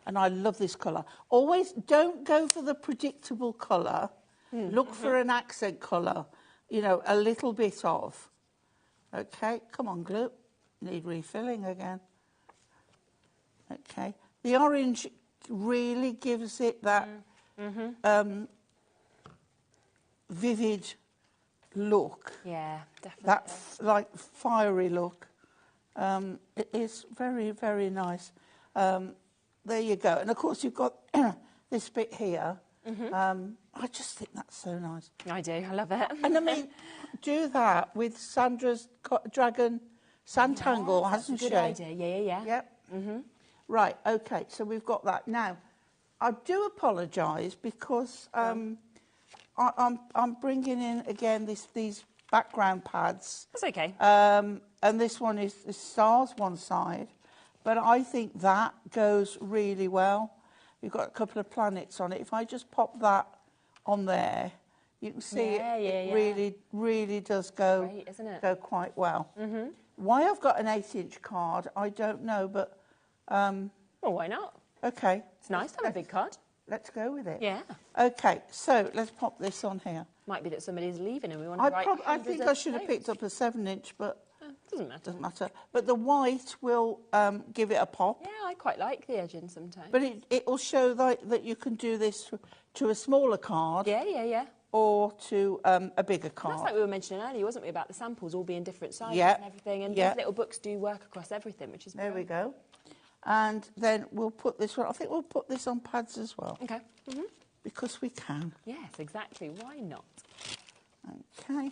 And I love this colour. Always don't go for the predictable colour. Look for an accent colour, you know, a little bit of. Okay, come on, glue. Need refilling again. Okay. The orange really gives it that vivid look. Yeah, definitely. That like fiery look. It is very, very nice. There you go. And, of course, you've got this bit here. I just think that's so nice. I do. I love it. And, I mean, do that with Sandra's dragon Santangle, hasn't she? Good idea. Yeah. Yep. Right, OK. So we've got that. Now, I do apologise because I'm bringing in, again, these background pads. That's OK. And this one is the stars one side. But I think that goes really well. You've got a couple of planets on it. If I just pop that on there, you can see it really does go, great, isn't it? go quite well. Why I've got an 8-inch card, I don't know, but... well, why not? OK. It's nice to have a big card. Let's go with it. Yeah. OK, so let's pop this on here. Might be that somebody's leaving and we want to write I think I should have picked up a 7-inch, but... Doesn't matter. Doesn't matter. But the white will give it a pop. Yeah, I quite like the edging sometimes. But it will show that you can do this to a smaller card. Yeah. Or to a bigger card. That's like we were mentioning earlier, wasn't we, about the samples all being different sizes Yeah. and everything. And Yeah. these little books do work across everything, which is There we go. And then we'll put this one, I think we'll put this on pads as well. Okay. Because we can. Yes, exactly. Why not? Okay.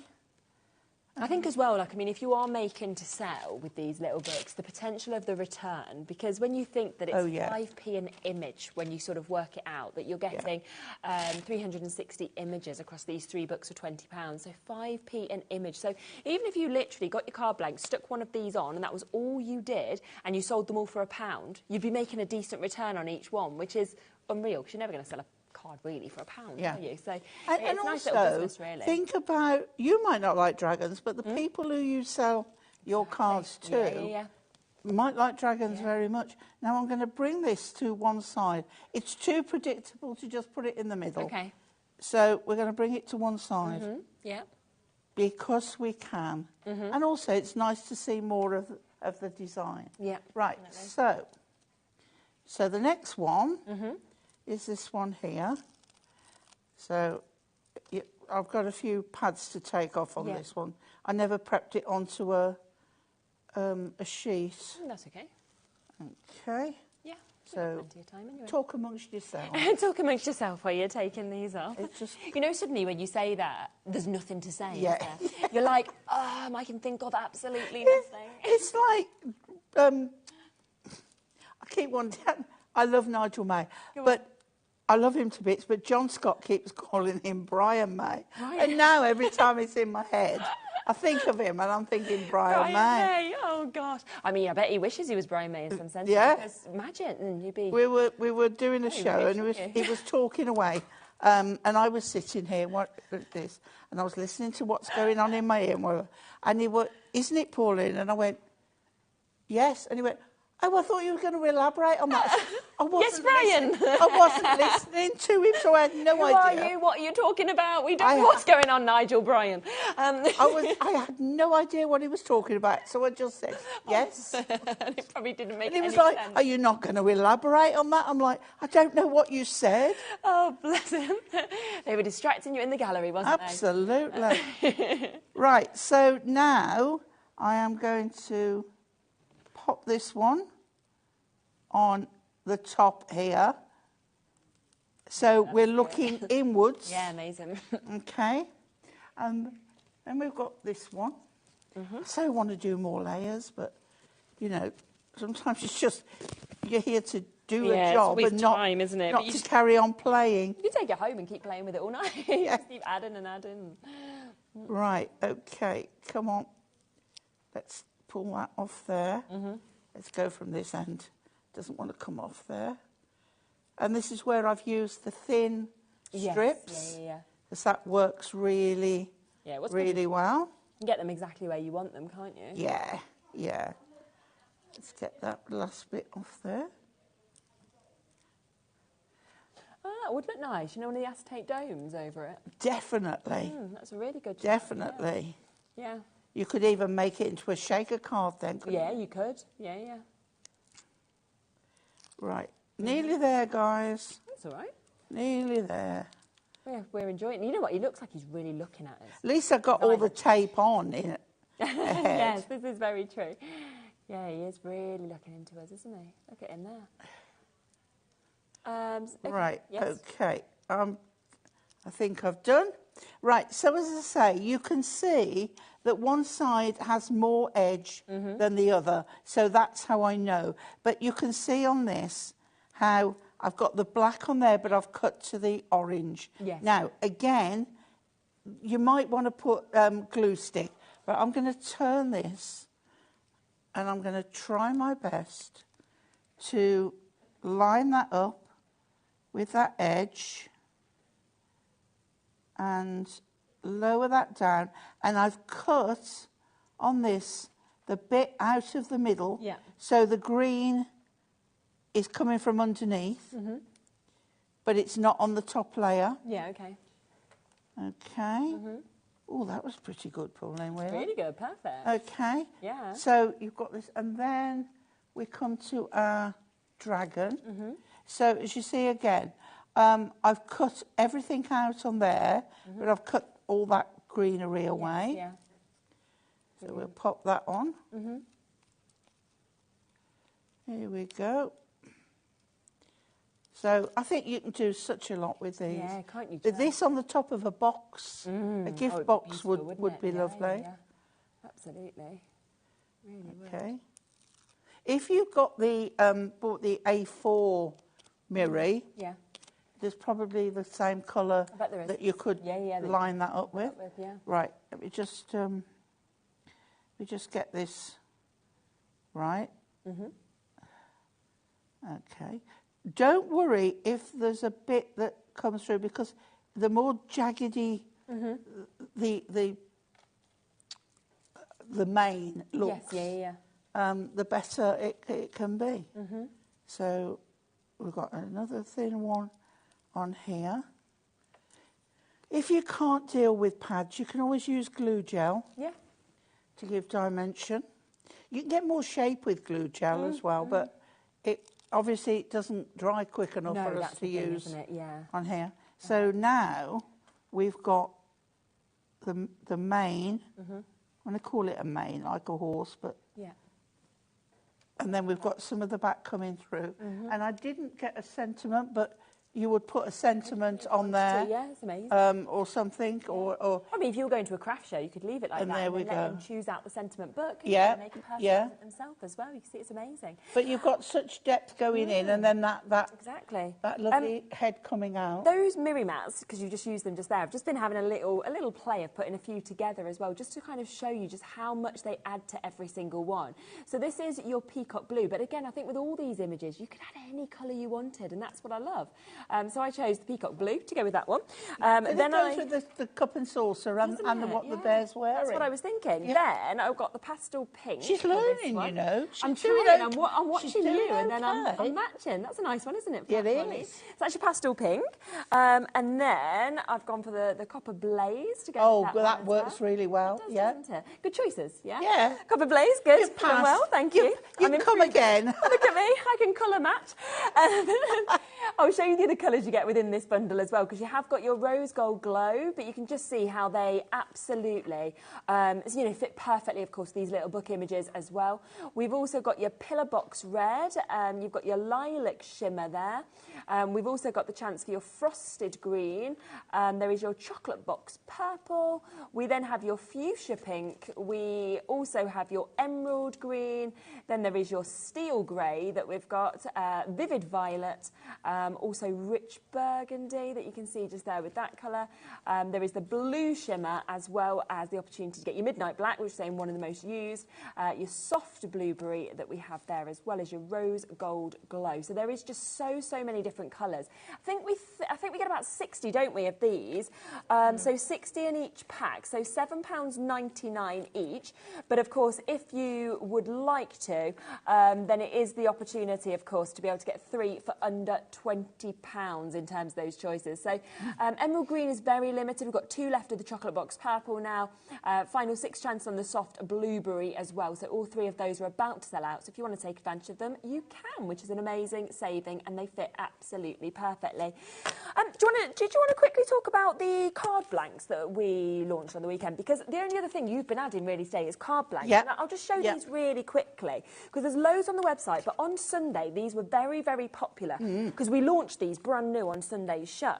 I think as well, like, I mean, if you are making to sell with these little books, the potential of the return, because when you think that it's 5p an image, when you sort of work it out, that you're getting 360 images across these 3 books for £20, so 5p an image. So even if you literally got your card blank, stuck one of these on, and that was all you did, and you sold them all for £1, you'd be making a decent return on each one, which is unreal, because you're never going to sell a card really for £1, are you? So it's a nice little business, really. Think about, you might not like dragons, but the people who you sell your cards to might like dragons very much. Now I'm going to bring this to one side. It's too predictable to just put it in the middle. Okay. So we're going to bring it to one side. Yeah. Because we can. And also it's nice to see more of the design. Yeah. Right, definitely. so the next one is this one here. So I've got a few pads to take off on this one. I never prepped it onto a sheet. That's okay. Okay. Yeah. So plenty of time anyway. talk amongst yourselves. Talk amongst yourself while you're taking these off. It's just... You know, suddenly when you say that, there's nothing to say, is there? You're like, I can think of absolutely nothing. It's like, I keep wanting, I love Nigel May, but I love him to bits, but John Scott keeps calling him Brian May. And now every time it's in my head, I think of him and I'm thinking Brian May. Oh, gosh. I mean, I bet he wishes he was Brian May in some sense. Yeah. Because imagine, you'd be... We were doing a show and he was talking away. And I was sitting here like this, and I was listening to what's going on in my ear. And he went, "Isn't it, Pauline?" And I went, "Yes." And he went, "Oh, I thought you were going to elaborate on that." I wasn't I wasn't listening to him, so I had no idea. Who are you? What are you talking about? We don't know what's going on, Nigel Bryan. I had no idea what he was talking about, so I just said, yes. And it probably didn't make And he any was like, sense. "Are you not going to elaborate on that?" I'm like, "I don't know what you said." Oh, bless him. They were distracting you in the gallery, wasn't they? Absolutely. Right, so now I am going to pop this one on the top here. So we're looking inwards. Yeah, amazing. Okay. And we've got this one. I so want to do more layers, but, you know, sometimes it's just, you're here to do a job it's and not, time, isn't it? not to carry on playing. You take it home and keep playing with it all night. Just keep adding and adding. Right, okay, come on. Let's pull that off there. Let's go from this end. Doesn't want to come off there. And this is where I've used the thin strips. Because that works really, really well. You can get them exactly where you want them, can't you? Yeah, yeah. Let's get that last bit off there. Oh, that would look nice. You know, one of the acetate domes over it. Definitely. That's a really good job. Definitely. Yeah. You could even make it into a shaker card then, couldn't you? Yeah, you could. Yeah, yeah. Right. Nearly there, guys. That's all right. Nearly there. Yeah, we're enjoying it. You know what? He looks like he's really looking at us. At least I got all the tape on in it. Yes, this is very true. Yeah, he is really looking into us, isn't he? Look at him there. Okay. Right, yes. okay. I think I've done. Right, so as I say, you can see that one side has more edge than the other. So that's how I know. But you can see on this how I've got the black on there, but I've cut to the orange. Yes. Now, again, you might want to put glue stick, but I'm going to turn this and I'm going to try my best to line that up with that edge and lower that down. And I've cut on this the bit out of the middle, so the green is coming from underneath, but it's not on the top layer. Yeah, okay. Okay. Oh, that was pretty good, Pauline. Really good, perfect. Okay. Yeah. So you've got this, and then we come to our dragon. So as you see again, I've cut everything out on there, but I've cut all that greenery away. Yeah. So we'll pop that on. Here we go. So I think you can do such a lot with these. Yeah, can't you just? This on the top of a box, a gift box would be lovely. Yeah. Absolutely. Really Okay. If you've got the bought the A4 Miri, yeah, there's probably the same colour that you could line that up with. Yeah. Right. Let me just get this right. Okay. Don't worry if there's a bit that comes through, because the more jaggedy the main looks, the better it can be. So we've got another thin one on here. If you can't deal with pads, you can always use glue gel to give dimension. You can get more shape with glue gel as well, but obviously it doesn't dry quick enough for us to use on here. So now we've got the mane. I'm going to call it a mane, like a horse, but and then we've got some of the back coming through. And I didn't get a sentiment, but you would put a sentiment on there, it's amazing. or something, or. I mean, if you were going to a craft show, you could leave it like And that, there and we then go. let them choose out the sentiment book. And make it personalise it themselves as well. You can see it's amazing. But you've got such depth going in, and then that lovely head coming out. Those Miri mats, because you just used them just there, I've just been having a little play of putting a few together as well, just to kind of show you just how much they add to every single one. So this is your peacock blue, but again, I think with all these images, you could add any colour you wanted, and that's what I love. So I chose the peacock blue to go with that one. Then goes with the cup and saucer and what the bear's wearing. That's what I was thinking. Then I've got the pastel pink. She's learning, you know. I'm trying. I'm watching you, and then I'm matching. That's a nice one, isn't it? It is. So that's your pastel pink. And then I've gone for the copper blaze to go with that. That works really well. It does, doesn't it? Good choices, yeah? Yeah. Copper blaze, good. You've passed. Well, thank you. You can come again. Look at me. I can colour match. I'll show you the other colours you get within this bundle as well, because you have got your rose gold glow, but you can just see how they absolutely fit perfectly, of course, these little book images as well. We've also got your pillar box red, you've got your lilac shimmer there. We've also got the chance for your frosted green. There is your chocolate box purple. We then have your fuchsia pink. We also have your emerald green. Then there is your steel grey that we've got, vivid violet, also rich burgundy that you can see just there with that colour. There is the blue shimmer, as well as the opportunity to get your midnight black, which is saying one of the most used, your soft blueberry that we have there, as well as your rose gold glow. So there is just so many different colours. I think we get about 60, don't we, of these? So 60 in each pack, so £7.99 each. But of course, if you would like to, then it is the opportunity, of course, to be able to get 3 for under £20 in terms of those choices. So emerald green is very limited. We've got 2 left of the chocolate box purple now. Final 6 chance on the soft blueberry as well. So all 3 of those are about to sell out. So if you want to take advantage of them, you can, which is an amazing saving, and they fit absolutely perfectly. Did you want to quickly talk about the card blanks that we launched on the weekend? Because the only other thing you've been adding really today is card blanks. Yep. And I'll just show these really quickly, because there's loads on the website, but on Sunday these were very popular, because we launched these brand new on Sunday's show.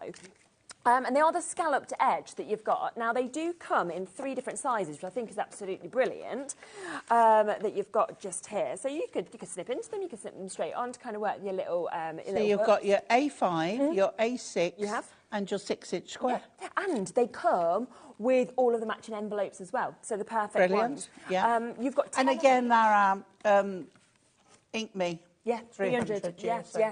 And they are the scalloped edge that you've got. Now, they do come in 3 different sizes, which I think is absolutely brilliant, that you've got just here. So you could snip into them, you can snip them straight on to kind of work your little So you've got your A5, your A6, and your 6-inch square. Yeah. And they come with all of the matching envelopes as well. So the perfect ones. Yeah. You've got 10 and again, there are Ink Me. Yeah, 300.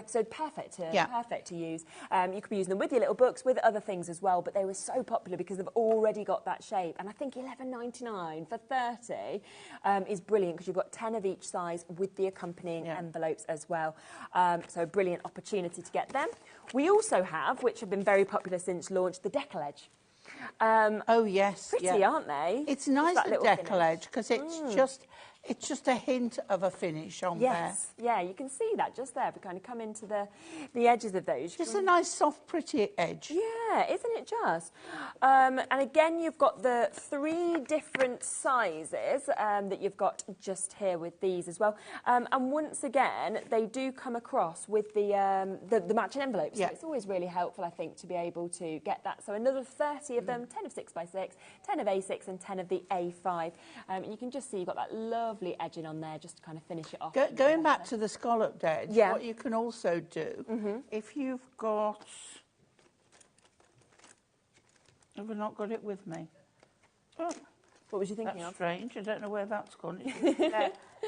So perfect to use. You could be using them with your little books, with other things as well, but they were so popular because they've already got that shape. And I think £11.99 for 30 is brilliant, because you've got 10 of each size with the accompanying envelopes as well. So a brilliant opportunity to get them. We also have, which have been very popular since launch, the decal edge. Oh, yes. Pretty, aren't they? It's nice, the decal edge, because it's just it's just a hint of a finish on there. Yes, yeah, you can see that just there. If we kind of come into the edges of those. Just a nice, soft, pretty edge. Yeah, isn't it just? And again, you've got the 3 different sizes that you've got just here with these as well. And once again, they do come across with the matching envelopes. So it's always really helpful, I think, to be able to get that. So another 30 of them, 10 of 6x6, 10 of A6 and 10 of the A5. And you can just see you've got that lovely edging on there just to kind of finish it off. Going back to the scalloped edge, what you can also do, if you've got... Have I not got it with me? Oh, what was you thinking that's of? strange. I don't know where that's gone.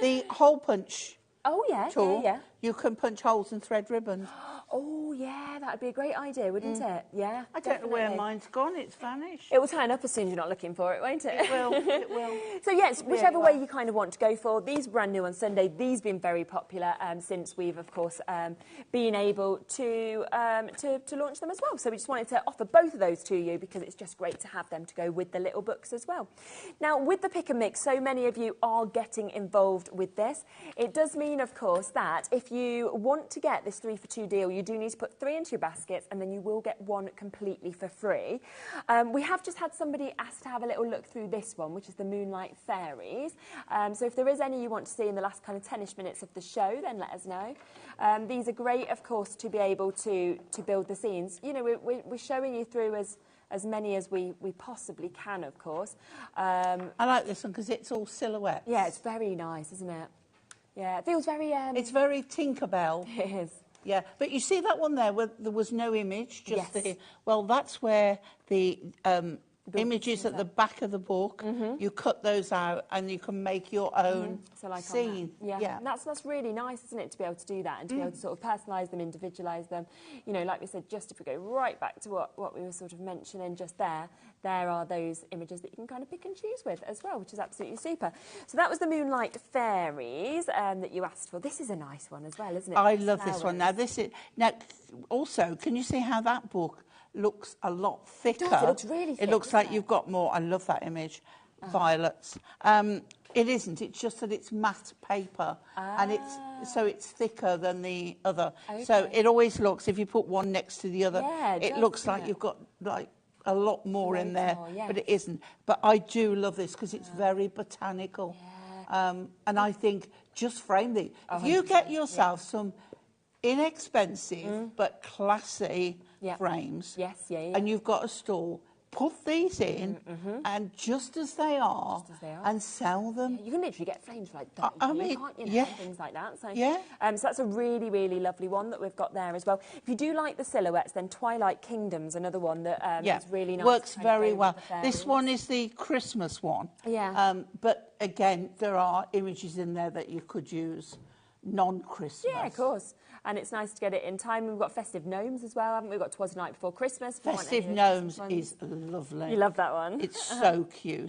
The hole punch tool, you can punch holes and thread ribbons. Oh, yeah, that would be a great idea, wouldn't it? Yeah, I don't know where mine's gone. It's vanished. It will turn up as soon as you're not looking for it, won't it? It will. It will. So, yes, whichever way you kind of want to go for. These are brand new on Sunday. These have been very popular since we've, of course, been able to launch them as well. So we just wanted to offer both of those to you because it's just great to have them to go with the little books as well. Now, with the pick and mix, so many of you are getting involved with this. It does mean, of course, that if you want to get this 3 for 2 deal, you do need to put 3 into your baskets and then you will get 1 completely for free. We have just had somebody ask to have a little look through this one, which is the Moonlight Fairies. So if there is any you want to see in the last kind of 10ish minutes of the show, then let us know. These are great, of course, to be able to build the scenes. You know, we're showing you through as many as we possibly can, of course. I like this one because it's all silhouettes. Yeah, it's very nice, isn't it? Yeah, it feels very... It's very Tinkerbell. It is. Yeah, but you see that one there where there was no image, just the... Well, that's where the images at the back of the book, you cut those out and you can make your own scene. Yeah. And that's really nice, isn't it, to be able to do that and to be able to sort of personalise them, individualise them. You know, like we said, just if we go right back to what we were sort of mentioning just there are those images that you can kind of pick and choose with as well, which is absolutely super. So that was the Moonlight Fairies that you asked for. This is a nice one as well, isn't it? I love this one. Now, also, can you see how that book looks a lot thicker? It does, it looks really thick. It looks like you've got more. I love that image. Violets. It isn't. It's just that it's matte paper, and it's thicker than the other. Okay. So it always looks, if you put one next to the other, it looks like you've got like a lot more in there, but it isn't. But I do love this because it's very botanical, and I think just frame these. If you get yourself some inexpensive but classy frames, and you've got a stall, put these in, and just as they are, and sell them. Yeah, you can literally get frames like that. I mean, can't you? Things like that. So, so that's a really, really lovely one that we've got there as well. If you do like the silhouettes, then Twilight Kingdom's another one that is really nice. Works very well. This one is the Christmas one. Yeah. But again, there are images in there that you could use non-Christmas. Yeah, of course. And it's nice to get it in time. We've got Festive Gnomes as well, haven't we? We've got 'Twas the Night Before Christmas. Festive Gnomes is lovely. You love that one? It's so cute.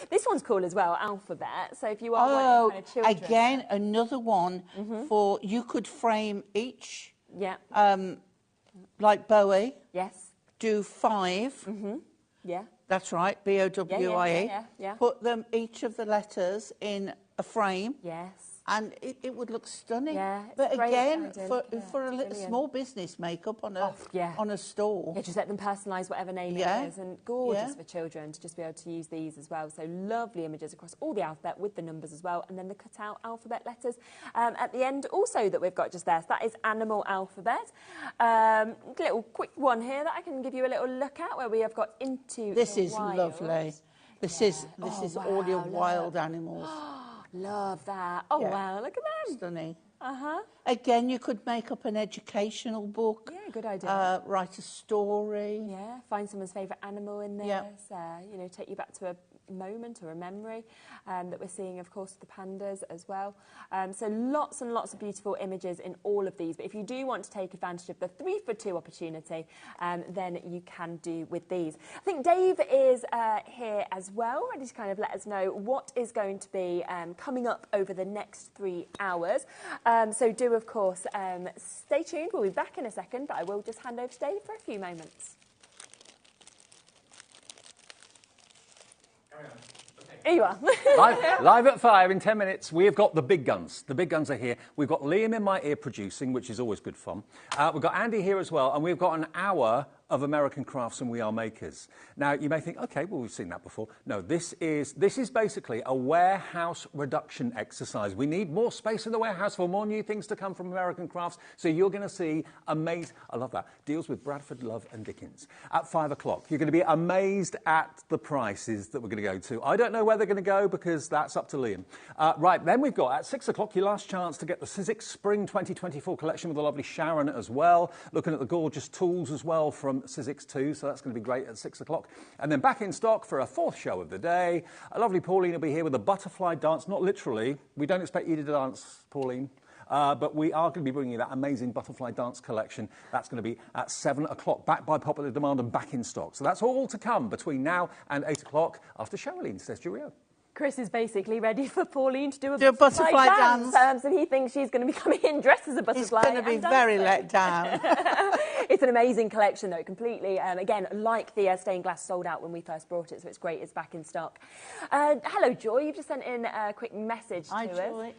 This one's cool as well, Alphabet. So if you are wanting kind of children... again, another one for... You could frame each. Yeah. Like Bowie. Yes. Do 5. Yeah. That's right, B-O-W-I-E. Yeah. Put them, each of the letters, in a frame. Yes. And it would look stunning. Yeah, but again, for a little small business makeup on a store. Yeah, just let them personalise whatever name it is. And gorgeous for children to just be able to use these as well. So lovely images across all the alphabet with the numbers as well. And then the cut-out alphabet letters at the end also that we've got just there. So that is Animal Alphabet. Little quick one here that I can give you a little look at where we have got Into This the is Wild. Lovely. This is all your wild animals. Love that. Oh, wow, look at them. Stunning. Again, you could make up an educational book. Yeah, good idea. Write a story. Yeah, find someone's favourite animal in there. Yeah. You know, take you back to a moment or a memory that we're seeing, of course, the pandas as well. So lots and lots of beautiful images in all of these. But if you do want to take advantage of the 3 for 2 opportunity, then you can do with these. I think Dave is here as well, ready to kind of let us know what is going to be coming up over the next 3 hours. So do, of course, stay tuned. We'll be back in a second, but I will just hand over to Dave for a few moments. Here you are. live at 5 in 10 minutes. We have got the big guns. The big guns are here. We've got Liam in my ear producing, which is always good fun. We've got Andy here as well, and we've got an hour of American crafts and We Are Makers. Now, you may think, OK, well, we've seen that before. No, this is basically a warehouse reduction exercise. We need more space in the warehouse for more new things to come from American crafts. So you're going to see amazing, I love that, deals with Bradford, Love and Dickens at 5 o'clock. You're going to be amazed at the prices that we're going to go to. I don't know where they're going to go because that's up to Liam. Right, then we've got at 6 o'clock your last chance to get the Sizzix Spring 2024 collection with the lovely Sharon as well. Looking at the gorgeous tools as well from Sizzix too, so that's going to be great at 6 o'clock. And then back in stock for a fourth show of the day. A lovely Pauline will be here with a butterfly dance, not literally. We don't expect you to dance, Pauline. But we are going to be bringing you that amazing butterfly dance collection. That's going to be at 7 o'clock, back by popular demand and back in stock. So that's all to come between now and 8 o'clock after Sherilyn says cheerio. Chris is basically ready for Pauline to do a butterfly dance. And he thinks she's going to be coming in dressed as a butterfly. He's going to be very let down. It's an amazing collection, though, completely. Again, like the stained glass sold out when we first brought it, so it's great. It's back in stock. Hello, Joy. You've just sent in a quick message to us. Joy.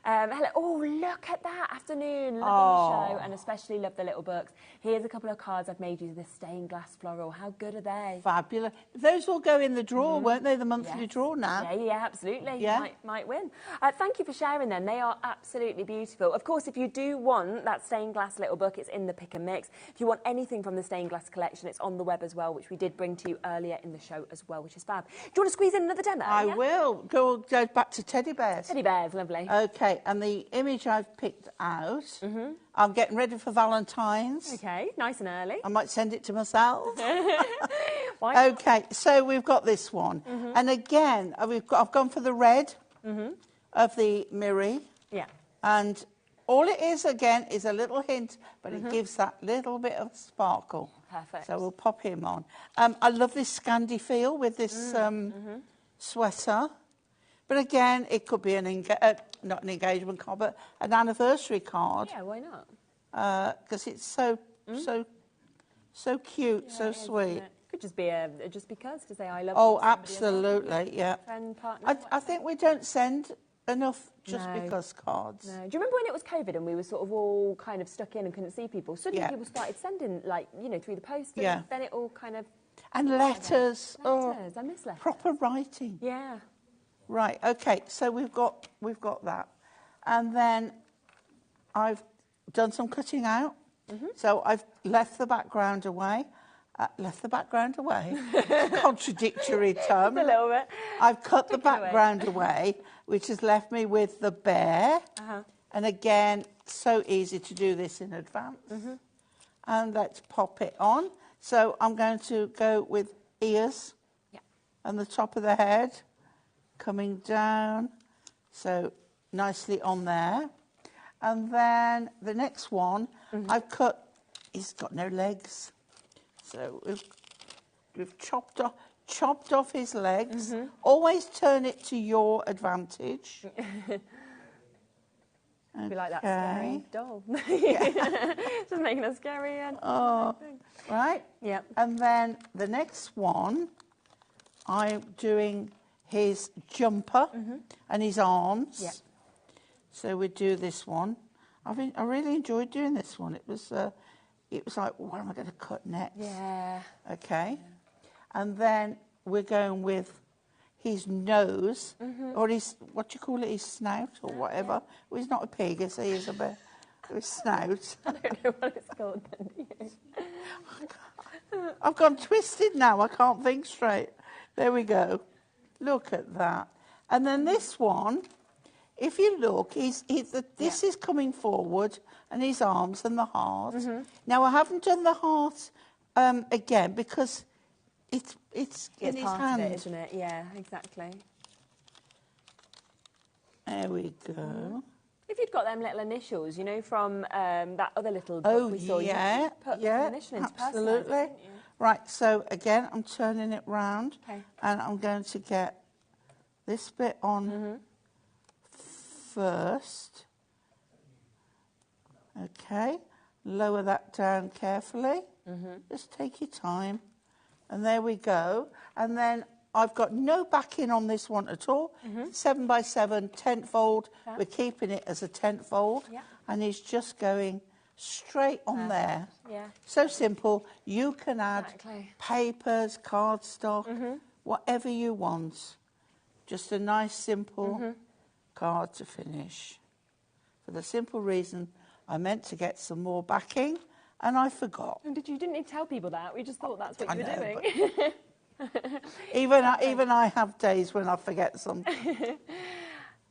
Hello. Oh, look at that. Afternoon. Loving the show and especially love the little books. Here's a couple of cards I've made you. The stained glass floral. How good are they? Fabulous. Those will go in the draw, won't they? The monthly draw now. Yeah, absolutely. Yeah. Might win. Thank you for sharing them. They are absolutely beautiful. Of course, if you do want that stained glass little book, it's in the pick and mix. If you want anything from the stained glass collection, it's on the web as well, which we did bring to you earlier in the show as well, which is fab. Do you want to squeeze in another demo? I will. Go back to teddy bears. Teddy bears, lovely. Okay, and the image I've picked out, I'm getting ready for Valentine's. Okay, nice and early. I might send it to myself. Why not? Okay, so we've got this one. And again, I've gone for the red of the Miri. Yeah. And all it is, again, is a little hint, but it gives that little bit of sparkle. Perfect. So we'll pop him on. I love this Scandi feel with this sweater. But again, it could be not an engagement card, but an anniversary card. Yeah, why not? Because it's so cute, so sweet. Could just be just because to say I love. Oh, absolutely, yeah. Friend, partner. I think we don't send enough just because cards. No. Do you remember when it was COVID and we were sort of all kind of stuck in and couldn't see people? Suddenly people started sending, like, through the post. And then it all kind of. And letters. I miss letters. Proper writing. Yeah. Right. Okay. So we've got that, and then I've done some cutting out. So I've left the background away. Contradictory term. A little bit. I've cut the background away, which has left me with the bear. And again, so easy to do this in advance. And let's pop it on. So I'm going to go with ears and the top of the head coming down. So nicely on there. And then the next one, I've cut, he's got no legs. So we've chopped off his legs. Always turn it to your advantage. Be like that scary doll. Just making us scary. Right? Yep. And then the next one, I'm doing his jumper and his arms. Yep. So we do this one. I really enjoyed doing this one. It was like, what am I going to cut next? Yeah. Okay. And then we're going with his nose, or his, what do you call it, his snout, or whatever. Well, he's not a pig, is he? He's a bear. His snout. I don't know what it's called then. I've gone twisted now. I can't think straight. There we go. Look at that. And then this one, if you look, this is coming forward, and his arms and the heart. Now, I haven't done the heart again because it's in his hand. Of it, isn't it? Yeah, exactly. There we go. If you'd got them little initials, from that other little book we saw, you put an initial into absolutely. personalised, didn't you? Right, so again, I'm turning it round, and I'm going to get this bit on first. Okay, lower that down carefully. Just take your time. And there we go. And then I've got no backing on this one at all. 7x7 tent fold. We're keeping it as a tent fold. And it's just going straight on there. So simple. You can add papers, cardstock, whatever you want. Just a nice, simple card to finish. For the simple reason I meant to get some more backing and I forgot. And you didn't need to tell people that. We just thought that's what you were doing. Even I have days when I forget something.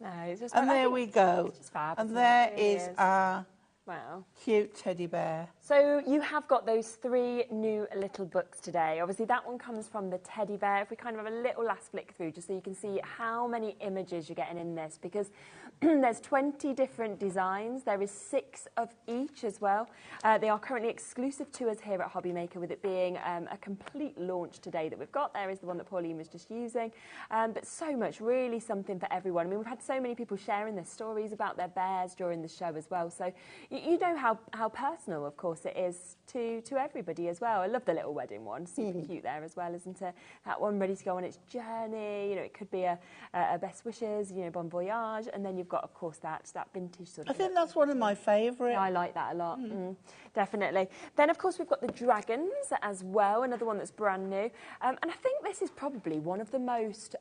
No, it's just. And there we go. It's just fab, and there is our wow. Cute teddy bear. So you have got those 3 new little books today. Obviously that one comes from the teddy bear. If we kind of have a little last flick through just so you can see how many images you're getting in this, because there's 20 different designs. There is 6 of each as well. They are currently exclusive to us here at HobbyMaker, with it being a complete launch today that we've got. There is the one that Pauline was just using. But so much, really something for everyone. I mean, we've had so many people sharing their stories about their bears during the show as well. So you know how personal, of course, it is to everybody as well. I love the little wedding one. Super cute there as well, isn't it? That one ready to go on its journey. You know, it could be a best wishes, you know, bon voyage. And then you've got, of course, that vintage sort of... I think that's one of my favourite. Yeah, I like that a lot. Definitely. Then, of course, we've got the dragons as well, another one that's brand new. And I think this is probably one of the most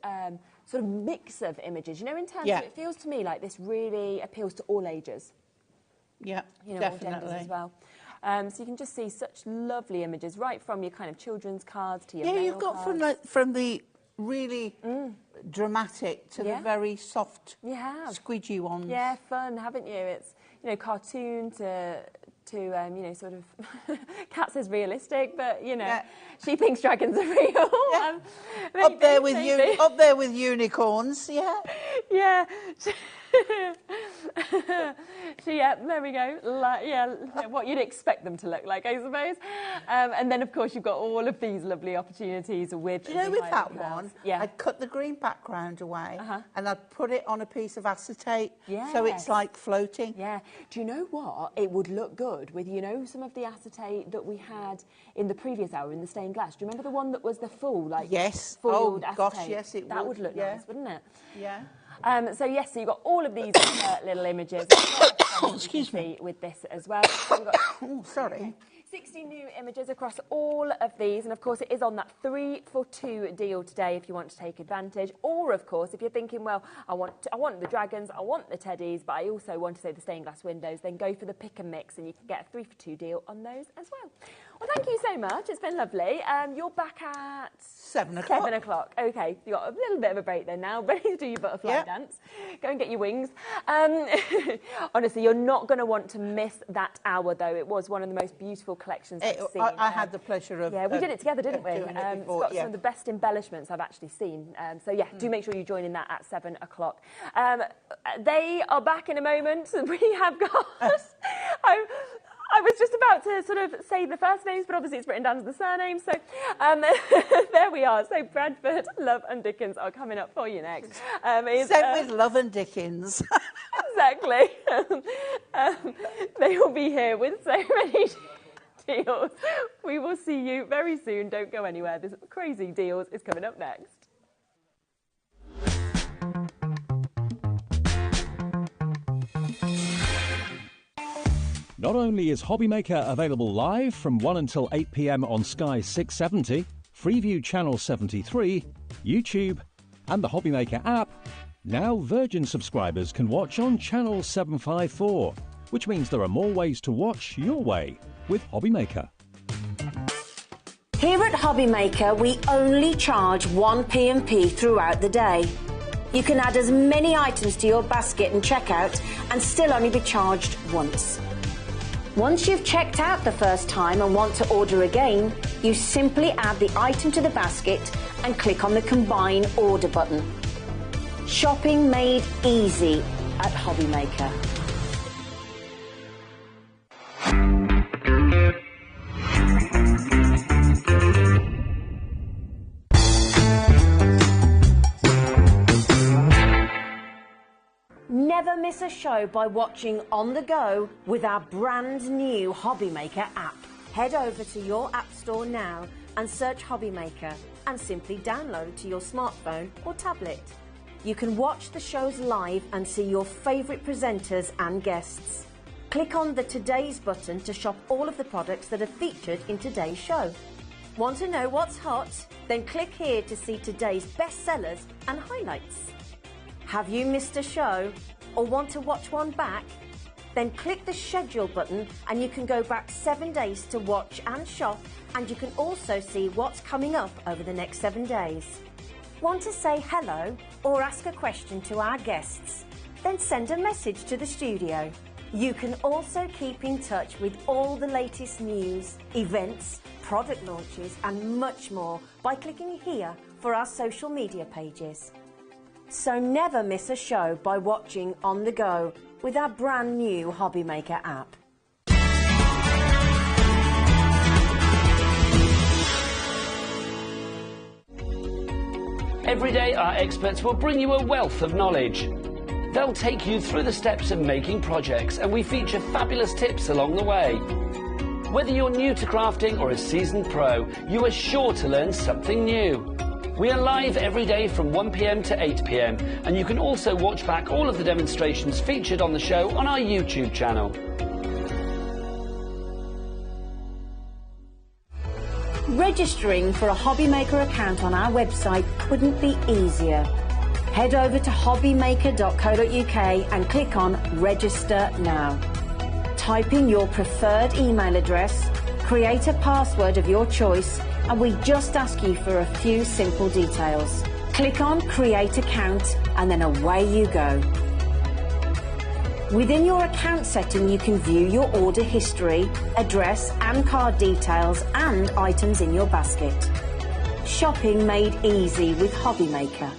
sort of mix of images. You know, in terms of, it feels to me like this really appeals to all ages. Yeah, you know, definitely. all genders as well. So you can just see such lovely images, right from your kind of children's cards to your mail you've got cards. from the really dramatic to the very soft, squidgy ones. Yeah, fun, haven't you? It's, you know, cartoon to you know, sort of Kat says realistic, but you know, she thinks dragons are real. Up there with unicorns. Yeah. There we go. What you'd expect them to look like, I suppose. And then, of course, you've got all of these lovely opportunities with... Do you know, with that one, I'd cut the green background away and I'd put it on a piece of acetate so it's like floating. Yeah. Do you know what? It would look good with, you know, some of the acetate that we had in the previous hour in the stained glass. Do you remember the one that was the full, like... Yes. Full acetate? Gosh, yes, it would. That would look nice, wouldn't it? Yeah. So yes, so you've got all of these little images. Excuse me. With this as well. So got, oh, sorry. 60 new images across all of these, and of course it is on that 3 for 2 deal today if you want to take advantage. Or of course, if you're thinking, well, I want the dragons, I want the teddies, but I also want to say the stained glass windows, then go for the pick and mix, and you can get a 3 for 2 deal on those as well. Well, thank you so much. It's been lovely. You're back at 7 o'clock. 7 o'clock. Okay, you got a little bit of a break then now. Ready to do your butterfly dance. Go and get your wings. Honestly, you're not going to want to miss that hour, though. It was one of the most beautiful collections I've seen. I had the pleasure of... Yeah, we did it together, didn't we? Doing it before, it's got some of the best embellishments I've actually seen. So, yeah, do make sure you join in that at 7 o'clock. They are back in a moment. We have got... I was just about to sort of say the first names, but obviously it's written down as the surname. So there we are. So Bradford, Love and Dickens are coming up for you next. Sent with Love and Dickens. Exactly. They will be here with so many deals. We will see you very soon. Don't go anywhere. This crazy deals is coming up next. Not only is HobbyMaker available live from 1 until 8 p.m. on Sky 670, Freeview Channel 73, YouTube, and the HobbyMaker app, now Virgin subscribers can watch on Channel 754, which means there are more ways to watch your way with HobbyMaker. Here at HobbyMaker, we only charge 1 P&P throughout the day. You can add as many items to your basket and checkout and still only be charged once. Once you've checked out the first time and want to order again, you simply add the item to the basket and click on the Combine Order button. Shopping made easy at HobbyMaker. Never miss a show by watching on the go with our brand new HobbyMaker app. Head over to your app store now and search HobbyMaker and simply download to your smartphone or tablet. You can watch the shows live and see your favourite presenters and guests. Click on the Today's button to shop all of the products that are featured in today's show. Want to know what's hot? Then click here to see today's bestsellers and highlights. Have you missed a show or want to watch one back? Then click the schedule button and you can go back 7 days to watch and shop, and you can also see what's coming up over the next 7 days. Want to say hello or ask a question to our guests? Then send a message to the studio. You can also keep in touch with all the latest news, events, product launches and much more by clicking here for our social media pages. So never miss a show by watching on the go with our brand new HobbyMaker app. Every day, our experts will bring you a wealth of knowledge. They'll take you through the steps of making projects, and we feature fabulous tips along the way. Whether you're new to crafting or a seasoned pro, you are sure to learn something new. We are live every day from 1 p.m. to 8 p.m, and you can also watch back all of the demonstrations featured on the show on our YouTube channel. Registering for a HobbyMaker account on our website couldn't be easier. Head over to hobbymaker.co.uk and click on Register Now. Type in your preferred email address, create a password of your choice, and we just ask you for a few simple details. Click on Create Account and then away you go. Within your account setting, you can view your order history, address and card details and items in your basket. Shopping made easy with HobbyMaker.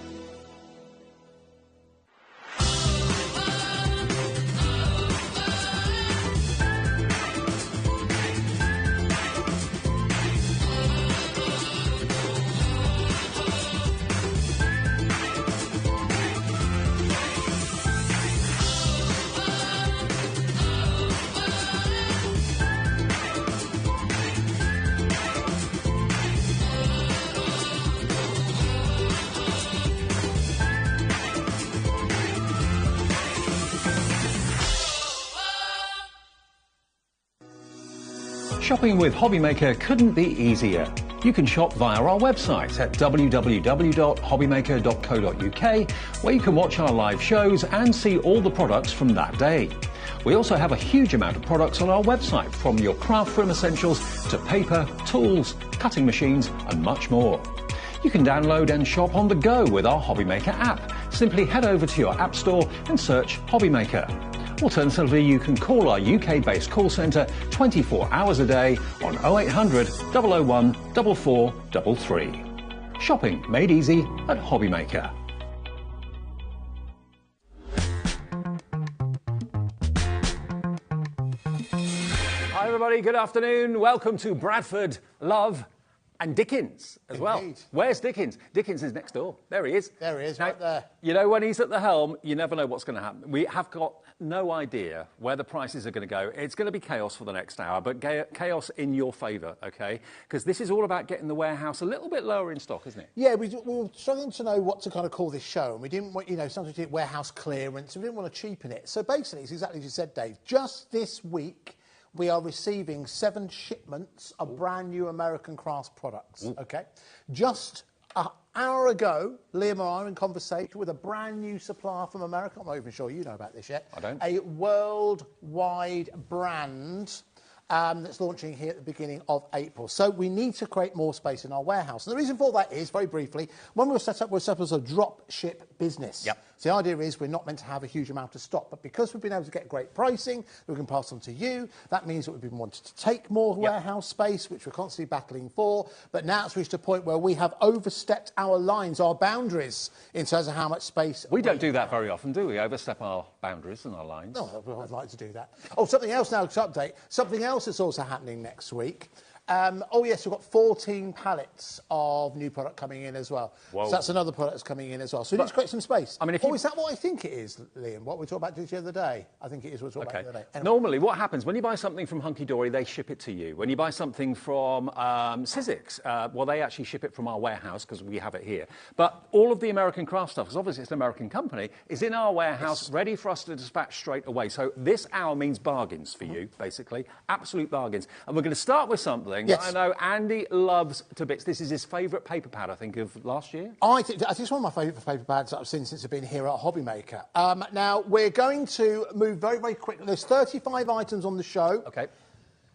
Shopping with HobbyMaker couldn't be easier. You can shop via our website at www.hobbymaker.co.uk, where you can watch our live shows and see all the products from that day. We also have a huge amount of products on our website, from your craft room essentials to paper, tools, cutting machines and much more. You can download and shop on the go with our HobbyMaker app. Simply head over to your app store and search HobbyMaker. Alternatively, you can call our UK-based call centre 24 hours a day on 0800 001 4433. Shopping made easy at HobbyMaker. Hi everybody, good afternoon. Welcome to Bradford, Love and Dickens as well. Where's Dickens? Dickens is next door. There he is. There he is, now, right there. You know, when he's at the helm, you never know what's going to happen. We have got no idea where the prices are going to go. It's going to be chaos for the next hour, but chaos in your favour, OK? Because this is all about getting the warehouse a little bit lower in stock, isn't it? Yeah, we were struggling to know what to kind of call this show, and we didn't want, sometimes we did warehouse clearance, and we didn't want to cheapen it. So basically, it's exactly as you said, Dave. Just this week, we are receiving 7 shipments of brand new American crafts products, OK? Just an hour ago, Liam and I were in conversation with a brand new supplier from America. I'm not even sure you know about this yet. I don't. A worldwide brand that's launching here at the beginning of April. So we need to create more space in our warehouse. And the reason for that is, very briefly, when we were set up as a drop ship business. Yep. So the idea is we're not meant to have a huge amount of stock, but because we've been able to get great pricing, we can pass on to you. That means that we've been wanting to take more warehouse space, which we're constantly battling for. But now it's reached a point where we have overstepped our lines, our boundaries, in terms of how much space. We don't do that very often, do we? Overstep our boundaries and our lines. No, I'd like to do that. Oh, something else now to update. Something else that's also happening next week. Oh, yes, we've got 14 pallets of new product coming in as well. Whoa. So that's another product that's coming in as well. So we need to create some space. I mean, if is that what I think it is, Liam? What we talked about the other day? I think it is what we talked about the other day. Anyway. Normally, what happens, when you buy something from Hunky Dory, they ship it to you. When you buy something from Sizzix, well, they actually ship it from our warehouse because we have it here. But all of the American craft stuff, because obviously it's an American company, is in our warehouse, ready for us to dispatch straight away. So this hour means bargains for you, basically. Absolute bargains. And we're going to start with something that I know Andy loves to bits. This is his favourite paper pad, I think, of last year. I think it's one of my favourite paper pads that I've seen since I've been here at HobbyMaker. Now, we're going to move very, very quickly. There's 35 items on the show. OK.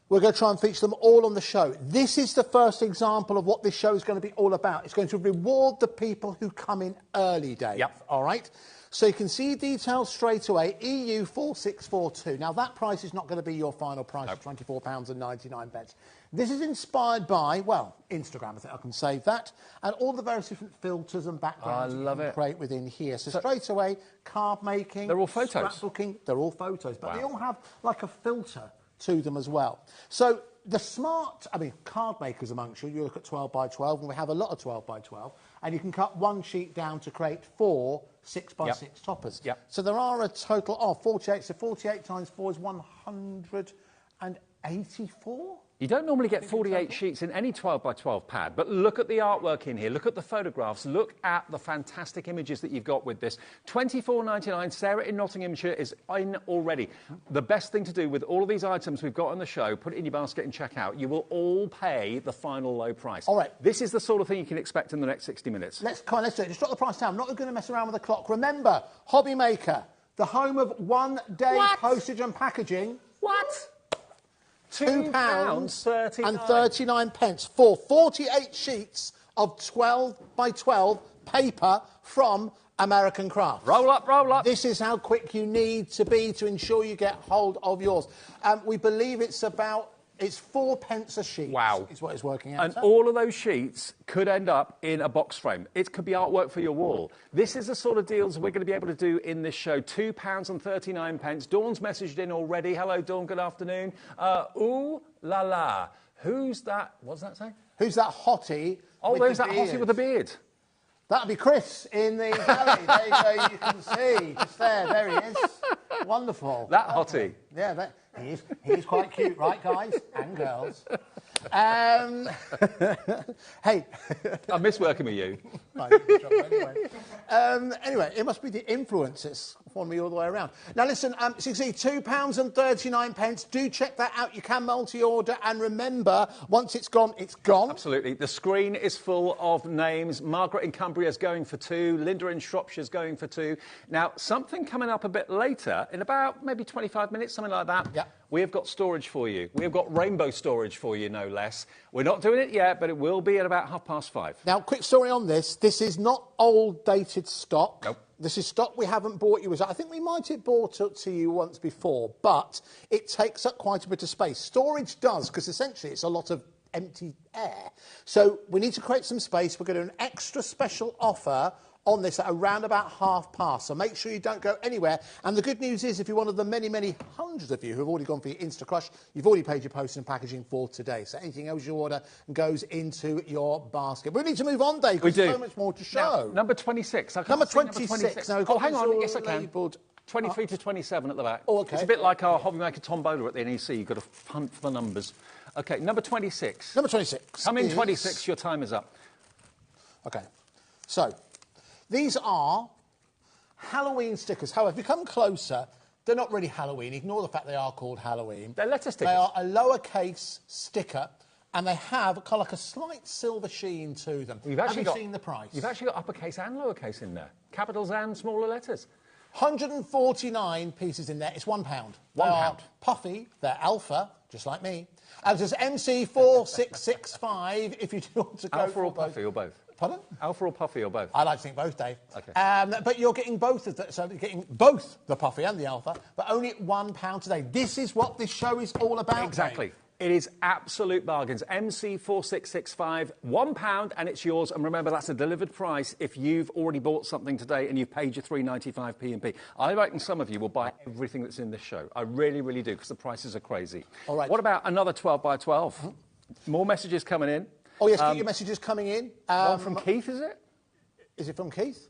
We're going to try and feature them all on the show. This is the first example of what this show is going to be all about. It's going to reward the people who come in early, Dave. Yep. All right? So you can see details straight away, EU 4642. Now, that price is not going to be your final price of £24.99. This is inspired by, well, Instagram, I think I can save that, and all the various different filters and backgrounds you can create within here. So straight away, card making, they're all photos. scrapbooking, they're all photos, but they all have like a filter to them as well. So the smart, card makers amongst you look at 12 by 12, and we have a lot of 12 by 12, and you can cut one sheet down to create 4 6 by 6 toppers. So there are a total of 48, so 48 times 4 is 184. You don't normally get 48 sheets in any 12 by 12 pad, but look at the artwork in here, look at the photographs, look at the fantastic images that you've got with this. £24.99, Sarah in Nottinghamshire is in already. The best thing to do with all of these items we've got on the show, put it in your basket and check out. You will all pay the final low price. All right. This is the sort of thing you can expect in the next 60 minutes. Let's do it. Just drop the price down. I'm not going to mess around with the clock. Remember, HobbyMaker, the home of one-day postage and packaging. What? £2.39 for 48 sheets of 12 by 12 paper from American Craft. Roll up, roll up. This is how quick you need to be to ensure you get hold of yours. We believe it's 4 pence a sheet. Wow. Is what it's working out. And all of those sheets could end up in a box frame. It could be artwork for your wall. This is the sort of deals we're going to be able to do in this show. £2.39. Dawn's messaged in already. Hello, Dawn. Good afternoon. Ooh la la. Who's that? What does that say? Who's that hottie? Oh, there's that hottie with the beard. That'll be Chris in the gallery. There you go, you can see. Just there he is. Wonderful. That hottie. Yeah, he is quite cute, right, guys and girls? Hey. I miss working with you. Anyway, it must be the influences for me all the way around. Now, listen, £2.39. Do check that out. You can multi-order. And remember, once it's gone, it's gone. Absolutely. The screen is full of names. Margaret in Cumbria is going for 2. Linda in Shropshire is going for 2. Now, something coming up a bit later, in about maybe 25 minutes, something like that. Yeah. We have got storage for you. We have got rainbow storage for you, no less. We're not doing it yet, but it will be at about 5:30. Now, quick story on this. This is not old, dated stock. Nope. This is stock we haven't bought you. I think we might have bought it to you once before, but it takes up quite a bit of space. Storage does, because essentially it's a lot of empty air. So we need to create some space. We're going to do an extra special offer on this at around about past. So make sure you don't go anywhere. And the good news is, if you're one of the many, many hundreds of you who have already gone for your Insta Crush, you've already paid your postage and packaging for today. So anything else you order goes into your basket. We need to move on, Dave, because there's so much more to show. Now, number 26. Number 26. Now, oh, hang on. Yes, I can. Labelled 23 to 27 at the back. Oh, OK. It's a bit like our HobbyMaker tombola at the NEC. You've got to hunt for the numbers. OK, number 26. Number 26. Come in 26. Your time is up. OK. So these are Halloween stickers. However, if you come closer, they're not really Halloween. Ignore the fact they are called Halloween. They're letter stickers. They are a lowercase sticker, and they have kind of like a slight silver sheen to them. Have you seen the price? You've actually got uppercase and lowercase in there. Capitals and smaller letters. 149 pieces in there. It's £1. £1. Are puffy. They're alpha, just like me. And there's MC4665 if you do want to go alpha for or puffy or both. Pardon? Alpha or puffy or both? I like to think both, Dave. OK. But you're getting both of so you're getting both the puffy and the alpha, but only at £1 today. This is what this show is all about. Exactly. Dave. It is absolute bargains. MC4665, £1, and it's yours. And remember, that's a delivered price if you've already bought something today and you've paid your £3.95 P&P. I reckon some of you will buy everything that's in this show. I really, really do, because the prices are crazy. All right. What about another 12 by 12? More messages coming in. Oh, yes, keep your messages coming in. One from Keith, is it? Is it from Keith?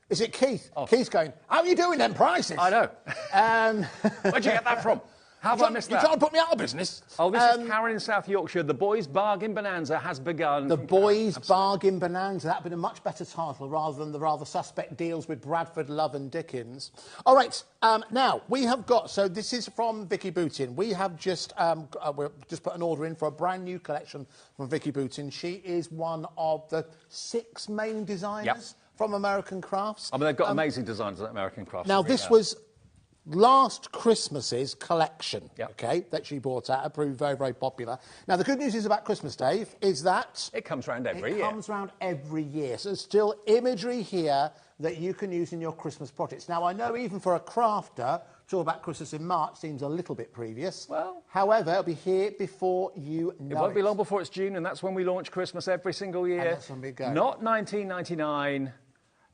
Is it Keith? Oh. Keith's going, how are you doing them prices? I know. Where'd you get that from? How have I missed that? You're trying to put me out of business. Oh, this is Karen in South Yorkshire. The Boys Bargain Bonanza has begun. The Boys Bargain Bonanza. That would have been a much better title rather than the rather suspect deals with Bradford, Love and Dickens. All right, now, we have got... So this is from Vicky Boutin. We have just put an order in for a brand new collection from Vicky Boutin. She is one of the 6 main designers from American Crafts. I mean, they've got amazing designs at American Crafts. Now, this was last Christmas's collection, okay, that she brought out. It proved very, very popular. Now, the good news is about Christmas, Dave, is that... It comes round every year. It comes round every year. So there's still imagery here that you can use in your Christmas projects. Now, I know even for a crafter, talk about Christmas in March seems a little bit previous. Well... However, it'll be here before you know it. It won't be long before it's June, and that's when we launch Christmas every single year. And that's when we go. Not 19.99...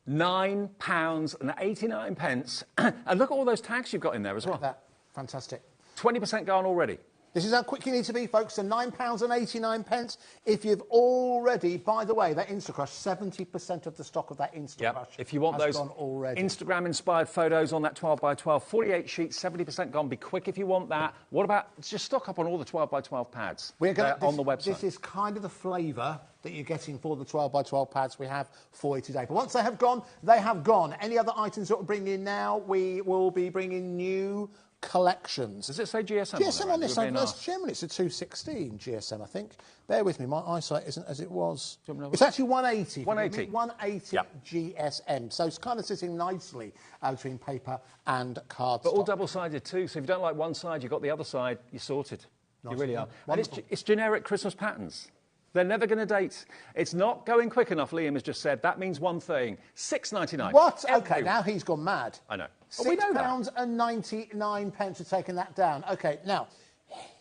£9.89. And look at all those tags you've got in there as well. Look at that. Fantastic. 20% gone already. This is how quick you need to be, folks. So £9.89. If you've already, by the way, that Instacrush, 70% of the stock of that Instacrush if you want has those gone already. Instagram-inspired photos on that 12x12, 48 sheets, 70% gone. Be quick if you want that. What about just stock up on all the 12x12 pads on the website? This is kind of the flavour that you're getting for the 12x12 pads we have for you today. But once they have gone, they have gone. Any other items that we're bringing in now, we will be bringing new collections. Does it say GSM? GSM on this side. Generally, it's a 216 GSM, I think. Bear with me, my eyesight isn't as it was. It's actually 180. 180. 180 GSM. So it's kind of sitting nicely between paper and cardstock. But all double-sided too, so if you don't like one side, you've got the other side, you're sorted. Nice, you really are. And it's generic Christmas patterns. They're never going to date. It's not going quick enough, Liam has just said. That means one thing. £6.99. What? OK, now he's gone mad. I know. £6.99 for taking that down. OK, now,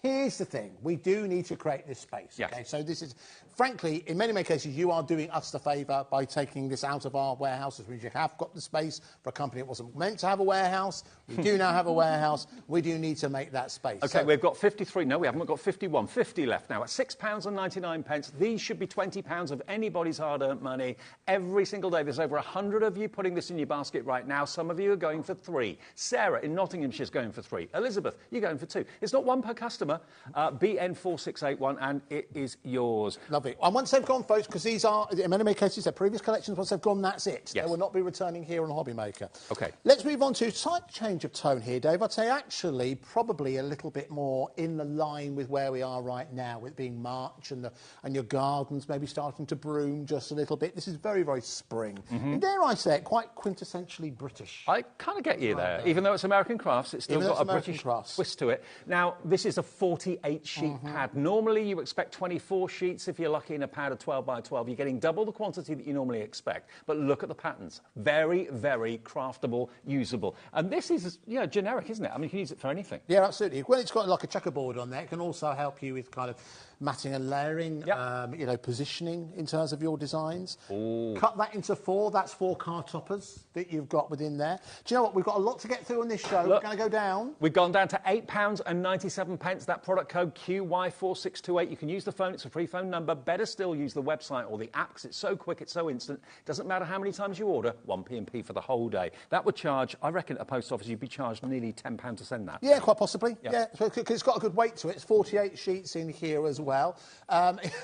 here's the thing. We do need to create this space. Yes. OK, so this is... Frankly, in many, many cases, you are doing us the favour by taking this out of our warehouses. We have got the space for a company that wasn't meant to have a warehouse. We do now have a warehouse. We do need to make that space. OK, we've got 53. No, we haven't. We've got 51. 50 left now at £6.99. These should be £20 of anybody's hard-earned money every single day. There's over 100 of you putting this in your basket right now. Some of you are going for 3. Sarah in Nottinghamshire is going for 3. Elizabeth, you're going for 2. It's not 1 per customer. BN4681, and it is yours. Lovely. And once they've gone, folks, because these are, in many cases, they're previous collections, once they've gone, that's it. Yes. They will not be returning here on HobbyMaker. OK. Let's move on to a slight change of tone here, Dave. I'd say actually probably a little bit more in the line with where we are right now, with it being March and your gardens maybe starting to bloom just a little bit. This is very, very spring. And dare I say it, quite quintessentially British. I kind of get you there. Even though it's American Crafts, it's still got a British twist to it. Now, this is a 48-sheet pad. Normally, you expect 24 sheets if you're lucky in a pad of 12x12. You're getting double the quantity that you normally expect. But look at the patterns. Very, very craftable, usable. And this is, you know, generic, isn't it? I mean, you can use it for anything. Yeah, absolutely. When it's got like a checkerboard on there, it can also help you with kind of matting and layering, you know, positioning in terms of your designs. Ooh. Cut that into 4. That's 4 card toppers that you've got within there. Do you know what? We've got a lot to get through on this show. Look, we're going to go down. We've gone down to £8.97. That product code QY4628. You can use the phone. It's a free phone number. Better still, use the website or the app because it's so quick, it's so instant. Doesn't matter how many times you order, 1p&p for the whole day. That would charge, I reckon, at a post office, you'd be charged nearly £10 to send that. Yeah, quite possibly. Yeah, because it's got a good weight to it. It's 48 sheets in here as well.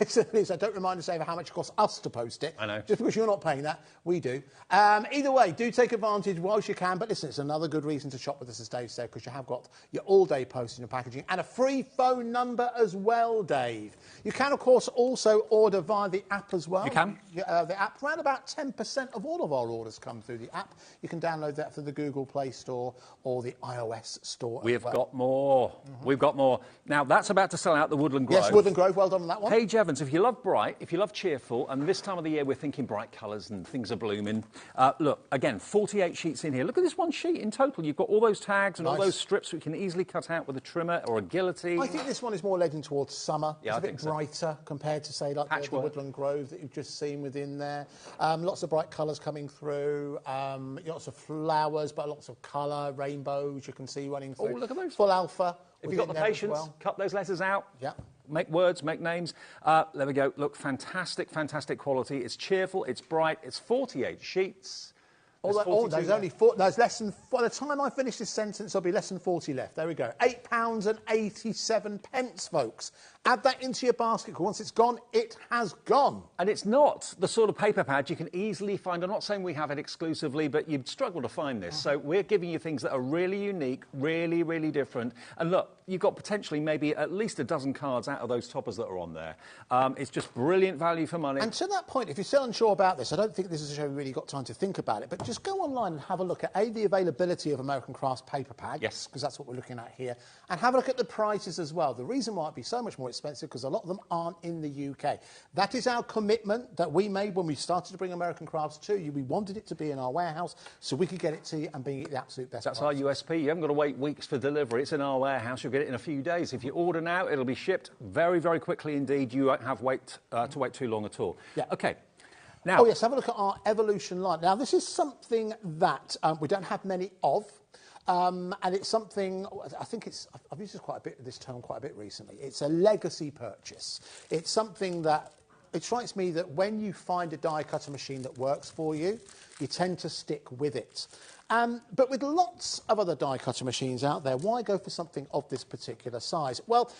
So don't remind us over how much it costs us to post it. I know. Just because you're not paying that, we do. Either way, do take advantage whilst you can. But listen, it's another good reason to shop with us, as Dave said, because you have got your all-day posting and packaging and a free phone number as well, Dave. You can, of course, also order via the app as well. You can. The app, around about 10% of all of our orders come through the app. You can download that through the Google Play Store or the iOS Store. We've got more. We've got more. Now, that's about to sell out the Woodland Grove. Yes, Woodland Grove. Well done on that one. Paige Evans, if you love bright, if you love cheerful, and this time of the year we're thinking bright colours and things are blooming. Look, again, 48 sheets in here. Look at this one sheet in total. You've got all those tags and all those strips we can easily cut out with a trimmer or a guillotine. I think this one is more leading towards summer. Yeah, it's a bit brighter compared to, say, like the Woodland Grove that you've just seen within there. Lots of bright colours coming through. Lots of flowers, but lots of colour, rainbows you can see running through. Oh, look at those. Full alpha. If you've got the patience, cut those letters out. Yeah. make words, make names. There we go. Look, fantastic, fantastic quality. It's cheerful, it's bright, it's 48 sheets. There's only four. There's less than. By the time I finish this sentence, there'll be less than 40 left. There we go. £8.87, folks. Add that into your basket. Once it's gone, it has gone. And it's not the sort of paper pad you can easily find. I'm not saying we have it exclusively, but you'd struggle to find this. So we're giving you things that are really unique, really, really different. And look, you've got potentially maybe at least a dozen cards out of those toppers that are on there. It's just brilliant value for money. And to that point, if you're still unsure about this, I don't think this is a show we really got time to think about it, but just go online and have a look at the availability of American Crafts paper pads. Yes. Because that's what we're looking at here. And have a look at the prices as well. The reason why it'd be so much more expensive because a lot of them aren't in the UK. That is our commitment that we made when we started to bring American Crafts to you. We wanted it to be in our warehouse so we could get it to you and be the absolute best That's price. our USP. You haven't got to wait weeks for delivery. It's in our warehouse. You'll get it in a few days. If you order now, it'll be shipped very, very quickly indeed. You won't have to wait too long at all. Yeah. OK. Now, oh, yes, have a look at our Evolution line. Now, this is something that we don't have many of, and it's something, I think I've used this term quite a bit recently. It's a legacy purchase. It's something that, it strikes me that when you find a die cutter machine that works for you, you tend to stick with it. But with lots of other die cutter machines out there, why go for something of this particular size? Well,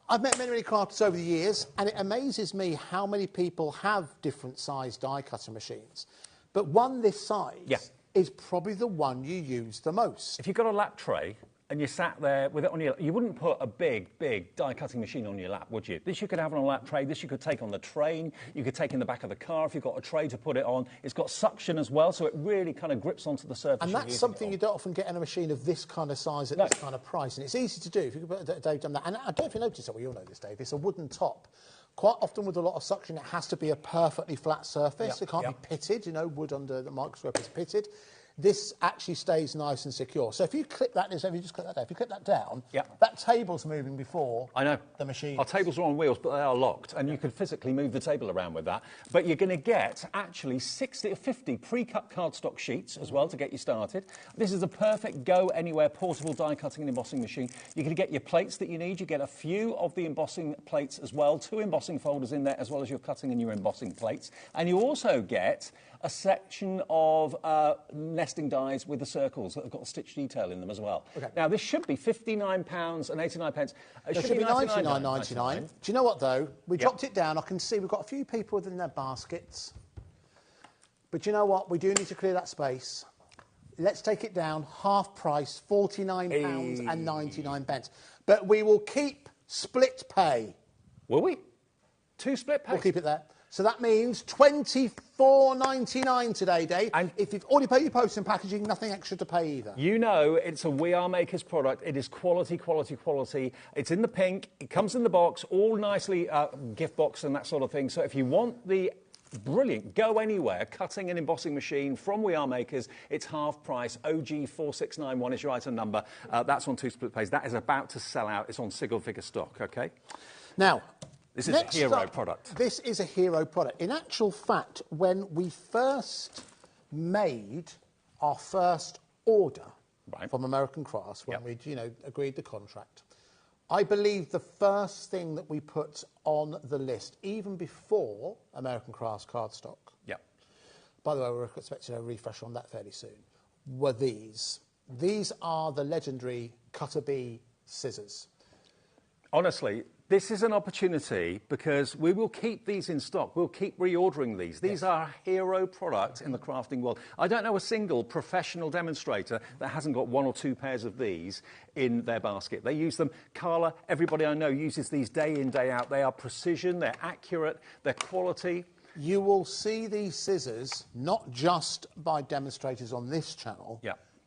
I've met many crafters over the years, and it amazes me how many people have different size die cutter machines. But one this size is probably the one you use the most. if you've got a lap tray and you sat there with it on your lap, you wouldn't put a big die-cutting machine on your lap, would you? This you could have on a lap tray. This you could take on the train. You could take in the back of the car if you've got a tray to put it on. It's got suction as well, so it really kind of grips onto the surface. And that's something you don't often get in a machine of this kind of size at this kind of price. And it's easy to do. If you could put Dave done that. And I don't know if you noticed that. Well, you'll know this, Dave. It's a wooden top. Quite often with a lot of suction, it has to be a perfectly flat surface. It can't be pitted. You know, wood under the microscope is pitted. This actually stays nice and secure. So if you clip that, if you just clip that down, if you clip that down, that table's moving before the machine. Our tables are on wheels, but they are locked, and you can physically move the table around with that. But you're going to get actually 60 or 50 pre-cut cardstock sheets as well to get you started. This is a perfect go-anywhere portable die-cutting and embossing machine. You're going to get your plates that you need. You get a few of the embossing plates as well, 2 embossing folders in there, as well as your cutting and your embossing plates. And you also get a section of nesting dies with the circles that have got a stitch detail in them as well. Okay. Now, this should be £59.89. It should be £99.99. Do you know what, though? We dropped it down. I can see we've got a few people within their baskets. But you know what? We do need to clear that space. Let's take it down. Half price, £49.99. But we will keep split pay. Will we? 2 split pay? We'll keep it there. So that means £24.99 today, Dave. And if you've already paid your post and packaging, nothing extra to pay either. You know it's a We Are Makers product. It is quality, quality, quality. It's in the pink. It comes in the box, all nicely gift box and that sort of thing. So if you want the brilliant go-anywhere cutting and embossing machine from We Are Makers, it's half price. OG4691 is your item number. That's on 2 split pays. That is about to sell out. It's on single figure stock, OK? Now, this is a hero product. This is a hero product. In actual fact, when we first made our first order from American Crafts, when we, agreed the contract, I believe the first thing that we put on the list, even before American Crafts cardstock, by the way, we're expecting a refresh on that fairly soon, were these. These are the legendary Cutter Bee scissors. Honestly, this is an opportunity because we will keep these in stock. We'll keep reordering these. These are a hero product in the crafting world. I don't know a single professional demonstrator that hasn't got 1 or 2 pairs of these in their basket. They use them. Carla, everybody I know, uses these day in, day out. They are precision, they're accurate, they're quality. You will see these scissors not just by demonstrators on this channel.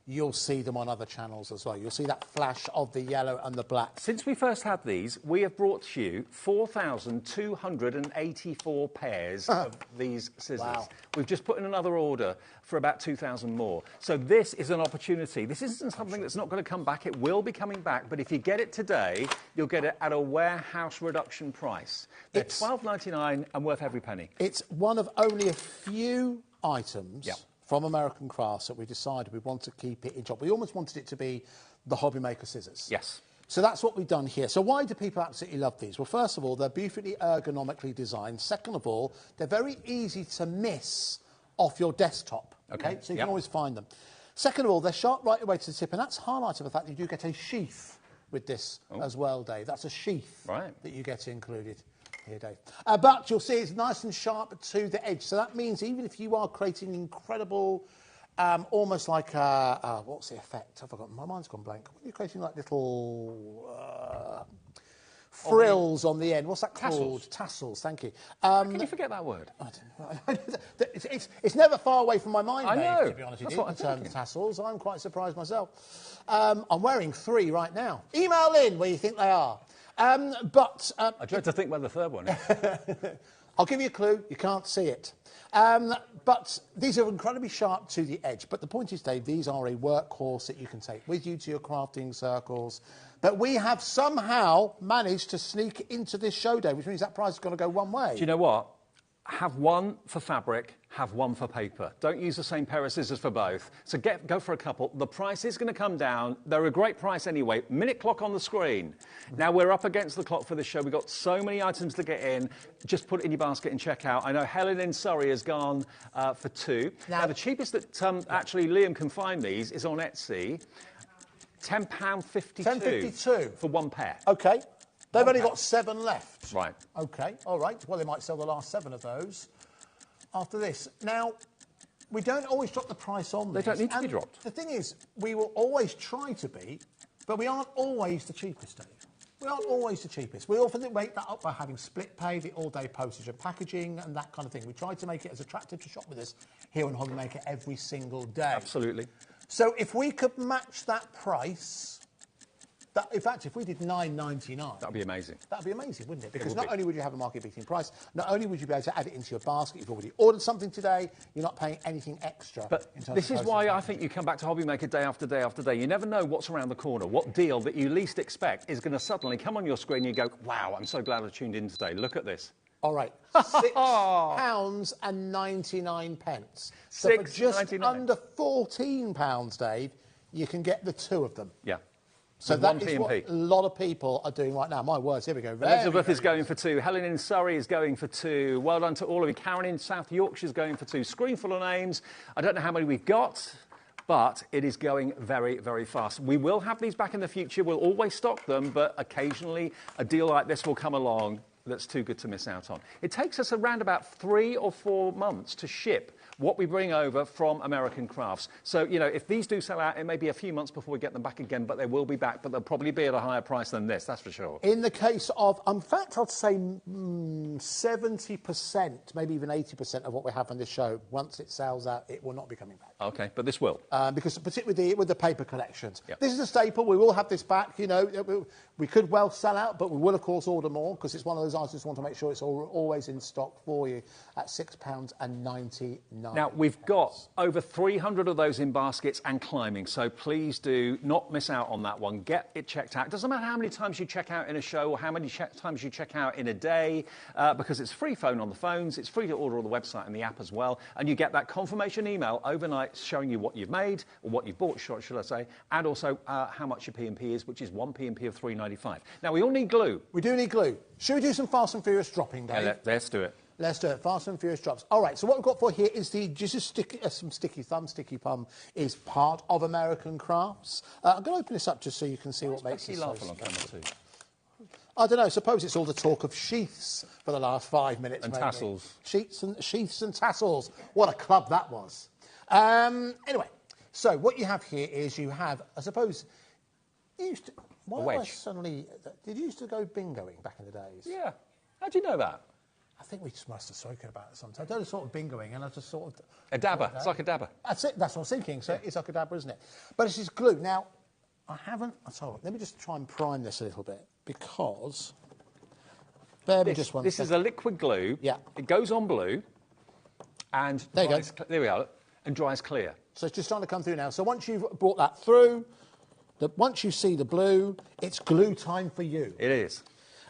You'll see them on other channels as well. You'll see that flash of the yellow and the black. Since we first had these, we have brought to you 4,284 pairs of these scissors. Wow. We've just put in another order for about 2,000 more. So this is an opportunity. This isn't something that's not going to come back. It will be coming back. But if you get it today, you'll get it at a warehouse reduction price. They're £12.99 and worth every penny. It's one of only a few items from American Crafts that we decided we want to keep it in shop. We almost wanted it to be the HobbyMaker scissors. Yes. So that's what we've done here. So why do people absolutely love these? Well, first of all, they're beautifully ergonomically designed. Second of all, they're very easy to miss off your desktop. Okay, so you can always find them. Second of all, they're sharp right away to the tip, and that's highlighted by the fact that you do get a sheath with this as well, Dave. That's a sheath that you get included here, Dave. But you'll see it's nice and sharp to the edge. So that means even if you are creating incredible... almost like what's the effect? I've forgotten. My mind's gone blank. When you're creating like little frills on the end. What's that called? Tassels. Thank you. How can you forget that word? I don't know. It's never far away from my mind, I know. to be honest with you, in terms of tassels. I'm quite surprised myself. I'm wearing 3 right now. Email in where you think they are. I dread to think where the third one is. I'll give you a clue. You can't see it. But these are incredibly sharp to the edge. But the point is, Dave, these are a workhorse that you can take with you to your crafting circles. But we have somehow managed to sneak into this show day, which means that price is going to go one way. Do you know what? Have one for fabric, have one for paper. Don't use the same pair of scissors for both. So go for a couple. The price is going to come down. They're a great price anyway. Minute clock on the screen. Now, we're up against the clock for this show. We've got so many items to get in. Just put it in your basket and check out. I know Helen in Surrey has gone for 2. Now, the cheapest that actually Liam can find these is on Etsy. £10.52. £10.52 for one pair. OK. They've only got 7 left. Right. OK, all right. Well, they might sell the last 7 of those after this. Now, we don't always drop the price on these. They don't need to be dropped. The thing is, we will always try to be, but we aren't always the cheapest, Dave. We aren't always the cheapest. We often make that up by having split pay, the all-day postage and packaging and that kind of thing. We try to make it as attractive to shop with us here on HobbyMaker every single day. Absolutely. So if we could match that price... in fact, if we did $9.99... That would be amazing. That would be amazing, wouldn't it? Because not only would you have a market-beating price, not only would you be able to add it into your basket, you've already ordered something today, you're not paying anything extra. But this is why I think you come back to HobbyMaker day after day after day. You never know what's around the corner, what deal that you least expect is going to suddenly come on your screen and you go, wow, I'm so glad I tuned in today. Look at this. All right, £6.99. So for just under £14, Dave, you can get the 2 of them. Yeah. So that is what a lot of people are doing right now. My words, here we go. Elizabeth is going for 2. Helen in Surrey is going for 2. Well done to all of you. Karen in South Yorkshire is going for 2. Screen full of names. I don't know how many we've got, but it is going very, very fast. We will have these back in the future. We'll always stock them, but occasionally a deal like this will come along that's too good to miss out on. It takes us around about 3 or 4 months to ship what we bring over from American crafts. So, you know, if these do sell out, it may be a few months before we get them back again, but they will be back, but they'll probably be at a higher price than this, that's for sure. In the case of, in fact, I'd say 70%, maybe even 80% of what we have on this show, once it sells out, it will not be coming back. OK, but this will. Because particularly with the paper collections. Yep. This is a staple. We will have this back. You know, we could well sell out, but we will, of course, order more because it's one of those items we want to make sure it's always in stock for you at £6.99. Now, we've got over 300 of those in baskets and climbing, so please do not miss out on that one. Get it checked out. It doesn't matter how many times you check out in a show or how many times you check out in a day, because it's free phone on the phones, it's free to order on the website and the app as well, and you get that confirmation email overnight showing you what you've made, or what you've bought, should I say, and also how much your P&P is, which is 1 P&P of $3.95. Now, we all need glue. We do need glue. Should we do some Fast and Furious dropping, Dave? Yeah, let's do it. Let's do it. Fast and Furious drops. All right, so what we've got for here is some sticky thumb. Sticky Thumb is part of American Crafts. I'm going to open this up just so you can see what makes it so special. I don't know. Suppose it's all the talk of sheaths for the last 5 minutes. And maybe. Tassels. Sheaths and tassels. What a club that was. Anyway, so what you have here is you have, I suppose, you used to... Why did you used to go bingoing back in the days? Yeah. How do you know that? I think we just must have spoken about it sometimes. I did a sort of bingoing and I just sort of... A dabber. It's like a dabber. That's it. That's what I was thinking. So it's like a dabber, isn't it? But it's just glue. Now, I haven't... let me just try and prime this a little bit because... Bear me just one second. This is a liquid glue. Yeah. It goes on blue and... There you go. There we are. And dries clear. So it's just starting to come through now. So once you've brought that through, once you see the blue, it's glue time for you. It is.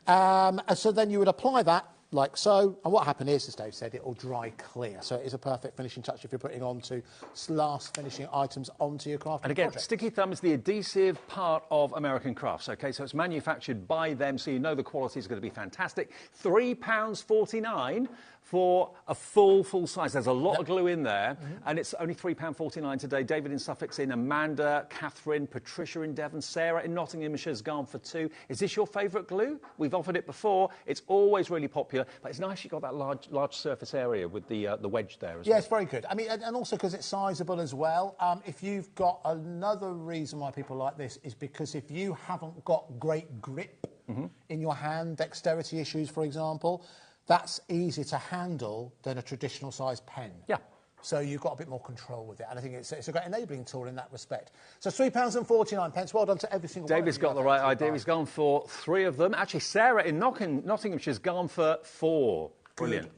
And so then you would apply that like so. And what happened is, as Dave said, it will dry clear. So it is a perfect finishing touch if you're putting onto last finishing items onto your crafting And again, project. Sticky Thumb is the adhesive part of American Crafts, OK? So it's manufactured by them, so you know the quality is going to be fantastic. £3.49 for a full size. There's a lot of glue in there, and it's only £3.49 today. David in Suffolk's in, Amanda, Catherine, Patricia in Devon, Sarah in Nottinghamshire has gone for £2. Is this your favourite glue? We've offered it before. It's always really popular, but it's nice you've got that large surface area with the wedge there as well. Yeah, it's very good. I mean, and also because it's sizable as well. If you've got another reason why people like this is because if you haven't got great grip in your hand, dexterity issues, for example, that's easier to handle than a traditional size pen. Yeah. So you've got a bit more control with it, and I think it's a great enabling tool in that respect. So £3.49. Well done to every single one. David's got the right idea. He's gone for 3 of them. Actually, Sarah in Nottinghamshire's gone for 4. Brilliant.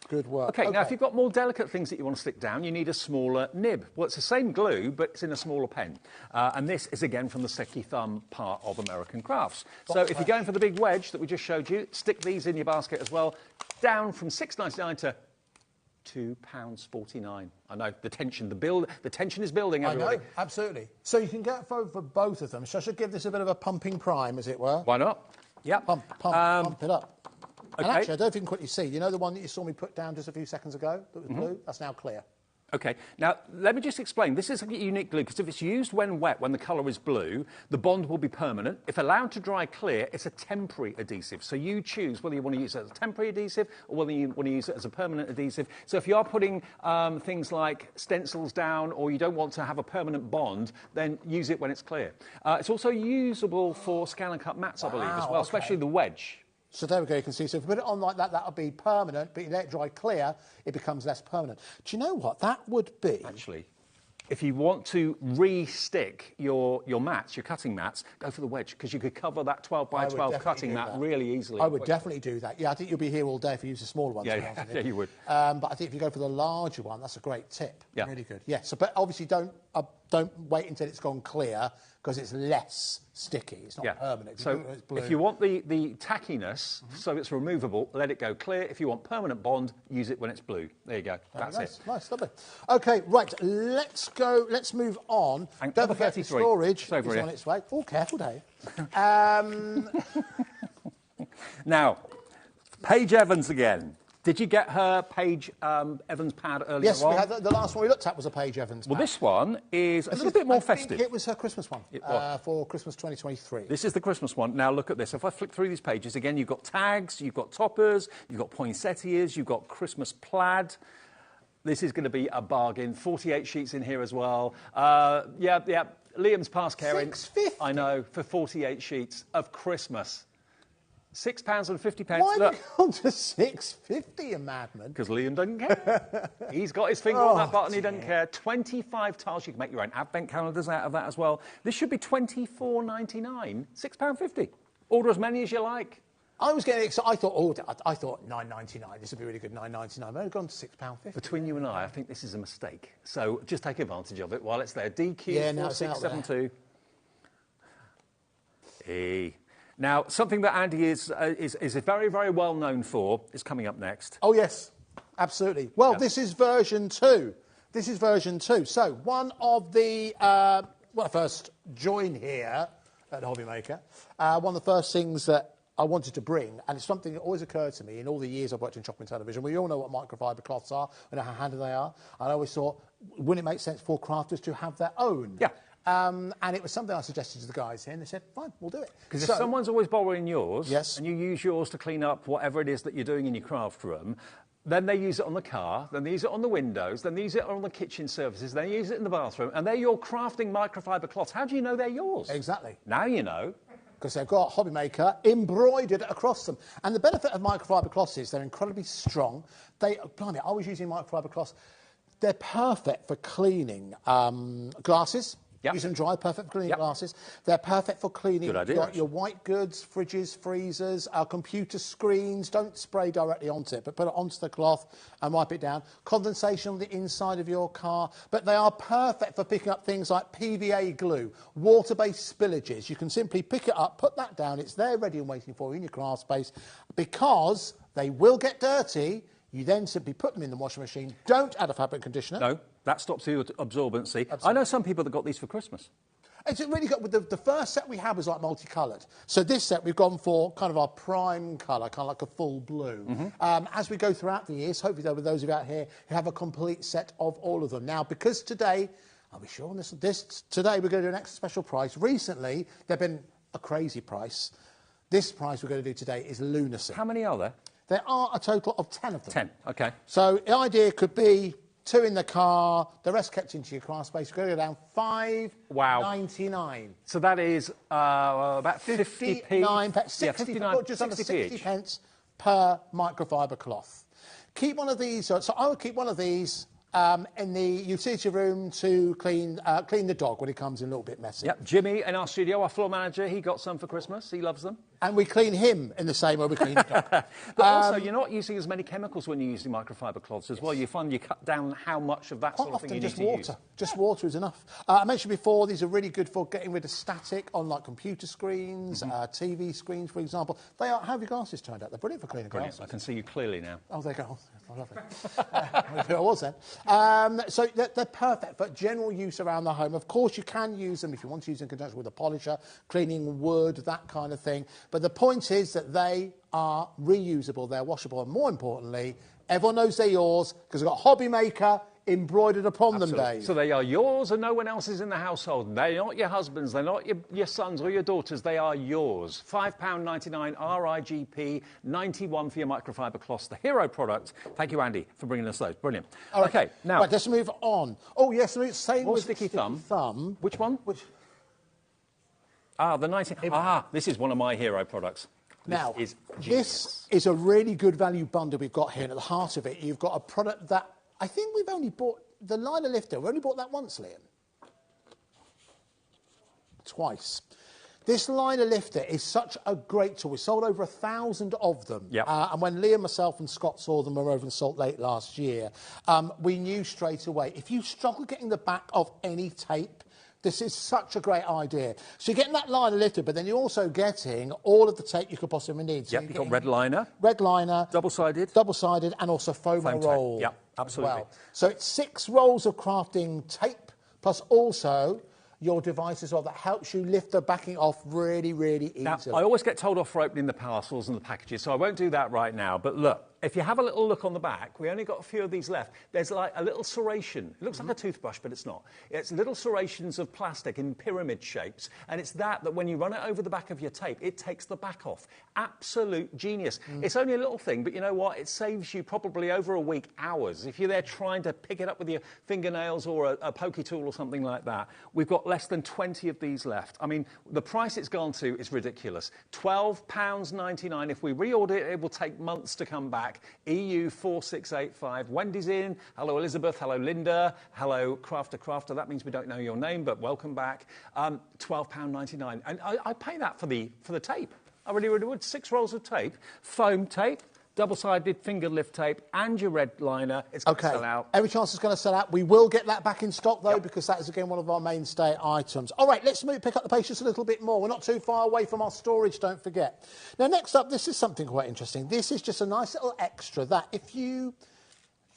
Good work. OK, now if you've got more delicate things that you want to stick down, you need a smaller nib. Well, it's the same glue, but it's in a smaller pen. And this is, again, from the Sticky Thumb part of American Crafts. So if you're going for the big wedge that we just showed you, stick these in your basket as well. Down from £6.99 to £2.49. I know, the tension is building, everybody. I know, absolutely. So you can get for both of them. So I should give this a bit of a pumping prime, as it were. Why not? Yeah. Pump it up. And Okay. actually, I don't know if you can quickly see, you know the one that you saw me put down just a few seconds ago that was blue? That's now clear. OK, now let me just explain. This is a unique glue because if it's used when wet, when the colour is blue, the bond will be permanent. If allowed to dry clear, it's a temporary adhesive. So you choose whether you want to use it as a temporary adhesive or whether you want to use it as a permanent adhesive. So if you are putting things like stencils down or you don't want to have a permanent bond, then use it when it's clear. It's also usable for scan and cut mats, I believe, as well, especially the wedge. So there we go, you can see. So if you put it on like that, that'll be permanent, but you let it dry clear, it becomes less permanent. Do you know what? That would be... Actually, if you want to re-stick your mats, your cutting mats, go for the wedge, because you could cover that 12 by 12 cutting mat really easily. I would definitely do that. Yeah, I think you'll be here all day if you use the smaller ones. Yeah, you would. But I think if you go for the larger one, that's a great tip. Yeah. Really good. Yeah, so, but obviously don't wait until it's gone clear, because it's less sticky. It's not permanent. So if you want the tackiness, so it's removable, let it go clear. If you want permanent bond, use it when it's blue. There you go. That's it. Nice, lovely. OK, right, let's go. Let's move on. And don't forget the storage is on its way. Oh, careful, Dave. Now, Paige Evans again. Did you get her Paige Evans pad earlier on? Yes, we had the last one we looked at was a Paige Evans pad. Well, this one is a little bit more festive. I think it was her Christmas one for Christmas 2023. This is the Christmas one. Now, look at this. If I flick through these pages, again, you've got tags, you've got toppers, you've got poinsettias, you've got Christmas plaid. This is going to be a bargain. 48 sheets in here as well. Yeah. Liam's past caring. £6.50? I know, for 48 sheets of Christmas. £6.50. Why have you gone to £6.50, you madman? Because Liam doesn't care. He's got his finger on that button, he doesn't care. 25 tiles, you can make your own advent calendars out of that as well. This should be £24.99, £6.50. Order as many as you like. I was getting excited. I thought £9.99. This would be really good, £9.99. I've gone to £6.50. Between you and I think this is a mistake. So just take advantage of it while it's there. DQ 4672. Hey. Now, something that Andy is very, very well known for is coming up next. Oh, yes, absolutely. Well, this is version 2. This is version 2. So, one of the, when I first joined here at HobbyMaker, one of the first things that I wanted to bring, and it's something that always occurred to me in all the years I've worked in shopping television. We all know what microfiber cloths are, we know how handy they are. And I always thought, wouldn't it make sense for crafters to have their own? Yeah. And it was something I suggested to the guys here, and they said, fine, we'll do it. Because if someone's always borrowing yours, yes, and you use yours to clean up whatever it is that you're doing in your craft room, then they use it on the car, then they use it on the windows, then they use it on the kitchen surfaces, then they use it in the bathroom, and they're your crafting microfiber cloths. How do you know they're yours? Exactly. Now you know. Because they've got HobbyMaker embroidered across them. And the benefit of microfiber cloths is they're incredibly strong. Blimey, I was using microfiber cloths. They're perfect for cleaning glasses. Yep. Use them dry, perfect for cleaning glasses. They're perfect for cleaning your white goods, fridges, freezers, computer screens. Don't spray directly onto it, but put it onto the cloth and wipe it down. Condensation on the inside of your car. But they are perfect for picking up things like PVA glue, water-based spillages. You can simply pick it up, put that down. It's there ready and waiting for you in your craft space because They will get dirty. You then simply put them in the washing machine. Don't add a fabric conditioner. No, that stops the absorbency. Absolutely. I know some people that got these for Christmas. It's really good. The first set we had was like multicoloured. So this set we've gone for kind of our prime colour, kind of like a full blue. As we go throughout the years, hopefully there were those of you out here who have a complete set of all of them. Now, because today, I'll be sure on this today we're going to do an extra special price. Recently, they've been a crazy price. This price we're going to do today is lunacy. How many are there? There are a total of 10 of them. 10, OK. So the idea could be 2 in the car, the rest kept into your car space. We're going to go down £5.99. So that is about 59 pence, 60, yeah, just under 60 each. pence per microfiber cloth. Keep one of these. So I would keep one of these in the utility room to clean the dog when he comes in a little bit messy. Yep, Jimmy in our studio, our floor manager, he got some for Christmas. He loves them. And we clean him in the same way we clean the dog. But also, you're not using as many chemicals when you're using microfiber cloths as well. You find you cut down how much of that sort of thing you need to use. Just water is enough. I mentioned before, these are really good for getting rid of static on like computer screens, TV screens, for example. They are. How have your glasses turned out? They're brilliant for cleaning glasses. I can see you clearly now. Oh, there you go. I love it. I was then. So they're perfect for general use around the home. Of course, you can use them if you want to use them in conjunction with a polisher, cleaning wood, that kind of thing. But the point is that they are reusable, they're washable, and more importantly, everyone knows they're yours because they've got HobbyMaker embroidered upon them, Dave. So they are yours and no one else's in the household. They're not your husband's, they're not your sons or your daughters, they are yours. £5.99 RIGP, 91 for your microfiber cloths, the hero product. Thank you, Andy, for bringing us those. Brilliant. Right. OK, now... Right, let's move on. Oh, yes, same with Sticky Thumb. Which one? The 19... this is one of my hero products. Now, this is a really good value bundle we've got here, and at the heart of it, you've got a product that I think we've only bought, the liner lifter, we've only bought that once, Liam. Twice. This liner lifter is such a great tool. We sold over 1,000 of them. Yep. And when Liam, myself and Scott saw them, we were over in Salt Lake last year, we knew straight away, if you struggle getting the back of any tape, this is such a great idea. So you're getting that liner lifter, but then you're also getting all of the tape you could possibly need. So you've got red liner. Red liner. Double-sided. Double-sided, and also foam roll. Yep, absolutely. Well. So it's 6 rolls of crafting tape, plus also your device as well that helps you lift the backing off really, really easily. Now, I always get told off for opening the parcels and the packages, so I won't do that right now. But look, if you have a little look on the back, we only got a few of these left. There's like a little serration. It looks like a toothbrush, but it's not. It's little serrations of plastic in pyramid shapes, and it's that when you run it over the back of your tape, it takes the back off. Absolute genius. It's only a little thing, but you know what? It saves you probably over a week, hours. If you're there trying to pick it up with your fingernails or a pokey tool or something like that, we've got less than 20 of these left. I mean, the price it's gone to is ridiculous. £12.99. If we reorder it, it will take months to come back. EU 4685. Wendy's in. Hello, Elizabeth. Hello, Linda. Hello, Crafter. That means we don't know your name, but welcome back. £12.99. And I pay that for the tape. I really, really would. 6 rolls of tape, foam tape, double-sided finger lift tape, and your red liner. It's going to sell out. Every chance it's going to sell out. We will get that back in stock, though, because that is, again, one of our mainstay items. All right, let's pick up the pace just a little bit more. We're not too far away from our storage, don't forget. Now, next up, this is something quite interesting. This is just a nice little extra that if you...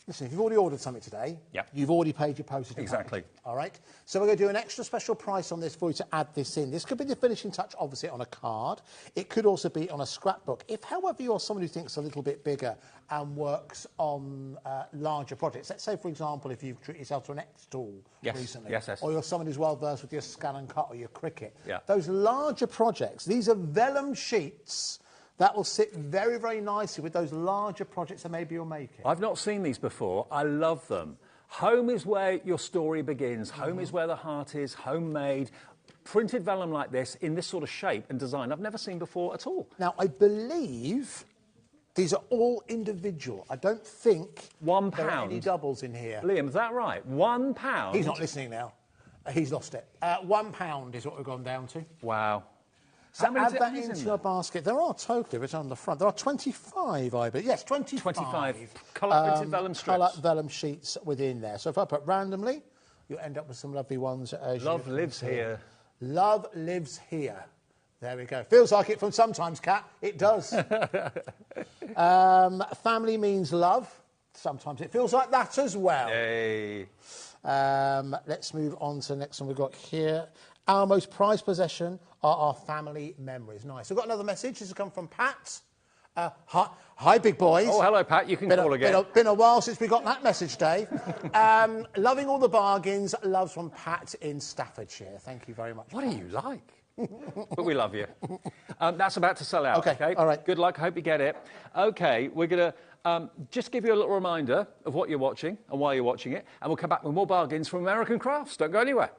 Listen, if you've already ordered something today, you've already paid your postage. Exactly. All right? So we're going to do an extra special price on this for you to add this in. This could be the finishing touch, obviously, on a card. It could also be on a scrapbook. If, however, you're someone who thinks a little bit bigger and works on larger projects, let's say, for example, if you've treated yourself to an X tool recently, or you're someone who's well-versed with your scan and cut or your Cricut, those larger projects, these are vellum sheets that will sit very, very nicely with those larger projects that maybe you're making. I've not seen these before. I love them. Home is where your story begins. Home is where the heart is. Homemade. Printed vellum like this in this sort of shape and design I've never seen before at all. Now, I believe these are all individual. I don't think £1 there are any doubles in here. Liam, is that right? £1? He's not listening now. He's lost it. £1 is what we've gone down to. Wow. So add that into your basket. There are totally, written on the front, there are 25, I believe. Yes, 25. 25 colour-printed vellum strips. Colour vellum sheets within there. So if I put randomly, you'll end up with some lovely ones. As Love lives here. Love lives here. There we go. Feels like it from sometimes, Kat. It does. Family means love. Sometimes it feels like that as well. Yay. Let's move on to the next one we've got here. Our most prized possession are our family memories. Nice. We've got another message. This has come from Pat. Hi, big boys. Oh, hello, Pat. You can call again. Been a while since we got that message, Dave. Loving all the bargains. Loves from Pat in Staffordshire. Thank you very much. What are you like? But we love you. That's about to sell out. Okay, all right. Good luck. I hope you get it. Okay, we're going to just give you a little reminder of what you're watching and why you're watching it, and we'll come back with more bargains from American Crafts. Don't go anywhere.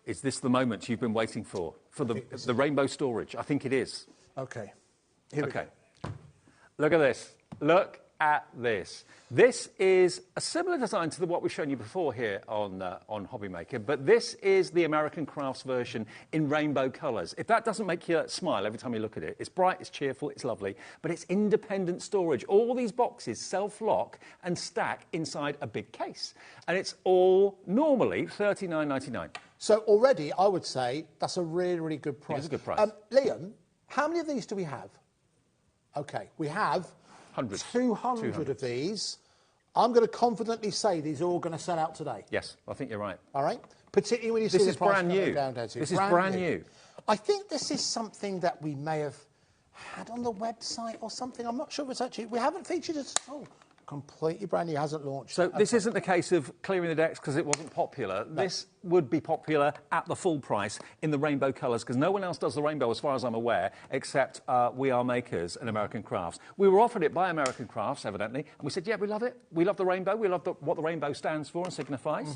Is this the moment you've been waiting for the rainbow storage? I think it is. Okay. Here we go. Look at this. Look at this. This is a similar design to what we've shown you before here on HobbyMaker, but this is the American Crafts version in rainbow colours. If that doesn't make you smile every time you look at it, it's bright, it's cheerful, it's lovely, but it's independent storage. All these boxes self-lock and stack inside a big case, and it's all normally $39.99. So already, I would say that's a really, really good price. It is a good price. Liam, how many of these do we have? Okay, we have 200 of these. I'm going to confidently say these are all going to sell out today. Yes, I think you're right. All right? Particularly when you see the price brand new. down to. This is brand new. I think this is something that we may have had on the website or something. I'm not sure if it's actually... We haven't featured it at all. Completely brand new, hasn't launched. So this isn't the case of clearing the decks because it wasn't popular. No. This would be popular at the full price in the rainbow colours because no one else does the rainbow as far as I'm aware except We Are Makers and American Crafts. We were offered it by American Crafts, evidently, and we said, yeah, we love it. We love the rainbow. We love what the rainbow stands for and signifies.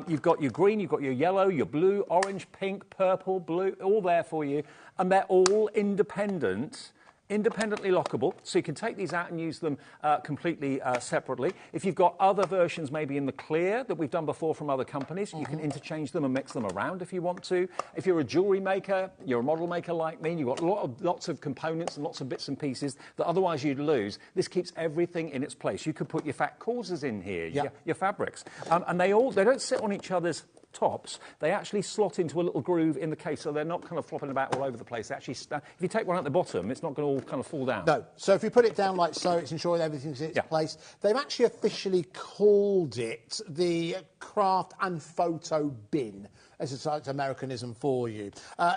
You've got your green, you've got your yellow, your blue, orange, pink, purple, blue, all there for you. And they're all independently lockable, so you can take these out and use them completely separately. If you've got other versions maybe in the clear that we've done before from other companies, you can interchange them and mix them around if you want to. If you're a jewellery maker, you're a model maker like me, and you've got lots of components and lots of bits and pieces that otherwise you'd lose, this keeps everything in its place. You could put your fat causes in here, your fabrics. And they don't sit on each other's tops. They actually slot into a little groove in the case, so they're not kind of flopping about all over the place. They actually if you take one at the bottom, it's not going to all kind of fall down. No. So if you put it down like so, it's ensuring everything's in its place. They've actually officially called it the Craft and Photo Bin. It's Americanism for you.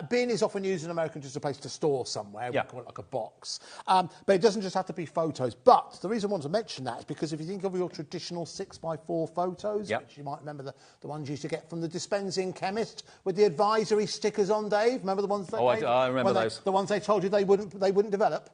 Bin is often used in America just a place to store somewhere. We call it like a box. But it doesn't just have to be photos. But the reason I want to mention that is because if you think of your traditional 6x4 photos, which you might remember the ones you used to get from the dispensing chemist with the advisory stickers on, Dave. Remember the ones that I remember those. The ones they told you they wouldn't develop.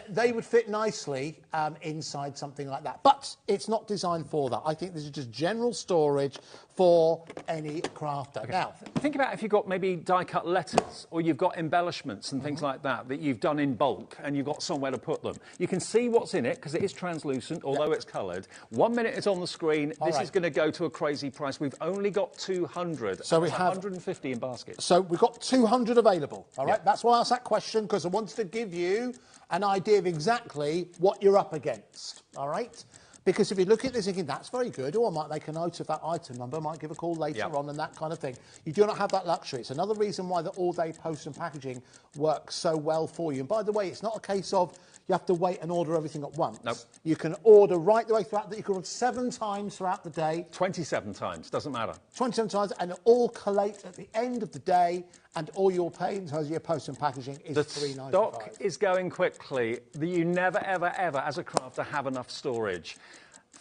They would fit nicely inside something like that. But it's not designed for that. I think this is just general storage for any crafter. Okay. Now, think about if you've got maybe die-cut letters or you've got embellishments and things like that you've done in bulk and you've got somewhere to put them. You can see what's in it because it is translucent, although it's coloured. 1 minute it's on the screen. This is going to go to a crazy price. We've only got 200. So we have 150 in baskets. So we've got 200 available. All right. That's why I asked that question, because I wanted to give you an idea of exactly what you're up against. All right. Because if you look at this thinking, that's very good, or I might make a note of that item number, I might give a call later on and that kind of thing. You do not have that luxury. It's another reason why the all-day post and packaging works so well for you. And by the way, it's not a case of you have to wait and order everything at once. Nope. You can order right the way throughout. You can order 7 times throughout the day. 27 times, doesn't matter. 27 times, and it all collate at the end of the day, and all you're paying in terms of your post and packaging is $3.95. The stock is going quickly. You never, ever, ever, as a crafter, have enough storage.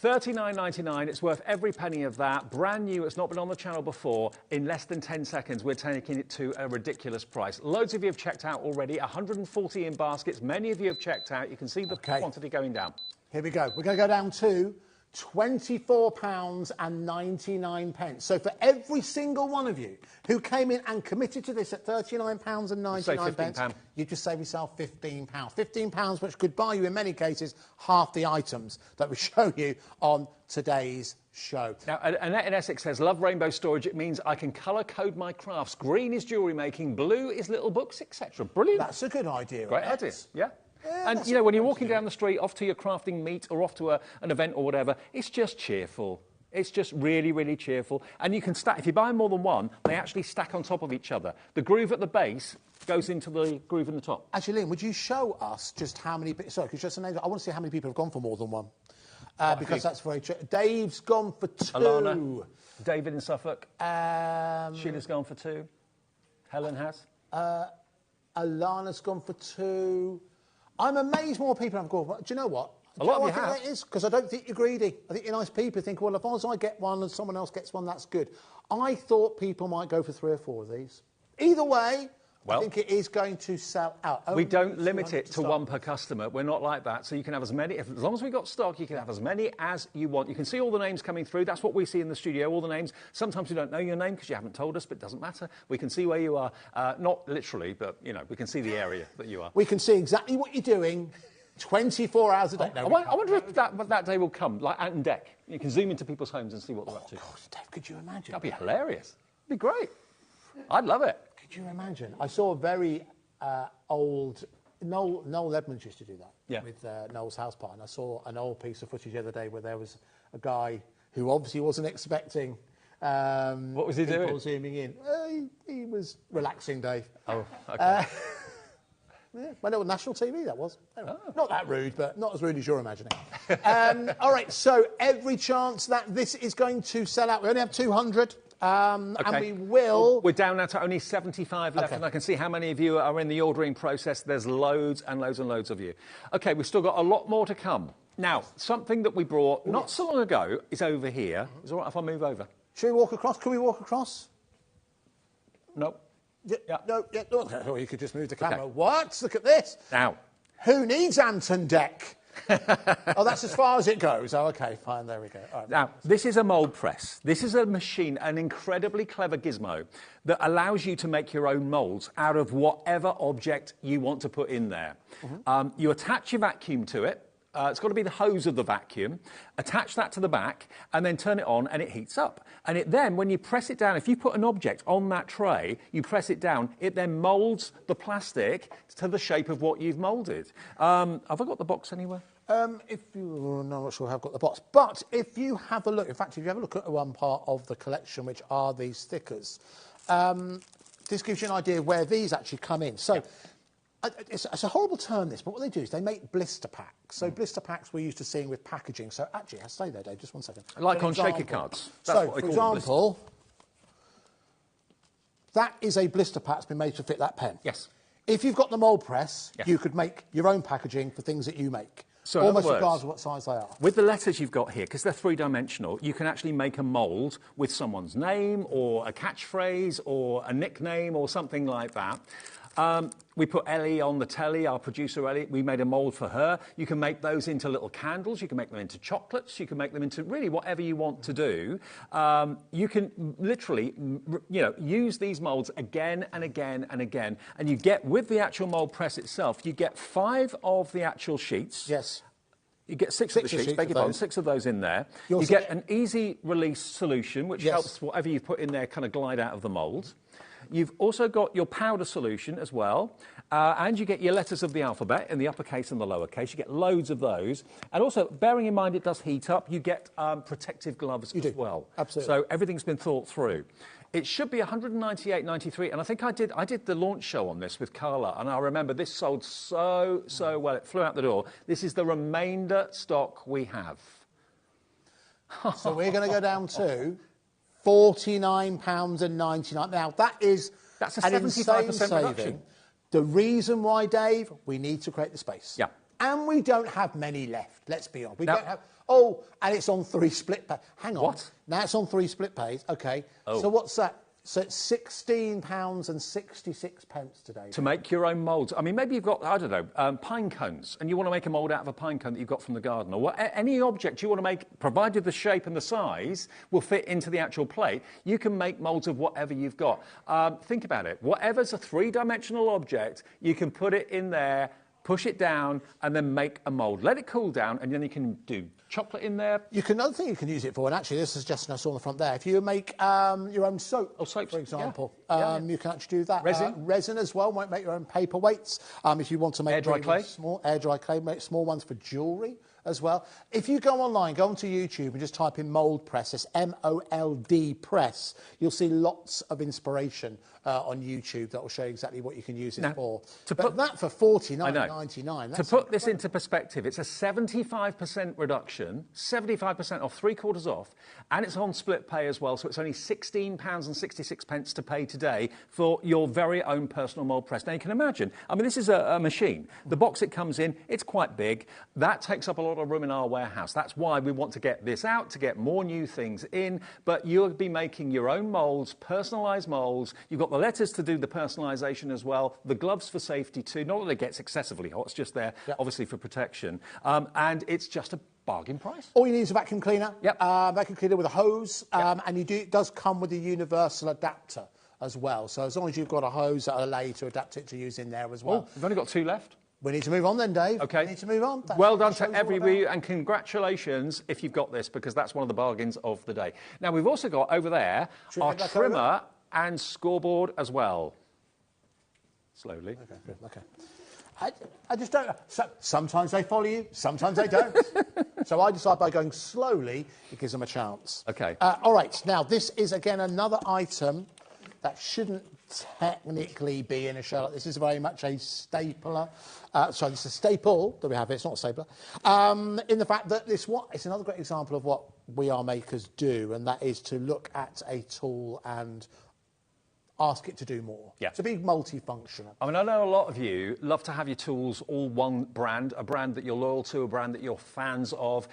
$39.99, it's worth every penny of that. Brand new, it's not been on the channel before. In less than 10 seconds, we're taking it to a ridiculous price. Loads of you have checked out already, 140 in baskets. Many of you have checked out. You can see the quantity going down. Here we go. We're going to go down to £24.99. So for every single one of you who came in and committed to this at £39.99, you just save yourself £15. £15, which could buy you, in many cases, half the items that we show you on today's show. Now, Annette in Essex says, love rainbow storage. It means I can colour code my crafts. Green is jewellery making, blue is little books, etc. Brilliant. That's a good idea. Great idea, yeah. And, you know, when you're walking down the street, off to your crafting meet or off to an event or whatever, it's just cheerful. It's just really, really cheerful. And you can stack, if you buy more than one, they actually stack on top of each other. The groove at the base goes into the groove in the top. Actually, Liam, would you show us just how many... Sorry, because just a name, I want to see how many people have gone for more than one. Because that's very true. Dave's gone for 2. Alana, David in Suffolk. Sheila's gone for 2. Helen has. Alana's gone for 2. I'm amazed more people have gone for... Do you know what? A lot of you I think have. that is, because I don't think you're greedy. I think you're nice people. Think, well, as long as I get one and someone else gets one, that's good. I thought people might go for 3 or 4 of these. Either way, I think it is going to sell out. We don't limit it to 1 per customer. We're not like that. So you can have as many, as long as we've got stock, you can have as many as you want. You can see all the names coming through. That's what we see in the studio, all the names. Sometimes we don't know your name because you haven't told us, but it doesn't matter. We can see where you are. Not literally, but, you know, we can see the area that you are. We can see exactly what you're doing 24 hours a day. I wonder if that day will come, like out on deck. You can zoom into people's homes and see what they're up to. Gosh, Dave, could you imagine? That'd be hilarious. It'd be great. I'd love it. Could you imagine? I saw a very old... Noel Edmonds used to do that with Noel's house party. And I saw an old piece of footage the other day where there was a guy who obviously wasn't expecting... what was he doing? People zooming in. He was relaxing, Dave. Oh, OK. Yeah, my little national TV, that was. Anyway, not that rude, but not as rude as you're imagining. All right, so every chance that this is going to sell out. We only have 200, and we will... We're down now to only 75 left, and I can see how many of you are in the ordering process. There's loads and loads and loads of you. OK, we've still got a lot more to come. Now, something that we brought not so long ago is over here. Is it all right if I move over? Should we walk across? Can we walk across? No. No, oh, you could just move the camera. Okay. What? Look at this. Now. Who needs Anton Deck? Oh, that's as far as it goes. Oh, OK, fine, there we go. Right. Now, this is a mould press. This is a machine, an incredibly clever gizmo that allows you to make your own moulds out of whatever object you want to put in there. You attach your vacuum to it. It's got to be the hose of the vacuum. Attach that to the back and then turn it on and it heats up. And it then, when you press it down, if you put an object on that tray, you press it down, it then moulds the plastic to the shape of what you've moulded. Have I got the box anywhere? No, I'm not sure I've got the box. But if you have a look, in fact, if you have a look at one part of the collection, which are these stickers, this gives you an idea of where these actually come in. So. It's a horrible term, this, but what they do is they make blister packs. So blister packs we're used to seeing with packaging. So actually, I'll stay there, Dave, just 1 second. Like on shaker cards. So, for example, that is a blister pack that's been made to fit that pen. Yes. If you've got the mould press, you could make your own packaging for things that you make. So almost regardless of what size they are. With the letters you've got here, because they're 3-dimensional, you can actually make a mould with someone's name or a catchphrase or a nickname or something like that. We put Ellie on the telly, our producer Ellie. We made a mould for her. You can make those into little candles. You can make them into chocolates. You can make them into really whatever you want to do. You can literally, use these moulds again and again and again. And you get, with the actual mould press itself, you get 5 of the actual sheets. Yes. You get 6 of the sheets, beg your pardon, 6 of those in there. You get an easy release solution, which helps whatever you put in there kind of glide out of the mould. You've also got your powder solution as well, and you get your letters of the alphabet in the uppercase and the lowercase. You get loads of those. And also, bearing in mind it does heat up, you get protective gloves as well. Absolutely. So everything's been thought through. It should be 198.93, and I think I did the launch show on this with Carla, and I remember this sold so well. It flew out the door. This is the remainder stock we have. So we're going to go down to £49.99. Now, that's a 75% reduction. The reason why, Dave, we need to create the space. Yeah. And we don't have many left, let's be honest. We don't have... Oh, and it's on 3 split pay. Hang on. What? Now it's on 3 split pays. OK. Oh. So what's that? So it's £16.66 today. To make your own moulds. I mean, maybe you've got, I don't know, pine cones, and you want to make a mould out of a pine cone that you've got from the garden, or any object you want to make, provided the shape and the size will fit into the actual plate, you can make moulds of whatever you've got. Think about it. Whatever's a 3-dimensional object, you can put it in there, push it down, and then make a mould. Let it cool down, and then you can do chocolate in there. Another thing you can use it for, and actually this is just I saw on the front there, if you make your own soap, soaps, for example, you can actually do that. Resin as well, might make your own paperweights. If you want to make air dry clay, air dry clay, make small ones for jewellery as well. If you go online, go onto YouTube and just type in mould press, it's M-O-L-D press, you'll see lots of inspiration on YouTube that will show you exactly what you can use it for. But that for $49.99. To put this into perspective, it's a 75% reduction, 75% off, 3/4 off, and it's on split pay as well, so it's only £16.66 to pay today for your very own personal mould press. Now, you can imagine, I mean, this is a machine. The box it comes in, it's quite big. That takes up a lot of room in our warehouse. That's why we want to get this out, to get more new things in, but you'll be making your own moulds, personalised moulds. You've got the letters to do the personalisation as well, the gloves for safety too. Not that it gets excessively hot, it's just there, obviously, for protection. And it's just a bargain price. All you need is a vacuum cleaner. Vacuum cleaner with a hose, and it does come with a universal adapter as well. So as long as you've got a hose that'll allow you to adapt it to use in there as well. We've only got 2 left. We need to move on then, Dave. Okay. We need to move on. Well done to everybody, and congratulations if you've got this, because that's one of the bargains of the day. Now, we've also got over there our trimmer and scoreboard as well. Slowly. Okay. I just don't. Sometimes they follow you, sometimes they don't. So I decide by going slowly, it gives them a chance. Okay. All right. Now, this is, again, another item that shouldn't technically be in a show. This is very much a stapler. Sorry, this is a staple that we have here. It's not a stapler. In the fact that it's another great example of what We Are Makers do, and that is to look at a tool and ask it to do more. To be multifunctional. I mean, I know a lot of you love to have your tools all one brand, a brand that you're loyal to, a brand that you're fans of.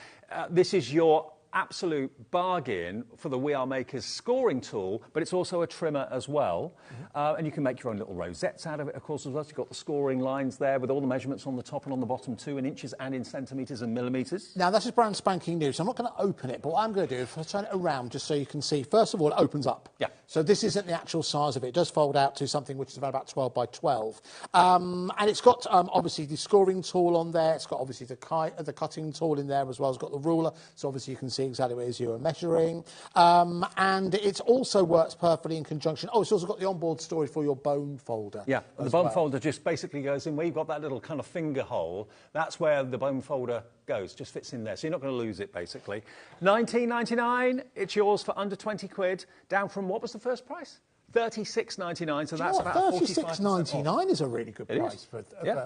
This is your absolute bargain for the We Are Makers scoring tool, but it's also a trimmer as well. And you can make your own little rosettes out of it, of course, as well. So you've got the scoring lines there with all the measurements on the top and on the bottom too, in inches and in centimetres and millimetres. Now, this is brand spanking new, so I'm not going to open it, but what I'm going to do is turn it around just so you can see. First of all, it opens up. So this isn't the actual size of it. It does fold out to something which is about 12 by 12. And it's got, obviously, the scoring tool on there. It's got, obviously, the cutting tool in there as well. It's got the ruler, so obviously you can see exactly what it is you are measuring. And it also works perfectly in conjunction. Oh, it's also got the onboard storage for your bone folder. Yeah, the bone folder just basically goes in where you've got that little kind of finger hole. That's where the bone folder goes, just fits in there. So you're not going to lose it, basically. $19.99, it's yours for under 20 quid, down from what was the first price? $36.99, so that's about $36.99 is a really good price for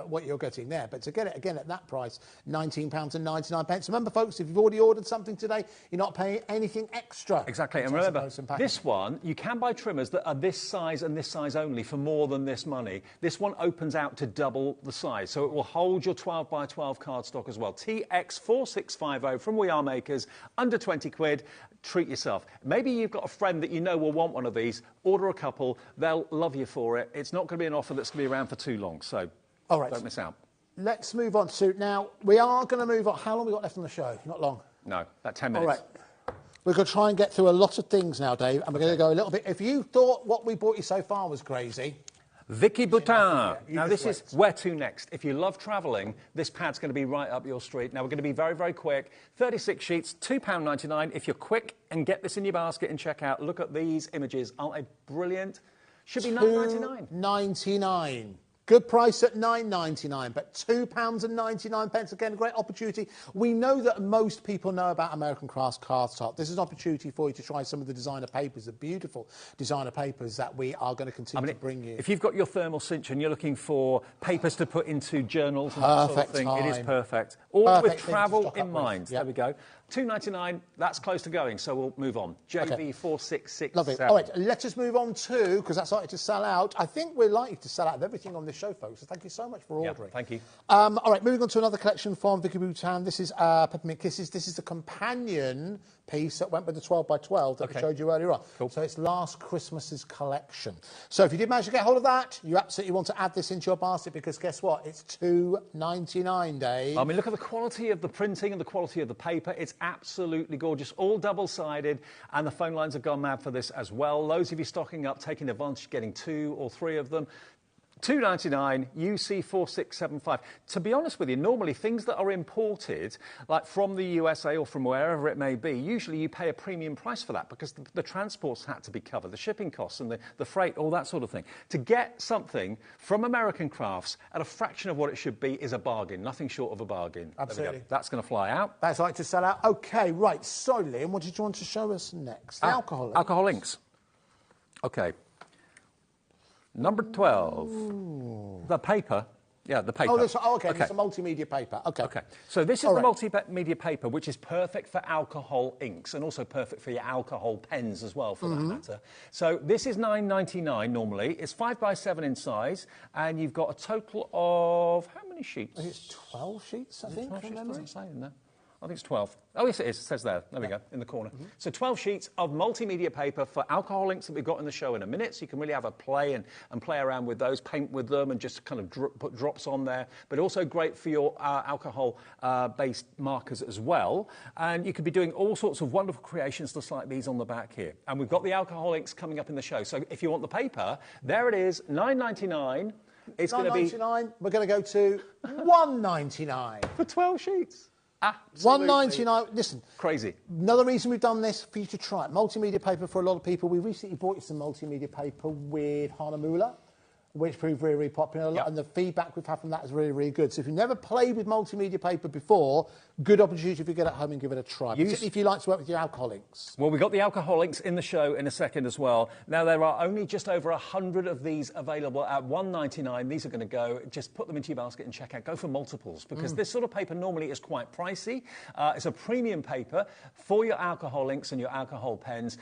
what you're getting there. But to get it again at that price, £19.99. Remember, folks, if you've already ordered something today, you're not paying anything extra. Exactly, and remember, this one, you can buy trimmers that are this size and this size only for more than this money. This one opens out to double the size, so it will hold your 12 by 12 cardstock as well. TX4650 from We Are Makers, under 20 quid. Treat yourself. Maybe you've got a friend that you know will want one of these. Order a couple. They'll love you for it. It's not going to be an offer that's going to be around for too long, so don't miss out. Let's move on to... Now, we are going to move on. How long have we got left on the show? Not long. No, about 10 minutes. All right. We're going to try and get through a lot of things now, Dave, and we're going to go a little bit... If you thought what we brought you so far was crazy... Vicky Boutin. Now, this is where to next. If you love travelling, this pad's going to be right up your street. Now, we're going to be very, very quick. 36 sheets, £2.99. If you're quick and get this in your basket and check out, look at these images. Aren't they brilliant? Should be £9.99. $9.99. Good price at $9.99, but £2.99. Again, a great opportunity. We know that most people know about American Crafts cardstock. This is an opportunity for you to try some of the designer papers, the beautiful designer papers that we are going to continue to bring you. If you've got your thermal cinch and you're looking for papers to put into journals and that sort of thing, it is perfect. All with travel in mind. There we go. $2.99, that's close to going, so we'll move on. JV4667. Lovely. All right, let us move on to, because that's likely to sell out. I think we're likely to sell out of everything on this show, folks, so thank you so much for ordering. Thank you. All right, moving on to another collection from Vicky Boutin. This is Peppermint Kisses. This is the companion piece that went with the 12 by 12 that I showed you earlier on. So it's last Christmas's collection. So if you did manage to get hold of that, you absolutely want to add this into your basket, because guess what? It's $2.99, Dave. I mean, look at the quality of the printing and the quality of the paper. It's absolutely gorgeous, all double-sided, and the phone lines have gone mad for this as well. Loads of you stocking up, taking advantage, getting 2 or 3 of them. $2.99 UC4675. To be honest with you, normally things that are imported, like from the USA or from wherever it may be, usually you pay a premium price for that because the transports had to be covered, the shipping costs and the freight, all that sort of thing. To get something from American Crafts at a fraction of what it should be is a bargain, nothing short of a bargain. Absolutely. That's going to fly out. That's like to sell out. OK, right. So, Liam, what did you want to show us next? Alcohol inks. Alcohol inks. OK. Number 12. Ooh. The paper. Yeah, the paper. Oh, OK. It's a multimedia paper. OK. OK. So this is the multimedia paper, which is perfect for alcohol inks and also perfect for your alcohol pens as well, for that matter. So this is $9.99 normally. It's 5 by 7 in size, and you've got a total of how many sheets? It's 12 sheets, I think. 12 sheets, doesn't it say in there? I think it's 12. Oh, yes, it is. It says there. There we go, in the corner. So 12 sheets of multimedia paper for alcohol inks that we've got in the show in a minute. So you can really have a play and play around with those, paint with them and just kind of put drops on there. But also great for your alcohol-based markers as well. And you could be doing all sorts of wonderful creations just like these on the back here. And we've got the alcohol inks coming up in the show. So if you want the paper, there it is, $9.99. It's going to be... $9.99. We're going to go to $1.99. For 12 sheets. Absolutely. $1.99. Listen, crazy. Another reason we've done this for you to try it. Multimedia paper for a lot of people. We recently bought you some multimedia paper with Hanamula, which proved really, really popular. And the feedback we've had from that is really, really good. So if you've never played with multimedia paper before, good opportunity if you get at home and give it a try. Particularly if you like to work with your alcohol inks. Well, we've got the alcohol inks in the show in a second as well. Now, there are only just over 100 of these available at $1.99. These are going to go. Just put them into your basket and check out. Go for multiples because this sort of paper normally is quite pricey. It's a premium paper for your alcohol inks and your alcohol pens.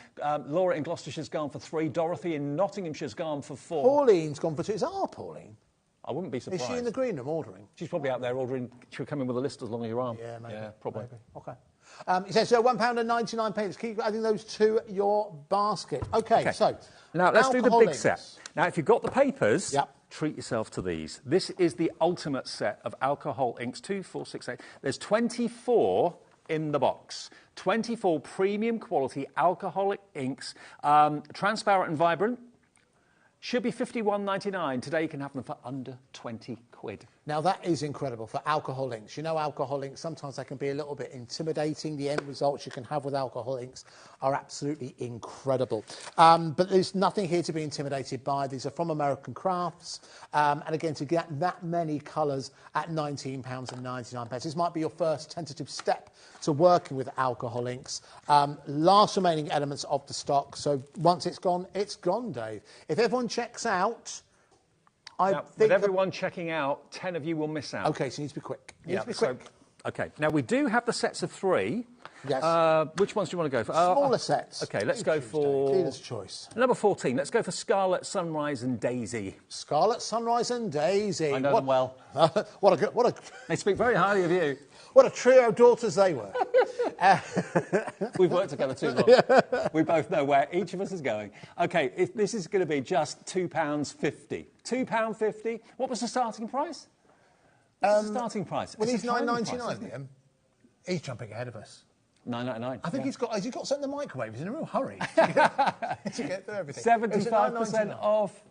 Laura in Gloucestershire's gone for 3. Dorothy in Nottinghamshire's gone for 4. Pauline's gone for 2. Is that our Pauline? I wouldn't be surprised. Is she in the green room ordering? She's probably out there ordering. She'll come in with a list as long as your arm. Yeah, maybe. Yeah, probably. Maybe. OK. It says £1.99. Keep adding those to your basket. OK, so... Now, let's do the big set. Now, if you've got the papers, yep, treat yourself to these. This is the ultimate set of alcohol inks. 2, 4, 6, 8. There's 24 in the box. 24 premium quality alcoholic inks. Transparent and vibrant. Should be $51.99. Today you can have them for under 20 quid. Now that is incredible for alcohol inks. You know alcohol inks, sometimes they can be a little bit intimidating. The end results you can have with alcohol inks are absolutely incredible. But there's nothing here to be intimidated by. These are from American Crafts. And again, to get that many colours at £19.99. This might be your first tentative step to working with alcohol inks. Last remaining elements of the stock. So once it's gone, Dave. If everyone checks out... with everyone checking out, 10 of you will miss out. OK, so you need to be quick. OK, now we do have the sets of 3. Yes. Which ones do you want to go for? Smaller sets. OK, let's go for... Dealer's choice. Number 14, let's go for Scarlet, Sunrise and Daisy. Scarlet, Sunrise and Daisy. I know them well. What a... They speak very highly of you. What a trio of daughters they were. We've worked together too long. We both know where each of us is going. OK, this is going to be just £2.50. £2.50. What was the starting price? What's the starting price? Well, he's $9.99, Liam. He's jumping ahead of us. $9.99. I think has he got something in the microwave? He's in a real hurry to get through everything. 75% off.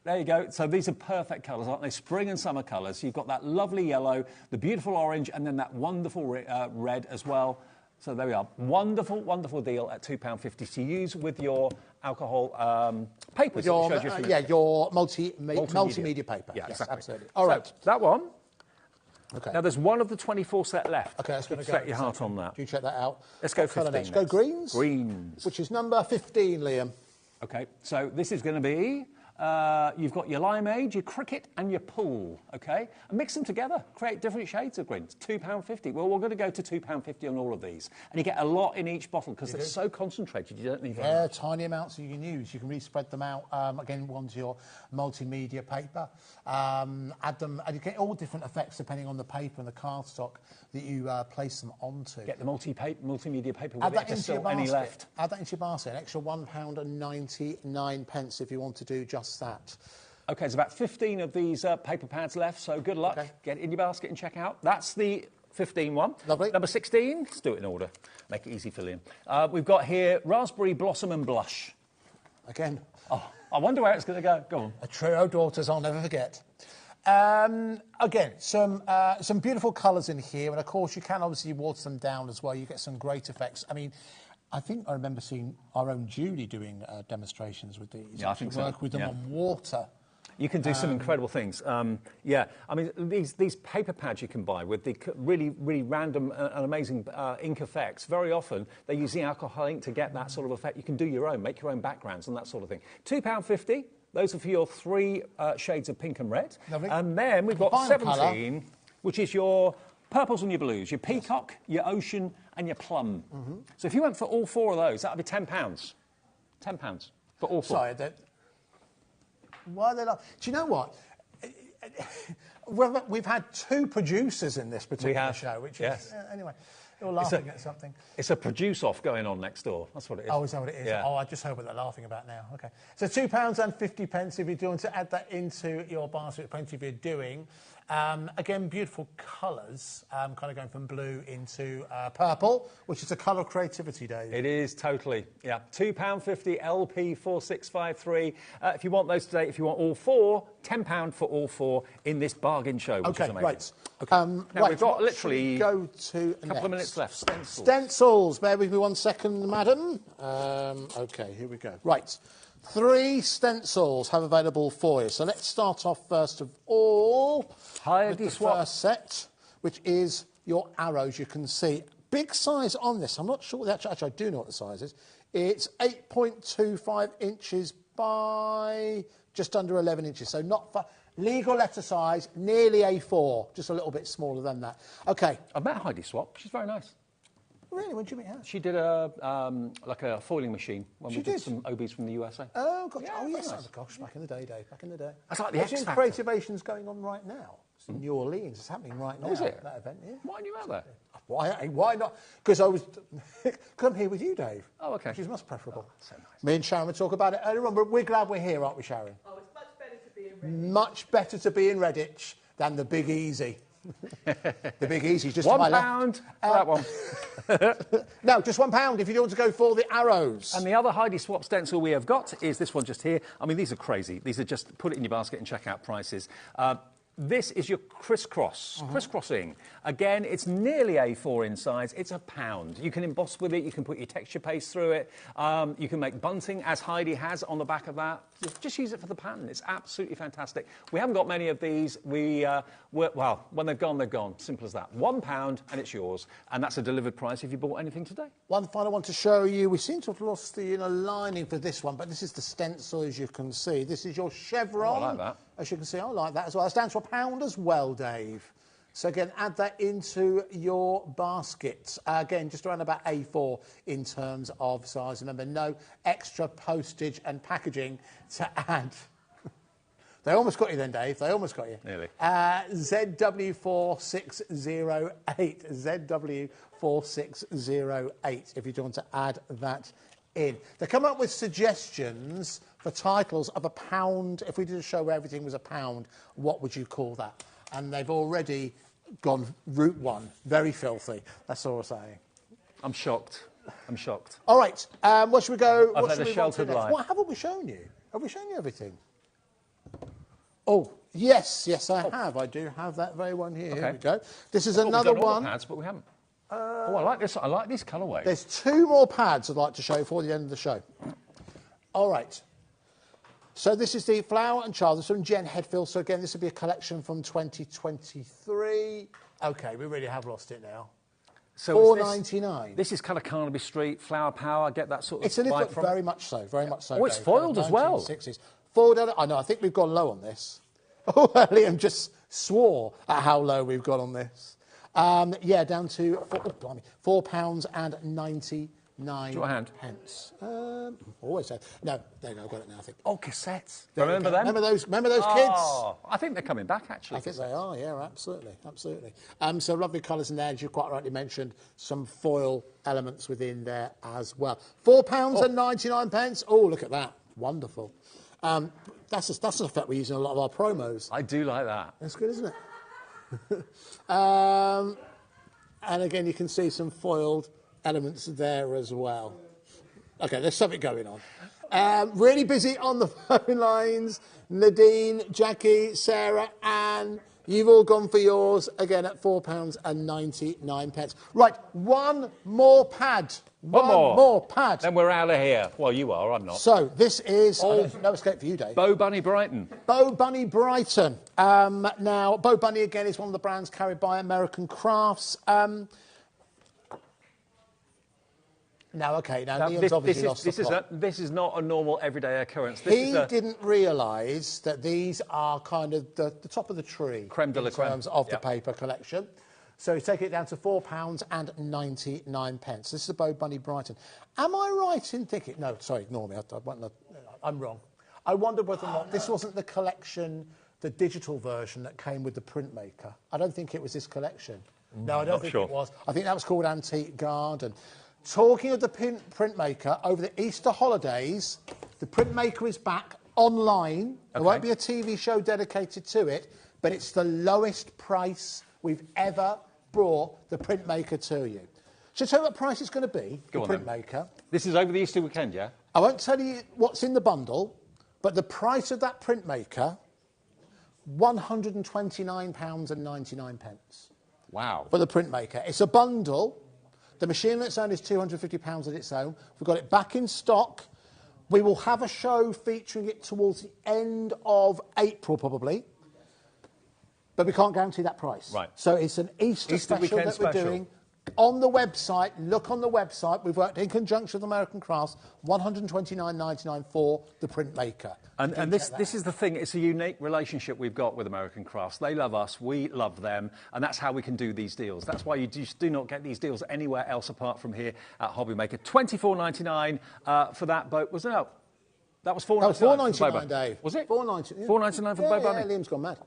There you go. So these are perfect colours, aren't they? Spring and summer colours. You've got that lovely yellow, the beautiful orange, and then that wonderful red as well. So there we are. Wonderful, wonderful deal at £2.50 to use with your alcohol papers. Your multimedia paper. Yeah, yes, exactly. Absolutely. All right. So, that one. Okay. Now, there's one of the 24 set left. OK, that's going to go. Set your heart on that. Do you check that out? Let's go 15 next. Go greens? Greens. Which is number 15, Liam. OK, so this is going to be... you've got your limeade, your cricket and your pool, OK? And mix them together, create different shades of green. It's £2.50. Well, we're going to go to £2.50 on all of these. And you get a lot in each bottle because it's so concentrated, you don't need very much. Tiny amounts you can use. You can really spread them out, again, onto your multimedia paper. Add them, and you get all different effects depending on the paper and the cardstock that you place them onto. Get the multimedia paper with Add that it, into your any basket. left. Add that into your basket, an extra £1.99 if you want to do just that. OK, there's about 15 of these paper pads left, so good luck. Okay. Get it in your basket and check out. That's the 15 one. Lovely. Number 16, let's do it in order. Make it easy for Liam. We've got here Raspberry Blossom and Blush. Again. Oh, I wonder where it's going to go. Go on. A trio of daughters I'll never forget. Again, some beautiful colours in here, and of course you can obviously water them down as well. You get some great effects. I mean, I think I remember seeing our own Julie doing demonstrations with these. Yeah, I think so. Work with them on water. You can do some incredible things. Yeah, I mean, these paper pads you can buy with the really, really random and amazing ink effects, very often they use the alcohol ink to get that sort of effect. You can do your own, make your own backgrounds and that sort of thing. £2.50. Those are for your 3 shades of pink and red. Lovely. And then we've got Final 17, colour. which is your purples and your blues, your peacock, your ocean and your plum. So if you went for all 4 of those, that would be £10. £10 for all 4. Sorry, why are they like... Do you know what? We've had 2 producers in this particular show, which is... Anyway, you're laughing at something. It's a produce-off going on next door. That's what it is. Oh, is that what it is? Yeah. Oh, I just hope what they're laughing about now. OK. So £2.50 if you're doing to add that into your basket, plenty of you doing. Again, beautiful colours, kind of going from blue into purple, which is a colour of creativity, Dave. It is, totally. Yeah, £2.50 LP 4653. If you want those today, if you want all 4, £10 for all 4 in this bargain show, which is amazing. Right. Okay. Now, we've got literally go to a couple of minutes left. Stencils. Stencils. Bear with me 1 second, madam. OK, here we go. Right. 3 stencils have available for you. So let's start off first of all with the first set, which is your arrows. You can see big size on this. I'm not sure what actually I do know what the size is. It's 8.25 inches by just under 11 inches. So not for legal letter size, nearly A4, just a little bit smaller than that. OK. I met Heidi Swap. She's very nice. Really? When did you meet her? She did like a foiling machine when we did some OBs from the USA. Oh, gosh. Yeah, oh, yes. nice. Gosh, back in the day, Dave. Back in the day. That's like the X Factor. Creative Asians going on right now. It's in New Orleans. It's happening right now. Oh, is it? That event, yeah. Why are you out there? Why not? Because I was... Come here with you, Dave. Oh, OK. Which is much preferable. Oh, so nice. Me and Sharon will talk about it earlier on, but we're glad we're here, aren't we, Sharon? Oh, it's much better to be in Redditch. Much better to be in Redditch than the Big Easy. The Big Easy, just to my left. £1 for that one. No, just £1 if you want to go for the arrows. And the other Heidi Swap stencil we have got is this one just here. I mean, these are crazy. These are just put it in your basket and check out prices. This is your crisscrossing. Again, it's nearly A4 in size. It's £1. You can emboss with it. You can put your texture paste through it. You can make bunting, as Heidi has on the back of that. Just use it for the pattern. It's absolutely fantastic. We haven't got many of these. Well, when they've gone, they've gone. Simple as that. £1 and it's yours. And that's a delivered price if you bought anything today. One final one to show you. We seem to have lost the inner lining for this one, but this is the stencil, as you can see. This is your chevron. Oh, I like that. As you can see, I like that as well. It stands for £1 as well, Dave. So again, add that into your basket. Again, just around about A4 in terms of size. Remember, no extra postage and packaging to add. They almost got you then, Dave. They almost got you. Nearly. ZW4608. ZW4608, if you want to add that in. They come up with suggestions for titles of £1. If we did a show where everything was £1, what would you call that? And they've already gone route 1. Very filthy. That's all I'm saying. I'm shocked. I'm shocked. All right. What should we go? I've What led should a we want to sheltered next? life. What haven't we shown you? Have we shown you everything? Oh, yes, I have. I do have that very one here. Okay. Here we go. This is We've another done all one. the pads, but we haven't. Oh, I like this. I like this colourway. There's 2 more pads I'd like to show before the end of the show. All right. So this is the Flower and Child. This is from Jen Headfield. So again, this will be a collection from 2023. OK, we really have lost it now. So £4.99. This is kind of Carnaby Street, Flower Power. Get that sort of. It's a little vibe bit, from very much so. Very much so. Oh, it's Dave. foiled as well. 1960s. Foiled. I know. I think we've gone low on this. Oh, Liam just swore at how low we've gone on this. Yeah, down to £4.99. Do you want a hand? Always say. No, there you go. I've got it now, I think. Oh, cassettes. There we Remember go. them? Remember those kids? Oh, I think they're coming back, actually. I think they are, yeah, absolutely. So lovely colours in there, as you quite rightly mentioned, some foil elements within there as well. £4.99. Oh, look at that. Wonderful. That's an effect we use in a lot of our promos. I do like that. That's good, isn't it? And again, you can see some foiled elements there as well. OK, there's something going on. Really busy on the phone lines. Nadine, Jackie, Sarah, Anne, you've all gone for yours, again at £4.99. Right, one more pad. One more pad. Then we're out of here. Well, you are, I'm not. So, this is... no escape for you, Dave. Bo Bunny Brighton. Bo Bunny Brighton. Now, Bo Bunny, again, is one of the brands carried by American Crafts. Liam's obviously lost the plot. This is not a normal everyday occurrence. He didn't realise that these are kind of the top of the tree creme de la creme in terms of the paper collection. So he's taken it down to £4.99. This is the Bo Bunny Brighton. Am I right in thinking... No, sorry, ignore me. I'm wrong. I wondered whether or not this wasn't the collection, the digital version that came with the printmaker. I don't think it was this collection. No, I don't think it was. I think that was called Antique Garden. Talking of the printmaker, over the Easter holidays, the printmaker is back online. There won't be a TV show dedicated to it, but it's the lowest price we've ever brought the printmaker to you. Shall I tell you what price it's going to be, the printmaker? This is over the Easter weekend, yeah? I won't tell you what's in the bundle, but the price of that printmaker, £129.99. Wow. For the printmaker. It's a bundle. The machine on its own is £250 on its own. We've got it back in stock. We will have a show featuring it towards the end of April, probably. But we can't guarantee that price. Right. So it's an Easter special that we're doing. On the website, look on the website. We've worked in conjunction with American Crafts, £129.99 for the printmaker. And this is the thing. It's a unique relationship we've got with American Crafts. They love us, we love them, and that's how we can do these deals. That's why you do not get these deals anywhere else apart from here at HobbyMaker. £24.99 for that boat. Was it? No, that was £4.99. Dave. Was it? £4.99. Yeah. £4.99 for Bo Bunny. Yeah, Liam's gone mad.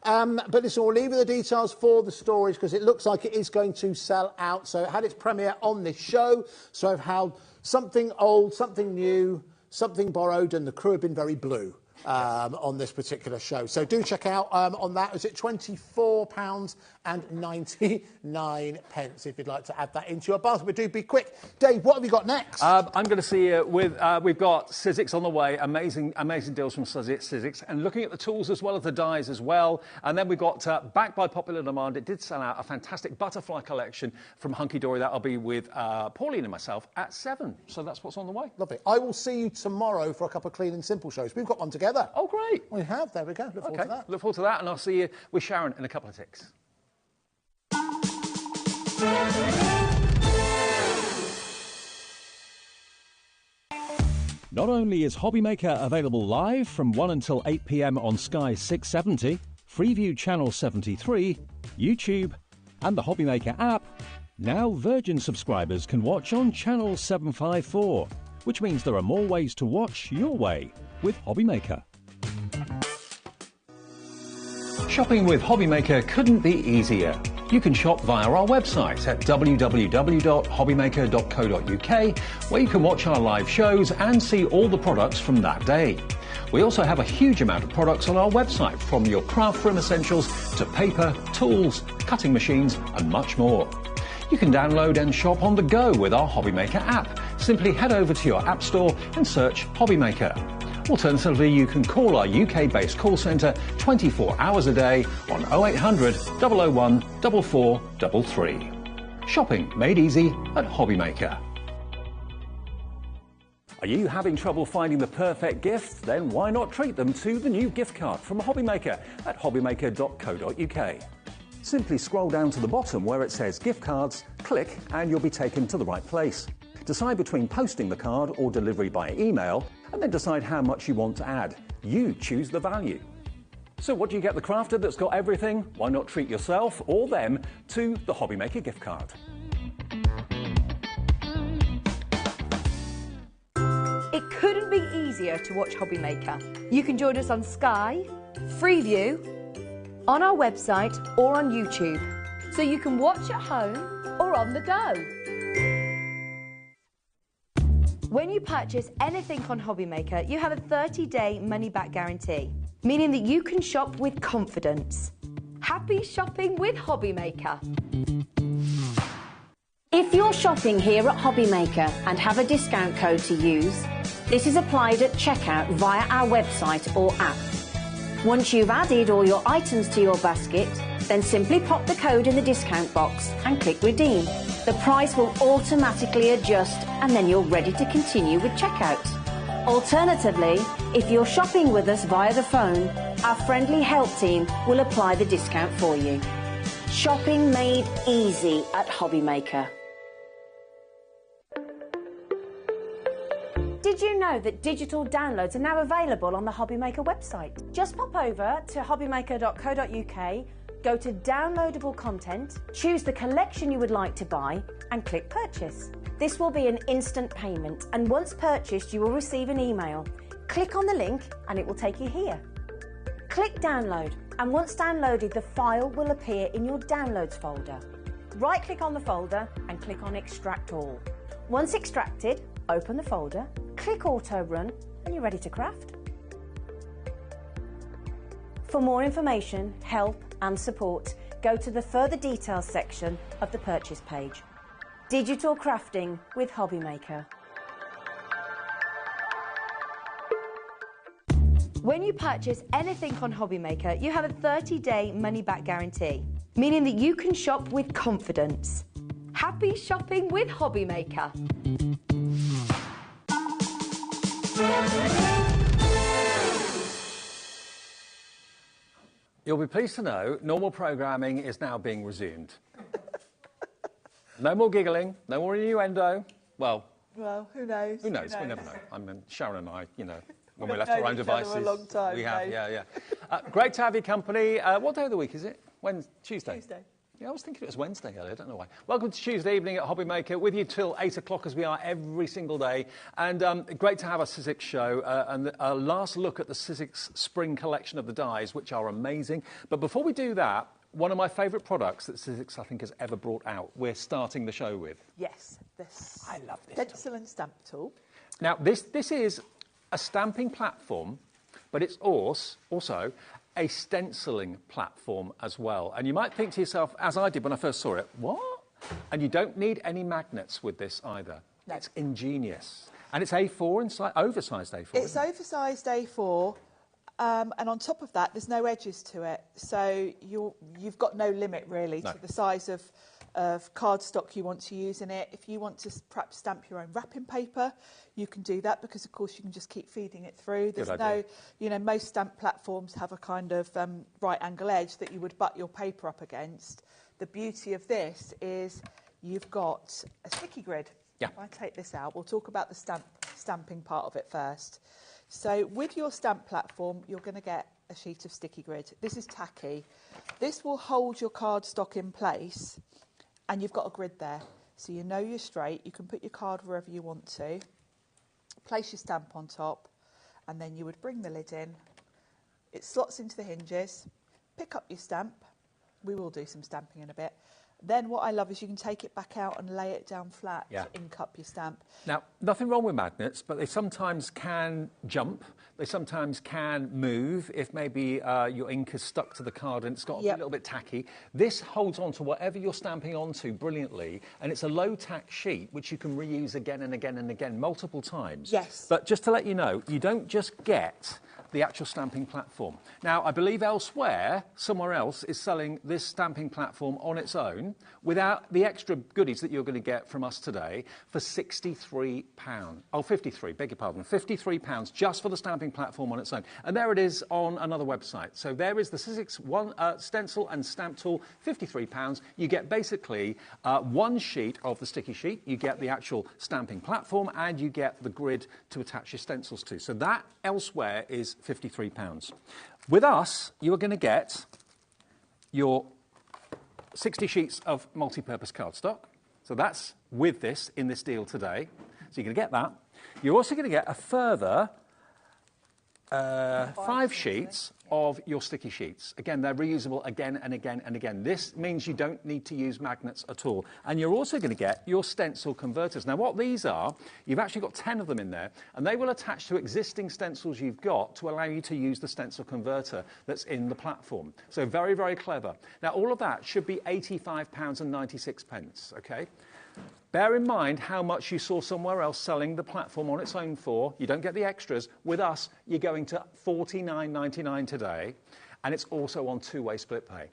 But listen, we'll leave you the details for the storage because it looks like it is going to sell out. So it had its premiere on this show. So I've had something old, something new, something borrowed, and the crew have been very blue on this particular show. So do check out on that. Is it £24.99 if you'd like to add that into your basket? But do be quick. Dave, what have you got next? I'm going to see you with, we've got Sizzix on the way, amazing deals from Sizzix, and looking at the tools as well as the dies as well. And then we've got, backed by popular demand, it did sell out, a fantastic butterfly collection from Hunky Dory. That'll be with Pauline and myself at 7. So that's what's on the way. Lovely. I will see you tomorrow for a couple of Clean and Simple shows. We've got one together. Oh, great. We have. There we go. Look forward to that. Look forward to that, and I'll see you with Sharon in a couple of ticks. Not only is HobbyMaker available live from 1 until 8 p.m. on Sky 670, Freeview Channel 73, YouTube, and the HobbyMaker app, now Virgin subscribers can watch on Channel 754, which means there are more ways to watch your way with HobbyMaker. Shopping with HobbyMaker couldn't be easier. You can shop via our website at www.hobbymaker.co.uk, where you can watch our live shows and see all the products from that day. We also have a huge amount of products on our website, from your craft room essentials to paper, tools, cutting machines and much more. You can download and shop on the go with our HobbyMaker app. Simply head over to your app store and search HobbyMaker. Alternatively, you can call our UK-based call centre 24 hours a day on 0800 001 4433. Shopping made easy at HobbyMaker. Are you having trouble finding the perfect gift? Then why not treat them to the new gift card from HobbyMaker at hobbymaker.co.uk. Simply scroll down to the bottom where it says gift cards, click and you'll be taken to the right place. Decide between posting the card or delivery by email, and then decide how much you want to add. You choose the value. So what do you get the crafter that's got everything? Why not treat yourself or them to the HobbyMaker gift card? It couldn't be easier to watch HobbyMaker. You can join us on Sky, Freeview, on our website or on YouTube. So you can watch at home or on the go. When you purchase anything on HobbyMaker, you have a 30-day money-back guarantee, meaning that you can shop with confidence. Happy shopping with HobbyMaker. If you're shopping here at HobbyMaker and have a discount code to use, This is applied at checkout via our website or app. Once you've added all your items to your basket, then simply pop the code in the discount box and click redeem. The price will automatically adjust and then you're ready to continue with checkout. Alternatively, if you're shopping with us via the phone, our friendly help team will apply the discount for you. Shopping made easy at HobbyMaker. Did you know that digital downloads are now available on the HobbyMaker website? Just pop over to hobbymaker.co.uk, go to downloadable content, choose the collection you would like to buy and click purchase. This will be an instant payment and once purchased you will receive an email. Click on the link and it will take you here. Click download and once downloaded the file will appear in your downloads folder. Right click on the folder and click on extract all. Once extracted, open the folder, click auto run and you're ready to craft. For more information, help and support, go to the further details section of the purchase page. Digital crafting with HobbyMaker. When you purchase anything on HobbyMaker, you have a 30-day money-back guarantee, meaning that you can shop with confidence. Happy shopping with HobbyMaker. You'll be pleased to know normal programming is now being resumed. No more giggling, no more innuendo. Well, who knows? Who knows? We never know. I mean, Sharon and I, you know, when we We've left our known own each other devices. a long time, we have, Dave. yeah. Great to have your company. What day of the week is it? Tuesday? Tuesday. Yeah, I was thinking it was Wednesday earlier, I don't know why. Welcome to Tuesday evening at HobbyMaker, with you till 8 o'clock as we are every single day. And great to have a Sizzix show and a last look at the Sizzix spring collection of the dies, which are amazing. But before we do that, one of my favourite products that Sizzix, I think, has ever brought out, we're starting the show with. Yes, this. I love this pencil and stamp tool. Now, this is a stamping platform, but it's also a stenciling platform as well. And you might think to yourself, as I did when I first saw it, what? And you don't need any magnets with this either. No. It's ingenious. And it's A4, oversized A4. It's oversized A4. And on top of that, there's no edges to it. So you've got no limit, really, to the size of cardstock you want to use in it. If you want to perhaps stamp your own wrapping paper, you can do that because, of course, you can just keep feeding it through. There's no, most stamp platforms have a kind of right angle edge that you would butt your paper up against. The beauty of this is you've got a sticky grid. Yeah. If I take this out, we'll talk about the stamping part of it first. So with your stamp platform, you're going to get a sheet of sticky grid. This is tacky. This will hold your cardstock in place, and you've got a grid there. So you know you're straight. You can put your card wherever you want to, place your stamp on top, and then you would bring the lid in. It slots into the hinges. Pick up your stamp. We will do some stamping in a bit. Then what I love is you can take it back out and lay it down flat to ink up your stamp. Now, nothing wrong with magnets, but they sometimes can jump. They sometimes can move if maybe your ink is stuck to the card and it's got a little bit tacky. This holds on to whatever you're stamping onto brilliantly, and it's a low-tack sheet which you can reuse again and again and again, multiple times. Yes. But just to let you know, you don't just get the actual stamping platform. Now, I believe elsewhere, somewhere else, is selling this stamping platform on its own without the extra goodies that you're going to get from us today for £63. Oh, 53, beg your pardon, £53 just for the stamping platform on its own. And there it is on another website. So there is the Sizzix stencil and stamp tool, £53. You get basically one sheet of the sticky sheet, you get the actual stamping platform, and you get the grid to attach your stencils to. So that elsewhere is £53. With us, you are going to get your 60 sheets of multi-purpose cardstock. So that's with this in this deal today. So you're going to get that. You're also going to get a further 5 sheets of your sticky sheets. Again, they're reusable again and again and again. This means you don't need to use magnets at all. And you're also going to get your stencil converters. Now, what these are, you've actually got 10 of them in there, and they will attach to existing stencils you've got to allow you to use the stencil converter that's in the platform. So very, very clever. Now, all of that should be £85.96, okay? Bear in mind how much you saw somewhere else selling the platform on its own for. You don't get the extras. With us, you're going to $49.99 today, and it's also on two-way split pay.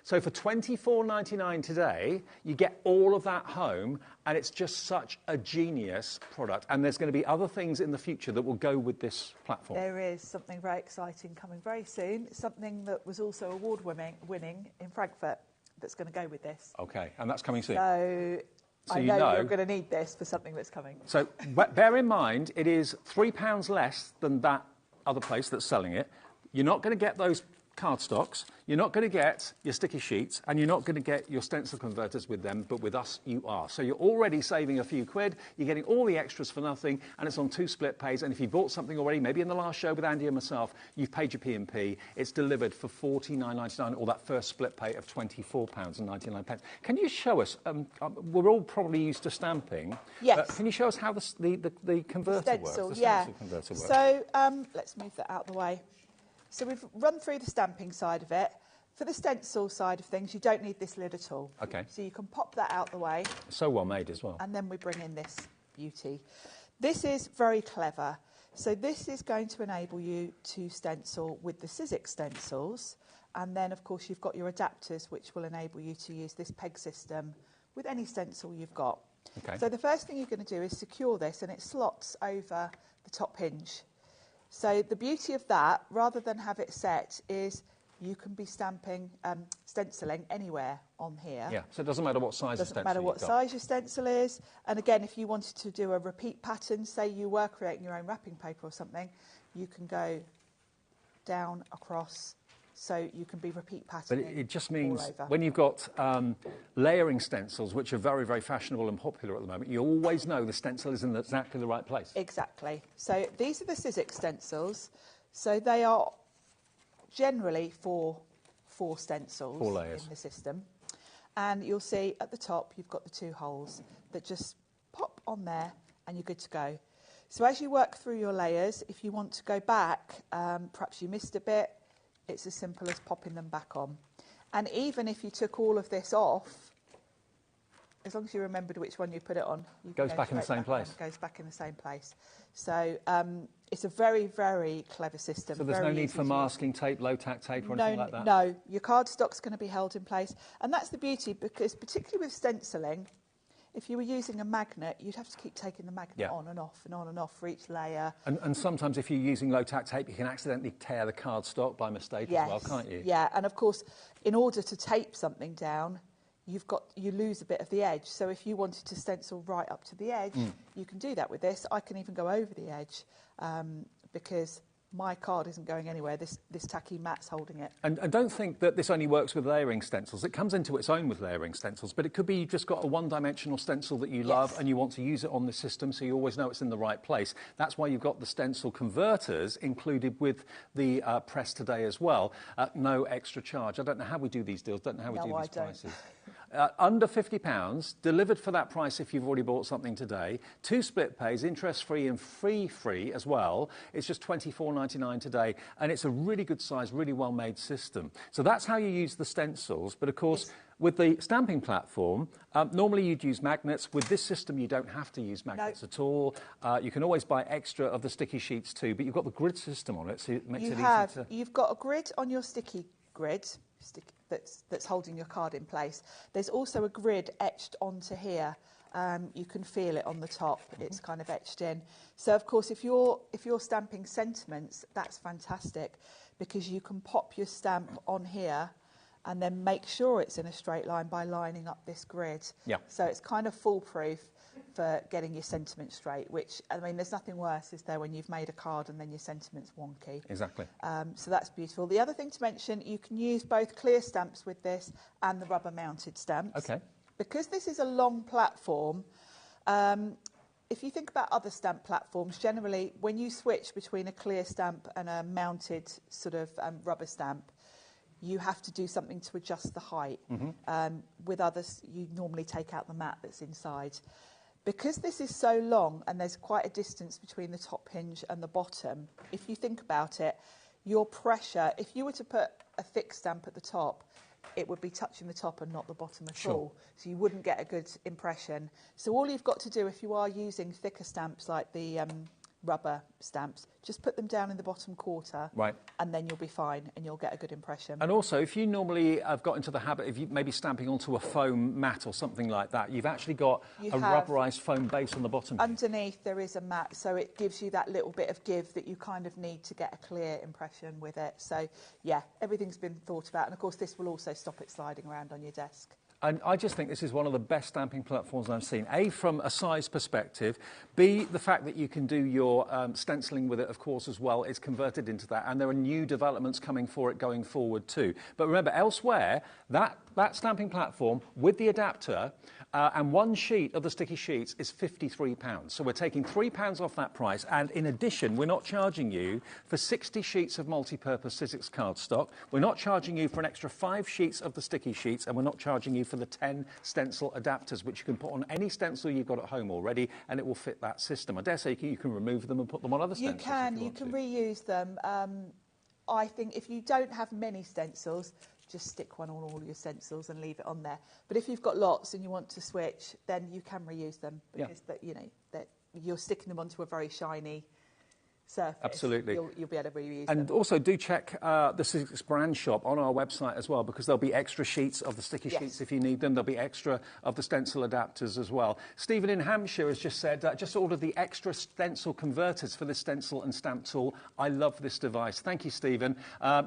So for $24.99 today, you get all of that home, and it's just such a genius product. And there's going to be other things in the future that will go with this platform. There is something very exciting coming very soon, something that was also award-winning in Frankfurt that's going to go with this. OK, and that's coming soon. So I know you're going to need this for something that's coming. So bear in mind, it is £3 less than that other place that's selling it. You're not going to get those cardstocks, you're not going to get your sticky sheets, and you're not going to get your stencil converters with them, but with us you are. So you're already saving a few quid, you're getting all the extras for nothing, and it's on two split pays. And if you bought something already, maybe in the last show with Andy and myself, you've paid your P&P, it's delivered for $49.99, or that first split pay of £24.99. Can you show us, we're all probably used to stamping. Yes. Can you show us how the converter stencil, works? yeah. Converter works? So let's move that out of the way. So we've run through the stamping side of it. For the stencil side of things, you don't need this lid at all. OK. So you can pop that out the way. So well made as well. And then we bring in this beauty. This is very clever. So this is going to enable you to stencil with the Sizzix stencils. And then, of course, you've got your adapters, which will enable you to use this peg system with any stencil you've got. Okay. So the first thing you're going to do is secure this, and it slots over the top hinge. So the beauty of that, rather than have it set, is you can be stenciling anywhere on here. Yeah, so it doesn't matter what size of stencil doesn't matter what size your stencil is. And again, if you wanted to do a repeat pattern, say you were creating your own wrapping paper or something, you can go down, across, so you can be repeat patterning. But it just means when you've got layering stencils, which are very, very fashionable and popular at the moment, you always know the stencil is in exactly the right place. Exactly. So these are the Sizzix stencils. So they are generally four stencils 4 layers in the system. And you'll see at the top you've got the 2 holes that just pop on there and you're good to go. So as you work through your layers, if you want to go back, perhaps you missed a bit, it's as simple as popping them back on. And even if you took all of this off, as long as you remembered which one you put it on, it goes back in the same place. It goes back in the same place. So it's a very, very clever system. So there's no need for masking tape, low-tack tape or anything like that? No, your cardstock's going to be held in place. And that's the beauty, because particularly with stenciling, if you were using a magnet, you'd have to keep taking the magnet on and off and on and off for each layer. And sometimes if you're using low-tack tape, you can accidentally tear the cardstock by mistake as well, can't you? Yeah, and of course, in order to tape something down, you lose a bit of the edge. So if you wanted to stencil right up to the edge, you can do that with this. I can even go over the edge because my card isn't going anywhere. This tacky mat's holding it. And don't think that this only works with layering stencils. It comes into its own with layering stencils, but it could be you've just got a one-dimensional stencil that you love and you want to use it on the system so you always know it's in the right place. That's why you've got the stencil converters included with the press today as well. No extra charge. I don't know how we do these deals, don't know how we do these prices. Under £50, delivered for that price if you've already bought something today. 2 split pays, interest-free and free as well. It's just £24.99 today, and it's a really good size, really well-made system. So that's how you use the stencils. But, of course, with the stamping platform, normally you'd use magnets. With this system, you don't have to use magnets at all. You can always buy extra of the sticky sheets too, but you've got the grid system on it, so it makes it easy to... You've got a grid on your sticky grid. That's holding your card in place. There's also a grid etched onto here. You can feel it on the top. It's kind of etched in. So of course, if you're stamping sentiments, that's fantastic because you can pop your stamp on here and then make sure it's in a straight line by lining up this grid. Yeah. So it's kind of foolproof for getting your sentiment straight, which, I mean, there's nothing worse, is there, when you've made a card and then your sentiment's wonky. Exactly. So that's beautiful. The other thing to mention, you can use both clear stamps with this and the rubber-mounted stamps. Okay. Because this is a long platform, if you think about other stamp platforms, generally, when you switch between a clear stamp and a mounted sort of rubber stamp, you have to do something to adjust the height. With others, you normally take out the mat that's inside. Because this is so long and there's quite a distance between the top hinge and the bottom, if you think about it, your pressure, if you were to put a thick stamp at the top, it would be touching the top and not the bottom at all. So you wouldn't get a good impression. So all you've got to do if you are using thicker stamps like the rubber stamps, just put them down in the bottom quarter, and then you'll be fine and you'll get a good impression. And also, if you normally have got into the habit of maybe stamping onto a foam mat or something like that, you've actually got a rubberised foam base on the bottom. Underneath there is a mat, so it gives you that little bit of give that you kind of need to get a clear impression with it. So yeah, everything's been thought about, and of course this will also stop it sliding around on your desk. And I just think this is one of the best stamping platforms I've seen. A, from a size perspective. B, the fact that you can do your stenciling with it, of course, as well. It's converted into that. And there are new developments coming for it going forward too. But remember, elsewhere, that stamping platform with the adapter and one sheet of the sticky sheets is £53. So we're taking £3 off that price. And in addition, we're not charging you for 60 sheets of multi-purpose Sizzix cardstock. We're not charging you for an extra 5 sheets of the sticky sheets. And we're not charging you for the 10 stencil adapters, which you can put on any stencil you've got at home already, and it will fit that system. I dare say you can remove them and put them on other stencils. You can reuse them. I think if you don't have many stencils, just stick one on all your stencils and leave it on there. But if you've got lots and you want to switch, then you can reuse them because that you're sticking them onto a very shiny surface. Absolutely. You'll be able to reuse them. And also do check the Sizzix brand shop on our website as well, because there'll be extra sheets of the sticky sheets if you need them. There'll be extra of the stencil adapters as well. Stephen in Hampshire has just said, just ordered the extra stencil converters for this stencil and stamp tool. I love this device. Thank you, Stephen.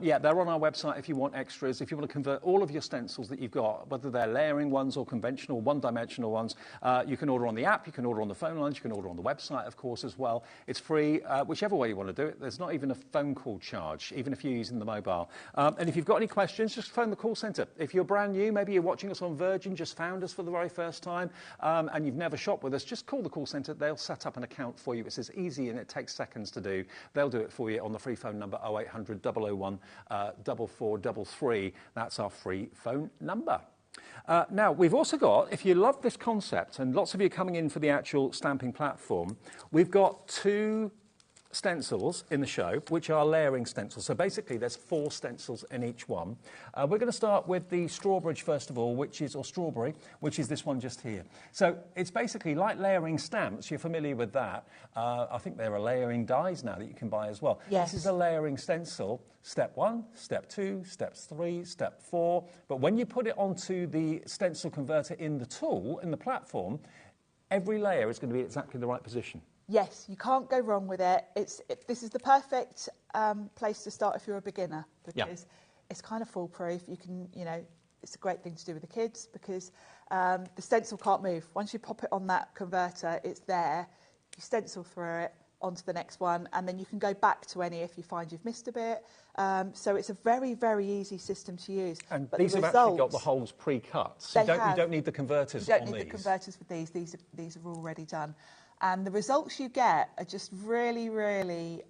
Yeah, they're on our website if you want extras. If you want to convert all of your stencils that you've got, whether they're layering ones or conventional, one-dimensional ones, you can order on the app, you can order on the phone lines, you can order on the website, of course, as well. It's free, whichever way you want to do it. There's not even a phone call charge, even if you're using the mobile. And if you've got any questions, just phone the call centre. If you're brand new, maybe you're watching us on Virgin, just found us for the very first time, and you've never shopped with us, just call the call centre. They'll set up an account for you. It's as easy and it takes seconds to do. They'll do it for you on the free phone number 0800 001 4433. That's our free phone number. Now, we've also got, if you love this concept, and lots of you are coming in for the actual stamping platform, we've got 2 stencils in the show, which are layering stencils. So basically, there's 4 stencils in each one. We're going to start with the strawberry first of all, which is this one just here. So it's basically like layering stamps. You're familiar with that. I think there are layering dies now that you can buy as well. Yes. This is a layering stencil. Step 1, step 2, step 3, step 4. But when you put it onto the stencil converter in the tool, in the platform, every layer is going to be exactly the right position. Yes, you can't go wrong with it. This is the perfect place to start if you're a beginner, because it's kind of foolproof. You can, it's a great thing to do with the kids because the stencil can't move. Once you pop it on that converter, it's there. You stencil through it onto the next one, and then you can go back to any if you find you've missed a bit. So it's a very, very easy system to use. And these have actually got the holes pre-cut. So you don't need the converters on these. You don't need the converters with these. These are already done. And the results you get are just really, really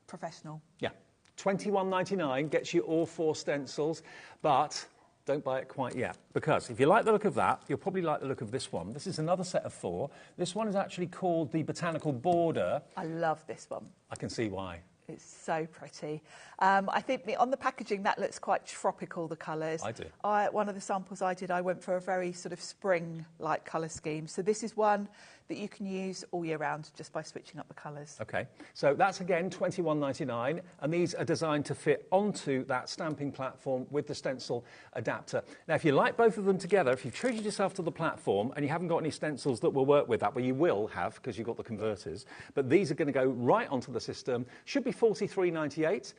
professional. Yeah. £21.99 gets you all 4 stencils, but don't buy it quite yet, because if you like the look of that, you'll probably like the look of this one. This is another set of 4. This one is actually called the Botanical Border. I love this one. I can see why. It's so pretty. I think on the packaging, that looks quite tropical, the colours. I do. One of the samples I did, I went for a very sort of spring-like colour scheme. So this is one that you can use all year round just by switching up the colours. OK, so that's, again, £21.99, and these are designed to fit onto that stamping platform with the stencil adapter. Now, if you like both of them together, if you've treated yourself to the platform and you haven't got any stencils that will work with that, well, you will have, because you've got the converters, but these are going to go right onto the system. Should be £43.98.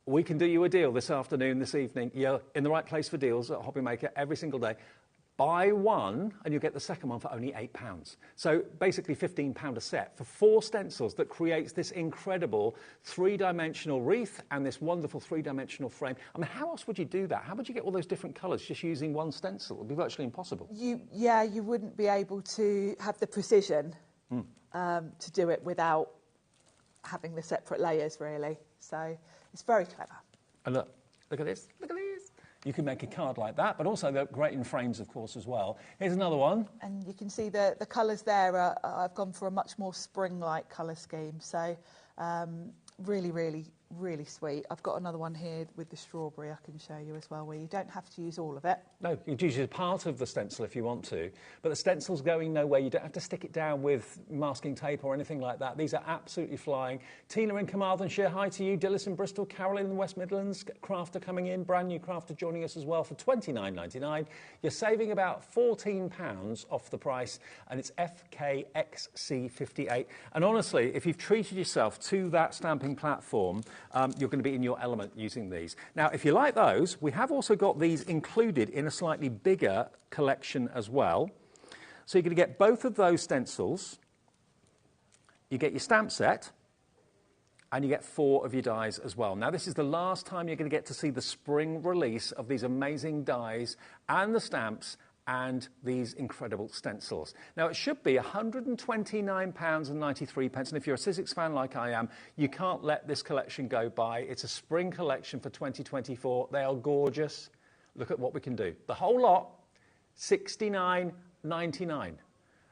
We can do you a deal this afternoon, this evening. You're in the right place for deals at HobbyMaker every single day. Buy one and you'll get the second one for only £8. So basically £15 a set for 4 stencils that creates this incredible 3-dimensional wreath and this wonderful 3-dimensional frame. I mean, how else would you do that? How would you get all those different colours just using one stencil? It would be virtually impossible. You wouldn't be able to have the precision to do it without having the separate layers, really. So it's very clever. And look at this, look at this. You can make a card like that, but also they're great in frames, of course, as well. Here's another one. And you can see the colours there. I've gone for a much more spring-like colour scheme. So really, really, really sweet. I've got another one here with the strawberry I can show you as well, where you don't have to use all of it. No, you can use part of the stencil if you want to, but the stencil's going nowhere. You don't have to stick it down with masking tape or anything like that. These are absolutely flying. Tina in Carmarthenshire, hi to you. Dillis in Bristol, Carolyn in the West Midlands, crafter coming in, brand new crafter joining us as well for £29.99. You're saving about £14 off the price, and it's FKXC58. And honestly, if you've treated yourself to that stamping platform, you're going to be in your element using these. Now, if you like those, we have also got these included in a slightly bigger collection as well. So you're going to get both of those stencils, you get your stamp set, and you get 4 of your dies as well. Now, this is the last time you're going to get to see the spring release of these amazing dies and the stamps and these incredible stencils. Now, it should be £129.93, and if you're a Sizzix fan like I am, you can't let this collection go by. It's a spring collection for 2024. They are gorgeous. Look at what we can do. The whole lot, $69.99.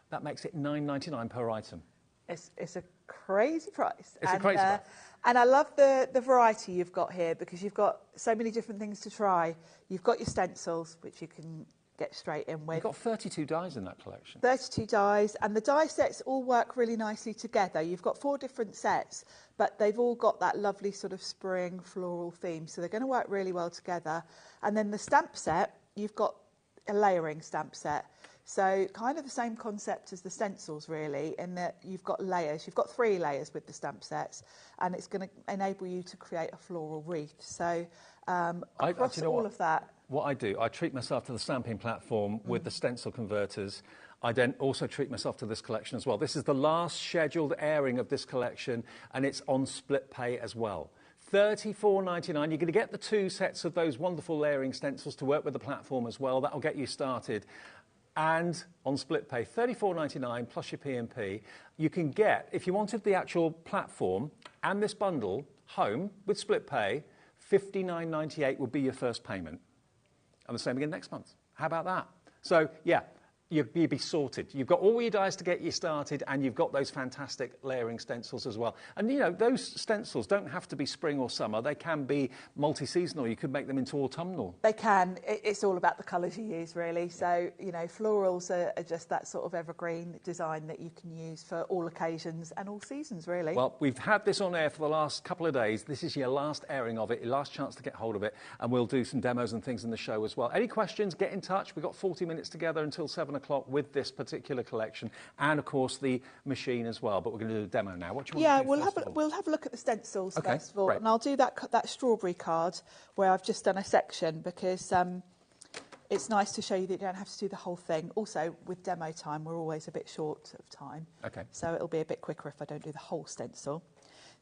That makes it $9.99 per item. It's a crazy price. It's a crazy price. And I love the variety you've got here, because you've got so many different things to try. You've got your stencils, which you can get straight in with. You've got 32 dies in that collection. 32 dies, and the die sets all work really nicely together. You've got 4 different sets, but they've all got that lovely sort of spring floral theme, so they're going to work really well together. And then the stamp set, you've got a layering stamp set. So kind of the same concept as the stencils, really, in that you've got layers. You've got 3 layers with the stamp sets, and it's going to enable you to create a floral wreath. So across all of that... What I do, I treat myself to the stamping platform with the stencil converters. I then also treat myself to this collection as well. This is the last scheduled airing of this collection, and it's on split pay as well. $34.99. You're going to get the 2 sets of those wonderful layering stencils to work with the platform as well. That'll get you started. And on split pay, $34.99 plus your P&P. You can get, if you wanted the actual platform and this bundle home with split pay, $59.98 would be your first payment. And the same again next month. How about that? So, yeah, you'd be sorted. You've got all your dies to get you started, and you've got those fantastic layering stencils as well. And, you know, those stencils don't have to be spring or summer. They can be multi-seasonal. You could make them into autumnal. They can. It's all about the colours you use, really. So, you know, florals are just that sort of evergreen design that you can use for all occasions and all seasons, really. Well, we've had this on air for the last couple of days. This is your last airing of it, your last chance to get hold of it, and we'll do some demos and things in the show as well. Any questions, get in touch. We've got 40 minutes together until 7 o'clock with this particular collection, and of course the machine as well. But we're going to do a demo now. What do you want to do? We'll have a look at the stencils okay, first of all, great. and I'll do that strawberry card where I've just done a section, because it's nice to show you that you don't have to do the whole thing. Also, with demo time, we're always a bit short of time. Okay. So it'll be a bit quicker if I don't do the whole stencil.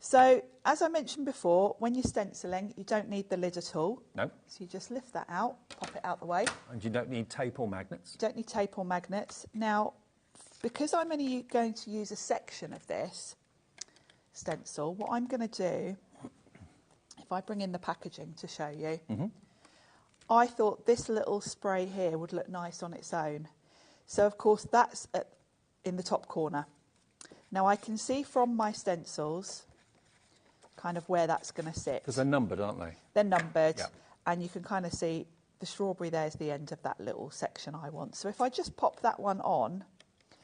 So, as I mentioned before, when you're stenciling, you don't need the lid at all. No. So you just lift that out, pop it out the way. And you don't need tape or magnets. You don't need tape or magnets. Now, because I'm only going to use a section of this stencil, what I'm going to do, if I bring in the packaging to show you, I thought this little spray here would look nice on its own. So, of course, that's in the top corner. Now, I can see from my stencils kind of where that's going to sit. Because they're numbered, aren't they? They're numbered, yeah. And you can kind of see the strawberry there's the end of that little section I want. So if I just pop that one on...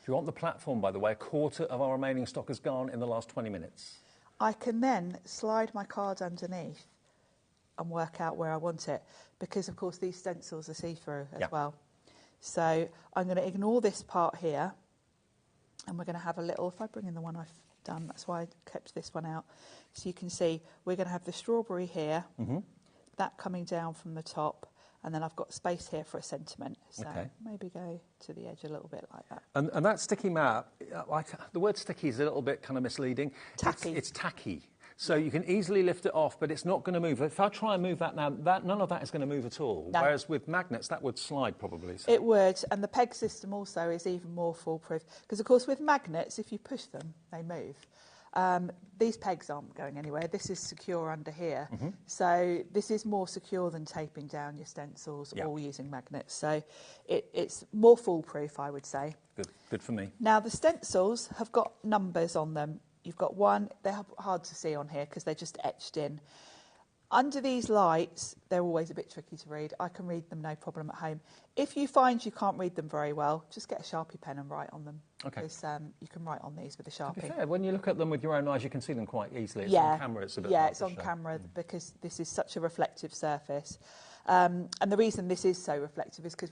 If you want the platform, by the way, a quarter of our remaining stock has gone in the last 20 minutes. I can then slide my card underneath and work out where I want it, because, of course, these stencils are see-through as well. So I'm going to ignore this part here, and we're going to have a little... If I bring in the one I've done, that's why I kept this one out. So you can see we're going to have the strawberry here, that coming down from the top, and then I've got space here for a sentiment. So maybe go to the edge a little bit like that. And that sticky mat, the word sticky is a little bit kind of misleading. Tacky. It's tacky. So you can easily lift it off, but it's not going to move. If I try and move that now, none of that is going to move at all. No. Whereas with magnets, that would slide probably. So. It would, and the peg system also is even more foolproof. Because, of course, with magnets, if you push them, they move. These pegs aren't going anywhere. This is secure under here. So this is more secure than taping down your stencils or using magnets. So it's more foolproof, I would say. Good for me. Now, the stencils have got numbers on them. you've got one. They're hard to see on here because they're just etched in. Under these lights, they're always a bit tricky to read. I can read them no problem at home. If you find you can't read them very well, just get a Sharpie pen and write on them. Okay. Because you can write on these with a Sharpie. To be fair, when you look at them with your own eyes, you can see them quite easily. It's yeah. on camera, it's a bit Yeah, hard it's to on show. camera because this is such a reflective surface. And the reason this is so reflective is because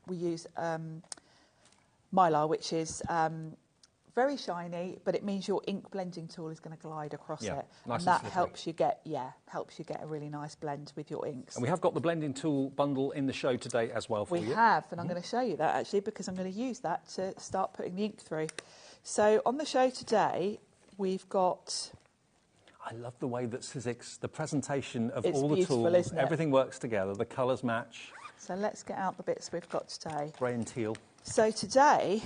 we use Mylar, which is very shiny, but it means your ink blending tool is going to glide across it, nice and that slippery. helps you get a really nice blend with your inks. And we have got the blending tool bundle in the show today as well for you. We have, and I'm going to show you that actually because I'm going to use that to start putting the ink through. So on the show today, we've got. I love the way that Sizzix, the presentation of It's all the beautiful, tools, isn't it? everything works together, the colours match. So let's get out the bits we've got today. Grey and teal. So today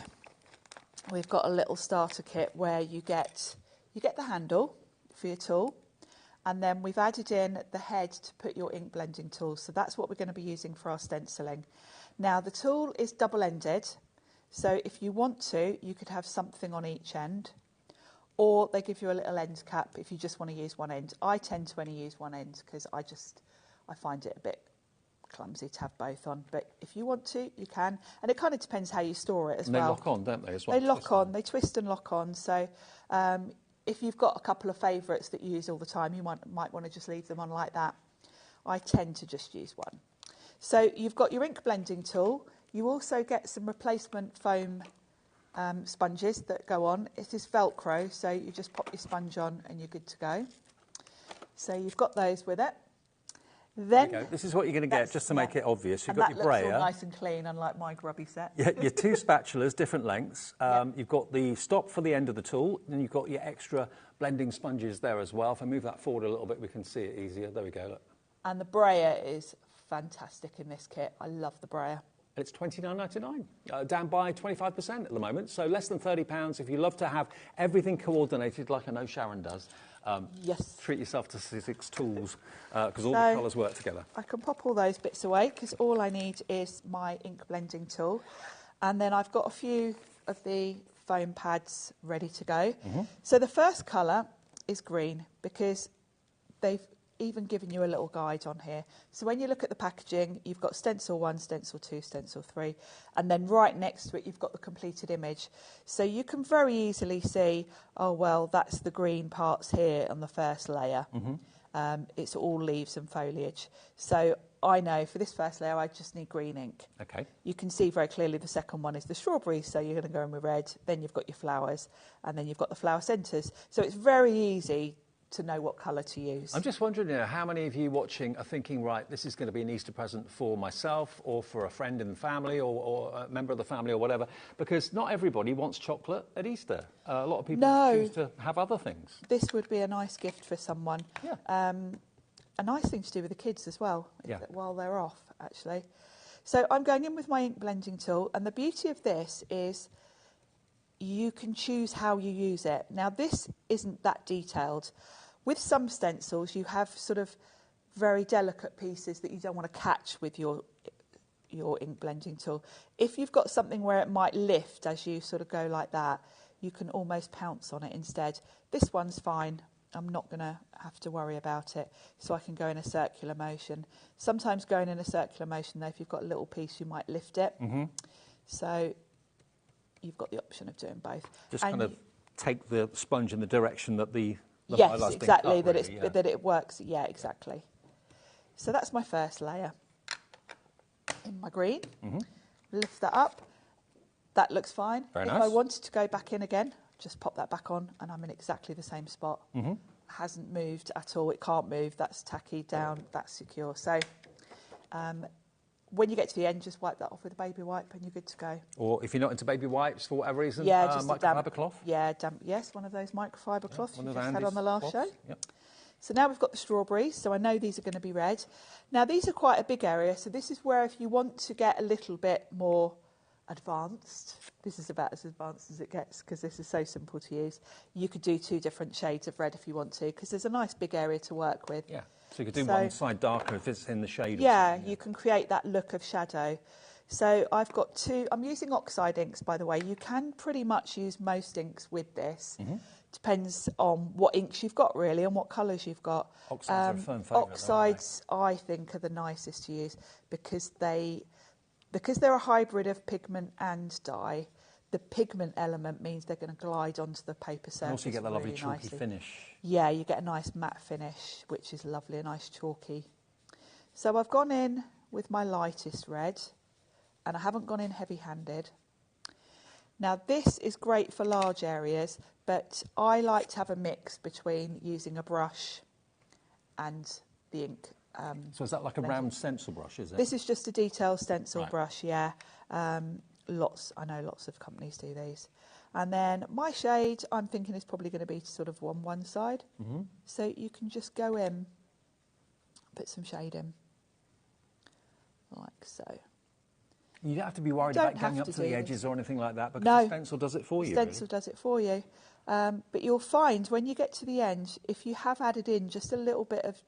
we've got a little starter kit where you get the handle for your tool, and then we've added in the head to put your ink blending tool. So that's what we're going to be using for our stenciling. Now the tool is double-ended, so if you want to, you could have something on each end, or they give you a little end cap if you just want to use one end. I tend to only use one end because I find it a bit clumsy to have both on, but if you want to, you can, and it kind of depends how you store it as well. They lock on, don't they, as well? They lock on, they twist and lock on, so if you've got a couple of favourites that you use all the time, you might want to just leave them on like that. I tend to just use one. So you've got your ink blending tool. You also get some replacement foam sponges that go on. It is Velcro, so you just pop your sponge on and you're good to go. So you've got those with it. Then this is what you're going to get, just to make it obvious. You've and got that your looks brayer. all nice and clean, unlike my grubby set. Your two spatulas, different lengths. You've got the stop for the end of the tool, and you've got your extra blending sponges there as well. If I move that forward a little bit, we can see it easier. There we go, look. And the brayer is fantastic in this kit. I love the brayer. It's $29.99, down by 25% at the moment, so less than £30. If you love to have everything coordinated, like I know Sharon does, yes, treat yourself to Sizzix tools, because all the colours work together. I can pop all those bits away, because all I need is my ink blending tool. And then I've got a few of the foam pads ready to go. So the first colour is green, because they've even given you a little guide on here. So when you look at the packaging, you've got stencil 1, stencil 2, stencil 3, and then right next to it you've got the completed image. So you can very easily see, oh well, that's the green parts here on the first layer. It's all leaves and foliage. So I know for this first layer I just need green ink. Okay. You can see very clearly the second one is the strawberries, so you're going to go in with red, then you've got your flowers, and then you've got the flower centres. So it's very easy to know what colour to use. I'm just wondering, how many of you watching are thinking, right, this is going to be an Easter present for myself or for a friend in the family or a member of the family or whatever, because not everybody wants chocolate at Easter. A lot of people choose to have other things. This would be a nice gift for someone. Yeah. A nice thing to do with the kids as well, yeah, while they're off, actually. So I'm going in with my ink blending tool, and the beauty of this is you can choose how you use it. Now, this isn't that detailed. With some stencils, you have sort of very delicate pieces that you don't want to catch with your ink blending tool. If you've got something where it might lift as you sort of go like that, you can almost pounce on it instead. This one's fine. I'm not going to have to worry about it, so I can go in a circular motion. Sometimes going in a circular motion, though, if you've got a little piece, you might lift it. So you've got the option of doing both. Just kind of take the sponge in the direction that the yes, exactly, up, that really, it's that it works. Yeah, exactly. So that's my first layer. In my green, lift that up. That looks fine. Very if nice. I wanted to go back in again, just pop that back on, and I'm in exactly the same spot. Hasn't moved at all. It can't move. That's tacky down. That's secure. So when you get to the end, just wipe that off with a baby wipe, and you're good to go. Or if you're not into baby wipes for whatever reason, just microfiber cloth. Yeah, damp. Yes, one of those microfiber cloths you just had Andy's on the last show. Yep. So now we've got the strawberries, so I know these are going to be red. Now these are quite a big area, so this is where if you want to get a little bit more advanced, this is about as advanced as it gets because this is so simple to use. You could do 2 different shades of red if you want to, because there's a nice big area to work with. Yeah, so you could do one side darker if it's in the shade. Yeah, you can create that look of shadow. So I've got two. I'm using oxide inks, by the way. You can pretty much use most inks with this. Depends on what inks you've got, really, and what colours you've got. Oxides are a firm favourite, Oxides, I think, are the nicest to use because they're a hybrid of pigment and dye. The pigment element means they're going to glide onto the paper surface. And also you get the lovely really chalky nicely. finish. Yeah, you get a nice matte finish, which is lovely, a nice chalky. So I've gone in with my lightest red, and I haven't gone in heavy-handed. Now this is great for large areas, but I like to have a mix between using a brush and the ink. So is that like a round stencil brush, is it? This is just a detail stencil brush, yeah. I know lots of companies do these. And then my shade, I'm thinking is probably going to be sort of on one side. So you can just go in, put some shade in, like so. You don't have to be worried about going up to the edges or anything like that, because the stencil does it for you. The stencil does it for you. But you'll find when you get to the end, if you have added in just a little bit of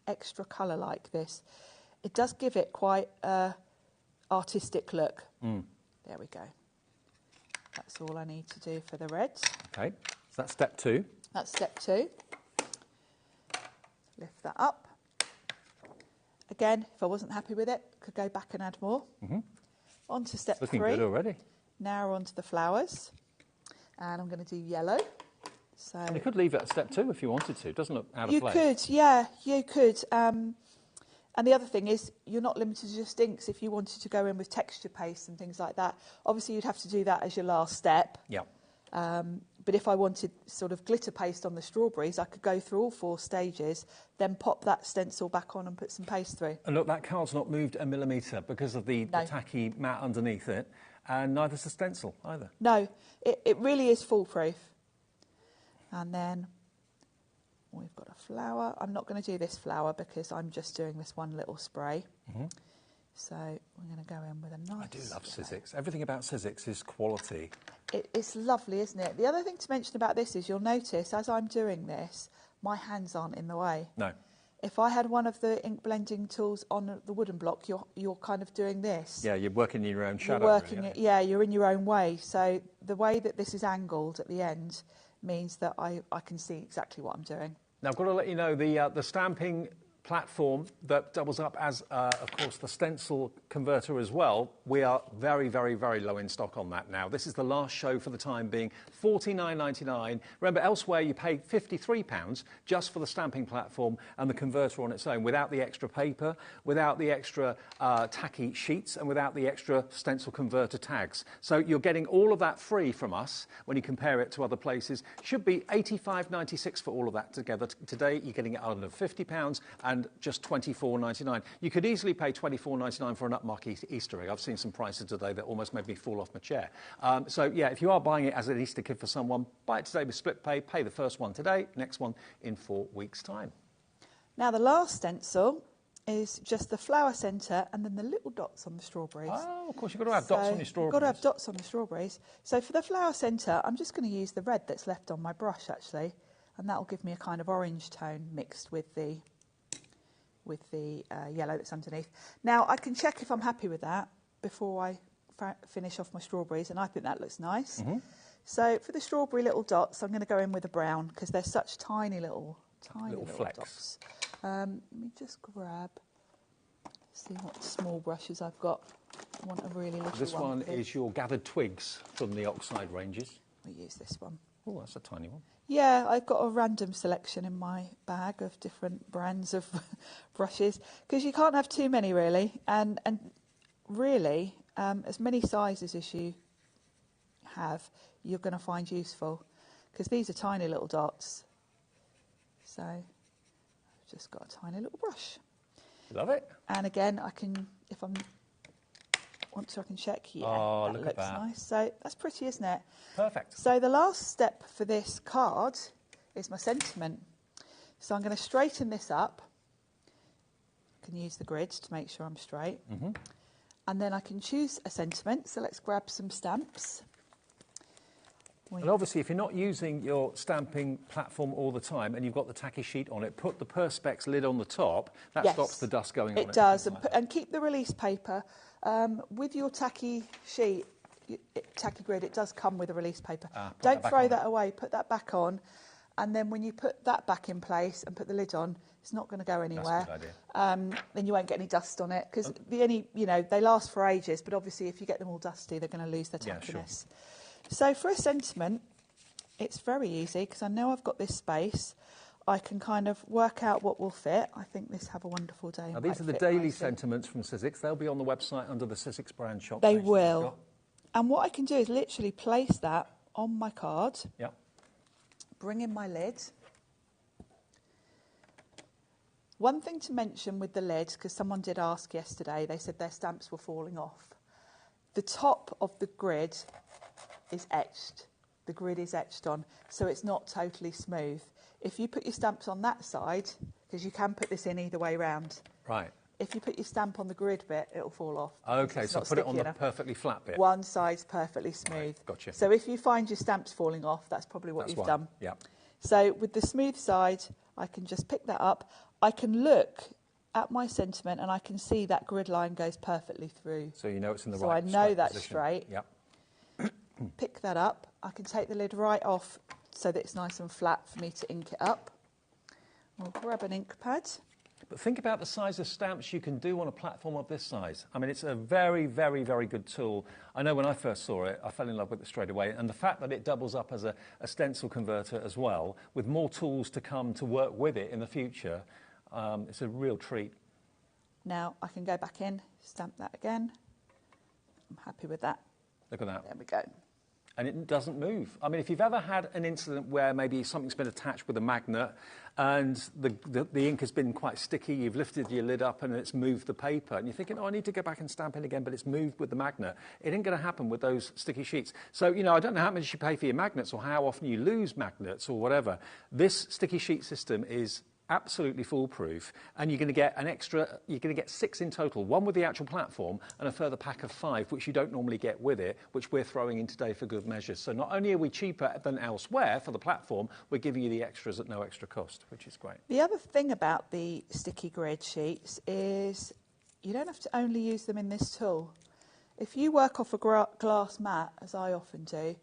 extra colour like this, it does give it quite an artistic look. There we go. That's all I need to do for the reds. Okay, so that's step 2. That's step 2. Lift that up. Again, if I wasn't happy with it, could go back and add more. On to step 3. Looking good already. Now we're on to the flowers. And I'm going to do yellow. So you could leave it at step 2 if you wanted to. It doesn't look out of place. You could, yeah, you could. And the other thing is, you're not limited to just inks. If you wanted to go in with texture paste and things like that, obviously you'd have to do that as your last step. Yeah. But if I wanted sort of glitter paste on the strawberries, I could go through all 4 stages, then pop that stencil back on and put some paste through. And look, that card's not moved a millimetre because of the tacky mat underneath it, and neither's the stencil either. No, it really is foolproof. And then we've got a flower. I'm not going to do this flower because I'm just doing this one little spray. So we're going to go in with a nice... I do love Sizzix. Everything about Sizzix is quality. It's lovely, isn't it? The other thing to mention about this is you'll notice as I'm doing this, my hands aren't in the way. No. If I had one of the ink blending tools on the wooden block, you're kind of doing this. Yeah, you're working in your own shadow. You're working really, yeah, you're in your own way. So the way that this is angled at the end means that I can see exactly what I'm doing. Now, I've got to let you know the stamping platform that doubles up as, of course, the stencil converter as well. We are very, very, very low in stock on that now. This is the last show for the time being, $49.99. Remember, elsewhere you pay £53 just for the stamping platform and the converter on its own, without the extra paper, without the extra tacky sheets, and without the extra stencil converter tags. So you're getting all of that free from us when you compare it to other places. Should be $85.96 for all of that together. Today, you're getting it under £50 and just $24.99. You could easily pay $24.99 for an upmarket Easter egg. I've seen some prices today that almost made me fall off my chair. So, yeah, if you are buying it as an Easter gift for someone, buy it today with split pay. Pay the first one today, next one in 4 weeks' time. Now, the last stencil is just the flower centre and then the little dots on the strawberries. Oh, of course, you've got to have dots on your strawberries. You've got to have dots on the strawberries. So for the flower centre, I'm just going to use the red that's left on my brush, actually, and that'll give me a kind of orange tone mixed with the yellow that's underneath. Now, I can check if I'm happy with that before I finish off my strawberries, and I think that looks nice. So for the strawberry little dots, I'm going to go in with a brown because they're such tiny little flecks. dots. Let me just see what small brushes I've got. I want a really little one. This one is your gathered twigs from the oxide ranges. We'll use this one. Oh, that's a tiny one. Yeah, I've got a random selection in my bag of different brands of brushes because you can't have too many really, and really as many sizes as you have, you're going to find useful because these are tiny little dots. So I've just got a tiny little brush. Love it. And again, I can, if I want to, I can check. Yeah, oh, that looks nice. So that's pretty, isn't it? Perfect. So the last step for this card is my sentiment. So I'm going to straighten this up. I can use the grid to make sure I'm straight. And then I can choose a sentiment. So let's grab some stamps. And obviously, if you're not using your stamping platform all the time and you've got the tacky sheet on it, put the Perspex lid on the top. That stops the dust going on it. It does. And keep the release paper With your tacky sheet, tacky grid, it does come with a release paper. Don't throw that away, put that back on, and then when you put that back in place and put the lid on, it's not going to go anywhere. That's a good idea. Then you won't get any dust on it, because they last for ages, but obviously if you get them all dusty, they're going to lose their tackiness. So for a sentiment, it's very easy, because I know I've got this space. I can kind of work out what will fit. I think this Have a Wonderful Day. Now, these are the daily sentiments from Sizzix. They'll be on the website under the Sizzix brand shop. They will. And what I can do is literally place that on my card. Yep. Bring in my lid. One thing to mention with the lid, because someone did ask yesterday, they said their stamps were falling off. The top of the grid is etched. The grid is etched on, so it's not totally smooth. If you put your stamps on that side, because you can put this in either way round. Right. If you put your stamp on the grid bit, it'll fall off. Okay, so put it on the perfectly flat bit. One side's perfectly smooth. Right, gotcha. So if you find your stamps falling off, that's probably what you've done. Yeah. So with the smooth side, I can just pick that up. I can look at my sentiment and I can see that grid line goes perfectly through. So you know it's in the so right I know straight that's position. straight. Yep. Pick that up. I can take the lid right off so that it's nice and flat for me to ink it up. I'll grab an ink pad. But think about the size of stamps you can do on a platform of this size. I mean, it's a very, very, very good tool. I know when I first saw it, I fell in love with it straight away. And the fact that it doubles up as a stencil converter as well, with more tools to come to work with it in the future, it's a real treat. Now I can go back in, stamp that again. I'm happy with that. Look at that. There we go. And it doesn't move. I mean, if you've ever had an incident where maybe something's been attached with a magnet and the ink has been quite sticky, you've lifted your lid up and it's moved the paper, and you're thinking, oh, I need to go back and stamp in again, but it's moved with the magnet. It ain't going to happen with those sticky sheets. So, you know, I don't know how much you pay for your magnets or how often you lose magnets or whatever. This sticky sheet system is absolutely foolproof, and you're going to get you're going to get 6 in total, one with the actual platform and a further pack of 5, which you don't normally get with it, which we're throwing in today for good measure. So not only are we cheaper than elsewhere for the platform, we're giving you the extras at no extra cost, which is great. The other thing about the sticky grid sheets is you don't have to only use them in this tool. If you work off a glass mat, as I often do,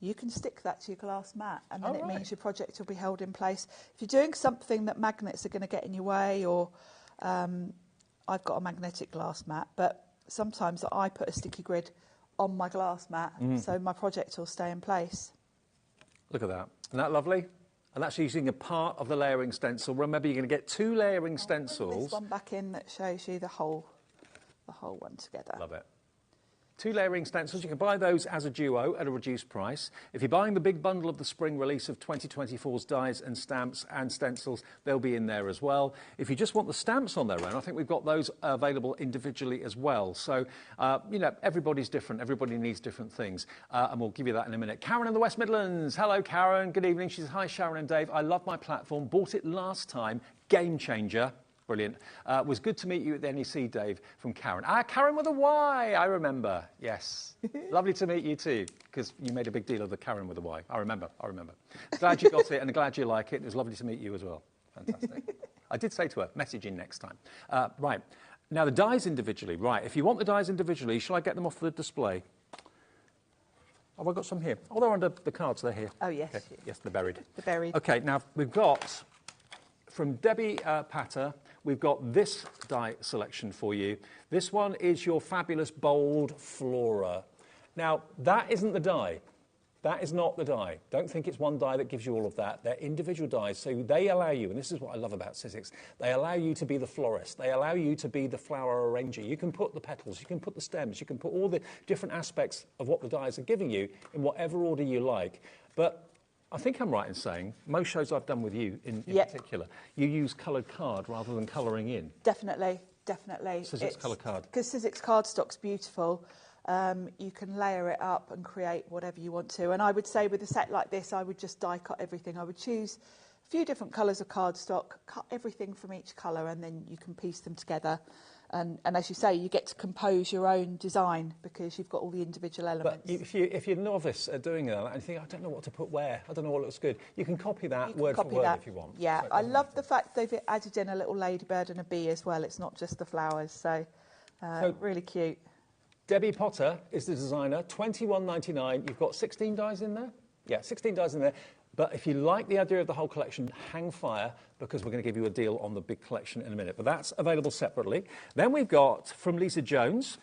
you can stick that to your glass mat, and then it means your project will be held in place. If you're doing something that magnets are going to get in your way, or I've got a magnetic glass mat, but sometimes I put a sticky grid on my glass mat, so my project will stay in place. Look at that. Isn't that lovely? And that's using a part of the layering stencil. Remember, you're going to get 2 layering stencils. This one back in that shows you the whole one together. Love it. 2 layering stencils. You can buy those as a duo at a reduced price. If you're buying the big bundle of the spring release of 2024's dies and stamps and stencils, they'll be in there as well. If you just want the stamps on their own, I think we've got those available individually as well. So, you know, everybody's different. Everybody needs different things. And we'll give you that in a minute. Karen in the West Midlands. Hello, Karen. Good evening. She says, hi, Sharon and Dave. I love my platform. Bought it last time. Game changer. Brilliant. Was good to meet you at the NEC, Dave, from Karen. Karen with a Y, I remember. Yes. Lovely to meet you too, because you made a big deal of the Karen with a Y. I remember. Glad you got it and glad you like it. It was lovely to meet you as well. Fantastic. I did say to her, message in next time. Right. Now, the dies individually. Right. If you want the dies individually, shall I get them off the display? Have I got some here? Oh, they're under the cards. They're here. Oh, yes. Okay. Yes, they're buried. They're buried. Okay, now we've got, from Debbie Patter, we've got this die selection for you. This one is your fabulous bold Flora. Now, that isn't the die. That is not the die. Don't think it's one die that gives you all of that. They're individual dies, so they allow you, and this is what I love about Sizzix, they allow you to be the florist. They allow you to be the flower arranger. You can put the petals, you can put the stems, you can put all the different aspects of what the dies are giving you in whatever order you like. But I think I'm right in saying, most shows I've done with you in particular, you use coloured card rather than colouring in. Definitely. Sizzix coloured card. Because Sizzix cardstock's beautiful. You can layer it up and create whatever you want to. And I would say with a set like this, I would just die cut everything. I would choose a few different colours of cardstock, cut everything from each colour, and then you can piece them together. And as you say, you get to compose your own design because you've got all the individual elements. But if you're a novice at doing that and you think, I don't know what to put where, I don't know what looks good, you can copy that word for word if you want. Yeah, so I love the fact they've added in a little ladybird and a bee as well. It's not just the flowers, so really cute. Debbie Potter is the designer, $21.99. You've got 16 dies in there? Yeah, 16 dies in there. But if you like the idea of the whole collection, hang fire, because we're going to give you a deal on the big collection in a minute. But that's available separately. Then we've got, from Lisa Jones,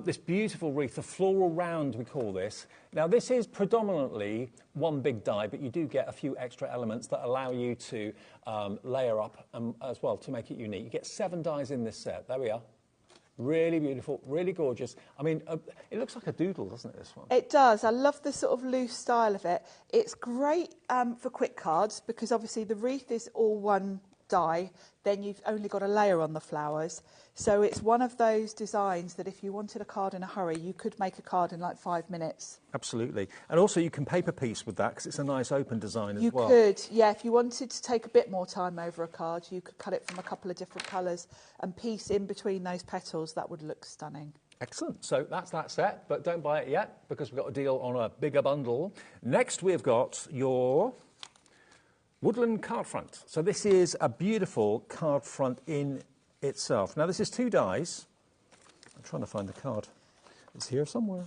this beautiful wreath, the floral round, we call this. Now, this is predominantly one big die, but you do get a few extra elements that allow you to layer up as well to make it unique. You get 7 dies in this set. There we are. Really beautiful, really gorgeous. I mean, it looks like a doodle, doesn't it, this one? It does. I love the sort of loose style of it. It's great for quick cards because obviously the wreath is all one die, then you've only got a layer on the flowers. So it's one of those designs that if you wanted a card in a hurry, you could make a card in like 5 minutes. Absolutely. And also you can paper piece with that because it's a nice open design as well. You could, yeah. If you wanted to take a bit more time over a card, you could cut it from a couple of different colours and piece in between those petals. That would look stunning. Excellent. So that's that set, but don't buy it yet because we've got a deal on a bigger bundle. Next we've got your woodland card front. So this is a beautiful card front in itself. Now this is 2 dies. I'm trying to find the card. It's here somewhere.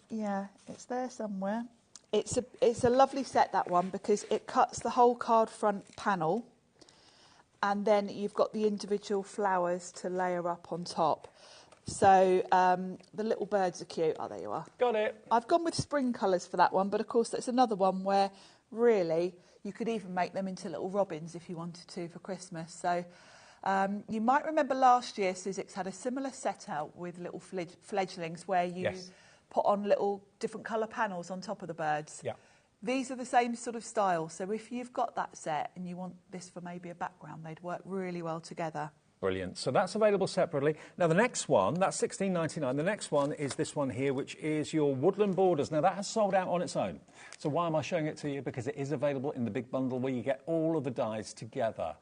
Yeah, it's there somewhere. It's a lovely set, that one, because it cuts the whole card front panel and then you've got the individual flowers to layer up on top. So the little birds are cute. Oh, there you are. Got it. I've gone with spring colours for that one, but of course that's another one where really you could even make them into little robins if you wanted to for Christmas. So you might remember last year Sizzix had a similar set out with little fledglings where you put on little different colour panels on top of the birds. Yeah. These are the same sort of style. So if you've got that set and you want this for maybe a background, they'd work really well together. Brilliant. So that's available separately. Now, the next one, that's $16.99. The next one is this one here, which is your woodland borders. Now, that has sold out on its own. So why am I showing it to you? Because it is available in the big bundle where you get all of the dies together.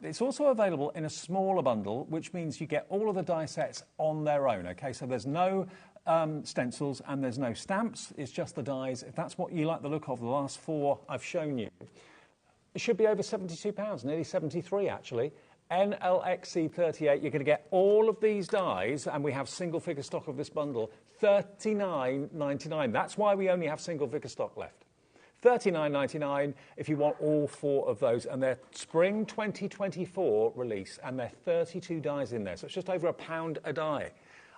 It's also available in a smaller bundle, which means you get all of the die sets on their own, OK? So there's no stencils and there's no stamps. It's just the dies. If that's what you like the look of, the last 4 I've shown you, it should be over £72, nearly 73 actually. NLXC38, you're going to get all of these dies, and we have single figure stock of this bundle, $39.99. That's why we only have single figure stock left. $39.99 if you want all 4 of those, and they're spring 2024 release, and they're 32 dies in there, so it's just over £1 a die.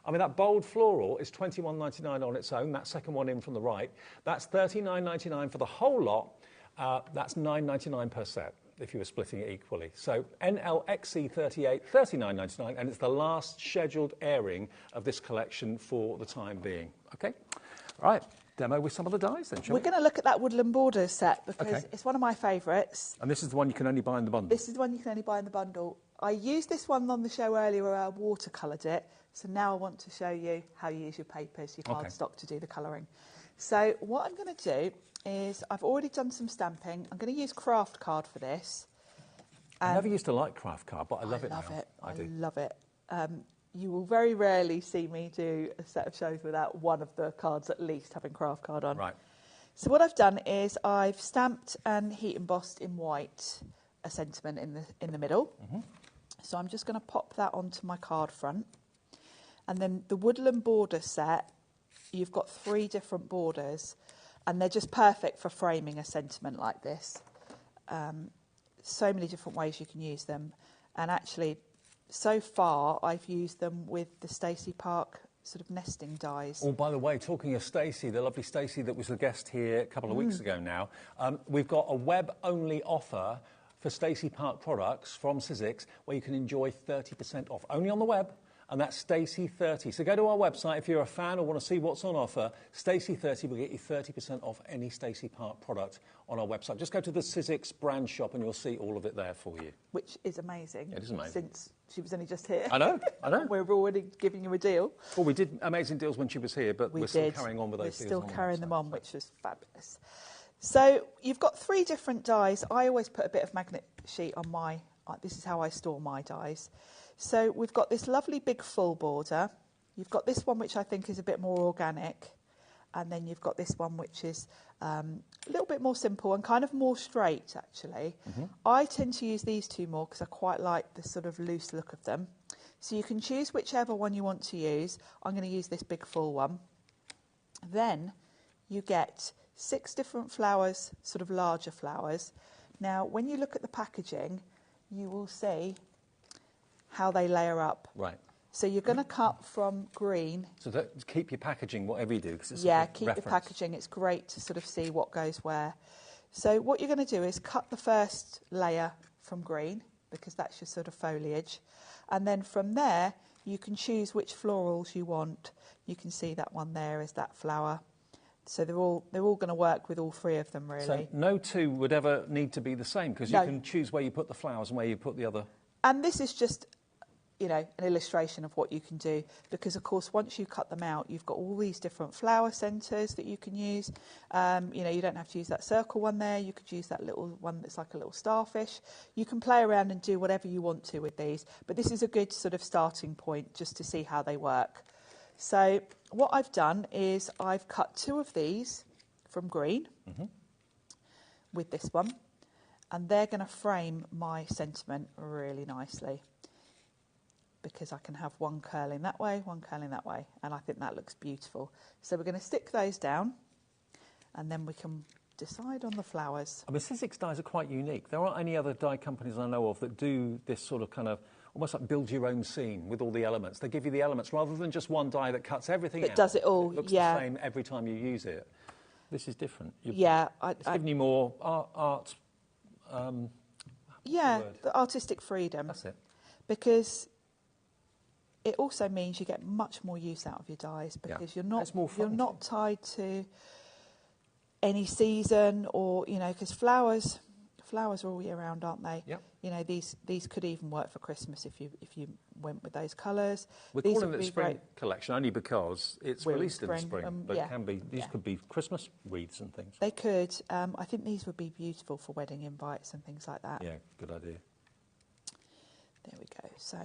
I mean, that bold floral is $21.99 on its own, that second one in from the right. That's $39.99 for the whole lot. That's $9.99 per set if you were splitting it equally. So NLXC38, $39.99, and it's the last scheduled airing of this collection for the time being. OK? All right, demo with some of the dies then, shall we? We're going to look at that woodland borders set because it's one of my favourites. And this is the one you can only buy in the bundle? This is the one you can only buy in the bundle. I used this one on the show earlier where I watercoloured it, so now I want to show you how you use your papers, your cardstock to do the colouring. So what I'm going to do is I've already done some stamping. I'm going to use craft card for this. I never used to like craft card, but I love it now. I love it. You will very rarely see me do a set of shows without one of the cards at least having craft card on. Right. So what I've done is I've stamped and heat embossed in white a sentiment in the middle. Mm-hmm. So I'm just going to pop that onto my card front. And then the woodland border set, you've got 3 different borders, and they're just perfect for framing a sentiment like this. So many different ways you can use them. And actually, so far, I've used them with the Stacey Park sort of nesting dies. Oh, by the way, talking of Stacey, the lovely Stacey that was a guest here a couple of weeks ago now, we've got a web-only offer for Stacey Park products from Sizzix where you can enjoy 30% off, only on the web. And that's Stacey30. So go to our website if you're a fan or want to see what's on offer. Stacey30 will get you 30% off any Stacey Park product on our website. Just go to the Sizzix brand shop and you'll see all of it there for you. Which is amazing. It is amazing. Since she was only just here. I know. We're already giving you a deal. Well, we did amazing deals when she was here, but we're still carrying on with those deals. We're still carrying them on, which was fabulous. So you've got 3 different dies. I always put a bit of magnet sheet on my... this is how I store my dies. So we've got this lovely big full border. You've got this one, which I think is a bit more organic. And then you've got this one, which is a little bit more simple and kind of more straight, actually. Mm-hmm. I tend to use these 2 more because I quite like the sort of loose look of them. So you can choose whichever one you want to use. I'm going to use this big full one. Then you get 6 different flowers, sort of larger flowers. Now, when you look at the packaging, you will see how they layer up. Right. So you're going to cut from green. So keep your packaging, whatever you do, because it's yeah, a keep reference. your packaging. It's great to sort of see what goes where. So what you're going to do is cut the first layer from green, because that's your sort of foliage. And then from there, you can choose which florals you want. You can see that one there is that flower. So they're all going to work with all 3 of them, really. So no 2 would ever need to be the same, because you can choose where you put the flowers and where you put the other. And this is just, you know, an illustration of what you can do, because of course once you cut them out, you've got all these different flower centres that you can use. You know, you don't have to use that circle one there. You could use that little one that's like a little starfish. You can play around and do whatever you want to with these, but this is a good sort of starting point just to see how they work. So what I've done is I've cut 2 of these from green with this one, and they're going to frame my sentiment really nicely, because I can have one curling that way, one curling that way, and I think that looks beautiful. So we're going to stick those down, and then we can decide on the flowers. I mean, Sizzix dies are quite unique. There aren't any other die companies I know of that do this sort of kind of, almost like build your own scene with all the elements. They give you the elements rather than just one die that cuts everything out. It does it all, It looks yeah. the same every time you use it. This is different. Yeah. It's giving you more art. Yeah, the artistic freedom. That's it. Because it also means you get much more use out of your dies, because you're not tied to any season, or, you know, because flowers are all year round, aren't they? Yep. You know, these could even work for Christmas if you went with those colours. We're These calling would it the be spring great. collection only because it's We're in released in the spring, spring, but yeah. it can be. These Yeah. could be Christmas wreaths and things. They could. I think these would be beautiful for wedding invites and things like that. Yeah, good idea. There we go. So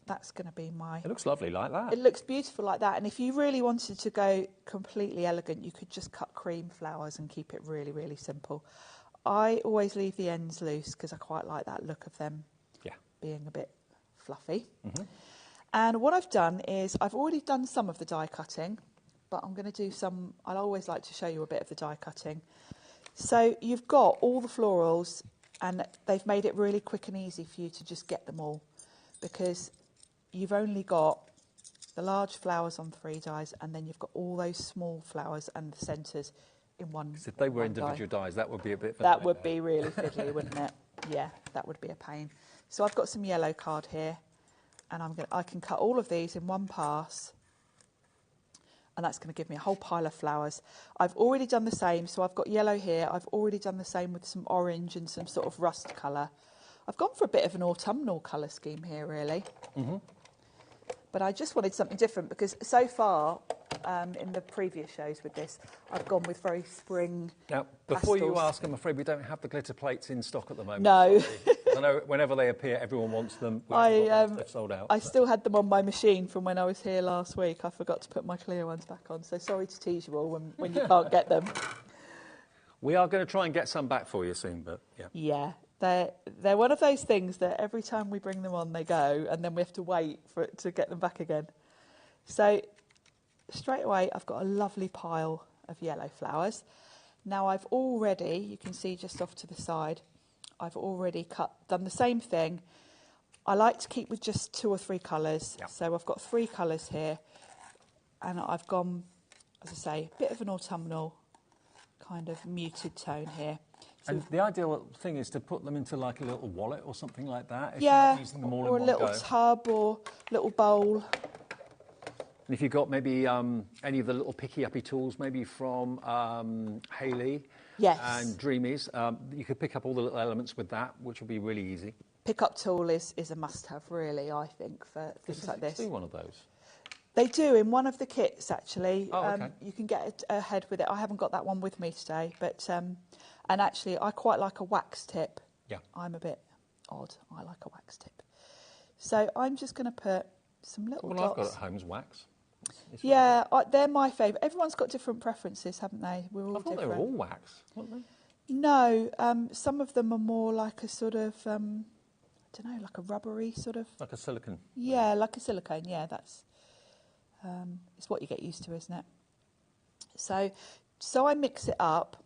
that's going to be my... It looks lovely like that. It looks beautiful like that. And if you really wanted to go completely elegant, you could just cut cream flowers and keep it really, really simple. I always leave the ends loose because I quite like that look of them being a bit fluffy. And what I've done is I've already done some of the die cutting, but I'm going to do some... I always like to show you a bit of the die cutting. So you've got all the florals, and they've made it really quick and easy for you to just get them all, because you've only got the large flowers on 3 dies, and then you've got all those small flowers and the centres in one. If they were one die. individual dies, that would be a bit of a That would nightmare. be really fiddly, wouldn't it? Yeah, that would be a pain. So I've got some yellow card here, and I can cut all of these in one pass, and that's going to give me a whole pile of flowers. I've already done the same, so I've got yellow here. I've already done the same with some orange and some sort of rust colour. I've gone for a bit of an autumnal colour scheme here, really. But I just wanted something different, because so far, in the previous shows with this, I've gone with very spring Now, before you pastels. ask, I'm afraid we don't have the glitter plates in stock at the moment. No. I know whenever they appear, everyone wants them. They've sold out. I still had them on my machine from when I was here last week. I forgot to put my clear ones back on, so sorry to tease you all when you can't get them. We are going to try and get some back for you soon, but yeah. Yeah, they're one of those things that every time we bring them on, they go, and then we have to wait for it to get them back again. So straight away, I've got a lovely pile of yellow flowers. Now I've already, you can see just off to the side, I've already done the same thing. I like to keep with just 2 or 3 colours. Yep. So I've got 3 colours here, and I've gone, as I say, a bit of an autumnal kind of muted tone here. So And the ideal thing is to put them into like a little wallet or something like that. If yeah, you're not using them all or in a one little go. tub or little bowl. And if you've got maybe any of the little picky-uppy tools, maybe from Hayley Yes. and Dreamies, you could pick up all the little elements with that, which will be really easy. Pick-up tool is a must-have, really, I think, for things like this. Do one of those. They do in one of the kits, actually. Oh, okay. You can get ahead with it. I haven't got that one with me today, but and actually, I quite like a wax tip. Yeah. I'm a bit odd. I like a wax tip. So I'm just going to put some little Well, I've dots. got at home's wax. It's Yeah, they're my favourite. Everyone's got different preferences, haven't they? We're all I thought different. they were all wax, weren't they? No, some of them are more like a sort of, I don't know, like a rubbery sort of. Like a silicone. Yeah, like a silicone. Yeah, that's it's what you get used to, isn't it? So I mix it up.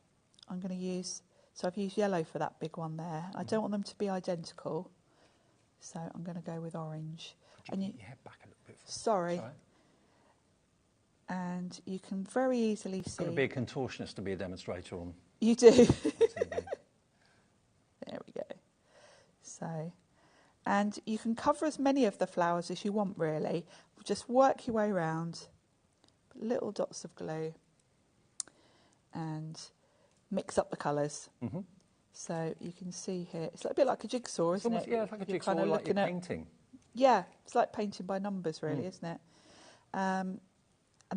I'm going to use. So I've used yellow for that big one there. I don't want them to be identical, so I'm going to go with orange. Could you get your head back a little bit? Sorry. And you can very easily see. Got to be a contortionist to be a demonstrator on. You do. There we go. So, and you can cover as many of the flowers as you want, really. Just work your way around, put little dots of glue, and mix up the colours. Mm-hmm. So you can see here, it's a bit like a jigsaw, isn't it? Yeah, it's like a jigsaw, kind of like you're painting. Yeah, it's like painting by numbers, really, isn't it? And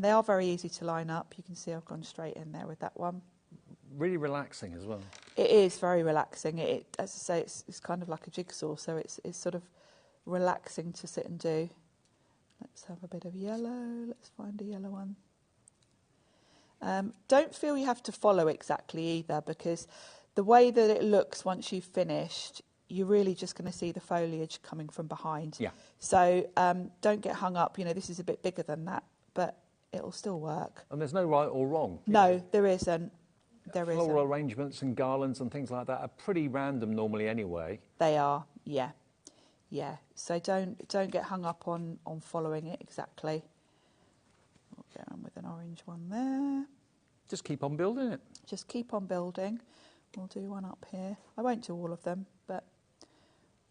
they are very easy to line up. You can see I've gone straight in there with that one. Really relaxing as well. It is very relaxing. It, as I say, it's kind of like a jigsaw, so it's sort of relaxing to sit and do. Let's have a bit of yellow. Let's find a yellow one. Don't feel you have to follow exactly either, because the way that it looks once you've finished, you're really just going to see the foliage coming from behind. Yeah. So don't get hung up. You know, this is a bit bigger than that, but it'll still work. And there's no right or wrong. No, there isn't. Floral arrangements and garlands and things like that are pretty random normally anyway. They are, yeah. Yeah. So don't get hung up on following it exactly. We'll go on with an orange one there. Just keep on building it. Just keep on building. We'll do one up here. I won't do all of them, but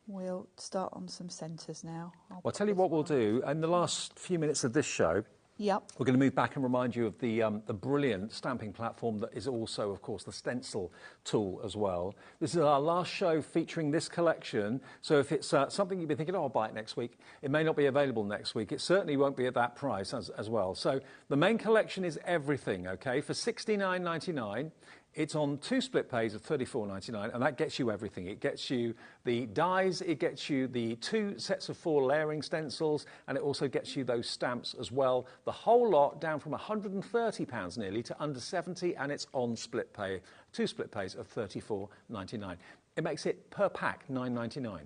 we'll start on some centres now. I'll tell you what we'll do. In the last few minutes of this show, yep, we're going to move back and remind you of the brilliant stamping platform that is also, of course, the stencil tool as well. This is our last show featuring this collection, so if it's something you've been thinking, oh, I'll buy it next week, it may not be available next week. It certainly won't be at that price as well. So the main collection is everything, okay, for $69.99. It's on 2 split pays of $34.99, and that gets you everything. It gets you the dies, it gets you the 2 sets of 4 layering stencils, and it also gets you those stamps as well. The whole lot down from £130 nearly to under $70, and it's on split pay, 2 split pays of $34.99. It makes it per pack $9.99.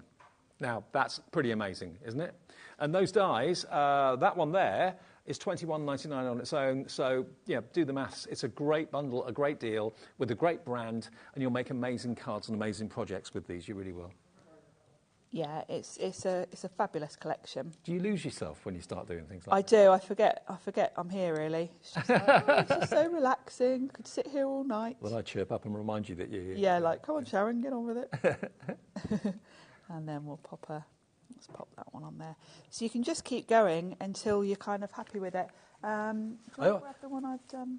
Now, that's pretty amazing, isn't it? And those dies, that one there, is $21.99 on its own. So, yeah, do the maths. It's a great bundle, a great deal, with a great brand, and you'll make amazing cards and amazing projects with these. You really will. Yeah, it's a fabulous collection. Do you lose yourself when you start doing things like that? I do. I forget I'm here, really. It's just like, it's just so relaxing. Could sit here all night. Well, I chirp up and remind you that you're here. Yeah, like, come on, Sharon, get on with it. And then we'll let's pop that one on there. So you can just keep going until you're kind of happy with it. Do you want to grab the one I've done?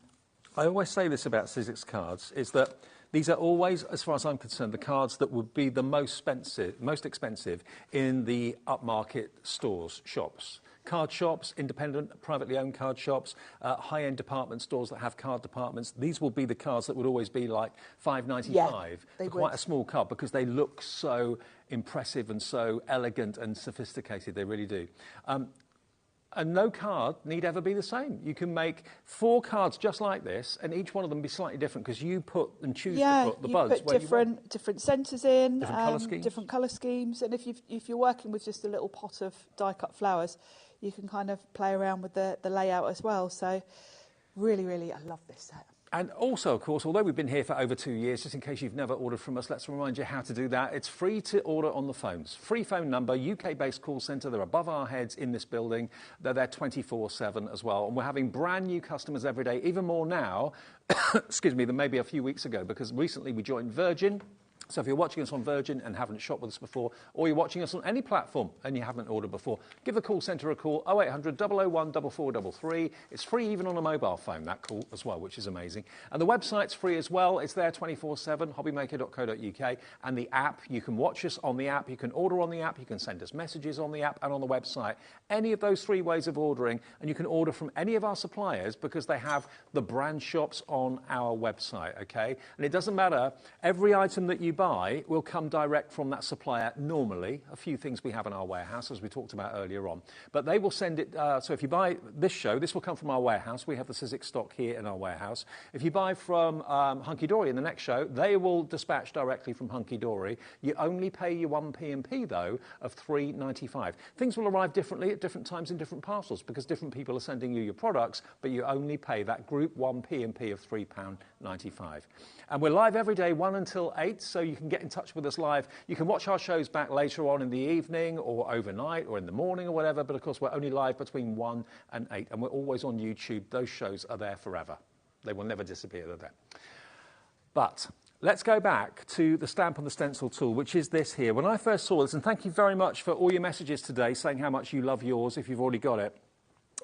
I always say this about Sizzix cards, is that these are always, as far as I'm concerned, the cards that would be the most expensive in the upmarket stores, shops. Card shops, independent, privately owned card shops, high-end department stores that have card departments. These will be the cards that would always be like $5.95 for quite a small card, because they look so impressive and so elegant and sophisticated. They really do. And no card need ever be the same. You can make 4 cards just like this, and each one of them be slightly different, because you put and choose to put the buds where different centres in, different colour schemes, and if you're working with just a little pot of die-cut flowers, you can kind of play around with the layout as well. So really, really, I love this set. And also, of course, although we've been here for over 2 years, just in case you've never ordered from us, let's remind you how to do that. It's free to order on the phones. Free phone number, UK-based call centre. They're above our heads in this building. They're there 24/7 as well. And we're having brand new customers every day, even more now, excuse me, than maybe a few weeks ago, because recently we joined Virgin. So if you're watching us on Virgin and haven't shopped with us before, or you're watching us on any platform and you haven't ordered before, give the call centre a call, 0800 001 4433. It's free even on a mobile phone, that call as well, which is amazing. And the website's free as well. It's there 24/7, hobbymaker.co.uk. And the app, you can watch us on the app, you can order on the app, you can send us messages on the app and on the website. Any of those 3 ways of ordering, and you can order from any of our suppliers, because they have the brand shops on our website, okay? And it doesn't matter, every item that you buy will come direct from that supplier normally. A few things we have in our warehouse, as we talked about earlier on. But they will send it, so if you buy this show, this will come from our warehouse. We have the Sizzix stock here in our warehouse. If you buy from Hunky Dory in the next show, they will dispatch directly from Hunky Dory. You only pay your 1 P&P, though, of $3.95. Things will arrive differently at different times in different parcels because different people are sending you your products, but you only pay that Group 1 P&P of £3.95. And we're live every day, 1 until 8, so you can get in touch with us live. You can watch our shows back later on in the evening or overnight or in the morning or whatever, but of course we're only live between 1 and 8, and we're always on YouTube. Those shows are there forever. They will never disappear, they're there. But let's go back to the stamp and the stencil tool, which is this here. When I first saw this, and thank you very much for all your messages today saying how much you love yours if you've already got it.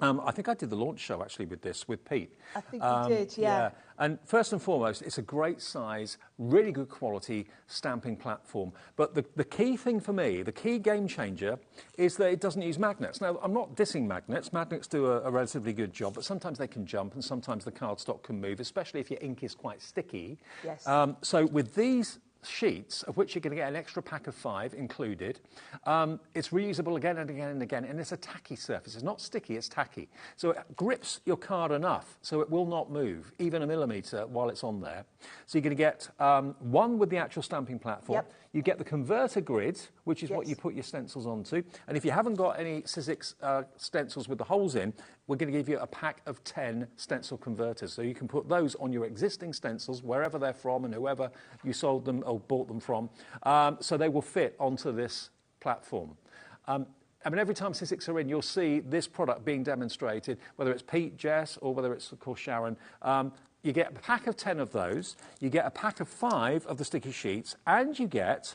I think I did the launch show, actually, with this, with Pete. I think you did, yeah. And first and foremost, it's a great size, really good quality stamping platform. But the key thing for me, the key game changer, is that it doesn't use magnets. Now, I'm not dissing magnets. Magnets do a relatively good job, but sometimes they can jump and sometimes the cardstock can move, especially if your ink is quite sticky. Yes. So with these sheets, of which you're going to get an extra pack of 5 included. It's reusable again and again and again, and it's a tacky surface. It's not sticky, it's tacky. So it grips your card enough so it will not move, even a millimetre, while it's on there. So you're going to get one with the actual stamping platform. Yep. You get the converter grid, which is what you put your stencils onto. And if you haven't got any Sizzix stencils with the holes in, we're going to give you a pack of 10 stencil converters. So you can put those on your existing stencils, wherever they're from and whoever you sold them or bought them from, so they will fit onto this platform. I mean, every time Sizzix are in, you'll see this product being demonstrated, whether it's Pete, Jess, or whether it's, of course, Sharon. You get a pack of 10 of those, you get a pack of 5 of the sticky sheets, and you get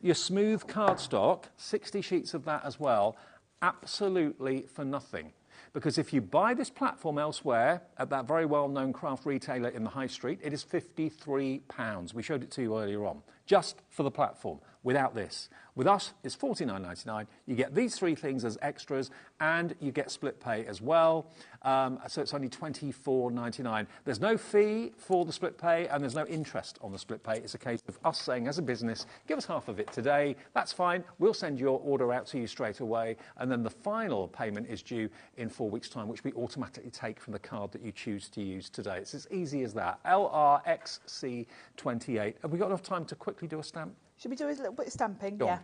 your smooth cardstock, 60 sheets of that as well, absolutely for nothing. Because if you buy this platform elsewhere, at that very well-known craft retailer in the high street, it is £53. We showed it to you earlier on, just for the platform, without this. With us, it's $49.99. You get these 3 things as extras, and you get split pay as well. So it's only $24.99. There's no fee for the split pay, and there's no interest on the split pay. It's a case of us saying, as a business, give us half of it today. That's fine. We'll send your order out to you straight away, and then the final payment is due in 4 weeks' time, which we automatically take from the card that you choose to use today. It's as easy as that. LRXC28. Have we got enough time to quickly do a stamp? Should we do a little bit of stamping? Go yeah. on.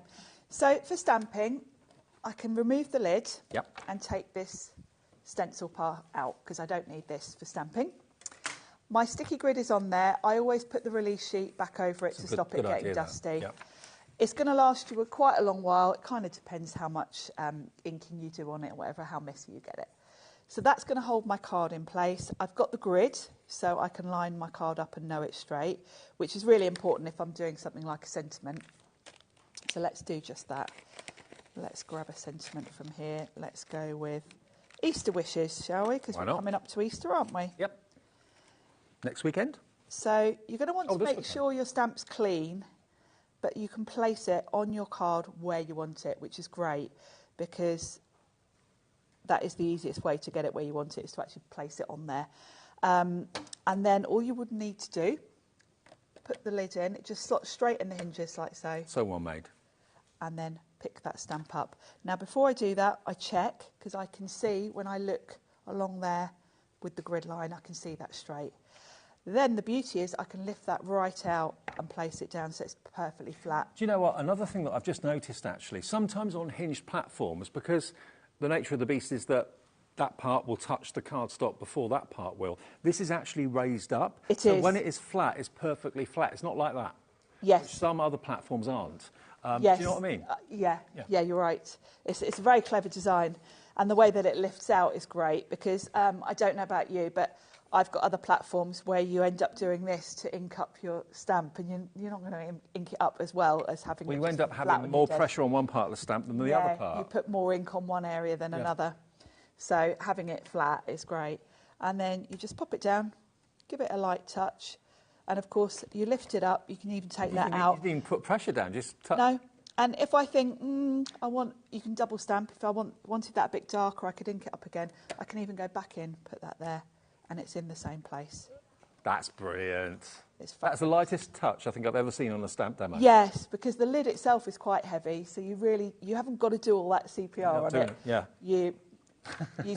So for stamping, I can remove the lid Yep. and take this stencil part out because I don't need this for stamping. My sticky grid is on there. I always put the release sheet back over it to stop it getting dusty. Yep. It's going to last you quite a long while. It kind of depends how much inking you do on it or whatever, how messy you get it. So that's going to hold my card in place. I've got the grid, so I can line my card up and know it's straight, which is really important if I'm doing something like a sentiment. So let's do just that. Let's grab a sentiment from here. Let's go with Easter wishes, shall we? Because we're coming up to Easter, aren't we? Yep. Next weekend? So you're going to want to make sure your stamp's clean, but you can place it on your card where you want it, which is great because that is the easiest way to get it where you want it, is to actually place it on there. And then all you would need to do, put the lid in, it just slots straight in the hinges like so. So well made. And then pick that stamp up. Now, before I do that, I check, because I can see when I look along there with the grid line, I can see that straight. Then the beauty is I can lift that right out and place it down so it's perfectly flat. Do you know what? Another thing that I've just noticed, actually, sometimes on hinged platforms, because the nature of the beast is that that part will touch the cardstock before that part will. This is actually raised up. It so is. when it is flat, it's perfectly flat. It's not like that. Yes. Which some other platforms aren't. Yes. Do you know what I mean? Yeah, you're right. It's a very clever design. And the way that it lifts out is great because I don't know about you, but I've got other platforms where you end up doing this to ink up your stamp and you're not going to ink it up as well as having it you end up flat having when more you do. pressure on one part of the stamp than the other part. You put more ink on one area than another. So having it flat is great. And then you just pop it down, give it a light touch. And of course, you lift it up. You can even take that out. You didn't even put pressure down, just touch. No. And if I think, you can double stamp. If I wanted that a bit darker, I could ink it up again. I can even go back in, put that there, and it's in the same place. That's brilliant. That's the lightest touch I think I've ever seen on a stamp demo. Yes, because the lid itself is quite heavy, so you haven't got to do all that CPR on it. Yeah. You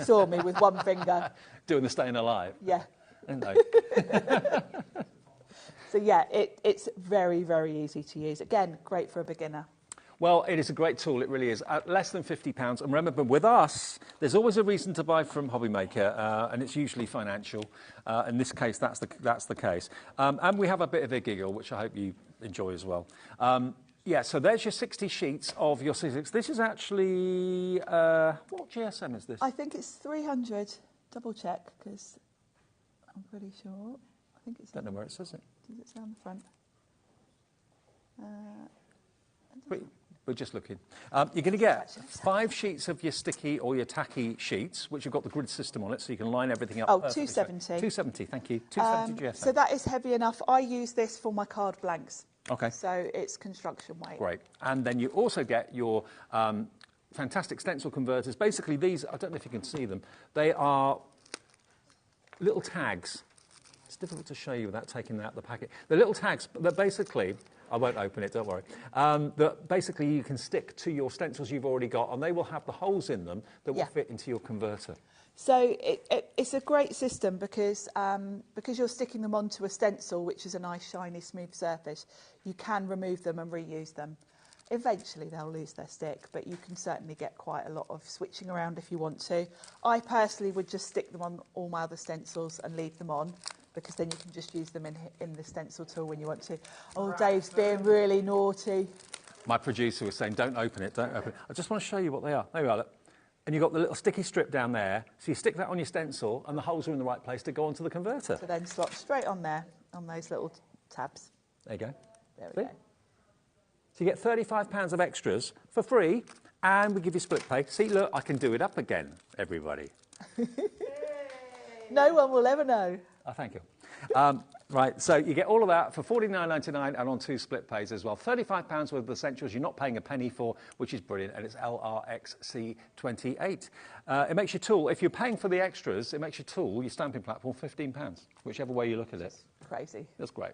saw me with one finger. Doing the staying alive. Yeah. No. So yeah, it's very, very easy to use. Again, great for a beginner. Well, it is a great tool, it really is. At less than £50. And remember, with us, there's always a reason to buy from HobbyMaker, and it's usually financial. In this case, that's the case. And we have a bit of a giggle, which I hope you enjoy as well. Yeah, so there's your 60 sheets of your scissors. This is actually, what GSM is this? I think it's 300. Double check, because I'm pretty sure. I think it's. Don't know where it says it. Does it say on the front? We're just looking. You're going to get 5 sheets of your sticky or your tacky sheets, which have got the grid system on it, so you can line everything up. Oh, perfectly. 270. 270, thank you. 270 GSM. So that is heavy enough. I use this for my card blanks. Okay. So it's construction weight. Great. And then you also get your fantastic stencil converters. Basically, these, I don't know if you can see them, they are little tags. It's difficult to show you without taking out the packet. They're little tags that basically, I won't open it, don't worry, that basically you can stick to your stencils you've already got, and they will have the holes in them that will fit into your converter. So it's a great system because you're sticking them onto a stencil, which is a nice, shiny, smooth surface. You can remove them and reuse them. Eventually they'll lose their stick, but you can certainly get quite a lot of switching around if you want to. I personally would just stick them on all my other stencils and leave them on, because then you can just use them in the stencil tool when you want to. Oh, Dave's being really naughty. My producer was saying, don't open it, don't open it. I just want to show you what they are. There you are, look. And you've got the little sticky strip down there, so you stick that on your stencil, and the holes are in the right place to go onto the converter. So then slot straight on there, on those little tabs. There you go. There we go. So you get £35 of extras for free, and we give you split pay. See, look, I can do it up again, everybody. No one will ever know. Oh, thank you. Right, so you get all of that for $49.99 and on 2 split pays as well. £35 worth of essentials you're not paying a penny for, which is brilliant, and it's LRXC28. It makes your tool, if you're paying for the extras, it makes your tool, your stamping platform, £15, whichever way you look at it. Crazy. That's great.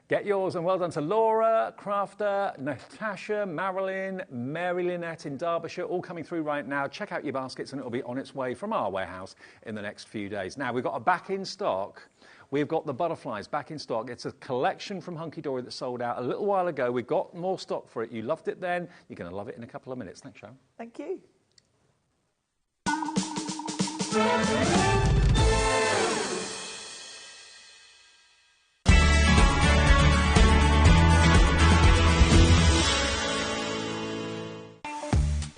Get yours, and well done to Laura, Crafter, Natasha, Marilyn, Mary Lynette in Derbyshire, all coming through right now. Check out your baskets and it'll be on its way from our warehouse in the next few days. Now, we've got a back in stock. We've got the butterflies back in stock. It's a collection from Hunky Dory that sold out a little while ago. We've got more stock for it. You loved it then. You're going to love it in a couple of minutes. Thanks, Sharon. Thank you.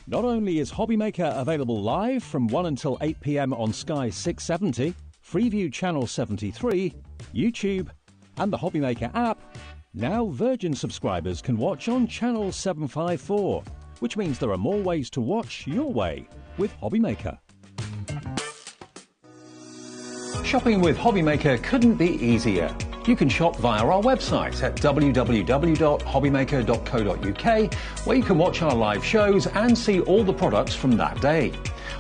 Not only is HobbyMaker available live from 1 until 8 p.m. on Sky 670, Freeview Channel 73, YouTube, and the HobbyMaker app, now Virgin subscribers can watch on Channel 754, which means there are more ways to watch your way with HobbyMaker. Shopping with HobbyMaker couldn't be easier. You can shop via our website at www.hobbymaker.co.uk, where you can watch our live shows and see all the products from that day.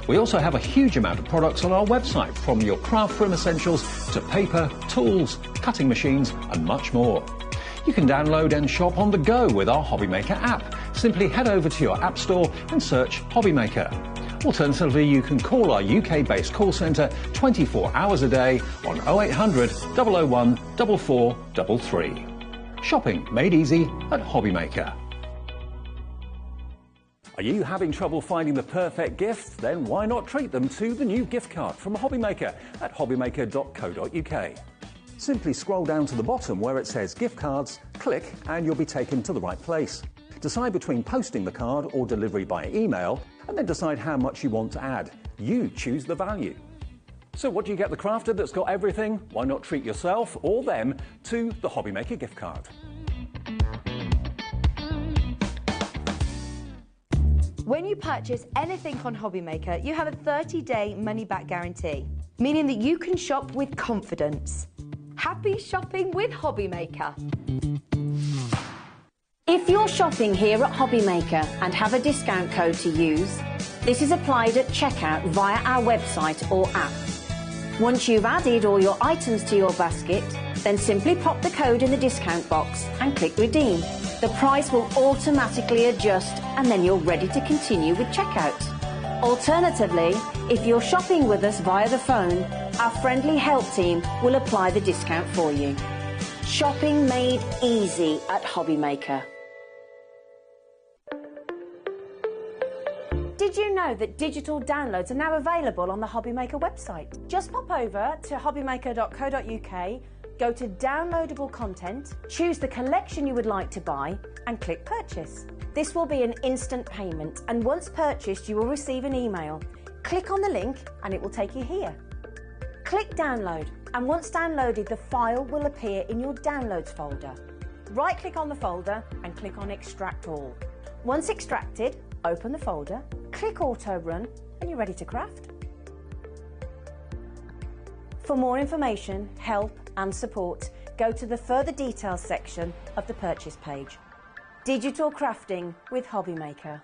We also have a huge amount of products on our website, from your craft room essentials to paper, tools, cutting machines and much more. You can download and shop on the go with our HobbyMaker app. Simply head over to your app store and search HobbyMaker. Alternatively, you can call our UK-based call centre 24 hours a day on 0800 001 4433. Shopping made easy at HobbyMaker. Are you having trouble finding the perfect gift? Then why not treat them to the new gift card from HobbyMaker at hobbymaker.co.uk. Simply scroll down to the bottom where it says gift cards, click and you'll be taken to the right place. Decide between posting the card or delivery by email, and then decide how much you want to add. You choose the value. So what do you get the crafter that's got everything? Why not treat yourself or them to the HobbyMaker gift card? When you purchase anything on HobbyMaker, you have a 30-day money-back guarantee, meaning that you can shop with confidence. Happy shopping with HobbyMaker. If you're shopping here at HobbyMaker and have a discount code to use, this is applied at checkout via our website or app. Once you've added all your items to your basket, Then simply pop the code in the discount box and click redeem. The price will automatically adjust and then you're ready to continue with checkout. Alternatively, if you're shopping with us via the phone, our friendly help team will apply the discount for you. Shopping made easy at HobbyMaker. Did you know that digital downloads are now available on the HobbyMaker website? Just pop over to hobbymaker.co.uk, go to downloadable content, choose the collection you would like to buy and click purchase. This will be an instant payment and once purchased you will receive an email. Click on the link and it will take you here. Click download and once downloaded the file will appear in your downloads folder. Right click on the folder and click on extract all. Once extracted, open the folder, click auto run and you're ready to craft. For more information, help and support, go to the further details section of the purchase page. Digital crafting with HobbyMaker.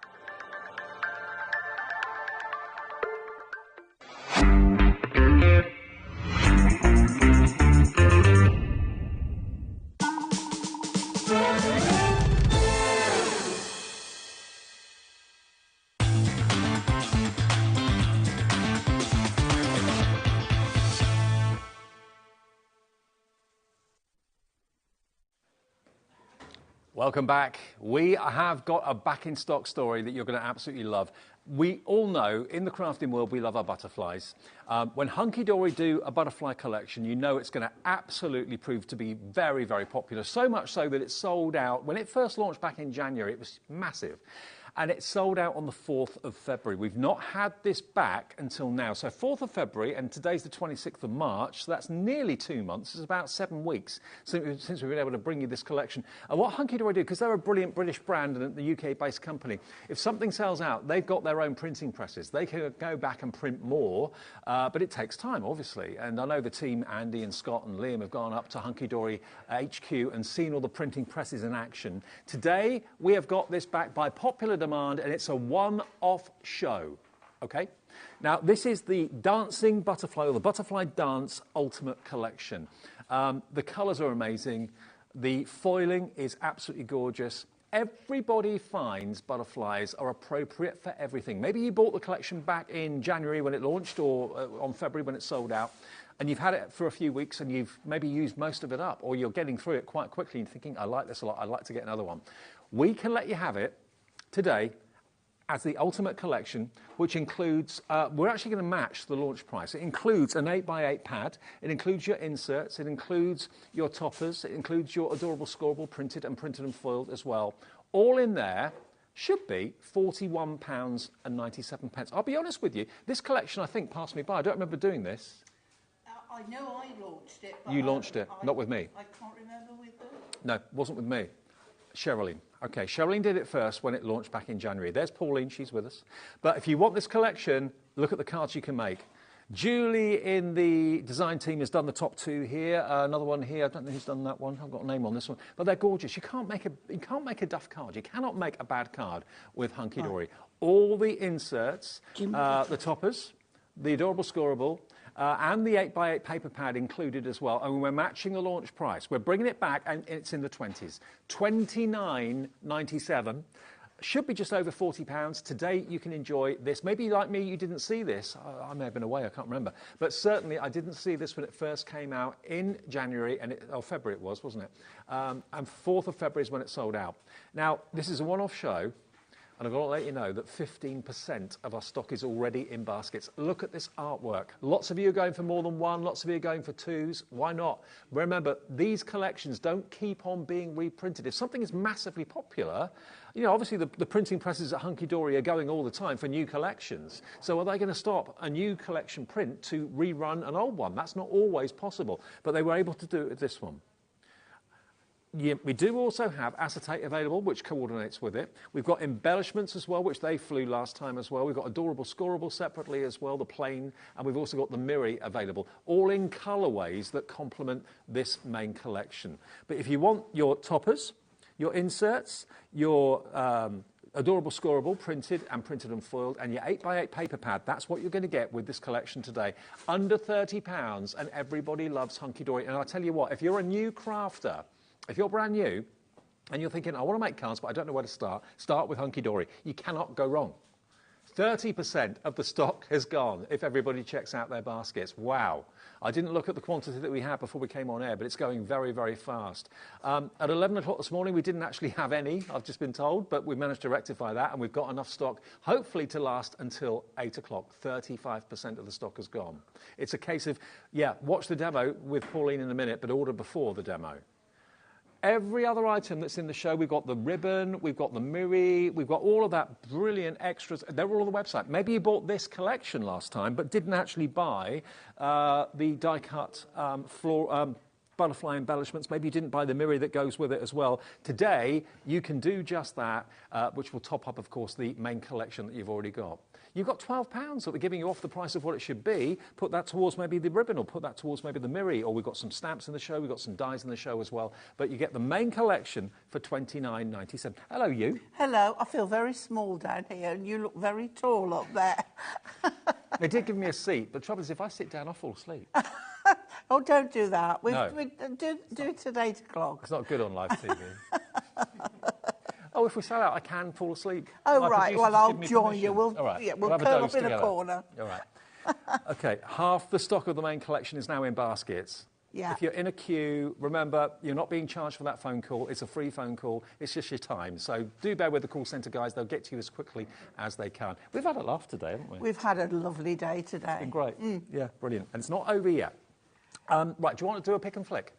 Welcome back. We have got a back in stock story that you're going to absolutely love. We all know in the crafting world we love our butterflies. When Hunky Dory do a butterfly collection, you know it's going to absolutely prove to be very, very popular. So much so that it sold out. When it first launched back in January, it was massive. And it sold out on the 4th of February. We've not had this back until now. So 4th of February, and today's the 26th of March, so that's nearly 2 months. It's about 7 weeks since we've been able to bring you this collection. And what Hunky Dory do, because they're a brilliant British brand and the UK-based company, if something sells out, they've got their own printing presses. They can go back and print more, but it takes time, obviously. And I know the team, Andy and Scott and Liam, have gone up to Hunky Dory HQ and seen all the printing presses in action. Today, we have got this back by popular demand, and it's a one-off show, okay? Now, this is the Dancing Butterfly, or the Butterfly Dance Ultimate Collection. The colours are amazing. The foiling is absolutely gorgeous. Everybody finds butterflies are appropriate for everything. Maybe you bought the collection back in January when it launched, or on February when it sold out, and you've had it for a few weeks and you've maybe used most of it up, or you're getting through it quite quickly and thinking, I like this a lot, I'd like to get another one. We can let you have it today as the Ultimate Collection, which includes, we're actually going to match the launch price. It includes an 8x8 pad, it includes your inserts, it includes your toppers, it includes your adorable scoreable printed and foiled as well. All in there should be £41.97. I'll be honest with you, this collection I think passed me by. I don't remember doing this. I know I launched it. But you launched it, not with me. I can't remember with them. No, it wasn't with me. Sherilyn. Okay, Sherilyn did it first when it launched back in January. There's Pauline, she's with us. But if you want this collection, look at the cards you can make. Julie in the design team has done the top two here. Another one here, I don't know who's done that one. I've got a name on this one. But they're gorgeous. You can't make a duff card. You cannot make a bad card with Hunky Dory. All the inserts, the toppers, the adorable scoreable, and the 8x8 paper pad included as well. And we're matching the launch price. We're bringing it back, and it's in the 20s. $29.97. Should be just over £40. Today you can enjoy this. Maybe like me, you didn't see this. I may have been away, I can't remember. But certainly I didn't see this when it first came out in January, and February it was, wasn't it? And 4th of February is when it sold out. Now, this is a one-off show. And I've got to let you know that 15% of our stock is already in baskets. Look at this artwork. Lots of you are going for more than one. Lots of you are going for twos. Why not? Remember, these collections don't keep on being reprinted. If something is massively popular, you know, obviously the printing presses at Hunky Dory are going all the time for new collections. So are they going to stop a new collection print to rerun an old one? That's not always possible. But they were able to do it with this one. Yeah, we do also have acetate available, which coordinates with it. We've got embellishments as well, which they flew last time as well. We've got adorable scoreable separately as well, the plain, and we've also got the Miri available, all in colourways that complement this main collection. But if you want your toppers, your inserts, your adorable scoreable, printed and foiled, and your 8x8 paper pad. That's what you're going to get with this collection today. Under £30, and everybody loves Hunky Dory. And I'll tell you what, if you're a new crafter, if you're brand new, and you're thinking, I want to make cards, but I don't know where to start with Hunky Dory. You cannot go wrong. 30% of the stock has gone if everybody checks out their baskets. Wow. I didn't look at the quantity that we had before we came on air, but it's going very, very fast. At 11 o'clock this morning, we didn't actually have any, I've just been told, but we managed to rectify that, and we've got enough stock, hopefully to last until 8 o'clock. 35% of the stock has gone. It's a case of, yeah, watch the demo with Pauline in a minute, but order before the demo. Every other item that's in the show, we've got the ribbon, we've got the Miri, we've got all of that brilliant extras. They're all on the website. Maybe you bought this collection last time, but didn't actually buy the die-cut butterfly embellishments. Maybe you didn't buy the Miri that goes with it as well. Today, you can do just that, which will top up, of course, the main collection that you've already got. You've got £12 that we're giving you off the price of what it should be. Put that towards maybe the ribbon, or put that towards maybe the Miri, or we've got some stamps in the show, we've got some dies in the show as well. But you get the main collection for £29.97. Hello, you. Hello. I feel very small down here, and you look very tall up there. They did give me a seat, but the trouble is, if I sit down, I fall asleep. Oh, don't do that. No. Do it at 8 o'clock. It's not good on live TV. Oh, if we sell out, I can fall asleep. Oh, My right. producers Well, just I'll give me join permission. you. We'll have a curl dose up in a together. corner. All right. OK, half the stock of the main collection is now in baskets. Yeah. If you're in a queue, remember, you're not being charged for that phone call. It's a free phone call. It's just your time. So do bear with the call centre guys. They'll get to you as quickly as they can. We've had a laugh today, haven't we? We've had a lovely day today. It's been great. Yeah, brilliant. And it's not over yet. Right, do you want to do a pick and flick?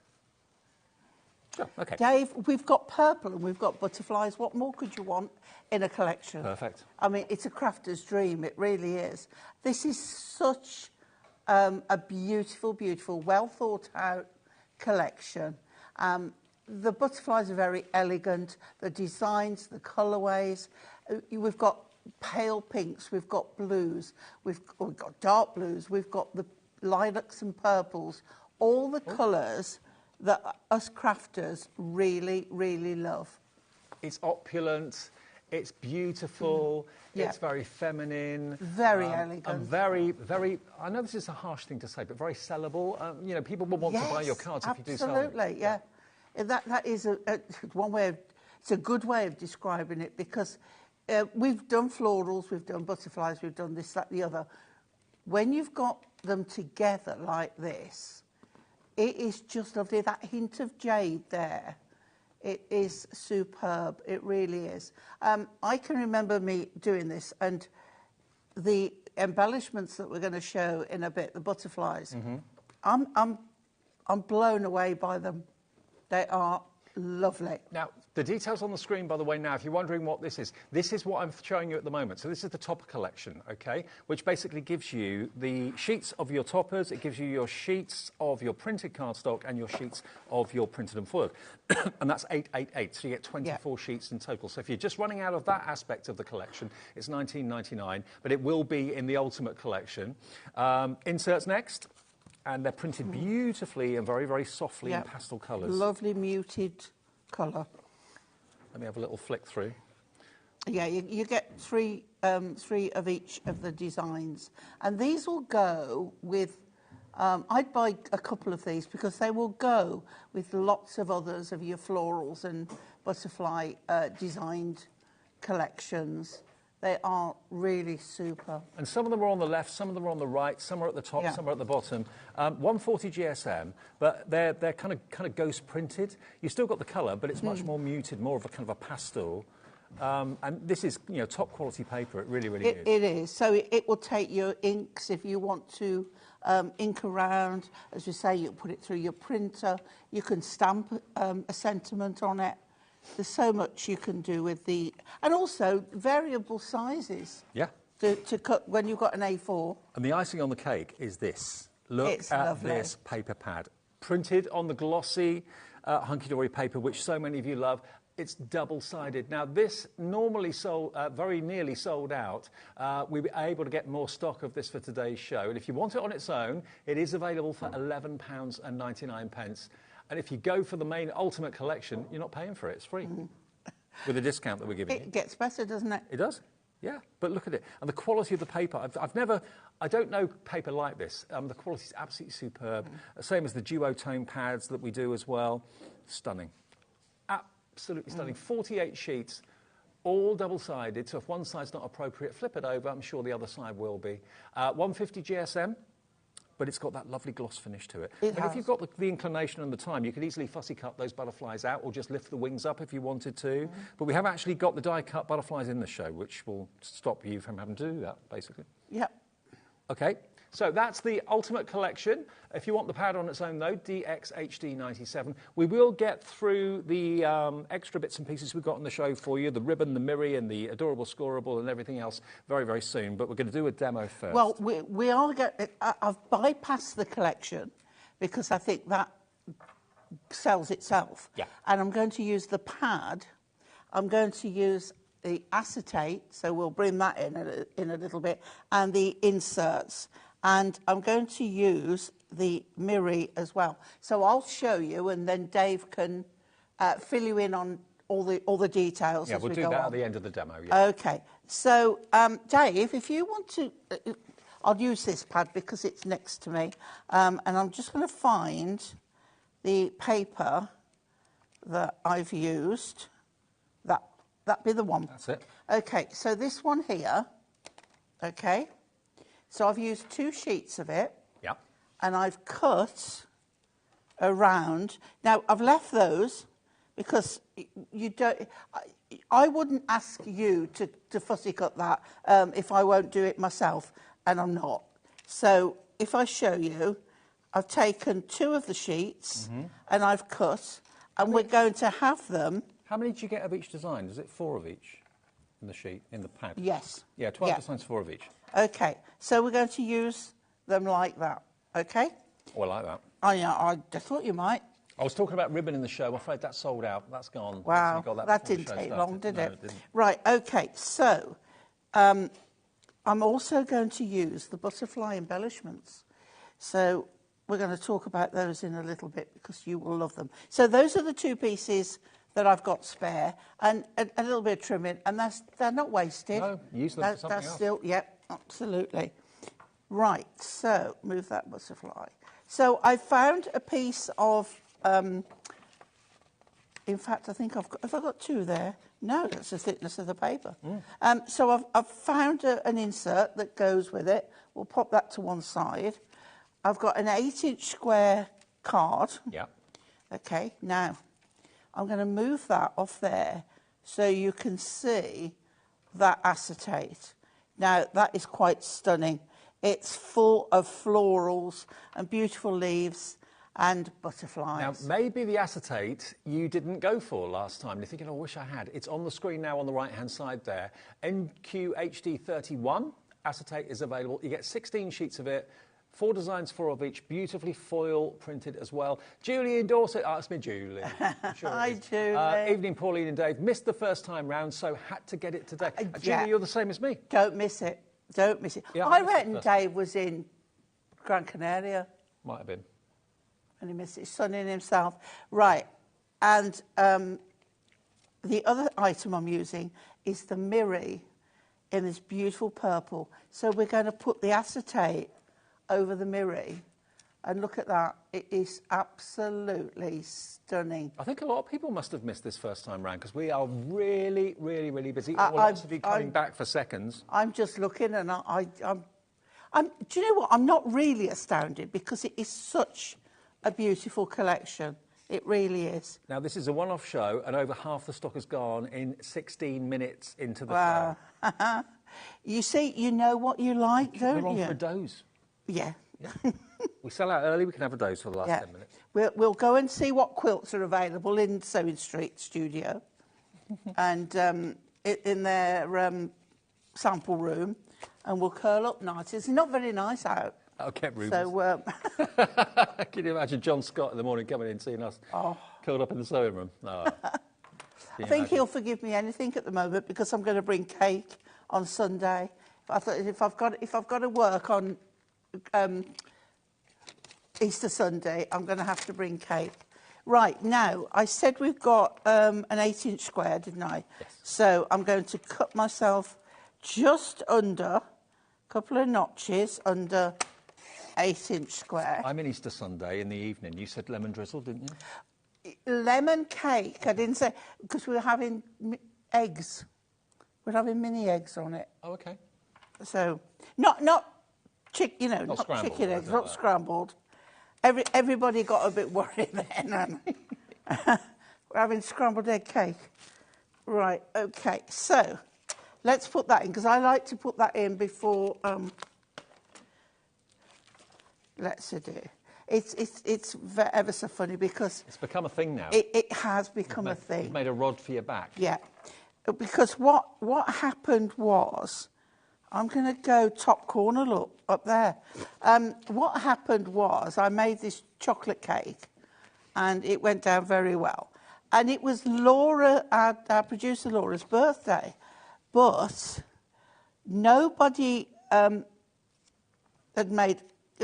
Sure, OK. Dave, we've got purple and we've got butterflies. What more could you want in a collection? Perfect. I mean, it's a crafter's dream. It really is. This is such a beautiful, beautiful, well thought out collection. The butterflies are very elegant. The designs, the colourways. We've got pale pinks. We've got blues. We've got dark blues. We've got the lilacs and purples. All the colours that us crafters really, really love. It's opulent, it's beautiful, it's very feminine. Very elegant. And very, very, I know this is a harsh thing to say, but very sellable. You know, people will want to buy your cards if you do sell them. Absolutely, yeah. That is one way of, it's a good way of describing it, because we've done florals, we've done butterflies, we've done this, that, the other. When you've got them together like this, it is just lovely. That hint of jade there, it is superb. It really is. I can remember me doing this, and the embellishments that we're going to show in a bit, the butterflies, I'm blown away by them. They are lovely. Now, the details on the screen, by the way, now, if you're wondering what this is what I'm showing you at the moment. So this is the topper collection, OK, which basically gives you the sheets of your toppers, it gives you your sheets of your printed cardstock and your sheets of your printed and foiled. And that's 888, so you get 24 sheets in total. So if you're just running out of that aspect of the collection, it's $19.99, but it will be in the ultimate collection. Inserts next. And they're printed beautifully and very, very softly in pastel colours. Lovely muted colour. Let me have a little flick through. Yeah, you get three of each of the designs. And these will go with, I'd buy a couple of these because they will go with lots of others of your florals and butterfly designed collections. They are really super. And some of them are on the left, some of them are on the right, some are at the top, some are at the bottom. 140 GSM, but they're kind of ghost printed. You've still got the colour, but it's much more muted, more of a kind of a pastel. And this is, you know, top quality paper. It really, really is. It is. So it will take your inks if you want to ink around. As we say, you put it through your printer. You can stamp a sentiment on it. There's so much you can do with the... And also, variable sizes. Yeah. To cut when you've got an A4. And the icing on the cake is this. Look at this paper pad. Printed on the glossy Hunky Dory paper, which so many of you love. It's double-sided. Now, this normally sold, very nearly sold out. We were able to get more stock of this for today's show. And if you want it on its own, it is available for £11.99. And if you go for the main ultimate collection, you're not paying for it. It's free. with the discount that we're giving you. It gets better, doesn't it? It does. Yeah, but look at it. And the quality of the paper, I don't know paper like this. The quality is absolutely superb. Same as the duotone pads that we do as well. Stunning. Absolutely stunning. 48 sheets, all double-sided, so if one side's not appropriate, flip it over. I'm sure the other side will be. 150 GSM. But it's got that lovely gloss finish to it. And if you've got the inclination and the time, you could easily fussy cut those butterflies out or just lift the wings up if you wanted to. But we have actually got the die-cut butterflies in the show, which will stop you from having to do that, basically. Yep. OK, so that's the Ultimate Collection. If you want the pad on its own, though, DXHD97. We will get through the extra bits and pieces we've got on the show for you, the ribbon, the Miri, and the adorable scoreable and everything else very, very soon. But we're going to do a demo first. Well, we are going. I've bypassed the collection because I think that sells itself. Yeah. And I'm going to use the pad. I'm going to use the acetate, so we'll bring that in a little bit, and the inserts. And I'm going to use the Miri as well. So I'll show you, and then Dave can fill you in on all the details. Yeah, as we'll we do go that on. at the end of the demo. Yeah. Okay. So, Dave, if you want to, I'll use this pad because it's next to me, and I'm just going to find the paper that I've used. That'd be the one. That's it. Okay, so this one here, okay, so I've used 2 sheets of it. Yeah. And I've cut around. Now, I've left those because you don't, I wouldn't ask you to fussy cut that if I won't do it myself, and I'm not. So if I show you, I've taken 2 of the sheets and I've cut, and we're going to have them. How many do you get of each design? Is it 4 of each in the sheet, in the pad? Yes. Yeah, 12 designs, 4 of each. Okay, so we're going to use them like that, okay? Oh, I like that. I thought you might. I was talking about ribbon in the show. I'm afraid that's sold out. That's gone. Wow, So you got that before the didn't show take started. long, did No, it? didn't. Right, okay, so I'm also going to use the butterfly embellishments. So we're going to talk about those in a little bit because you will love them. So those are the 2 pieces that I've got spare, and a little bit of trimming, and they're not wasted. No, use them for something that's else. still, yep, absolutely. Right, so move that butterfly. So I found a piece of, in fact, I think have I got 2 there? No, that's the thickness of the paper. So I've found an insert that goes with it. We'll pop that to one side. I've got an 8-inch square card. Yeah. Okay, now I'm going to move that off there so you can see that acetate. Now, that is quite stunning. It's full of florals and beautiful leaves and butterflies. Now, maybe the acetate you didn't go for last time. You're thinking, oh, I wish I had. It's on the screen now on the right-hand side there. NQHD31 acetate is available. You get 16 sheets of it. 4 designs, 4 of each, beautifully foil printed as well. Julie in Dorset, it's me, Julie. Sure Hi, Julie. Evening, Pauline and Dave. Missed the first time round, so had to get it today. Julie, you're the same as me. Don't miss it. Don't miss it. Yeah, I missed it reckon first. Dave was in Gran Canaria Might have been. and he missed his son in himself. Right, and the other item I'm using is the Miri in this beautiful purple. So we're going to put the acetate over the Miri, and look at that. It is absolutely stunning. I think a lot of people must have missed this first time round because we are really, really, really busy. Lots of you coming back for seconds. I'm just looking, and I'm. Do you know what? I'm not really astounded because it is such a beautiful collection. It really is. Now, this is a one-off show, and over half the stock has gone in 16 minutes into the show. You see, you know what you like, don't We're on you? for a dose. Yeah. We sell out early, we can have a dose for the last 10 minutes. We'll go and see what quilts are available in Sewing Street Studio and in their sample room, and we'll curl up nice. It's not very nice out. I'll get rooms. So, Can you imagine John Scott in the morning coming in seeing us curled up in the sewing room? No. I think he'll forgive me anything at the moment because I'm going to bring cake on Sunday. I thought if I've got to work on Easter Sunday, I'm going to have to bring cake. Right, now, I said we've got an 8-inch square, didn't I? Yes. So I'm going to cut myself just under, a couple of notches under 8-inch square. I'm in Easter Sunday in the evening. You said lemon drizzle, didn't you? Lemon cake, I didn't say, because we were having eggs. We're having mini eggs on it. Oh, okay. So, not chicken eggs, not scrambled. Everybody got a bit worried then. We're having scrambled egg cake. Right, okay. So, let's put that in, because I like to put that in before... let's do it. It's ever so funny because... It's become a thing now. It has become a thing. You've made a rod for your back. Yeah. Because what happened was... I'm going to go top corner, look, up there. What happened was I made this chocolate cake and it went down very well. And it was Laura, our producer Laura's birthday. But nobody had made...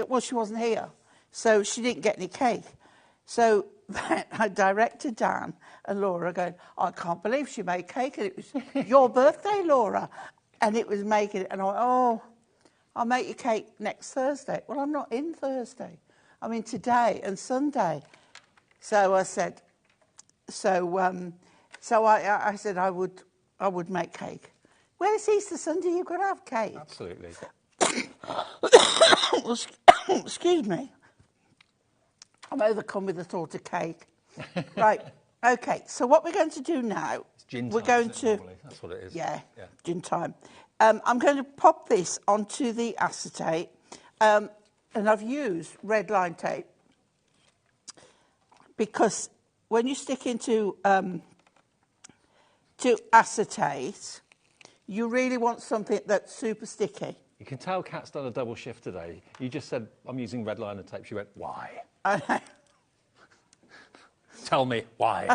Well, she wasn't here, so she didn't get any cake. So I directed Dan and Laura going, I can't believe she made cake, and it was your birthday, Laura. And it was making it, and I went, oh, I'll make you cake next Thursday. Well, I'm not in Thursday. I'm in today and Sunday. So I said, I said I would make cake. Well, it's Easter Sunday, you've got to have cake. Absolutely. Excuse me. I'm overcome with the thought of cake. Right, okay, so what we're going to do now... Gin we're time, going to... normally? That's what it is. Yeah, gin time. I'm going to pop this onto the acetate, and I've used red line tape because when you stick into to acetate, you really want something that's super sticky. You can tell Kat's done a double shift today. You just said, I'm using red liner tape. She went, why? Tell me, why?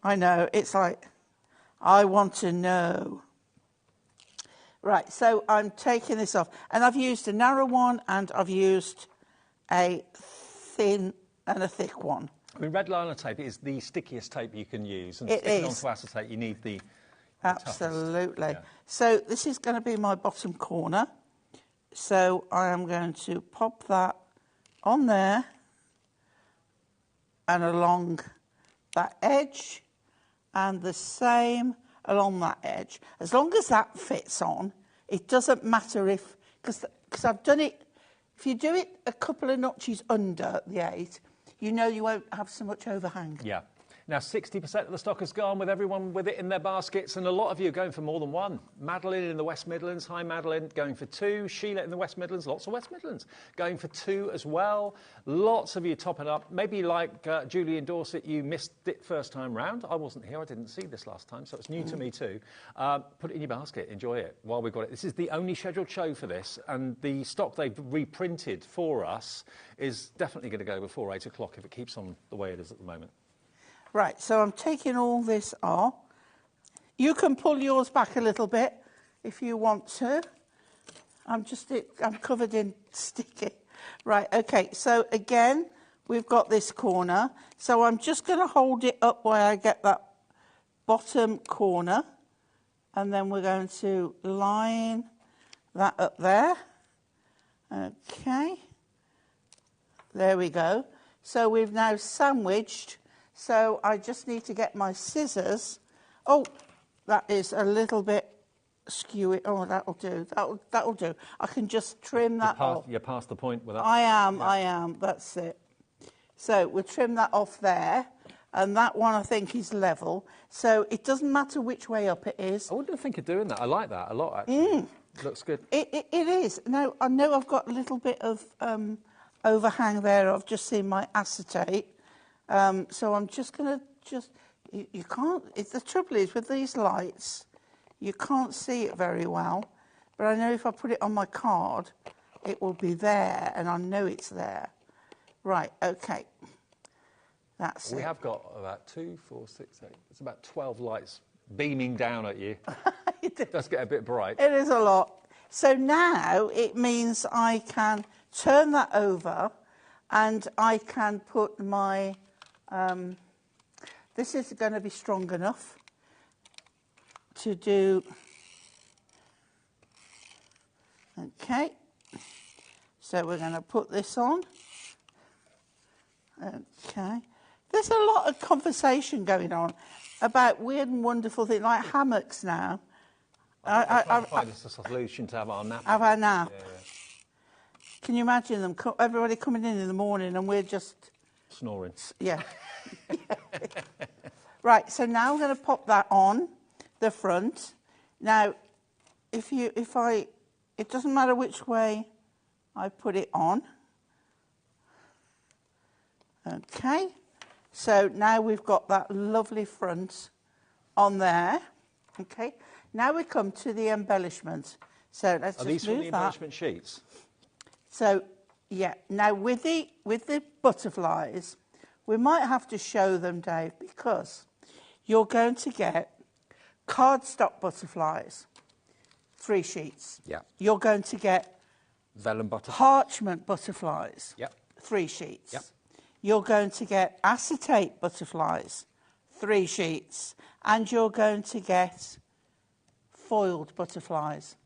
I know, it's like, I want to know. Right, so I'm taking this off. And I've used a narrow one, and I've used a thin and a thick one. I mean, red liner tape is the stickiest tape you can use. And it sticking is. onto acetate, you need the Absolutely. Yeah. So this is going to be my bottom corner. So I am going to pop that on there and along that edge, and the same along that edge. As long as that fits on, it doesn't matter if... Because I've done it... If you do it a couple of notches under the 8, you know you won't have so much overhang. Yeah. Now, 60% of the stock has gone with everyone with it in their baskets, and a lot of you are going for more than one. Madeline in the West Midlands. Hi, Madeline. Going for 2. Sheila in the West Midlands. Lots of West Midlands. Going for 2 as well. Lots of you topping up. Maybe like Julie in Dorset, you missed it first time round. I wasn't here. I didn't see this last time, so it's new to me too. Put it in your basket. Enjoy it while we've got it. This is the only scheduled show for this, and the stock they've reprinted for us is definitely going to go before 8 o'clock if it keeps on the way it is at the moment. Right, so I'm taking all this off. You can pull yours back a little bit if you want to. I'm covered in sticky. Right, okay, so again, we've got this corner. So I'm just going to hold it up where I get that bottom corner. And then we're going to line that up there. Okay. There we go. So we've now sandwiched. So I just need to get my scissors. Oh, that is a little bit skewy. Oh, that'll do. That'll do. I can just trim that off. You're past the point with that. I am. That's it. So we'll trim that off there. And that one, I think, is level. So it doesn't matter which way up it is. I wouldn't think of doing that. I like that a lot, actually. Looks good. It is. Now, I know I've got a little bit of overhang there. I've just seen my acetate. So I'm just going to you can't, the trouble is with these lights, you can't see it very well. But I know if I put it on my card, it will be there, and I know it's there. Right, okay. That's it. We have got about 2, 4, 6, 8. It's about 12 lights beaming down at you. It does get a bit bright. It is a lot. So now it means I can turn that over, and I can put my This is going to be strong enough to do. Okay, so we're going to put this on. Okay, there's a lot of conversation going on about weird and wonderful things like hammocks now. I find it's a solution to have our nap. Have our nap. Yeah. Can you imagine them? Everybody coming in the morning and we're just snoring. Yeah. Right. So now I'm going to pop that on the front. Now, it doesn't matter which way I put it on. Okay. So now we've got that lovely front on there. Okay. Now we come to the embellishment. So let's just move that. Are these from the embellishment sheets? So, yeah. Now with the butterflies, we might have to show them, Dave, because you're going to get cardstock butterflies, 3 sheets. Yeah. You're going to get vellum butterflies. Parchment butterflies. Yep. 3 sheets. Yep. You're going to get acetate butterflies, 3 sheets. And you're going to get foiled butterflies,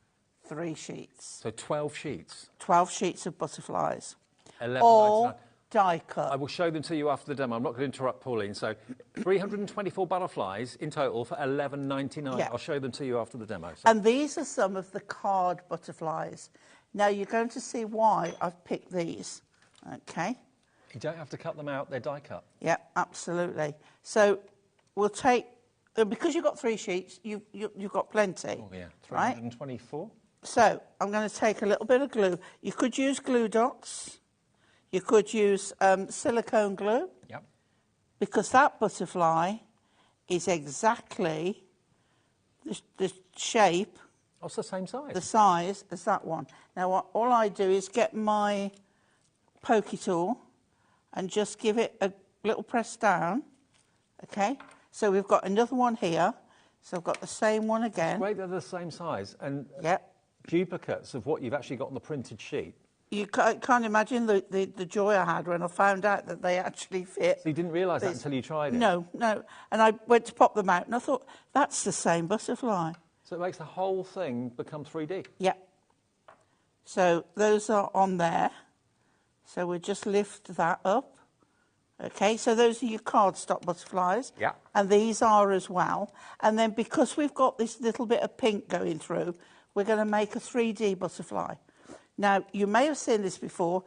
3 sheets. So 12 sheets? 12 sheets of butterflies. 11.99. All die cut. I will show them to you after the demo. I'm not going to interrupt Pauline. So 324 butterflies in total for $11.99. Yeah. I'll show them to you after the demo. So. And these are some of the card butterflies. Now you're going to see why I've picked these. Okay. You don't have to cut them out. They're die cut. Yeah, absolutely. So we'll take, because you've got 3 sheets, you've got plenty. Oh, yeah. 324. Right? So I'm going to take a little bit of glue. You could use glue dots. You could use silicone glue. Yep. Because that butterfly is exactly the shape. Oh, it's the same size. The size as that one. Now, all I do is get my pokey tool and just give it a little press down. Okay? So we've got another one here. So I've got the same one again. It's great they're the same size. And yep. Duplicates of what you've actually got on the printed sheet. You can't imagine the joy I had when I found out that they actually fit. So you didn't realise that until you tried it? No. And I went to pop them out and I thought, that's the same butterfly. So it makes the whole thing become 3D? Yeah. So those are on there. So we'll just lift that up. Okay, so those are your cardstock butterflies. Yeah. And these are as well. And then because we've got this little bit of pink going through, we're going to make a 3D butterfly. Now, you may have seen this before.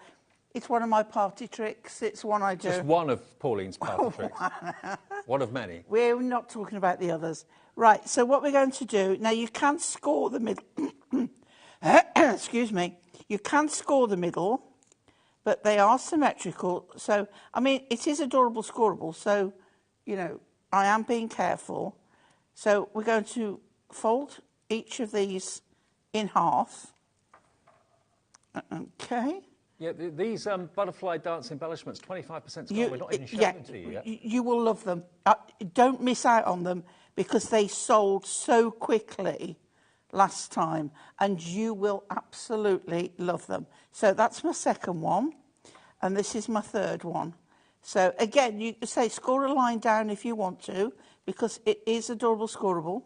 It's one of my party tricks. It's one I do. Just one of Pauline's party tricks. One of many. We're not talking about the others. Right, so what we're going to do... Now, you can score the middle... Excuse me. You can score the middle, but they are symmetrical. So, I mean, it is adorable scoreable. So, you know, I am being careful. So we're going to fold each of these in half. Okay. Yeah, these butterfly dance embellishments, 25% score. We're not even showing them to you yet. You will love them. Don't miss out on them because they sold so quickly last time, and you will absolutely love them. So that's my second one, and this is my third one. So again, you say score a line down if you want to, because it is adorable scoreable,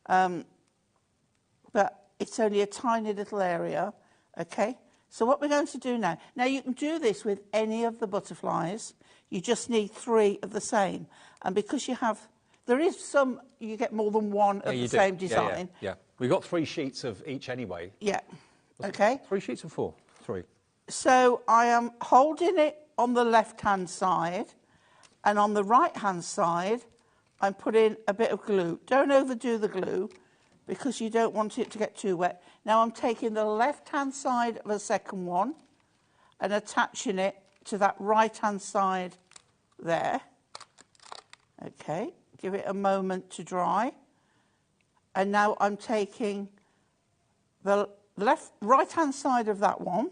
but it's only a tiny little area. Okay, so what we're going to do now... Now, you can do this with any of the butterflies. You just need 3 of the same. And because you have... There is some... You get more than one of the same design. Yeah. We've got 3 sheets of each anyway. Yeah. Okay. 3 sheets or 4? 3. So I am holding it on the left-hand side. And on the right-hand side, I'm putting a bit of glue. Don't overdo the glue, because you don't want it to get too wet. Now I'm taking the left-hand side of the second one and attaching it to that right-hand side there. Okay, give it a moment to dry. And now I'm taking the right-hand side of that one.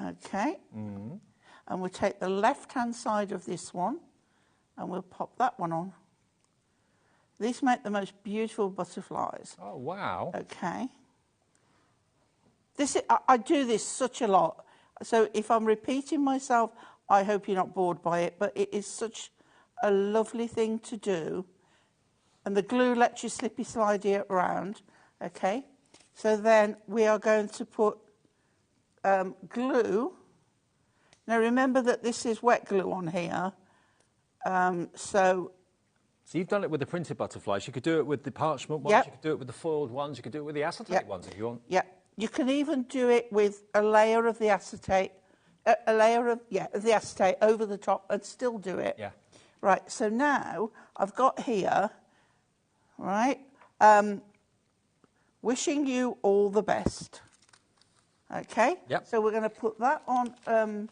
Okay. Mm-hmm. And we'll take the left-hand side of this one and we'll pop that one on. These make the most beautiful butterflies. Oh, wow. Okay. I do this such a lot. So if I'm repeating myself, I hope you're not bored by it, but it is such a lovely thing to do. And the glue lets you slippy slide it around, okay? So then we are going to put glue. Now remember that this is wet glue on here, so you've done it with the printed butterflies. You could do it with the parchment ones. Yep. You could do it with the foiled ones. You could do it with the acetate Yep. ones if you want. Yeah, you can even do it with a layer of the acetate, of the acetate over the top and still do it. Yeah. Right, so now I've got here, right, wishing you all the best. Okay? Yep. So we're going to put that on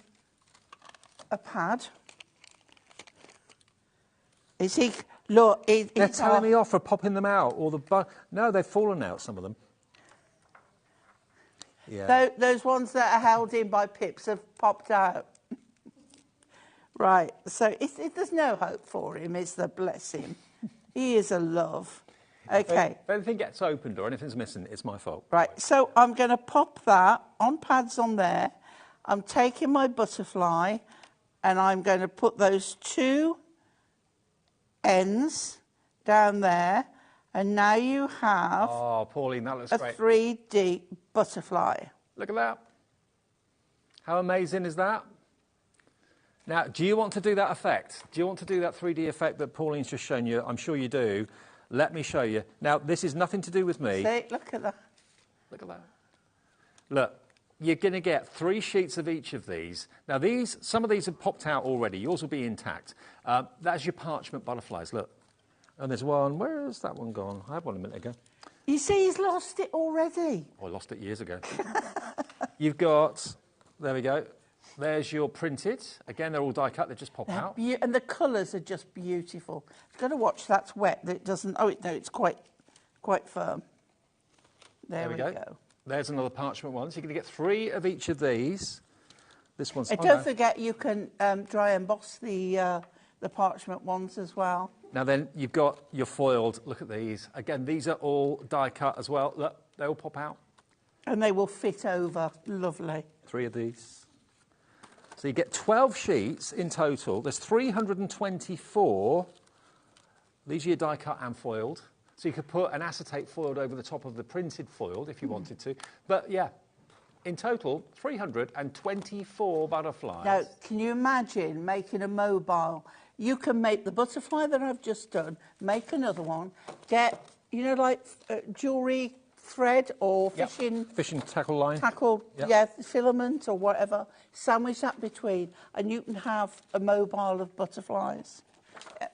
a pad. Is he... Look, they're telling me off for popping them out. Or no, they've fallen out, some of them. Yeah. Those ones that are held in by pips have popped out. Right, so there's no hope for him, is there? Bless him. He is a love. Okay. If anything gets opened or anything's missing, it's my fault. Right, so I'm going to pop that on pads on there. I'm taking my butterfly and I'm going to put those two ends down there, and now you have Pauline, that looks a great. 3D butterfly. Look at that. How amazing is that? Now, do you want to do that effect? Do you want to do that 3D effect that Pauline's just shown you? I'm sure you do. Let me show you. Now, this is nothing to do with me. See, look at that. Look at that. Look, you're going to get 3 sheets of each of these. Now, some of these have popped out already. Yours will be intact. That's your parchment butterflies, look. And there's one. Where has that one gone? I had one a minute ago. You see, he's lost it already. Oh, I lost it years ago. You've got, there we go. There's your printed. Again, they're all die cut. They just pop out. And the colours are just beautiful. You've got to watch that's wet. That it doesn't. Oh, no, it's quite firm. There we go. There's another parchment one. So you're going to get 3 of each of these. This one's. Don't forget, you can dry emboss the parchment ones as well. Now then, you've got your foiled. Look at these. Again, these are all die cut as well. Look, they all pop out. And they will fit over. Lovely. 3 of these. So you get 12 sheets in total. There's 324. These are your die cut and foiled. So you could put an acetate foiled over the top of the printed foiled if you wanted to. But yeah, in total, 324 butterflies. Now, can you imagine making a mobile? You can make the butterfly that I've just done, make another one, get, like jewellery thread or fishing tackle line. Filament or whatever. Sandwich that between, and you can have a mobile of butterflies.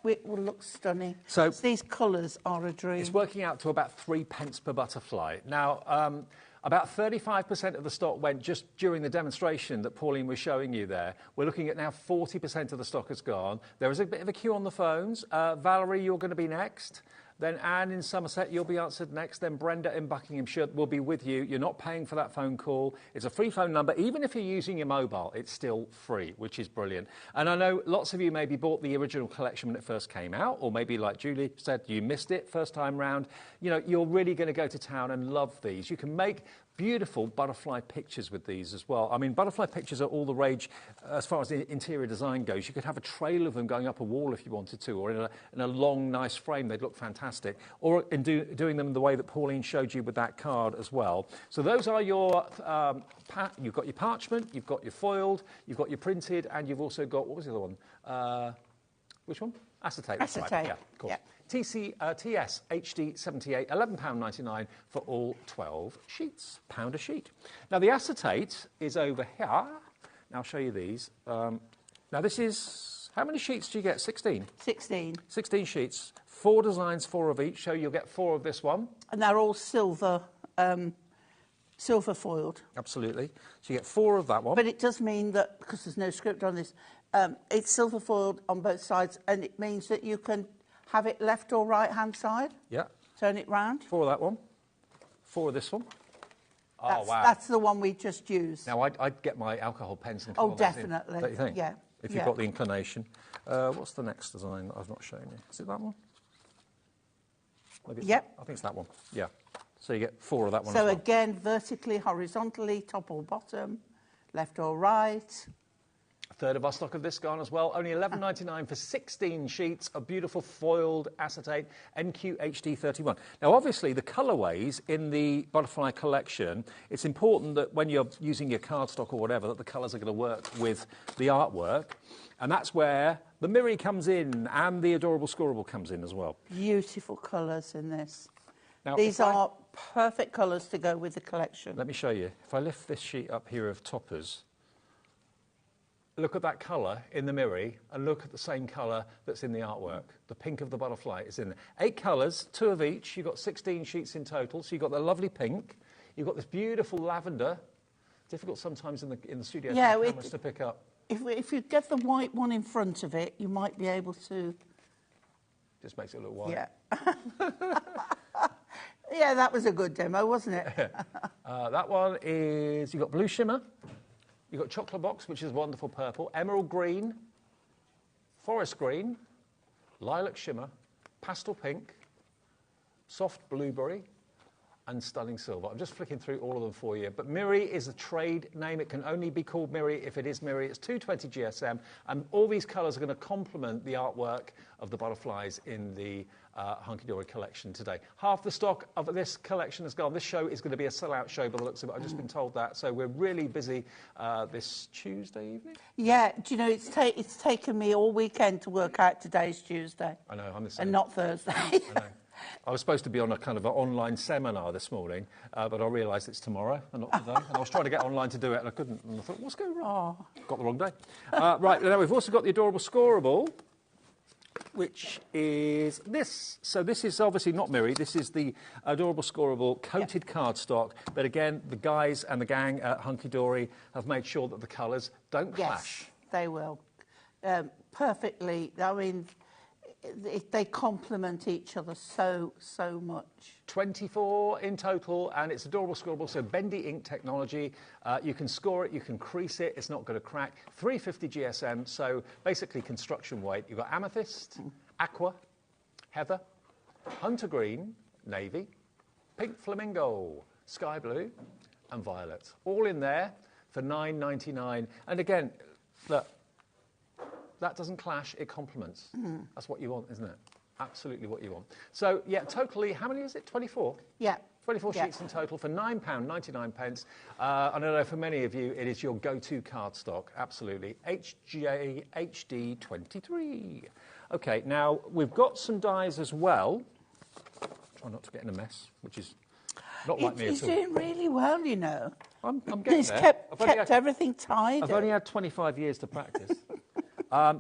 It will look stunning. So these colours are a dream. It's working out to about 3 pence per butterfly. Now, about 35% of the stock went just during the demonstration that Pauline was showing you there. We're looking at now 40% of the stock has gone. There is a bit of a queue on the phones. Valerie, you're going to be next. Then Anne in Somerset, you'll be answered next. Then Brenda in Buckinghamshire will be with you. You're not paying for that phone call. It's a free phone number. Even if you're using your mobile, it's still free, which is brilliant. And I know lots of you maybe bought the original collection when it first came out, or maybe like Julie said, you missed it first time round. You're really going to go to town and love these. You can make beautiful butterfly pictures with these as well. I mean, butterfly pictures are all the rage as far as the interior design goes. You could have a trail of them going up a wall if you wanted to, or in a long, nice frame. They'd look fantastic. Or in doing them the way that Pauline showed you with that card as well. So those are your, you've got your parchment, you've got your foiled, you've got your printed, and you've also got, what was the other one? Which one? Acetate. Acetate. Right. Yeah, of course. Yeah. TS HD 78, £11.99 for all 12 sheets, £1 a sheet. Now, the acetate is over here. Now, I'll show you these. Now, this is, how many sheets do you get? 16? 16. 16 sheets, 4 designs, 4 of each, so you'll get 4 of this one. And they're all silver, silver foiled. Absolutely. So you get 4 of that one. But it does mean that, because there's no script on this, it's silver foiled on both sides, and it means that you can have it left or right hand side. Yeah. Turn it round. 4 of that one. 4 of this one. Oh, wow. That's the one we just used. Now, I'd get my alcohol pens and colour definitely. In, don't you think? Yeah. If you've got the inclination. What's the next design that I've not shown you? Is it that one? Maybe I think it's that one. Yeah. So you get 4 of that one So as well. again, vertically, horizontally, top or bottom, left or right. third of our stock of this gone as well. Only $11.99 for 16 sheets of beautiful foiled acetate NQHD31. Now, obviously, the colourways in the butterfly collection, it's important that when you're using your cardstock or whatever, that the colours are going to work with the artwork. And that's where the Miri comes in and the Adorable Scoreable comes in as well. Beautiful colours in this. Now, these are perfect colours to go with the collection. Let me show you. If I lift this sheet up here of toppers, look at that colour in the Miri and look at the same colour that's in the artwork. The pink of the butterfly is in there. 8 colours, 2 of each. You've got 16 sheets in total. So you've got the lovely pink. You've got this beautiful lavender. Difficult sometimes in the studio for the cameras to pick up. If you get the white one in front of it, you might be able to... Just makes it look white. Yeah. Yeah, that was a good demo, wasn't it? That one is, you've got blue shimmer, you've got chocolate box, which is wonderful purple, emerald green, forest green, lilac shimmer, pastel pink, soft blueberry, and stunning silver. I'm just flicking through all of them for you. But Miri is a trade name. It can only be called Miri if it is Miri. It's 220 GSM, and all these colours are going to complement the artwork of the butterflies in the Hunky Dory collection today. Half the stock of this collection has gone. This show is going to be a sellout show by the looks of it. I've just been told that. So we're really busy this Tuesday evening. Yeah, do you know, it's taken me all weekend to work out today's Tuesday. I know, I'm the same. And not Thursday. I know. I was supposed to be on a kind of an online seminar this morning, but I realised it's tomorrow and not today. And I was trying to get online to do it and I couldn't. And I thought, what's going wrong? Got the wrong day. Right, now we've also got the Adorable Scoreable, which is this. So this is obviously not Miri. This is the Adorable Scoreable coated cardstock. But again, the guys and the gang at Hunky Dory have made sure that the colours don't clash. Yes, they will. Perfectly. I mean... they complement each other so much. 24 in total, and it's Adorable Scoreable, so bendy ink technology. You can score it, you can crease it, it's not going to crack. 350 GSM, so basically construction weight. You've got amethyst, aqua, heather, hunter green, navy, pink flamingo, sky blue, and violet. All in there for $9.99. And again, look, that doesn't clash, it complements. That's what you want, isn't it? Absolutely what you want. So, yeah, totally, how many is it? 24? Yeah. 24 sheets in total for £9.99. I know for many of you, it is your go-to cardstock, absolutely. HJHD23. OK, now, we've got some dies as well. Try not to get in a mess, which is not like me at all. He's doing really well, you know. I'm getting He's there. kept everything tidy. I've only had 25 years to practice.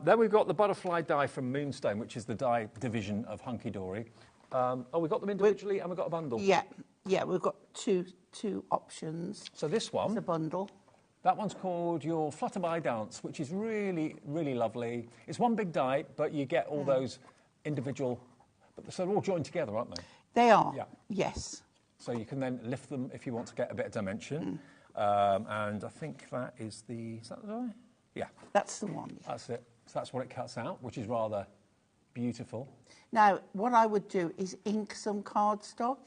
Then we've got the butterfly die from Moonstone, which is the die division of Hunky Dory. We've got them individually and we've got a bundle. Yeah, we've got two options. So this one... it's a bundle. That one's called your Flutterby Dance, which is really, really lovely. It's one big die, but you get all those individual... So they're all joined together, aren't they? They are, yeah. Yes. So you can then lift them if you want to get a bit of dimension. And I think that is the... Is that the die? Yeah. That's the one. That's it. So that's what it cuts out, which is rather beautiful. Now, what I would do is ink some cardstock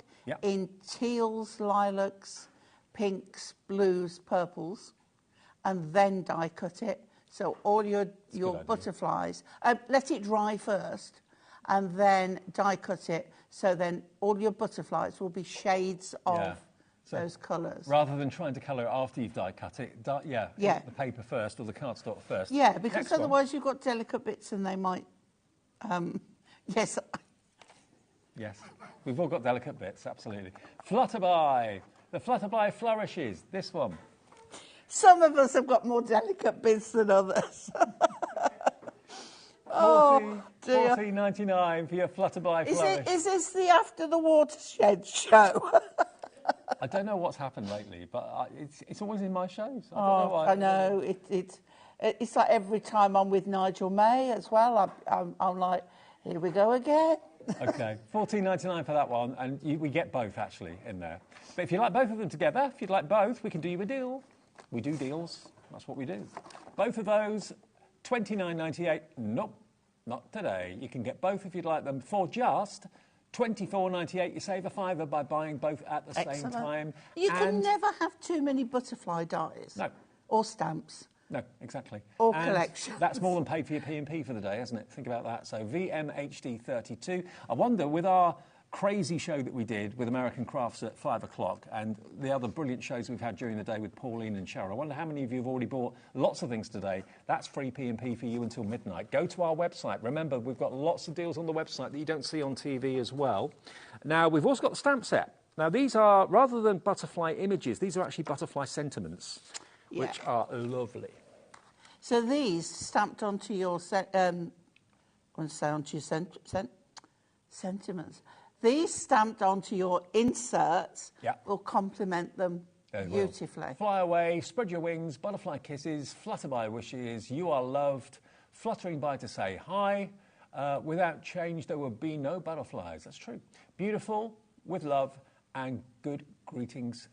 in teals, lilacs, pinks, blues, purples, and then die cut it. So all your butterflies, let it dry first, and then die cut it. So then all your butterflies will be shades of those colours. Rather than trying to colour it after you've die cut it, the paper first or the cardstock first. Yeah, because otherwise you've got delicate bits and they might... yes. Yes, we've all got delicate bits, absolutely. Flutterby. The Flutterby flourishes. This one. Some of us have got more delicate bits than others. Oh, dear. $14.99 for your Flutterby flourish. Is this the After the Watershed show? I don't know what's happened lately, but it's always in my shows. I don't know why. I know. It's like every time I'm with Nigel May as well, I'm like, here we go again. OK, $14.99 for that one, and we get both, actually, in there. But if you like both of them together, if you'd like both, we can do you a deal. We do deals. That's what we do. Both of those, $29.98. Nope, not today. You can get both if you'd like them for just... $24.98. You save a £5 by buying both at the same time. You can never have too many butterfly dies. No. Or stamps. No, exactly. Or and collections. That's more than paid for your P&P for the day, isn't it? Think about that. So VMHD32. I wonder, with our crazy show that we did with American Crafts at 5 o'clock and the other brilliant shows we've had during the day with Pauline and Cheryl, I wonder how many of you have already bought lots of things today. That's free P&P for you until midnight. Go to our website. Remember, we've got lots of deals on the website that you don't see on TV as well. Now, we've also got the stamp set. Now, these are, rather than butterfly images, these are actually butterfly sentiments, which are lovely. So these stamped onto your sentiments. These stamped onto your inserts will complement them beautifully. Fly away, spread your wings, butterfly kisses, flutter by wishes, you are loved, fluttering by to say hi. Without change, there will be no butterflies. That's true. Beautiful, with love, and good greetings.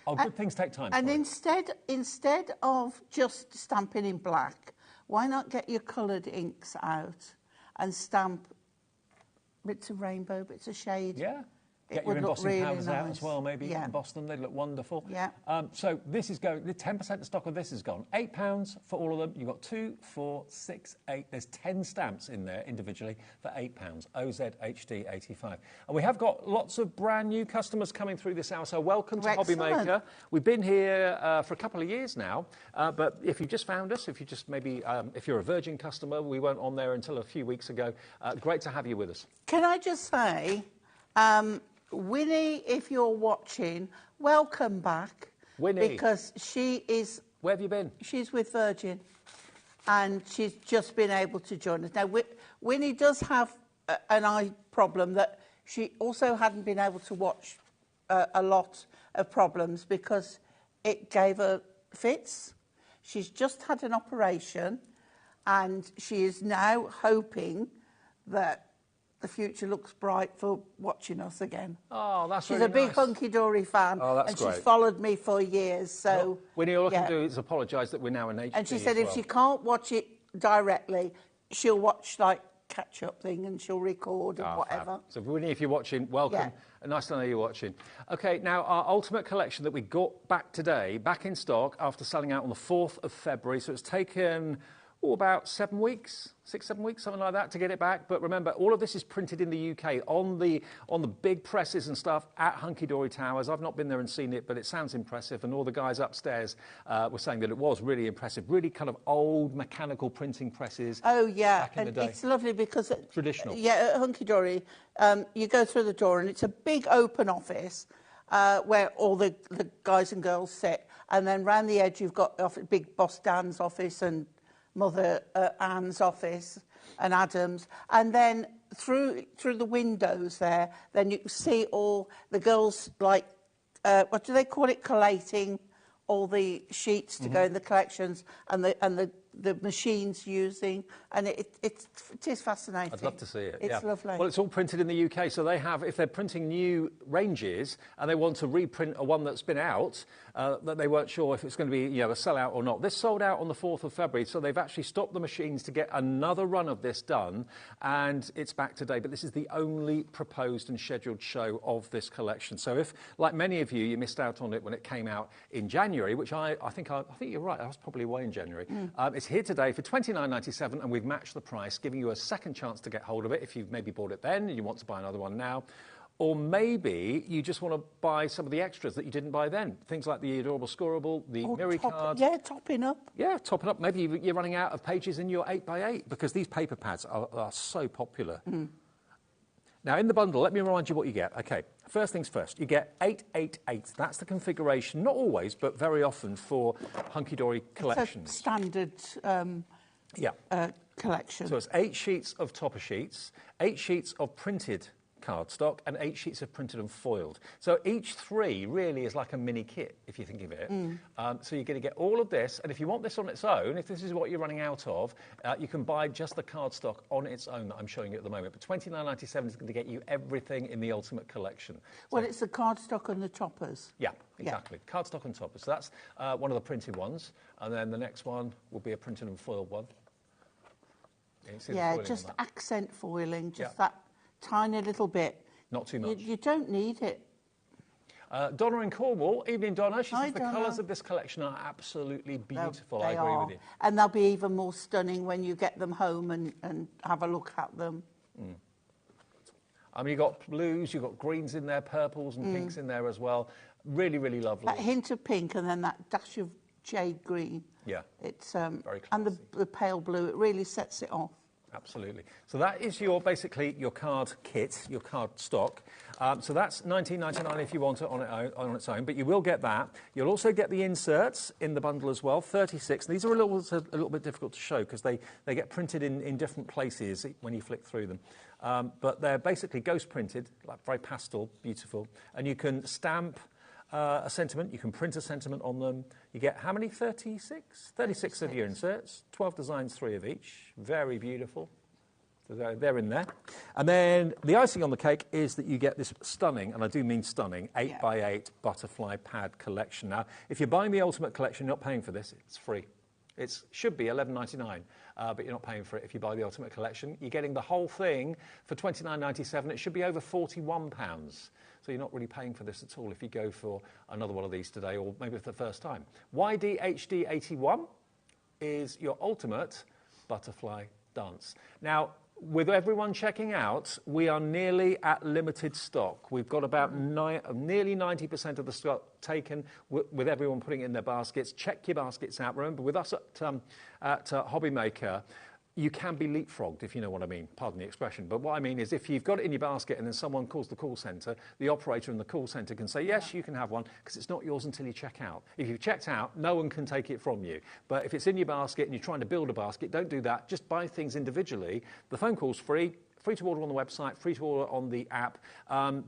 Oh, good things take time. And instead of just stamping in black, why not get your coloured inks out and stamp bits of rainbow, bits of shade? Yeah. It Get your would look embossing really powders out nice. as well, maybe. Yeah. Emboss them, they'd look wonderful. Yeah. So this is going, the 10% of stock of this is gone. £8 for all of them. You've got 2, 4, 6, 8. There's 10 stamps in there individually for £8. OZHD85. And we have got lots of brand new customers coming through this hour. So welcome to HobbyMaker. We've been here for a couple of years now. But if you just found us, if you just maybe, if you're a Virgin customer, we weren't on there until a few weeks ago. Great to have you with us. Can I just say, Winnie, if you're watching, welcome back. Winnie. Because she is... Where have you been? She's with Virgin, and she's just been able to join us. Now, Winnie does have an eye problem that she also hadn't been able to watch a lot of problems because it gave her fits. She's just had an operation, and she is now hoping that the future looks bright for watching us again. Oh, that's She's really a big nice. hunky-dory fan, Oh, that's and great. she's followed me for years. So, well, Winnie, all I can do is apologise that we're now in HD. and she said if she can't watch it directly, she'll watch like catch-up thing and she'll record and whatever. Fab. So, Winnie, if you're watching, welcome. Nice to know you're watching. OK, now, our Ultimate Collection that we got back today, back in stock after selling out on the 4th of February. So it's taken... about 7 weeks, 6, 7 weeks, something like that, to get it back. But remember, all of this is printed in the UK on the big presses and stuff at Hunky Dory Towers. I've not been there and seen it, but it sounds impressive. And all the guys upstairs were saying that it was really impressive. Really kind of old mechanical printing presses. Oh yeah, back in the day. It's lovely because traditional. Yeah, at Hunky Dory, you go through the door and it's a big open office where all the guys and girls sit, and then round the edge you've got big Boss Dan's office and Mother Anne's office and Adam's, and then through the windows there, then you can see all the girls, like, what do they call it, collating all the sheets to go in the collections, and the machines using, and it is fascinating. I'd love to see it. It's lovely. Well, it's all printed in the UK, so they have, if they're printing new ranges and they want to reprint a one that's been out, that they weren't sure if it's going to be, a sellout or not. This sold out on the 4th of February, so they've actually stopped the machines to get another run of this done, and it's back today. But this is the only proposed and scheduled show of this collection. So if, like many of you, you missed out on it when it came out in January, which I think you're right, I was probably away in January. It's here today for $29.97, and we've matched the price, giving you a second chance to get hold of it if you've maybe bought it then and you want to buy another one now. Or maybe you just want to buy some of the extras that you didn't buy then. Things like the Adorable Scoreable, the Miri card. Yeah, topping up. Yeah, topping up. Maybe you're running out of pages in your 8x8 because these paper pads are so popular. Now, in the bundle, let me remind you what you get. OK, first things first, you get 888. That's the configuration, not always, but very often for Hunky Dory collections. It's a standard collection. So it's 8 sheets of topper sheets, 8 sheets of printed cardstock, and 8 sheets of printed and foiled. So each 3 really is like a mini kit, if you think of it. So you're going to get all of this, and if you want this on its own, if this is what you're running out of, you can buy just the cardstock on its own that I'm showing you at the moment. But $29.97 is going to get you everything in the Ultimate Collection. Well, it's the cardstock and the toppers. Yeah, exactly. Yeah. Cardstock and toppers. So that's one of the printed ones, and then the next one will be a printed and foiled one. Yeah, just accent foiling, just that tiny little bit. Not too much. You don't need it. Donna in Cornwall. Evening, Donna. She Hi, says the Donna. colours of this collection are absolutely beautiful. They I agree are. with you. And they'll be even more stunning when you get them home and have a look at them. I mean, you've got blues, you've got greens in there, purples and pinks in there as well. Really, really lovely. That hint of pink and then that dash of jade green. Yeah. It's Very and classy. the pale blue, it really sets it off. Absolutely. So that is basically your card kit, your card stock. So that's $19.99 if you want it on its own, but you will get that. You'll also get the inserts in the bundle as well, 36. These are a little bit difficult to show because they get printed in different places when you flick through them. But they're basically ghost printed, like very pastel, beautiful. And you can stamp a sentiment, you can print a sentiment on them. You get how many? 36? 36 of your inserts, 12 designs, 3 of each. Very beautiful. So they're in there. And then the icing on the cake is that you get this stunning, and I do mean stunning, 8x8 butterfly pad collection. Now, if you're buying the Ultimate Collection, you're not paying for this. It's free. It should be $11.99, but you're not paying for it if you buy the Ultimate Collection. You're getting the whole thing for $29.97. It should be over £41. So you're not really paying for this at all if you go for another one of these today, or maybe for the first time. YDHD81 is your ultimate butterfly dance. Now, with everyone checking out, we are nearly at limited stock. We've got about nearly 90% of the stock taken with everyone putting it in their baskets. Check your baskets out. Remember, with us at HobbyMaker, you can be leapfrogged, if you know what I mean. Pardon the expression. But what I mean is if you've got it in your basket and then someone calls the call centre, the operator in the call centre can say, yes, you can have one, because it's not yours until you check out. If you've checked out, no one can take it from you. But if it's in your basket and you're trying to build a basket, don't do that. Just buy things individually. The phone call's free. Free to order on the website, free to order on the app,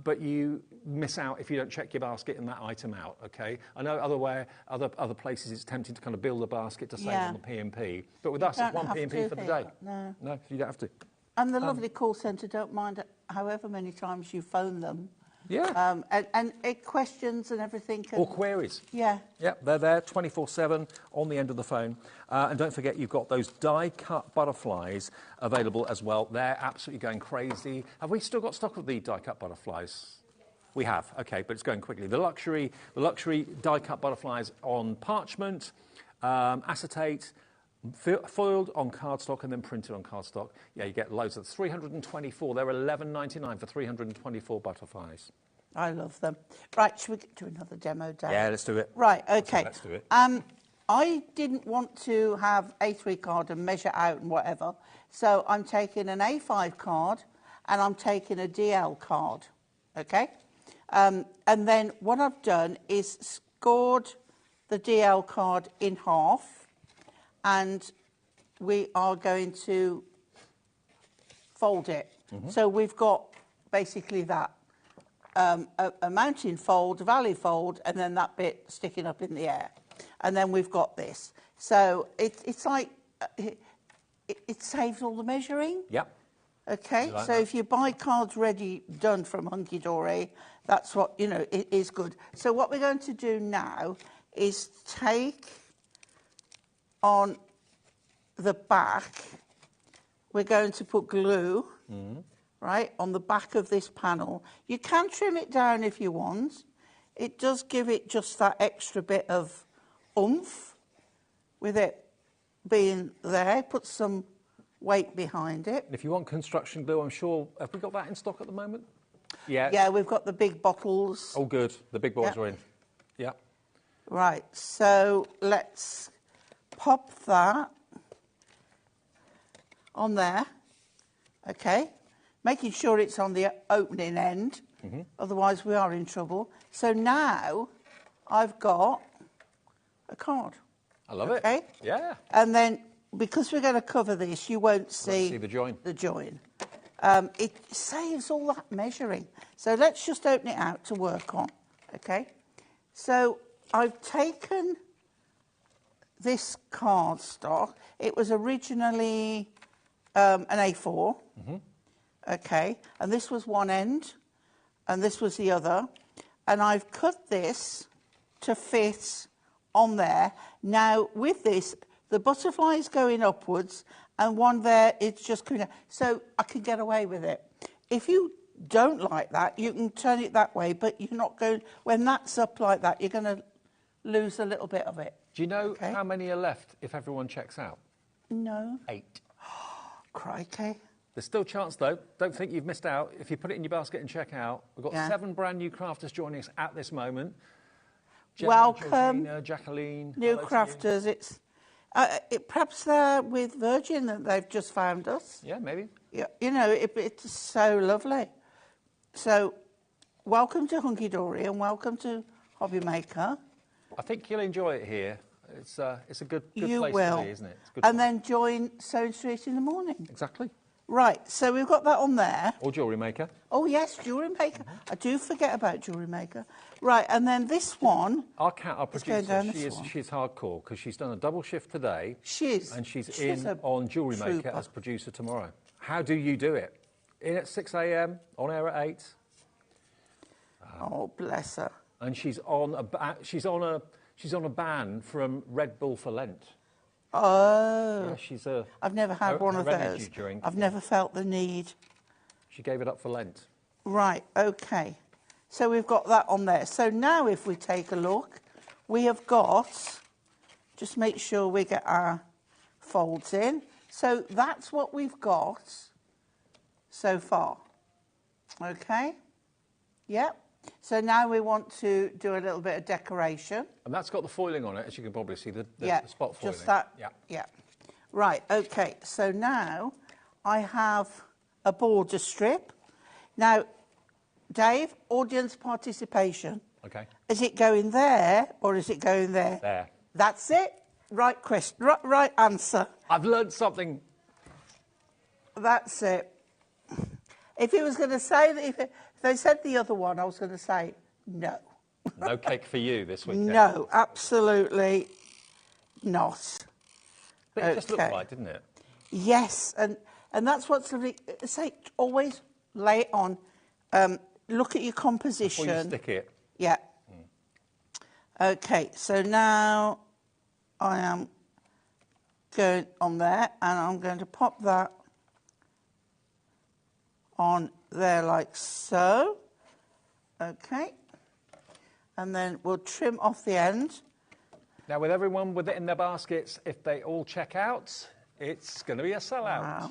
but you miss out if you don't check your basket and that item out, okay? I know other places it's tempting to kind of build a basket to save on the P&P, but with us it's one P&P for the day. No, you don't have to. And the lovely call centre don't mind however many times you phone them. Yeah. And questions and everything. Or queries. Yeah. Yeah, they're there 24/7 on the end of the phone. And don't forget, you've got those die-cut butterflies available as well. They're absolutely going crazy. Have we still got stock of the die-cut butterflies? We have, okay, but it's going quickly. The luxury die-cut butterflies on parchment, acetate, foiled on cardstock and then printed on cardstock. Yeah, you get loads of 324. They're $11.99 for 324 butterflies. I love them. Right, should we do another demo, Dave? Yeah, let's do it. Right, okay. Let's do it. I didn't want to have A3 card and measure out and whatever, so I'm taking an A5 card and I'm taking a DL card, okay? And then what I've done is scored the DL card in half, and we are going to fold it. So we've got basically that, a mountain fold, a valley fold, and then that bit sticking up in the air. And then we've got this. So it's like, it saves all the measuring. Yep. Okay, Like so that. if you buy cards ready, done from Hunky Dory, that's what, it is good. So what we're going to do now is take on the back, we're going to put glue, right, on the back of this panel. You can trim it down if you want. It does give it just that extra bit of oomph with it being there. Put some weight behind it. If you want construction glue, I'm sure, have we got that in stock at the moment? Yeah. Yeah, we've got the big bottles. Oh, good. The big boys Yeah. are in. Yeah. Right, so let's pop that on there, okay? Making sure it's on the opening end, otherwise we are in trouble. So now I've got a card. I love Okay? it. Yeah. And then, because we're going to cover this, you won't see the join. The join. It saves all that measuring. So let's just open it out to work on, okay? So I've taken this cardstock. It was originally an A4, okay? And this was one end, and this was the other. And I've cut this to fit on there. Now, with this, the butterfly is going upwards, and one there, it's just coming down. So I can get away with it. If you don't like that, you can turn it that way, but you're not going, when that's up like that, you're going to lose a little bit of it. Do you know how many are left if everyone checks out? No. 8. Crikey. There's still a chance, though. Don't think you've missed out. If you put it in your basket and check out, we've got 7 brand new crafters joining us at this moment. Gemma, welcome, Georgina, Jacqueline. New crafters. It's perhaps they're with Virgin that they've just found us. Yeah, maybe. Yeah, you know, it's so lovely. So, welcome to Hunky Dory and welcome to HobbyMaker. I think you'll enjoy it here. It's a good you place will. to be, isn't it? It's good and fun. then join Sewing Street in the morning. Exactly. Right, so we've got that on there. Or Jewellery Maker. Oh, yes, Jewellery Maker. I do forget about Jewellery Maker. Right, and then this one... Our producer, she's hardcore because she's done a double shift today. She is. And she's in on Jewellery Maker as producer tomorrow. How do you do it? In at 6 a.m, on air at 8. Oh, bless her. And she's on a ban from Red Bull for Lent. Oh. Yeah, she's a... I've never had one of those. Drink. I've never felt the need. She gave it up for Lent. Right, OK. So we've got that on there. So now if we take a look, we have got... Just make sure we get our folds in. So that's what we've got so far. OK? Yep. So now we want to do a little bit of decoration. And that's got the foiling on it, as you can probably see, the spot foiling. Just that. Yeah. Yeah. Right, OK. So now I have a border strip. Now, Dave, audience participation. OK. Is it going there or is it going there? There. That's it. Right question. Right answer. I've learned something. That's it. If he was going to say that, if they said the other one, I was going to say no. No cake for you this weekend. No, absolutely not. But it just looked like, didn't it? Yes, and that's what's lovely. Say always lay it on. Look at your composition. Before you stick it. Yeah. Okay, so now I am going on there, and I'm going to pop that on there like so. Okay. And then we'll trim off the end. Now, with everyone with it in their baskets, if they all check out, it's going to be a sellout. Wow.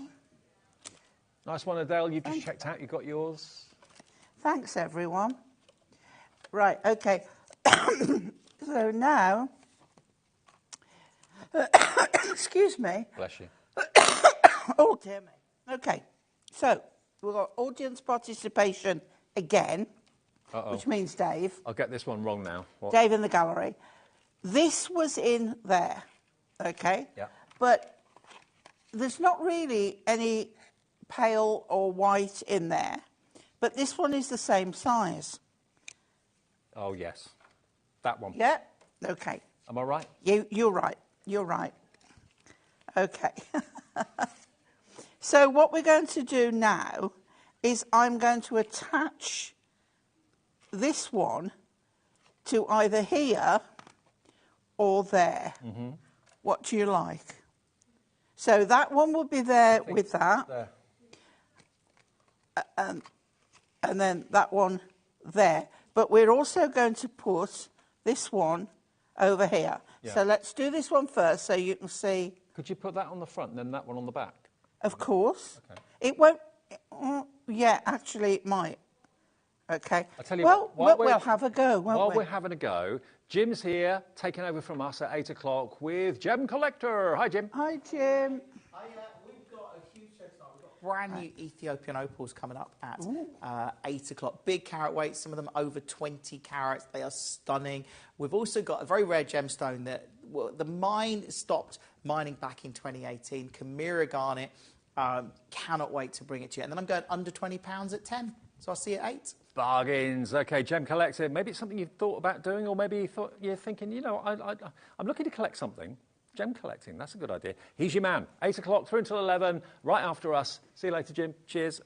Nice one, Adele. You've just checked out. You got yours. Thanks, everyone. Right, okay. So now... excuse me. Bless you. Oh, dear me. Okay, so... We've got audience participation again, which means Dave. I'll get this one wrong now. What? Dave in the gallery. This was in there, OK? Yeah. But there's not really any pale or white in there. But this one is the same size. Oh, yes. That one. Yeah? OK. Am I right? You're right. You're right. OK. So what we're going to do now is I'm going to attach this one to either here or there. Mm-hmm. What do you like? So that one will be there with that. There. And then that one there. But we're also going to put this one over here. Yeah. So let's do this one first so you can see. Could you put that on the front and then that one on the back? Of course. Okay. It won't... yeah, actually, it might. OK. I tell you what, we'll have a go, won't we? While we're having a go, Jim's here, taking over from us at 8 o'clock with Gem Collector. Hi, Jim. Hi, Jim. We've got a huge show tonight. We've got brand new Ethiopian opals coming up at 8 o'clock. Big carat weight, some of them over 20 carats. They are stunning. We've also got a very rare gemstone that the mine stopped mining back in 2018. Chimera garnet. Cannot wait to bring it to you. And then I'm going under £20 at 10. So I'll see you at 8. Bargains. OK, Gem Collector. Maybe it's something you've thought about doing, or maybe you're thinking, you know, I'm looking to collect something. Gem collecting, that's a good idea. He's your man. 8 o'clock through until 11, right after us. See you later, Jim. Cheers.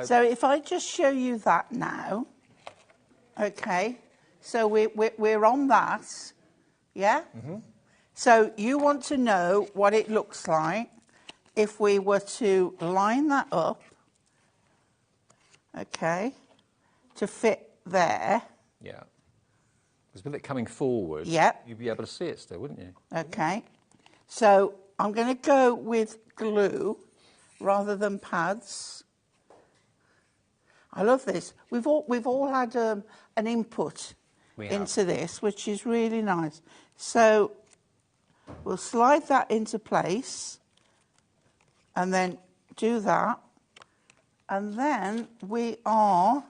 So if I just show you that now, OK, so we're on that, yeah? Mm-hmm. So you want to know what it looks like if we were to line that up, okay, to fit there. Yeah. Because with it coming forward, Yep. you'd be able to see it still, wouldn't you? Okay. So I'm going to go with glue rather than pads. I love this. We've all had an input into this, which is really nice. So we'll slide that into place and then do that. And then we are...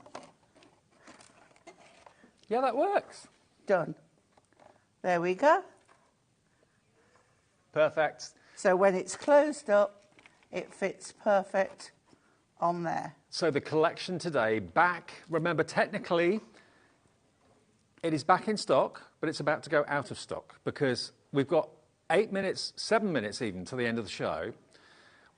Yeah, that works. Done. There we go. Perfect. So when it's closed up, it fits perfect on there. So the collection today, back, remember technically it is back in stock, but it's about to go out of stock because we've got 8 minutes, 7 minutes even to the end of the show.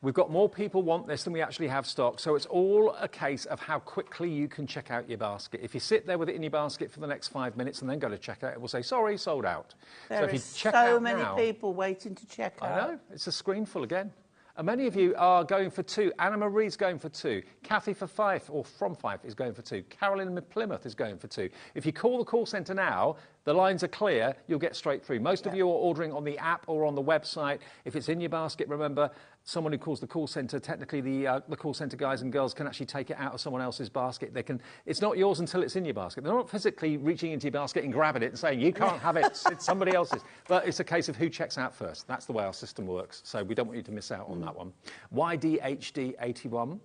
We've got more people want this than we actually have stock, so it's all a case of how quickly you can check out your basket. If you sit there with it in your basket for the next 5 minutes and then go to checkout, it will say, sorry, sold out. There so if you is check so out many now, people waiting to check out. I know, it's a screen full again. And many of you are going for 2. Anna Marie's going for 2. Kathy for Fife, or from Fife, is going for 2. Carolyn in Plymouth is going for 2. If you call the call centre now, the lines are clear, you'll get straight through. Most of you are ordering on the app or on the website. If it's in your basket, remember, someone who calls the call centre, technically the call centre guys and girls can actually take it out of someone else's basket. It's not yours until it's in your basket. They're not physically reaching into your basket and grabbing it and saying, you can't have it, it's somebody else's. But it's a case of who checks out first. That's the way our system works. So we don't want you to miss out on that one. YDHD81.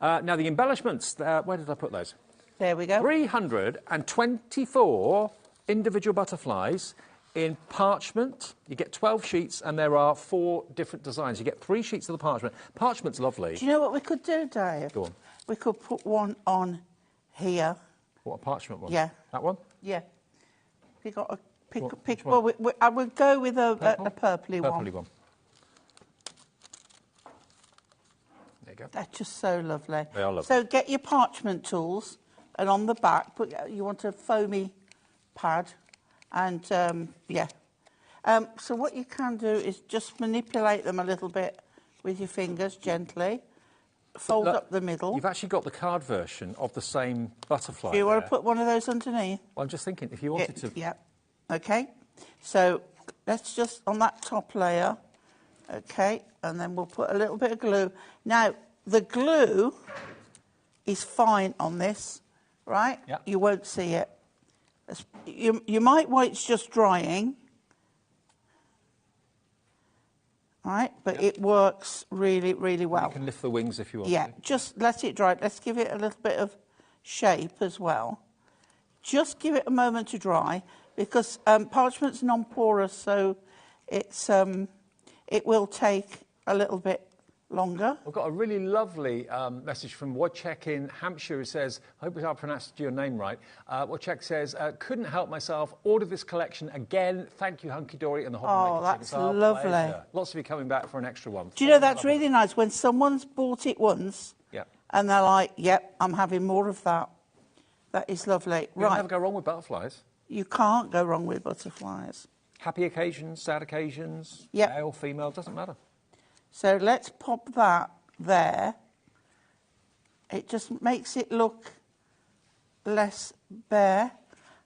Now the embellishments, where did I put those? There we go. 324 individual butterflies in parchment. You get 12 sheets and there are 4 different designs. You get 3 sheets of the parchment. Parchment's lovely. Do you know what we could do, Dave? Go on. We could put one on here. What, a parchment one? Yeah. That one? Yeah. You got a pick. Which Well, one? I would go with a purpley one. Purpley one. There you go. They're just so lovely. They are lovely. So get your parchment tools and on the back, you want a foamy pad. And, yeah. So what you can do is just manipulate them a little bit with your fingers, gently. Fold up the middle. You've actually got the card version of the same butterfly. Do you want to put one of those underneath? Well, I'm just thinking, if you wanted to... Yeah. OK. So let's just, on that top layer, OK, and then we'll put a little bit of glue. Now, the glue is fine on this, right? Yeah. You won't see it. You might while it's just drying, right? But it works really, really well. You can lift the wings if you want Yeah, to. just let it dry. Let's give it a little bit of shape as well. Just give it a moment to dry because parchment's non-porous, so it's it will take a little bit longer. I've got a really lovely message from Wojciech in Hampshire who says, I hope I pronounced your name right. Wojciech says, couldn't help myself, ordered this collection again. Thank you, Hunky Dory and the HobbyMaker. Oh, that's It's our lovely. pleasure. Lots of you coming back for an extra one. Do you know, that's really nice when someone's bought it once and they're like, yep, I'm having more of that. That is lovely. You can never go wrong with butterflies. You can't go wrong with butterflies. Happy occasions, sad occasions, Yep. male, female, doesn't matter. So let's pop that there. It just makes it look less bare.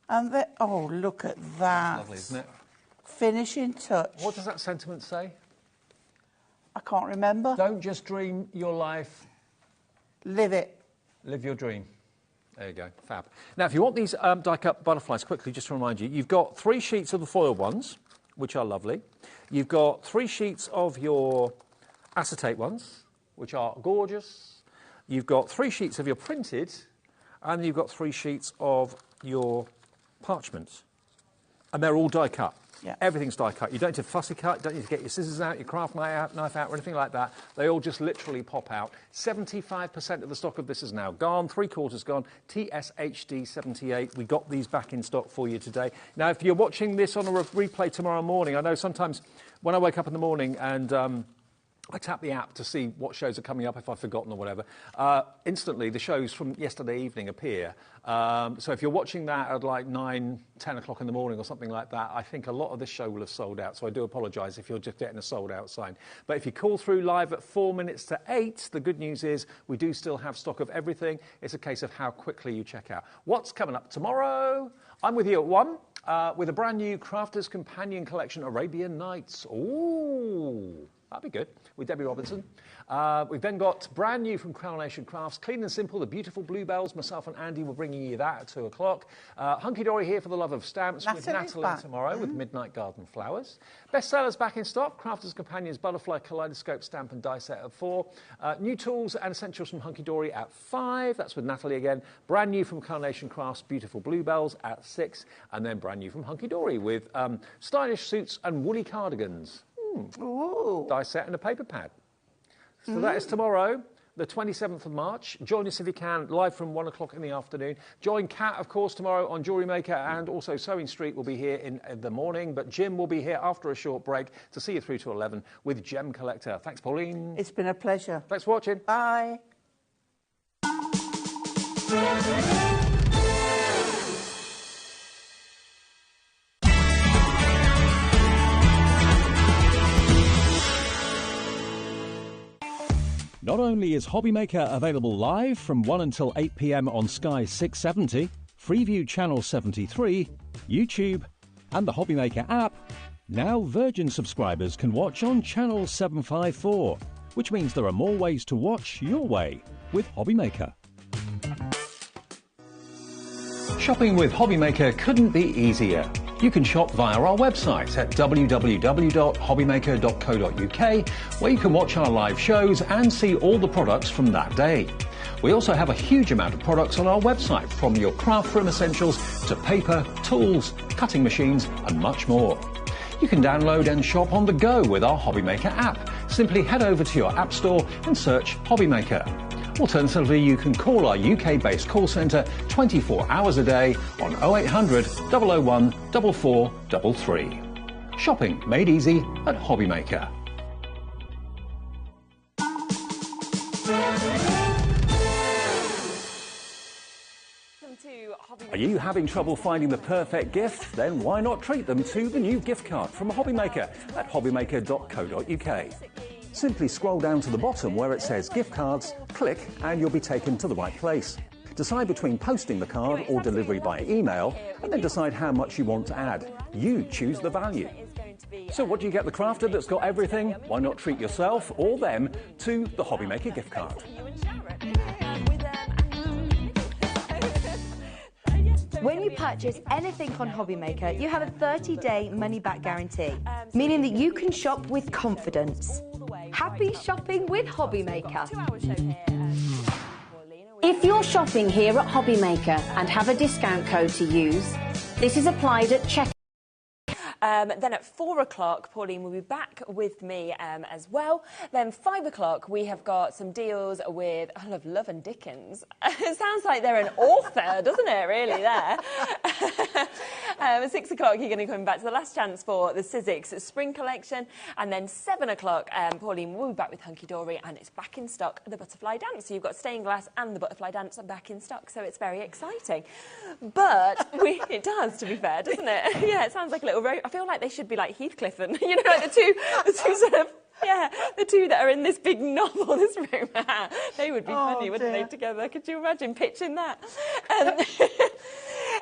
And then, oh, look at that. Lovely, isn't it? Finishing touch. What does that sentiment say? I can't remember. Don't just dream your life. Live it. Live your dream. There you go, fab. Now, if you want these die-cut butterflies, quickly, just to remind you, you've got 3 sheets of the foiled ones, which are lovely. You've got 3 sheets of your acetate ones, which are gorgeous. You've got 3 sheets of your printed, and you've got 3 sheets of your parchment. And they're all die-cut. Yeah. Everything's die-cut. You don't need to fussy cut, you don't need to get your scissors out, your craft knife out, or anything like that. They all just literally pop out. 75% of the stock of this is now gone, 3/4 gone. TSHD78, we got these back in stock for you today. Now, if you're watching this on a replay tomorrow morning, I know sometimes when I wake up in the morning and I tap the app to see what shows are coming up if I've forgotten or whatever. Instantly, the shows from yesterday evening appear. So if you're watching that at like 9, 10 o'clock in the morning or something like that, I think a lot of this show will have sold out. So I do apologise if you're just getting a sold out sign. But if you call through live at 4 minutes to 8, the good news is we do still have stock of everything. It's a case of how quickly you check out. What's coming up tomorrow? I'm with you at 1 with a brand new Crafter's Companion Collection, Arabian Nights. Ooh. That'd be good, with Debbie Robinson. We've then got brand new from Coronation Crafts, Clean and Simple, the beautiful bluebells. Myself and Andy will bringing you that at 2 o'clock. Hunky Dory here for the love of stamps with Natalie tomorrow with Midnight Garden Flowers. Bestsellers back in stock, Crafter's Companions Butterfly Kaleidoscope Stamp and Die Set at 4. New tools and essentials from Hunky Dory at 5. That's with Natalie again. Brand new from Coronation Crafts, beautiful bluebells at 6. And then brand new from Hunky Dory with stylish suits and woolly cardigans. Die set and a paper pad. So that is tomorrow, the 27th of March. Join us if you can, live from 1 o'clock in the afternoon. Join Kat, of course, tomorrow on Jewellery Maker, and also Sewing Street will be here in the morning. But Jim will be here after a short break to see you through to 11 with Gem Collector. Thanks, Pauline. It's been a pleasure. Thanks for watching. Bye. Not only is HobbyMaker available live from 1 until 8 p.m. on Sky 670, Freeview Channel 73, YouTube, and the HobbyMaker app, now Virgin subscribers can watch on Channel 754, which means there are more ways to watch your way with HobbyMaker. Shopping with HobbyMaker couldn't be easier. You can shop via our website at www.hobbymaker.co.uk, where you can watch our live shows and see all the products from that day. We also have a huge amount of products on our website, from your craft room essentials to paper, tools, cutting machines and much more. You can download and shop on the go with our HobbyMaker app. Simply head over to your app store and search HobbyMaker. Alternatively, you can call our UK-based call centre 24 hours a day on 0800 001 4433. Shopping made easy at HobbyMaker. Are you having trouble finding the perfect gift? Then why not treat them to the new gift card from HobbyMaker at hobbymaker.co.uk. Simply scroll down to the bottom where it says gift cards, click and you'll be taken to the right place. Decide between posting the card or delivery by email, and then decide how much you want to add. You choose the value. So what do you get the crafter that's got everything? Why not treat yourself or them to the HobbyMaker gift card? When you purchase anything on HobbyMaker, you have a 30-day money-back guarantee, meaning that you can shop with confidence. Happy shopping with HobbyMaker. If you're shopping here at HobbyMaker and have a discount code to use, this is applied at checkout. Then at 4 o'clock, Pauline will be back with me as well. Then 5 o'clock, we have got some deals with, I love Love and Dickens. It sounds like they're an author, doesn't it, really, there? At 6 o'clock, you're going to come back to the last chance for the Sizzix Spring Collection. And then 7 o'clock, Pauline will be back with Hunky Dory, and it's back in stock, the Butterfly Dance. So you've got Stained Glass and the Butterfly Dance are back in stock, so it's very exciting. But it does, to be fair, doesn't it? Yeah, it sounds like a little road. I feel like they should be like Heathcliff and, you know, like the two sort of, yeah, the two that are in this big novel, this room. They would be funny, wouldn't they, together? Could you imagine pitching that?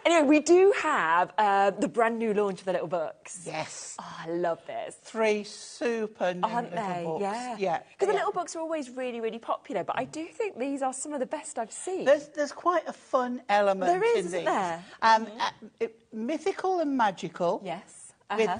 Anyway, we do have the brand new launch of the little books. Yes. Oh, I love this. 3 super new Aren't they? little books. Yeah. Because the little books are always really, really popular, but I do think these are some of the best I've seen. There's quite a fun element there is, in these. Isn't there? Mythical and magical. Yes. With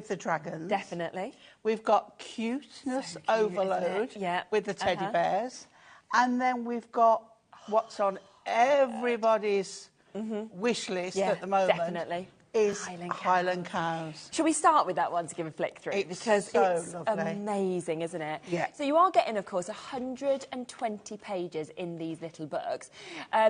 the dragons. Definitely. We've got cuteness overload with the teddy bears. And then we've got what's on everybody's wish list at the moment. Definitely. Is Highland Cows. Shall we start with that one to give a flick through? Because it's lovely. Amazing, isn't it? Yeah. So you are getting, of course, 120 pages in these little books.